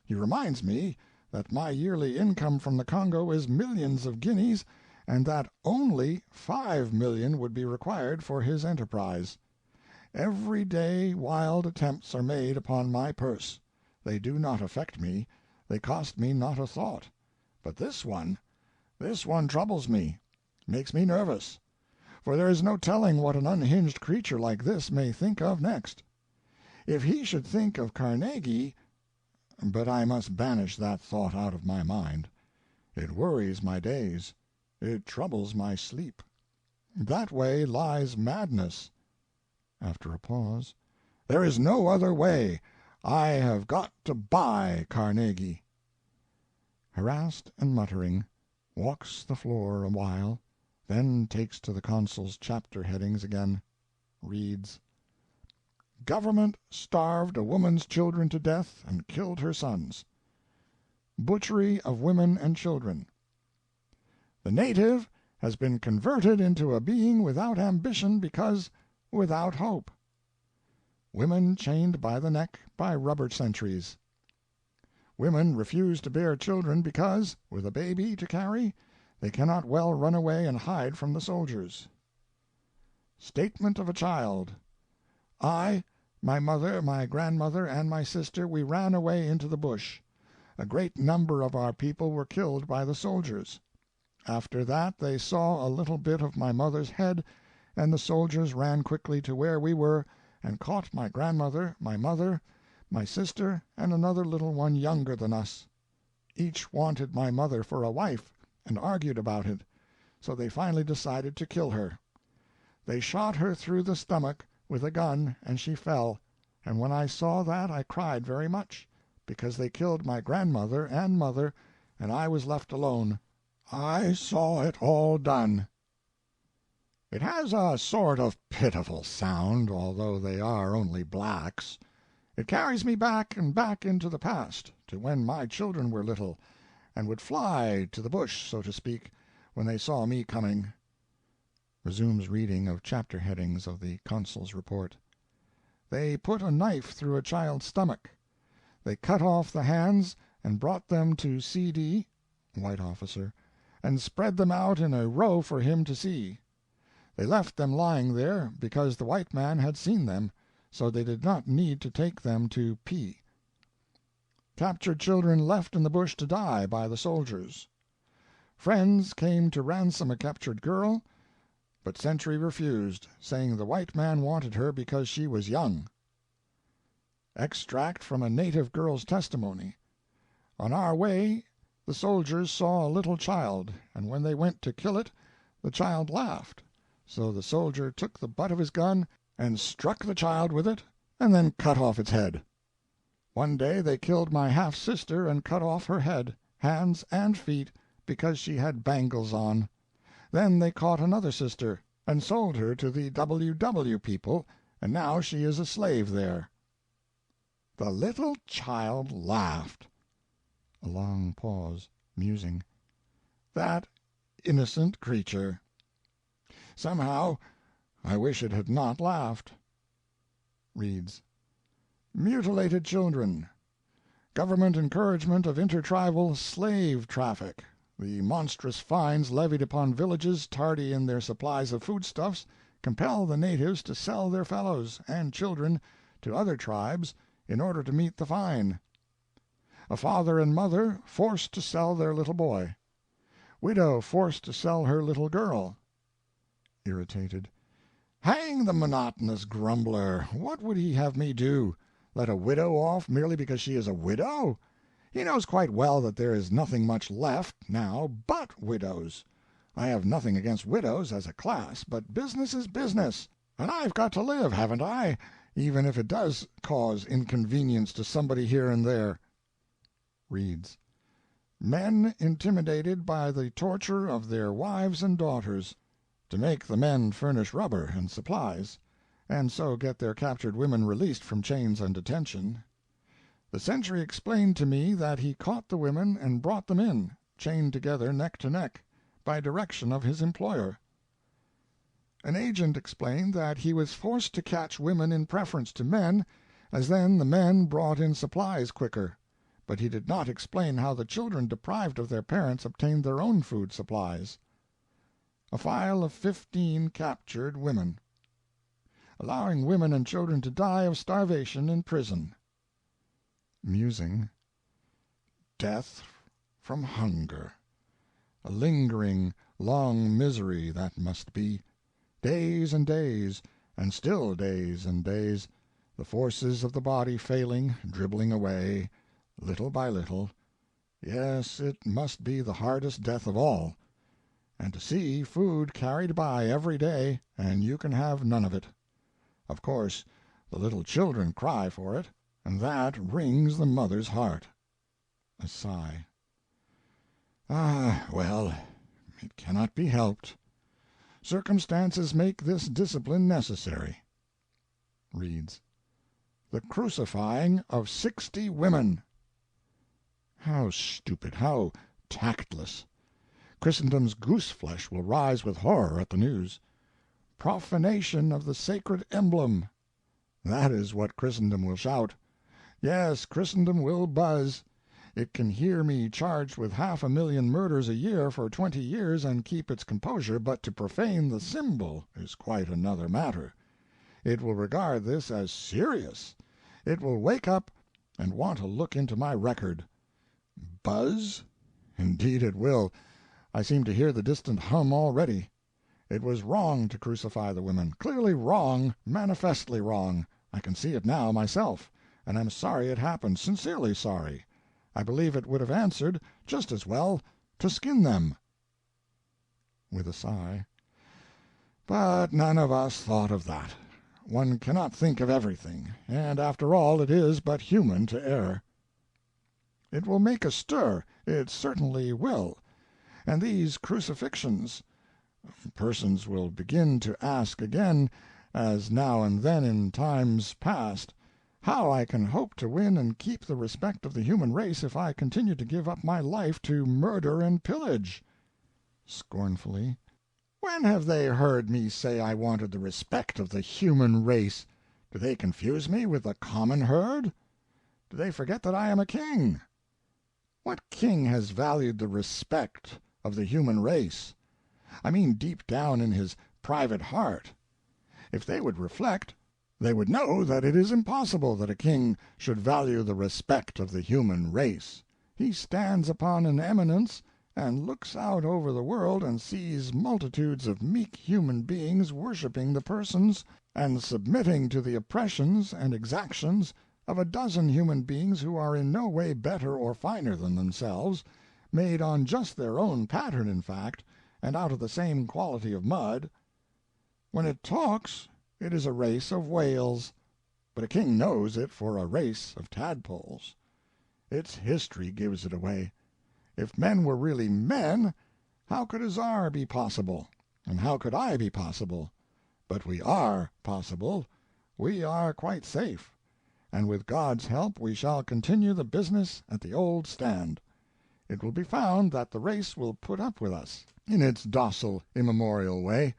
He reminds me that my yearly income from the Congo is millions of guineas, and that only 5,000,000 would be required for his enterprise. Every day wild attempts are made upon my purse. They do not affect me, they cost me not a thought. But this one troubles me, makes me nervous, for there is no telling what an unhinged creature like this may think of next. If he should think of Carnegie—but I must banish that thought out of my mind. It worries my days. It troubles my sleep. That way lies madness. After a pause, there is no other way. I have got to buy Carnegie. Harassed and muttering, walks the floor a while, then takes to the consul's chapter headings again. Reads: Government starved a woman's children to death and killed her sons. Butchery of women and children. The native has been converted into a being without ambition because without hope. Women chained by the neck by rubber sentries. Women refuse to bear children because, with a baby to carry, they cannot well run away and hide from the soldiers. Statement of a child. I, my mother, my grandmother, and my sister, we ran away into the bush. A great number of our people were killed by the soldiers. After that they saw a little bit of my mother's head, and the soldiers ran quickly to where we were and caught my grandmother, my mother, my sister, and another little one younger than us. Each wanted my mother for a wife and argued about it, so they finally decided to kill her. They shot her through the stomach with a gun, and she fell, and when I saw that I cried very much, because they killed my grandmother and mother, and I was left alone. I saw it all done. It has a sort of pitiful sound, although they are only blacks. It carries me back and back into the past, to when my children were little, and would fly to the bush, so to speak, when they saw me coming. Resumes reading of chapter headings of the consul's report. They put a knife through a child's stomach. They cut off the hands and brought them to CD (white officer) and spread them out in a row for him to see. They left them lying there because the white man had seen them, so they did not need to take them to P. Captured children left in the bush to die by the soldiers. Friends came to ransom a captured girl, but Sentry refused, saying the white man wanted her because she was young. Extract from a native girl's testimony. On our way, the soldiers saw a little child, and when they went to kill it, the child laughed. So the soldier took the butt of his gun and struck the child with it, and then cut off its head. One day they killed my half-sister and cut off her head, hands, and feet, because she had bangles on. Then they caught another sister, and sold her to the W.W. people, and now she is a slave there. The little child laughed. A long pause, musing. That innocent creature. Somehow I wish it had not laughed. Reads. Mutilated children. Government encouragement of intertribal slave traffic. The monstrous fines levied upon villages tardy in their supplies of foodstuffs compel the natives to sell their fellows and children to other tribes in order to meet the fine. A father and mother forced to sell their little boy. Widow forced to sell her little girl. Irritated. Hang the monotonous grumbler! What would he have me do? Let a widow off merely because she is a widow? He knows quite well that there is nothing much left now but widows. I have nothing against widows as a class, but business is business, and I've got to live, haven't I, even if it does cause inconvenience to somebody here and there. Reads. Men intimidated by the torture of their wives and daughters, to make the men furnish rubber and supplies, and so get their captured women released from chains and detention. The sentry explained to me that he caught the women and brought them in, chained together neck to neck, by direction of his employer. An agent explained that he was forced to catch women in preference to men, as then the men brought in supplies quicker, but he did not explain how the children deprived of their parents obtained their own food supplies. A file of 15 captured women. Allowing women and children to die of starvation in prison. Musing. Death from hunger. A lingering, long misery that must be. Days and days, and still days and days, the forces of the body failing, dribbling away, little by little. Yes, it must be the hardest death of all. And to see food carried by every day, and you can have none of it. Of course, the little children cry for it, and that wrings the mother's heart. A sigh. Ah, well, it cannot be helped. Circumstances make this discipline necessary. Reads. The crucifying of 60 women. How stupid, how tactless. Christendom's goose-flesh will rise with horror at the news. Profanation of the sacred emblem. That is what Christendom will shout. Yes, Christendom will buzz. It can hear me charged with 500,000 murders a year for 20 years and keep its composure, but to profane the symbol is quite another matter. It will regard this as serious. It will wake up and want to look into my record. Buzz? Indeed it will. I seem to hear the distant hum already. It was wrong to crucify the women, clearly wrong, manifestly wrong. I can see it now myself, and I'm sorry it happened, sincerely sorry. I believe it would have answered just as well to skin them. With a sigh. But none of us thought of that. One cannot think of everything, and after all it is but human to err. It will make a stir, it certainly will. And these crucifixions, persons will begin to ask again, as now and then in times past, how I can hope to win and keep the respect of the human race if I continue to give up my life to murder and pillage." Scornfully, "When have they heard me say I wanted the respect of the human race? Do they confuse me with the common herd? Do they forget that I am a king? What king has valued the respect of the human race? I mean deep down in his private heart. If they would reflect, they would know that it is impossible that a king should value the respect of the human race. He stands upon an eminence and looks out over the world and sees multitudes of meek human beings worshiping the persons and submitting to the oppressions and exactions of a dozen human beings who are in no way better or finer than themselves, made on just their own pattern, in fact, and out of the same quality of mud. When it talks, it is a race of whales, but a king knows it for a race of tadpoles. Its history gives it away. If men were really men, how could a czar be possible, and how could I be possible? But we are possible, we are quite safe, and with God's help we shall continue the business at the old stand. It will be found that the race will put up with us, in its docile, immemorial way.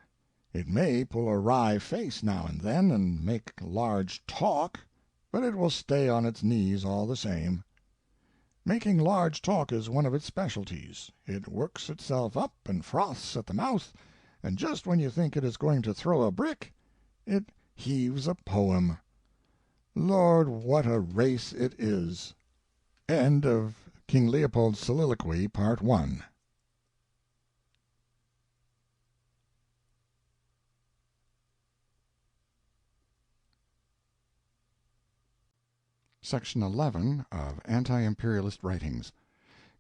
It may pull a wry face now and then, and make large talk, but it will stay on its knees all the same. Making large talk is one of its specialties. It works itself up and froths at the mouth, and just when you think it is going to throw a brick, it heaves a poem. Lord, what a race it is! End of King Leopold's Soliloquy, Part 1. Section 11 of Anti-imperialist Writings.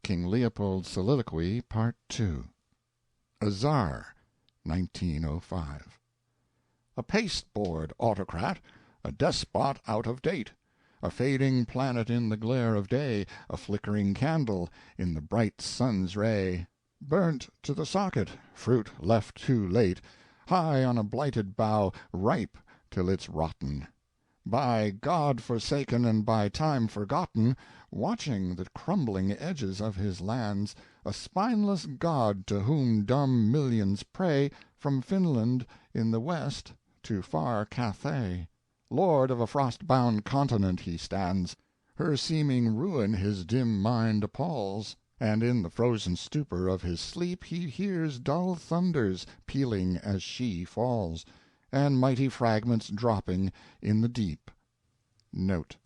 King Leopold's Soliloquy, Part 2. A Czar, 1905. A pasteboard autocrat, a despot out of date, a fading planet in the glare of day, a flickering candle in the bright sun's ray, burnt to the socket, fruit left too late, high on a blighted bough, ripe till it's rotten. By God forsaken and by time forgotten, watching the crumbling edges of his lands, a spineless god to whom dumb millions pray, from Finland in the west to far Cathay. Lord of a frost-bound continent he stands, her seeming ruin his dim mind appalls, and in the frozen stupor of his sleep he hears dull thunders pealing as she falls, and mighty fragments dropping in the deep. Note: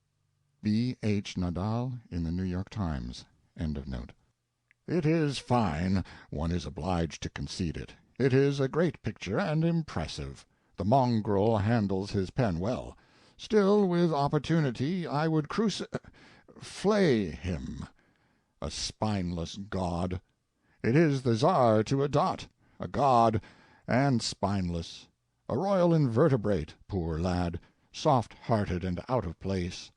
B. H. Nadal in the New York Times. End of note. It is fine, one is obliged to concede it. It is a great picture, and impressive. The mongrel handles his pen well. Still, with opportunity, I would flay him. A spineless god. It is the Czar to a dot, a god, and spineless. A royal invertebrate, poor lad, soft-hearted and out of place.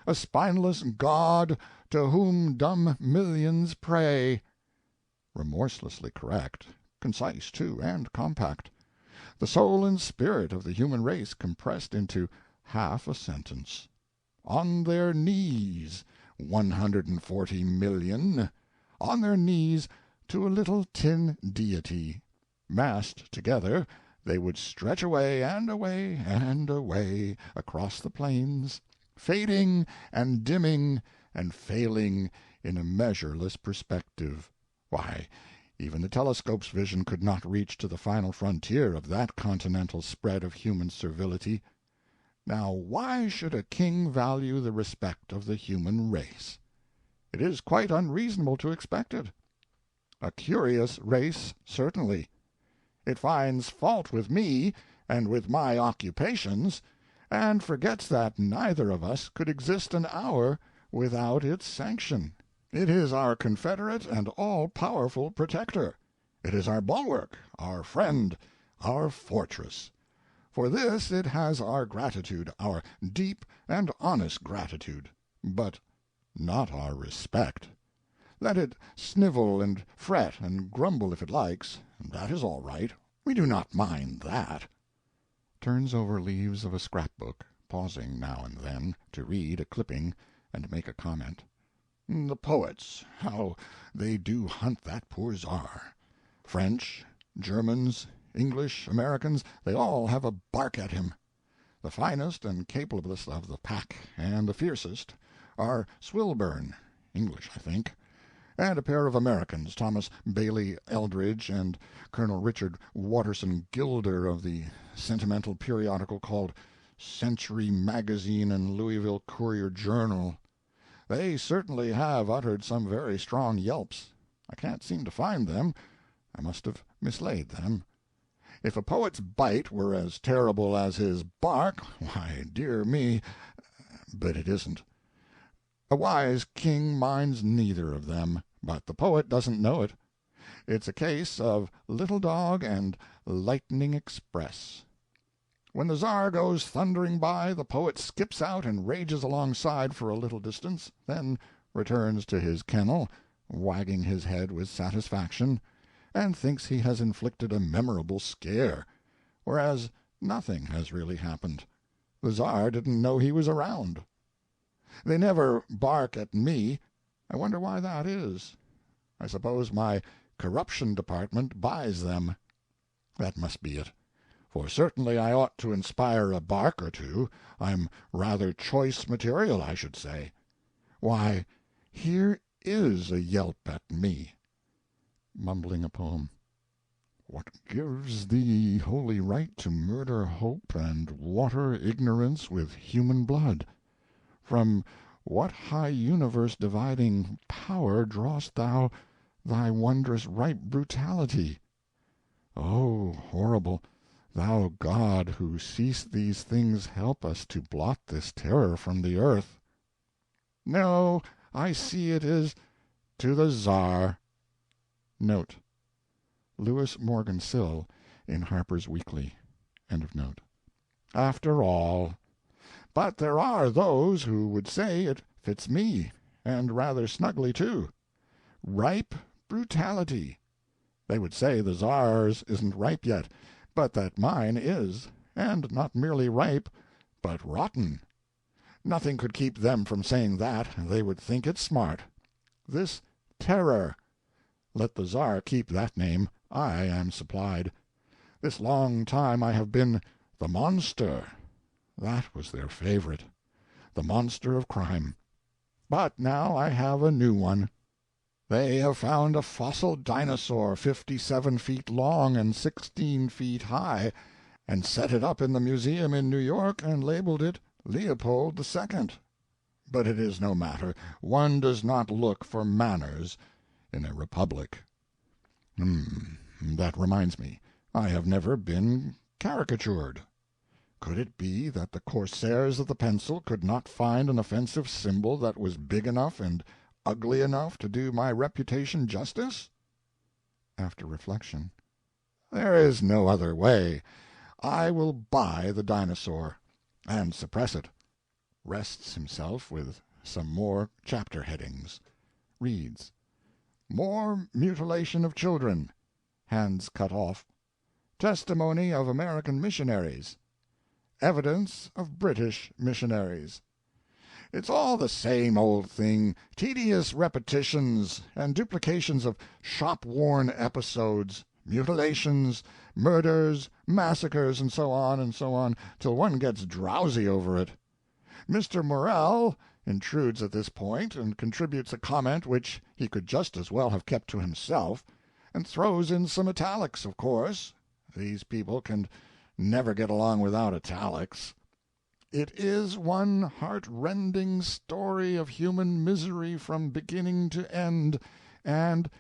A spineless god to whom dumb millions pray. Remorselessly correct, concise, too, and compact. The soul and spirit of the human race compressed into half a sentence. On their knees, 140 million, on their knees to a little tin deity. Massed together, they would stretch away and away and away across the plains, fading and dimming and failing in a measureless perspective. Why, even the telescope's vision could not reach to the final frontier of that continental spread of human servility. Now why should a king value the respect of the human race? It is quite unreasonable to expect it. A curious race, certainly. It finds fault with me and with my occupations, and forgets that neither of us could exist an hour without its sanction. It is our confederate and all-powerful protector. It is our bulwark, our friend, our fortress. For this it has our gratitude, our deep and honest gratitude, but not our respect. Let it snivel and fret and grumble if it likes, that is all right. We do not mind that. Turns over leaves of a scrapbook, pausing now and then to read a clipping and make a comment. "The poets, how they do hunt that poor Czar! French, Germans, English, Americans, they all have a bark at him. The finest and capablest of the pack, and the fiercest, are Swilburne, English, I think, and a pair of Americans, Thomas Bailey Eldridge and Colonel Richard Watterson Gilder of the sentimental periodical called Century Magazine and Louisville Courier-Journal. They certainly have uttered some very strong yelps. I can't seem to find them. I must have mislaid them. If a poet's bite were as terrible as his bark, why, dear me, but it isn't. A wise king minds neither of them, but the poet doesn't know it. It's a case of little dog and lightning express. When the Czar goes thundering by, the poet skips out and rages alongside for a little distance, then returns to his kennel, wagging his head with satisfaction, and thinks he has inflicted a memorable scare, whereas nothing has really happened. The Czar didn't know he was around. They never bark at me. I wonder why that is. I suppose my corruption department buys them. That must be it, for certainly I ought to inspire a bark or two. I'm rather choice material, I should say. Why, here is a yelp at me. Mumbling a poem. What gives thee holy right to murder hope and water ignorance with human blood? From what high universe-dividing power drawest thou thy wondrous ripe brutality? Oh, horrible! Thou God, who seest these things, help us to blot this terror from the earth. No, I see it is to the Czar. Note: Lewis Morgan Sill, in Harper's Weekly. End of note. After all. But there are those who would say it fits me, and rather snugly, too. Ripe brutality. They would say the Czar's isn't ripe yet, but that mine is, and not merely ripe, but rotten. Nothing could keep them from saying that. They would think it smart. This terror. Let the Czar keep that name. I am supplied. This long time I have been the monster. That was their favorite. The monster of crime. But now I have a new one. They have found a fossil dinosaur 57 feet long and 16 feet high, and set it up in the museum in New York and labeled it Leopold II. But it is no matter. One does not look for manners in a republic. That reminds me. I have never been caricatured. Could it be that the corsairs of the pencil could not find an offensive symbol that was big enough and ugly enough to do my reputation justice? After reflection. There is no other way. I will buy the dinosaur and suppress it. Rests himself with some more chapter headings. Reads: More mutilation of children. Hands cut off. Testimony of American missionaries. Evidence of British missionaries. It's all the same old thing, tedious repetitions and duplications of shop-worn episodes, mutilations, murders, massacres, and so on, till one gets drowsy over it. Mr. Morrell intrudes at this point and contributes a comment which he could just as well have kept to himself, and throws in some italics, of course. These people can never get along without italics. It is one heart-rending story of human misery from beginning to end, and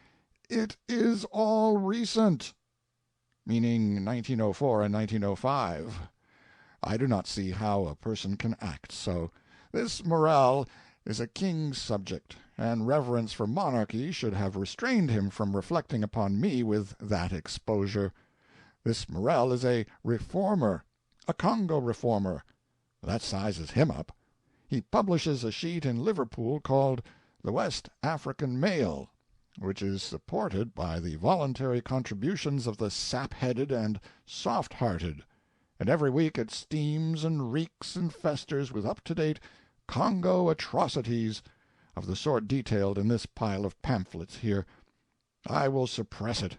it is all recent, meaning 1904 and 1905. I do not see how a person can act so. This Morrell is a king's subject, and reverence for monarchy should have restrained him from reflecting upon me with that exposure. This Morrell is a reformer, a Congo reformer. That sizes him up. He publishes a sheet in Liverpool called The West African Mail, which is supported by the voluntary contributions of the sap-headed and soft-hearted. and every week it steams and reeks and festers with up-to-date Congo atrocities of the sort detailed in this pile of pamphlets here. I will suppress it.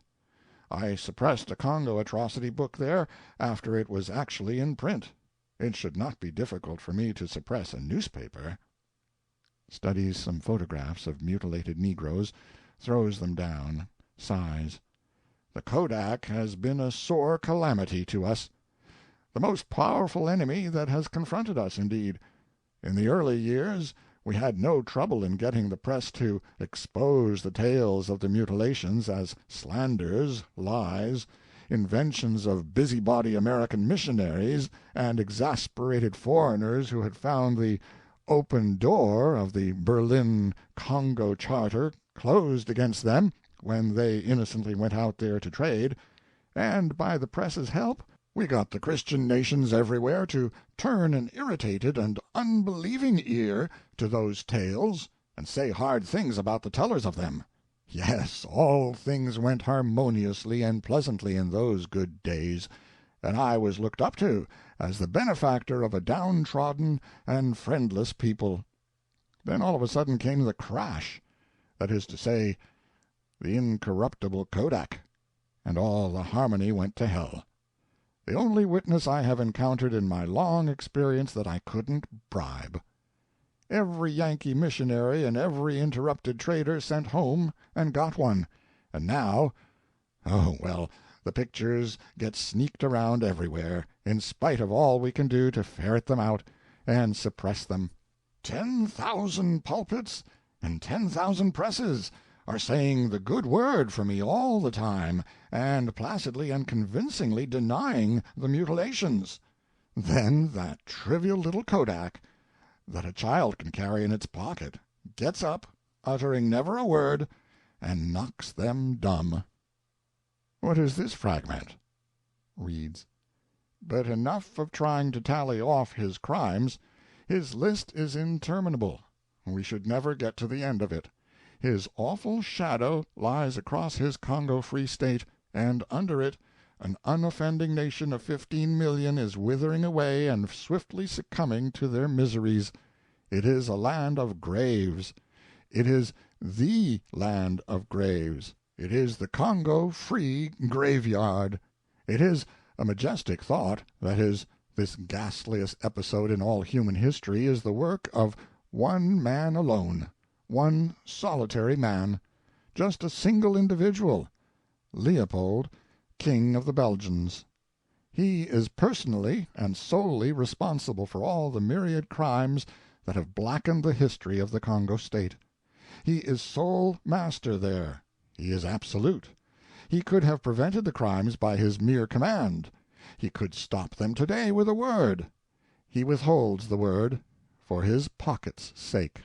I suppressed a Congo atrocity book there after it was actually in print. It should not be difficult for me to suppress a newspaper. Studies some photographs of mutilated negroes, throws them down, sighs. The Kodak has been a sore calamity to us. The most powerful enemy that has confronted us, indeed. In the early years we had no trouble in getting the press to expose the tales of the mutilations as slanders, lies, inventions of busybody American missionaries and exasperated foreigners who had found the open door of the Berlin Congo Charter closed against them when they innocently went out there to trade, and by the press's help we got the Christian nations everywhere to turn an irritated and unbelieving ear to those tales and say hard things about the tellers of them. Yes, all things went harmoniously and pleasantly in those good days, and I was looked up to as the benefactor of a downtrodden and friendless people. Then all of a sudden came the crash, that is to say, the incorruptible Kodak, and all the harmony went to hell. The only witness I have encountered in my long experience that I couldn't bribe. Every Yankee missionary and every interrupted trader sent home and got one, and now, oh, well, the pictures get sneaked around everywhere, in spite of all we can do to ferret them out and suppress them. 10,000 pulpits and 10,000 presses are saying the good word for me all the time, and placidly and convincingly denying the mutilations. Then that trivial little Kodak, that a child can carry in its pocket, gets up, uttering never a word, and knocks them dumb. What is this fragment? Reads, but enough of trying to tally off his crimes. His list is interminable. We should never get to the end of it. His awful shadow lies across his Congo Free State, and under it an unoffending nation of 15 million is withering away and swiftly succumbing to their miseries. It is a land of graves. It is the land of graves. It is the Congo Free Graveyard. It is a majestic thought, that is, this ghastliest episode in all human history is the work of one man alone, one solitary man, just a single individual, Leopold, King of the Belgians. He is personally and solely responsible for all the myriad crimes that have blackened the history of the Congo State. He is sole master there. He is absolute. He could have prevented the crimes by his mere command. He could stop them today with a word. He withholds the word for his pocket's sake.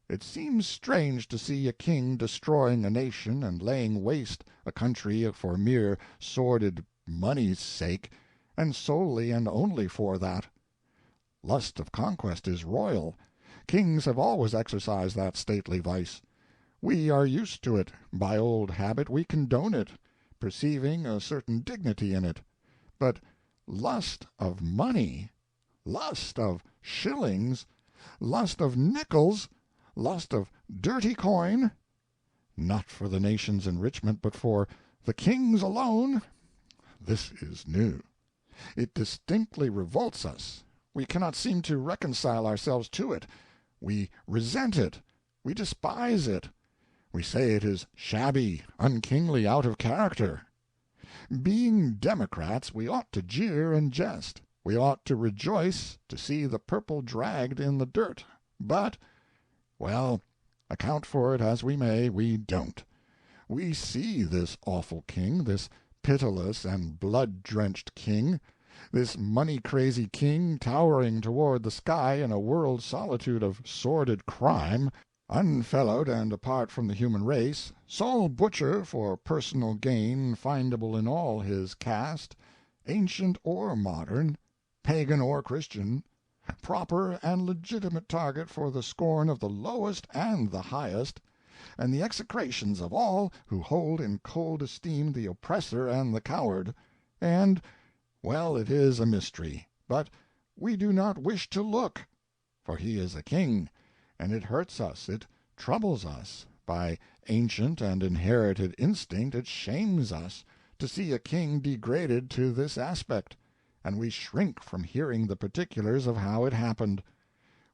It seems strange to see a king destroying a nation and laying waste a country for mere sordid money's sake, and solely and only for that. Lust of conquest is royal. Kings have always exercised that stately vice. We are used to it. By old habit we condone it, perceiving a certain dignity in it. But lust of money, lust of shillings, lust of nickels, lust of dirty coin, not for the nation's enrichment but for the king's alone, this is new. It distinctly revolts us. We cannot seem to reconcile ourselves to it. We resent it. We despise it. We say it is shabby, unkingly, out of character. Being democrats, we ought to jeer and jest. We ought to rejoice to see the purple dragged in the dirt. But, well, account for it as we may, we don't. We see this awful king, this pitiless and blood-drenched king, this money-crazy king towering toward the sky in a world solitude of sordid crime, unfellowed and apart from the human race, sole butcher for personal gain findable in all his caste, ancient or modern, pagan or Christian, proper and legitimate target for the scorn of the lowest and the highest, and the execrations of all who hold in cold esteem the oppressor and the coward, and, Well, it is a mystery, but we do not wish to look, for he is a king, and it hurts us, it troubles us. By ancient and inherited instinct it shames us to see a king degraded to this aspect, and we shrink from hearing the particulars of how it happened.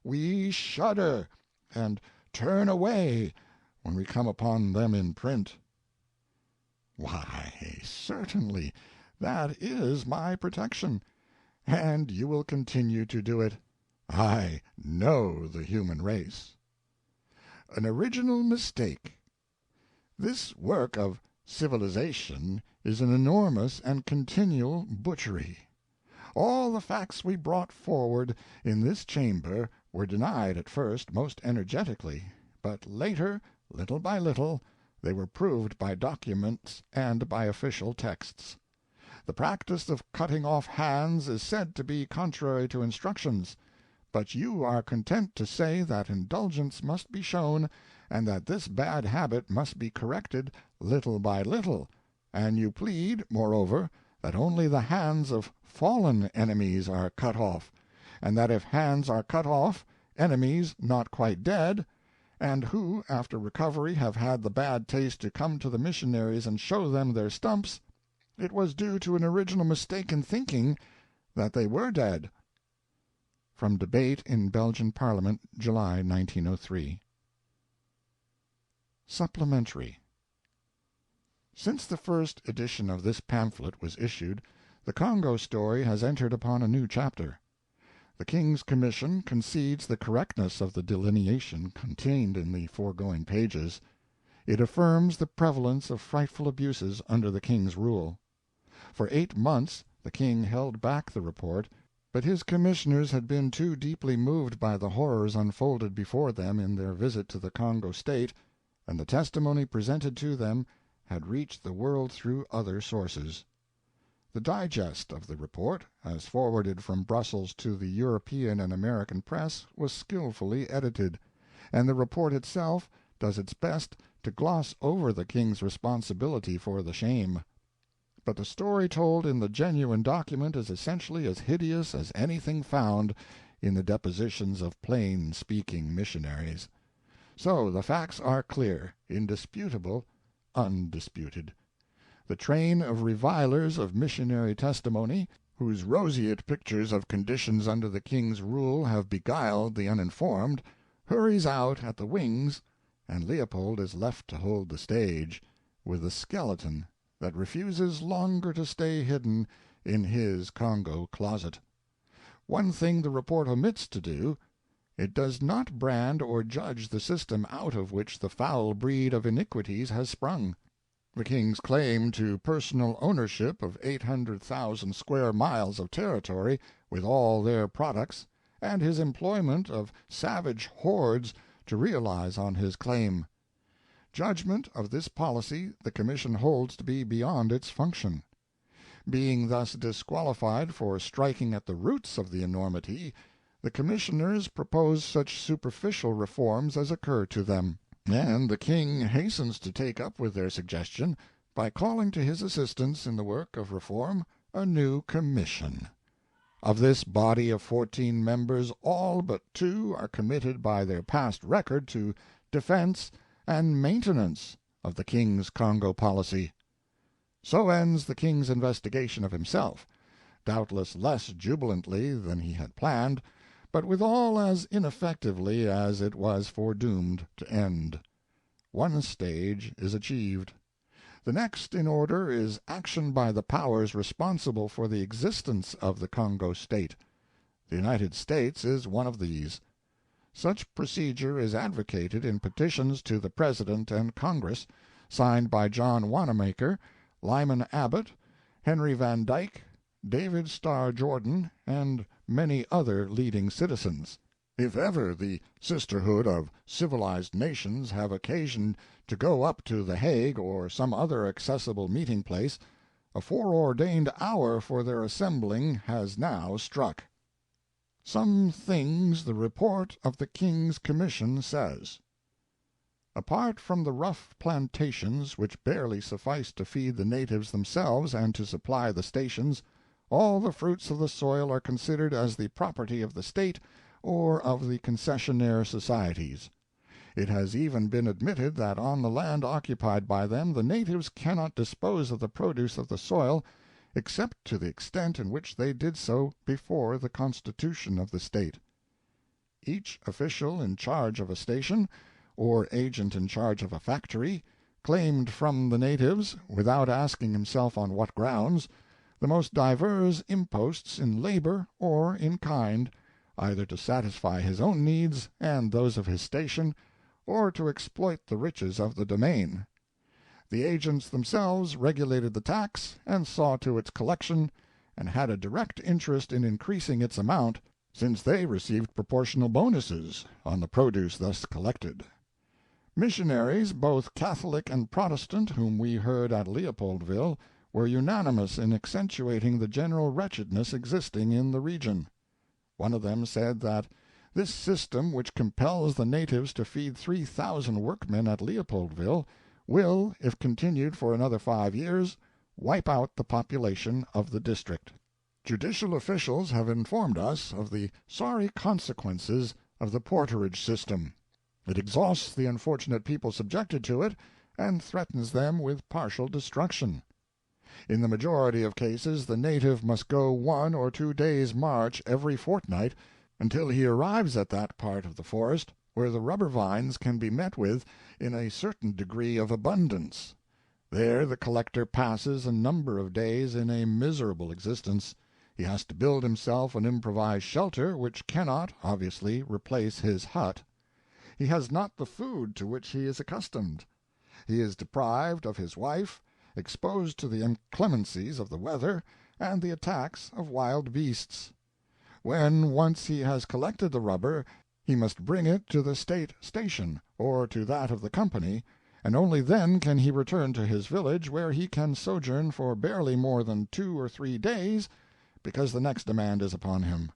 We shudder and turn away when we come upon them in print. Why, certainly, that is my protection, and you will continue to do it. I know the human race. An original mistake. This work of civilization is an enormous and continual butchery. All the facts we brought forward in this chamber were denied at first most energetically, but later, little by little, they were proved by documents and by official texts. The practice of cutting off hands is said to be contrary to instructions, but you are content to say that indulgence must be shown, and that this bad habit must be corrected little by little, and you plead, moreover, that only the hands of fallen enemies are cut off, and that if hands are cut off, enemies not quite dead, and who, after recovery, have had the bad taste to come to the missionaries and show them their stumps, it was due to an original mistake in thinking that they were dead. From Debate in Belgian Parliament, July, 1903. Supplementary. Since the first edition of this pamphlet was issued, the Congo story has entered upon a new chapter. The King's Commission concedes the correctness of the delineation contained in the foregoing pages. It affirms the prevalence of frightful abuses under the King's rule. For 8 months the King held back the report, but his commissioners had been too deeply moved by the horrors unfolded before them in their visit to the Congo State, and the testimony presented to them had reached the world through other sources. The digest of the report, as forwarded from Brussels to the European and American press, was skillfully edited, and the report itself does its best to gloss over the King's responsibility for the shame. But the story told in the genuine document is essentially as hideous as anything found in the depositions of plain-speaking missionaries. So the facts are clear, indisputable, undisputed. The train of revilers of missionary testimony, whose roseate pictures of conditions under the King's rule have beguiled the uninformed, hurries out at the wings, and Leopold is left to hold the stage, with the skeleton that refuses longer to stay hidden in his Congo closet. One thing the report omits to do: it does not brand or judge the system out of which the foul breed of iniquities has sprung. The King's claim to personal ownership of 800,000 square miles of territory, with all their products, and his employment of savage hordes to realize on his claim. Judgment of this policy the Commission holds to be beyond its function. Being thus disqualified for striking at the roots of the enormity, the Commissioners propose such superficial reforms as occur to them, and the King hastens to take up with their suggestion by calling to his assistance in the work of reform a new commission. Of this body of 14 members, all but 2 are committed by their past record to defense and maintenance of the King's Congo policy. So ends the King's investigation of himself, doubtless less jubilantly than he had planned, but withal as ineffectively as it was foredoomed to end. One stage is achieved. The next in order is action by the powers responsible for the existence of the Congo State. The United States is one of these. Such procedure is advocated in petitions to the President and Congress, signed by John Wanamaker, Lyman Abbott, Henry Van Dyke, David Starr Jordan, and many other leading citizens. If ever the sisterhood of civilized nations have occasion to go up to The Hague or some other accessible meeting place, a foreordained hour for their assembling has now struck. Some things the report of the King's Commission says. Apart from the rough plantations which barely suffice to feed the natives themselves and to supply the stations, all the fruits of the soil are considered as the property of the State or of the concessionaire societies. It has even been admitted that on the land occupied by them the natives cannot dispose of the produce of the soil except to the extent in which they did so before the constitution of the State. Each official in charge of a station, or agent in charge of a factory, claimed from the natives, without asking himself on what grounds, the most divers imposts in labor or in kind, either to satisfy his own needs and those of his station, or to exploit the riches of the domain. The agents themselves regulated the tax and saw to its collection, and had a direct interest in increasing its amount, since they received proportional bonuses on the produce thus collected. Missionaries, both Catholic and Protestant, whom we heard at Leopoldville, were unanimous in accentuating the general wretchedness existing in the region. One of them said that this system, which compels the natives to feed 3,000 workmen at Leopoldville, will, if continued for another 5 years, wipe out the population of the district. Judicial officials have informed us of the sorry consequences of the porterage system. It exhausts the unfortunate people subjected to it, and threatens them with partial destruction. In the majority of cases the native must go 1 or 2 days' march every fortnight until he arrives at that part of the forest where the rubber vines can be met with in a certain degree of abundance. There the collector passes a number of days in a miserable existence. He has to build himself an improvised shelter which cannot, obviously, replace his hut. He has not the food to which he is accustomed. He is deprived of his wife, exposed to the inclemencies of the weather and the attacks of wild beasts. When once he has collected the rubber, he must bring it to the state station, or to that of the company, and only then can he return to his village, where he can sojourn for barely more than 2 or 3 days, because the next demand is upon him.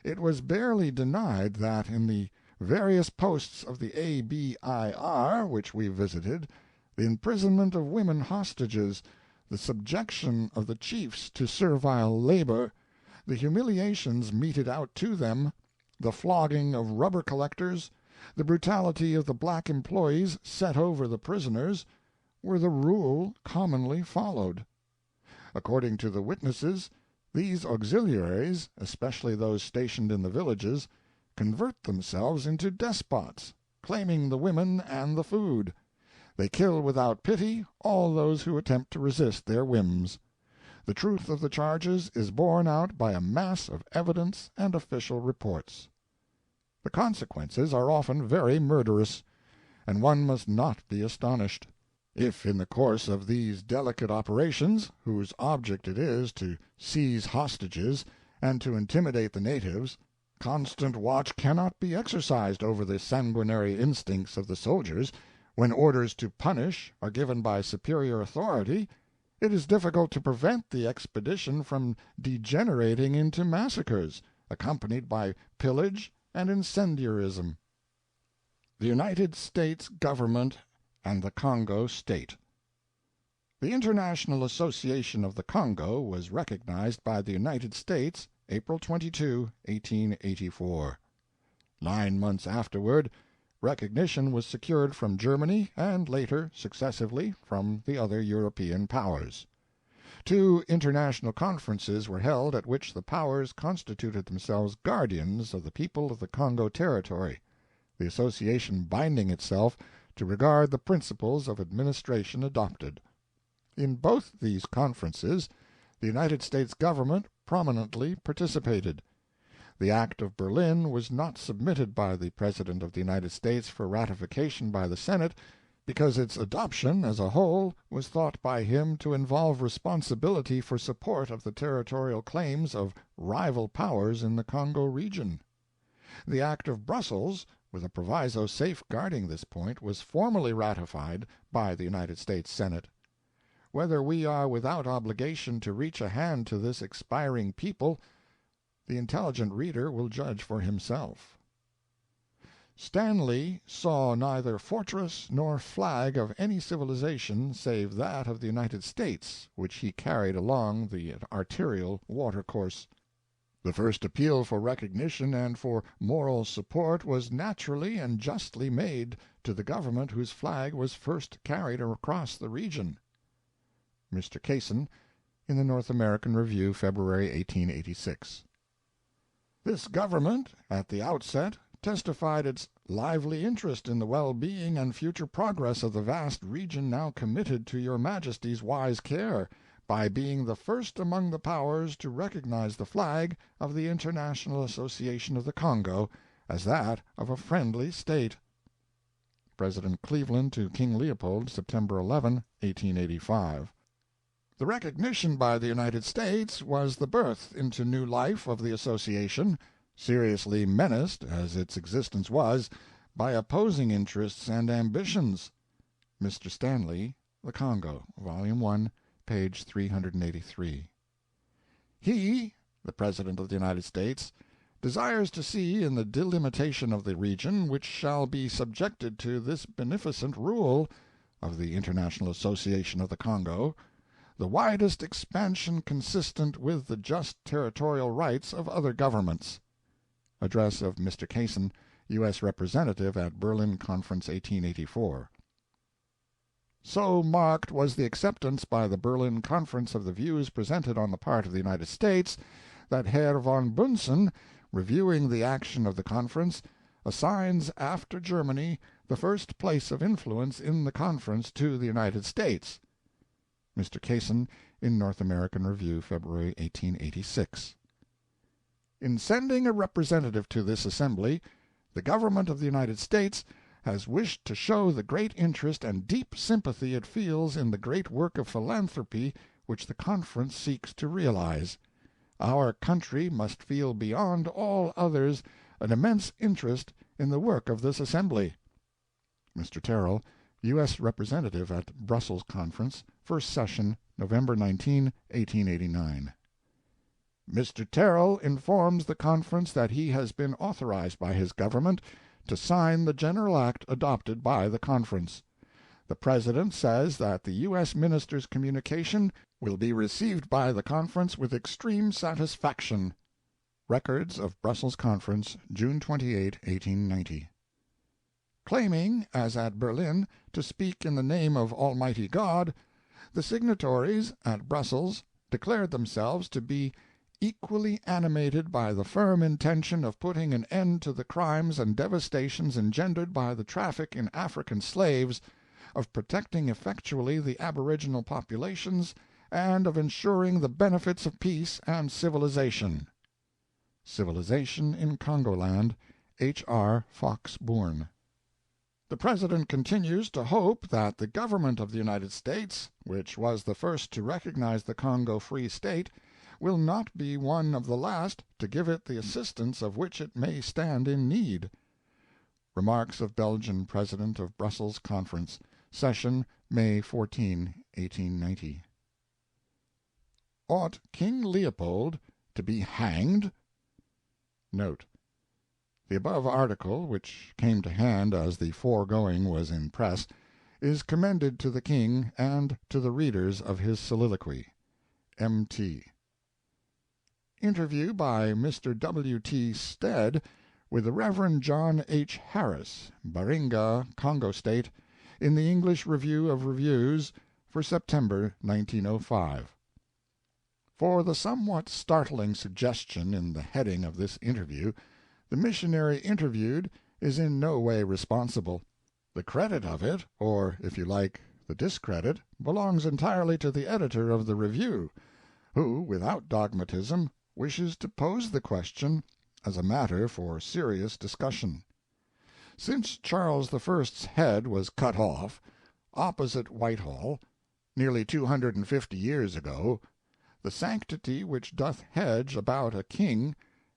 It was barely denied that in the various posts of the A.B.I.R. which we visited, the imprisonment of women hostages, the subjection of the chiefs to servile labor, the humiliations meted out to them, the flogging of rubber collectors, the brutality of the black employees set over the prisoners, were the rule commonly followed. According to the witnesses, these auxiliaries, especially those stationed in the villages, convert themselves into despots, claiming the women and the food. They kill without pity all those who attempt to resist their whims. The truth of the charges is borne out by a mass of evidence and official reports. The consequences are often very murderous, and one must not be astonished. If in the course of these delicate operations, whose object it is to seize hostages and to intimidate the natives, constant watch cannot be exercised over the sanguinary instincts of the soldiers, when orders to punish are given by superior authority, it is difficult to prevent the expedition from degenerating into massacres, accompanied by pillage and incendiarism. The United States Government and the Congo State. The International Association of the Congo was recognized by the United States April 22, 1884. 9 months afterward, recognition was secured from Germany and later, successively, from the other European powers. 2 international conferences were held at which the powers constituted themselves guardians of the people of the Congo territory, the association binding itself to regard the principles of administration adopted. In both these conferences the United States government prominently participated. The Act of Berlin was not submitted by the President of the United States for ratification by the Senate because its adoption as a whole was thought by him to involve responsibility for support of the territorial claims of rival powers in the Congo region. The Act of Brussels, with a proviso safeguarding this point, was formally ratified by the United States Senate. Whether we are without obligation to reach a hand to this expiring people, the intelligent reader will judge for himself. Stanley saw neither fortress nor flag of any civilization save that of the United States, which he carried along the arterial watercourse. The first appeal for recognition and for moral support was naturally and justly made to the government whose flag was first carried across the region. Mr. Casson, in the North American Review, February, 1886. This government, at the outset, testified its lively interest in the well-being and future progress of the vast region now committed to your Majesty's wise care, by being the first among the powers to recognize the flag of the International Association of the Congo as that of a friendly state. President Cleveland to King Leopold, September 11, 1885. The recognition by the United States was the birth into new life of the association, seriously menaced, as its existence was, by opposing interests and ambitions. Mr. Stanley, The Congo, Volume 1, page 383. He, the President of the United States, desires to see in the delimitation of the region which shall be subjected to this beneficent rule of the International Association of the Congo, the widest expansion consistent with the just territorial rights of other governments. Address of Mr. Casson, U.S. Representative at Berlin Conference, 1884. So marked was the acceptance by the Berlin Conference of the views presented on the part of the United States that Herr von Bunsen, reviewing the action of the conference, assigns after Germany the first place of influence in the conference to the United States. Mr. Casson, in North American Review, February, 1886. In sending a representative to this assembly, the government of the United States has wished to show the great interest and deep sympathy it feels in the great work of philanthropy which the conference seeks to realize. Our country must feel beyond all others an immense interest in the work of this assembly. Mr. Terrell, U.S. Representative at Brussels Conference, First Session, November 19, 1889. Mr. Terrell informs the conference that he has been authorized by his government to sign the general act adopted by the conference. The President says that the U.S. Minister's communication will be received by the conference with extreme satisfaction. Records of Brussels Conference, June 28, 1890. Claiming, as at Berlin, to speak in the name of Almighty God, the signatories at Brussels declared themselves to be equally animated by the firm intention of putting an end to the crimes and devastations engendered by the traffic in African slaves, of protecting effectually the aboriginal populations, and of ensuring the benefits of peace and civilization. Civilization in Congoland, H.R. Fox Bourne. The President continues to hope that the government of the United States, which was the first to recognize the Congo Free State, will not be one of the last to give it the assistance of which it may stand in need. Remarks of Belgian President of Brussels Conference, Session, May 14, 1890. Ought King Leopold to be hanged? Note: the above article, which came to hand as the foregoing was in press, is commended to the King and to the readers of his soliloquy. M.T. Interview by Mr. W. T. Stead with the Reverend John H. Harris, Baringa, Congo State, in the English Review of Reviews for September, 1905. For the somewhat startling suggestion in the heading of this interview, the missionary interviewed is in no way responsible. The credit of it, or, if you like, the discredit, belongs entirely to the editor of the Review, who, without dogmatism, wishes to pose the question as a matter for serious discussion. Since Charles I.'s head was cut off, opposite Whitehall, nearly 250 years ago, the sanctity which doth hedge about a king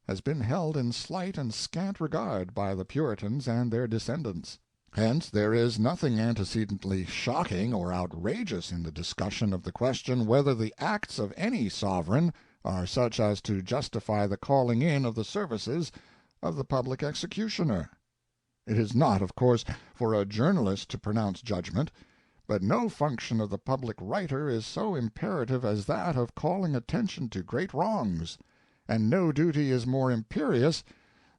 has been held in slight and scant regard by the Puritans and their descendants. Hence there is nothing antecedently shocking or outrageous in the discussion of the question whether the acts of any sovereign are such as to justify the calling in of the services of the public executioner. It is not, of course, for a journalist to pronounce judgment, but no function of the public writer is so imperative as that of calling attention to great wrongs, and no duty is more imperious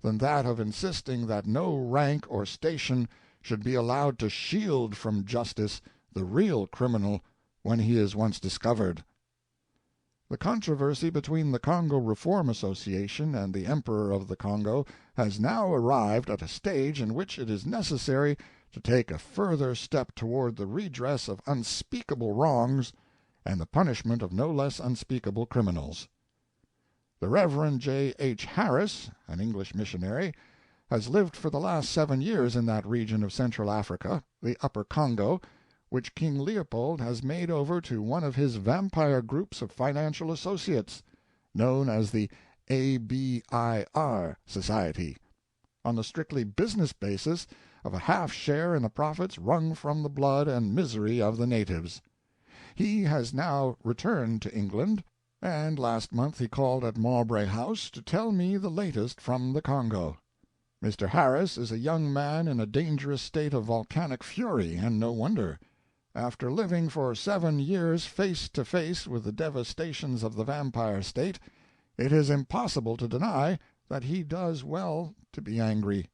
than that of insisting that no rank or station should be allowed to shield from justice the real criminal when he is once discovered. The controversy between the Congo Reform Association and the Emperor of the Congo has now arrived at a stage in which it is necessary to take a further step toward the redress of unspeakable wrongs and the punishment of no less unspeakable criminals. The Reverend J. H. Harris, an English missionary, has lived for the last 7 years in that region of Central Africa, the Upper Congo, which King Leopold has made over to one of his vampire groups of financial associates, known as the ABIR Society, on the strictly business basis of a half share in the profits wrung from the blood and misery of the natives. He has now returned to England, and last month he called at Mowbray House to tell me the latest from the Congo. Mr. Harris is a young man in a dangerous state of volcanic fury, and no wonder. After living for 7 years face to face with the devastations of the vampire state, it is impossible to deny that he does well to be angry.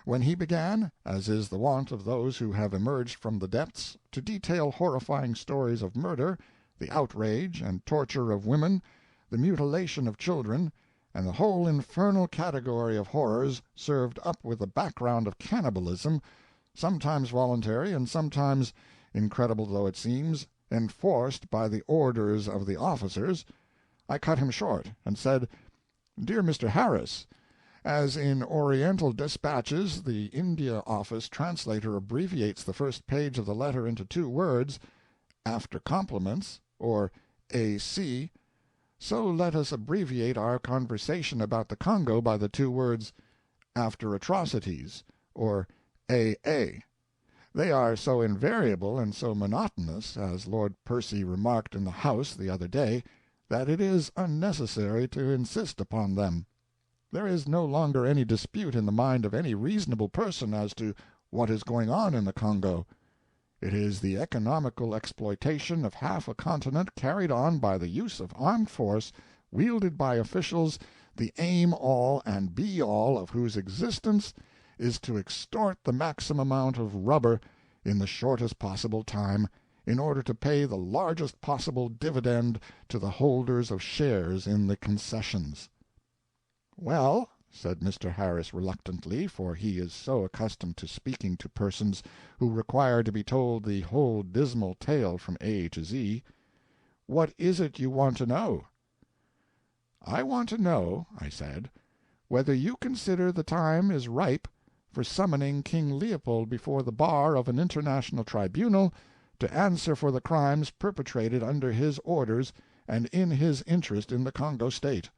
When he began, as is the wont of those who have emerged from the depths, to detail horrifying stories of murder, the outrage and torture of women, the mutilation of children, and the whole infernal category of horrors served up with a background of cannibalism, sometimes voluntary and sometimes, incredible though it seems, enforced by the orders of the officers, I cut him short and said, "Dear Mr. Harris, as in Oriental despatches the India Office translator abbreviates the first page of the letter into 2 words, after compliments, or A.C., so let us abbreviate our conversation about the Congo by the 2 words, after atrocities, or A.A. They are so invariable and so monotonous, as Lord Percy remarked in the House the other day, that it is unnecessary to insist upon them. There is no longer any dispute in the mind of any reasonable person as to what is going on in the Congo. It is the economical exploitation of half a continent carried on by the use of armed force wielded by officials the aim all and be all of whose existence is to extort the maximum amount of rubber in the shortest possible time, in order to pay the largest possible dividend to the holders of shares in the concessions." "Well," said Mr. Harris reluctantly, for he is so accustomed to speaking to persons who require to be told the whole dismal tale from A to Z, "what is it you want to know?" "I want to know," I said, "whether you consider the time is ripe for summoning King Leopold before the bar of an international tribunal to answer for the crimes perpetrated under his orders and in his interest in the Congo State."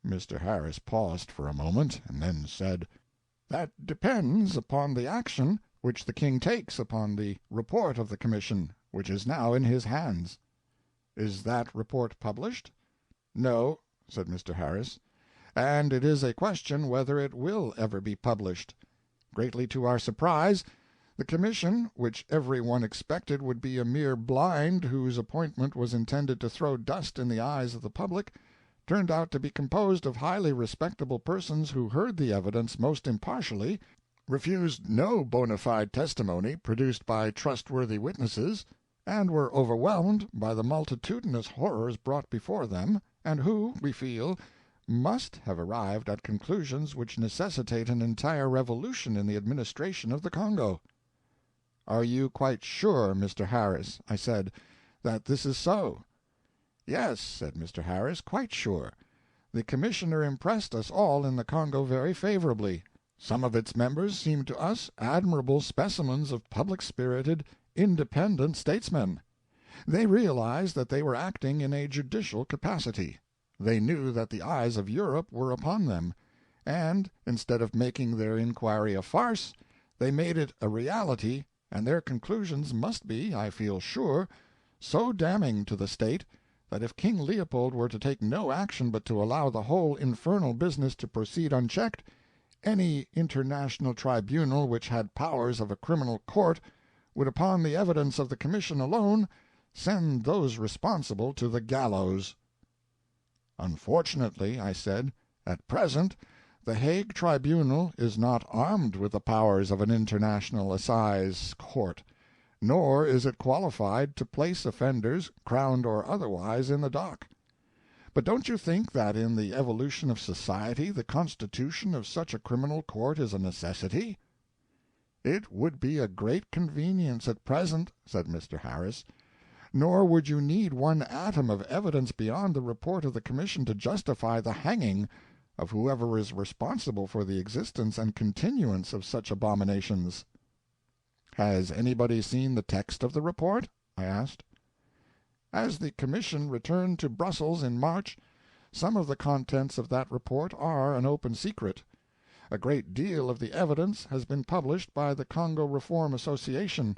Mr. Harris paused for a moment, and then said, "That depends upon the action which the King takes upon the report of the Commission, which is now in his hands." "Is that report published?" "No," said Mr. Harris, "and it is a question whether it will ever be published. Greatly to our surprise, the Commission, which every one expected would be a mere blind whose appointment was intended to throw dust in the eyes of the public, turned out to be composed of highly respectable persons who heard the evidence most impartially, refused no bona fide testimony produced by trustworthy witnesses, and were overwhelmed by the multitudinous horrors brought before them, and who, we feel, must have arrived at conclusions which necessitate an entire revolution in the administration of the Congo." "Are you quite sure, Mr. Harris," I said, "that this is so?" "Yes," said Mr. Harris, "quite sure. The Commissioner impressed us all in the Congo very favorably. Some of its members seemed to us admirable specimens of public-spirited, independent statesmen. They realized that they were acting in a judicial capacity. They knew that the eyes of Europe were upon them, and, instead of making their inquiry a farce, they made it a reality, and their conclusions must be, I feel sure, so damning to the State that if King Leopold were to take no action but to allow the whole infernal business to proceed unchecked, any international tribunal which had powers of a criminal court would, upon the evidence of the Commission alone, send those responsible to the gallows. Unfortunately, I said, at present the Hague Tribunal is not armed with the powers of an international assize court, nor is it qualified to place offenders, crowned or otherwise, in the dock. But don't you think that in the evolution of society the constitution of such a criminal court is a necessity? It would be a great convenience at present, said Mr. Harris, nor would you need one atom of evidence beyond the report of the Commission to justify the hanging of whoever is responsible for the existence and continuance of such abominations. Has anybody seen the text of the report? I asked. As the Commission returned to Brussels in March, some of the contents of that report are an open secret. A great deal of the evidence has been published by the Congo Reform Association.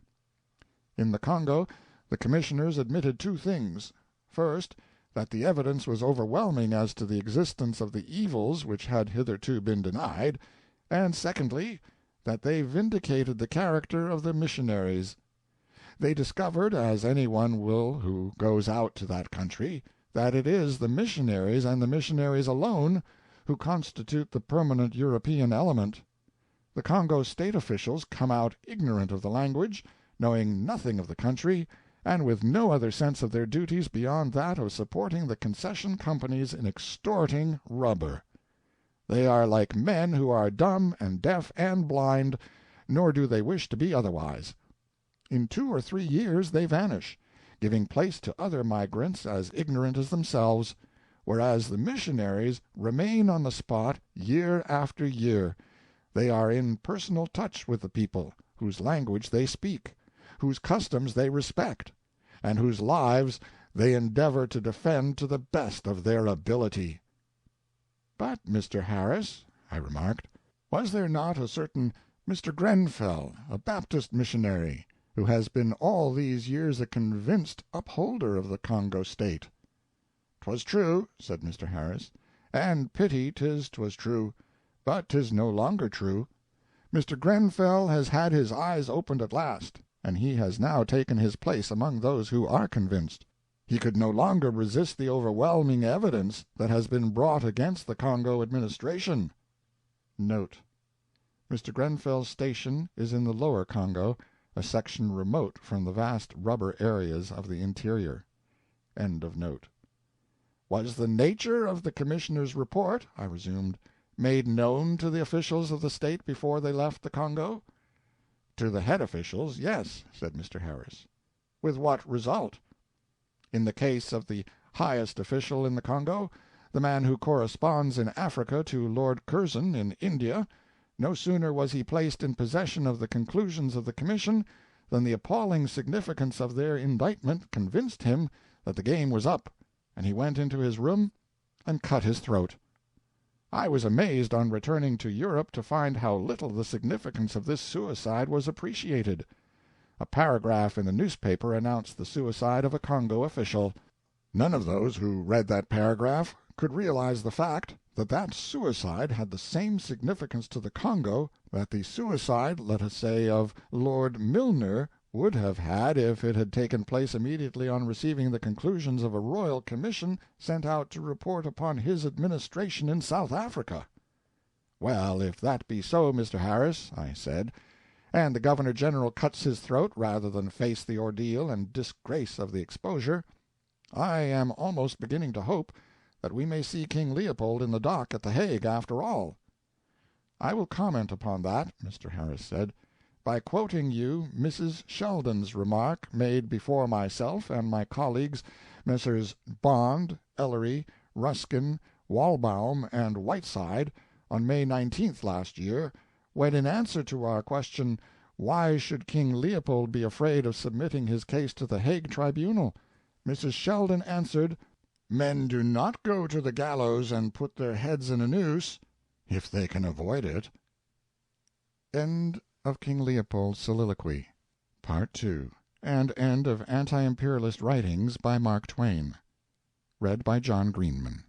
In the Congo, the commissioners admitted two things. First, that the evidence was overwhelming as to the existence of the evils which had hitherto been denied, and secondly, that they vindicated the character of the missionaries. They discovered, as anyone will who goes out to that country, that it is the missionaries and the missionaries alone who constitute the permanent European element. The Congo state officials come out ignorant of the language, knowing nothing of the country, and with no other sense of their duties beyond that of supporting the concession companies in extorting rubber. They are like men who are dumb and deaf and blind, nor do they wish to be otherwise. In 2 or 3 years they vanish, giving place to other migrants as ignorant as themselves, whereas the missionaries remain on the spot year after year. They are in personal touch with the people, whose language they speak, whose customs they respect, and whose lives they endeavor to defend to the best of their ability. But, Mr. Harris, I remarked, was there not a certain Mr. Grenfell, a Baptist missionary, who has been all these years a convinced upholder of the Congo state? "'Twas true," said Mr. Harris, "and pity 'twas true, but 'tis no longer true. Mr. Grenfell has had his eyes opened at last, and he has now taken his place among those who are convinced. He could no longer resist the overwhelming evidence that has been brought against the Congo administration." Note: Mr. Grenfell's station is in the Lower Congo, a section remote from the vast rubber areas of the interior. End of note. "Was the nature of the Commissioner's report," I resumed, "made known to the officials of the state before they left the Congo?" "To the head officials, yes," said Mr. Harris. "With what result?" "In the case of the highest official in the Congo, the man who corresponds in Africa to Lord Curzon in India, no sooner was he placed in possession of the conclusions of the Commission than the appalling significance of their indictment convinced him that the game was up, and he went into his room and cut his throat. I was amazed on returning to Europe to find how little the significance of this suicide was appreciated. A paragraph in the newspaper announced the suicide of a Congo official. None of those who read that paragraph could realize the fact that that suicide had the same significance to the Congo that the suicide, let us say, of Lord Milner would have had if it had taken place immediately on receiving the conclusions of a royal commission sent out to report upon his administration in South Africa. "Well, if that be so, Mr. Harris," I said, "and the Governor-General cuts his throat rather than face the ordeal and disgrace of the exposure, I am almost beginning to hope that we may see King Leopold in the dock at The Hague after all." "I will comment upon that," Mr. Harris said, "by quoting you Mrs. Sheldon's remark made before myself and my colleagues, Messrs. Bond, Ellery, Ruskin, Walbaum, and Whiteside, on May 19th last year, when in answer to our question, 'Why should King Leopold be afraid of submitting his case to the Hague Tribunal?' Mrs. Sheldon answered, 'Men do not go to the gallows and put their heads in a noose if they can avoid it.'" End of King Leopold's Soliloquy, Part 2, and end of Anti-imperialist Writings by Mark Twain. Read by John Greenman.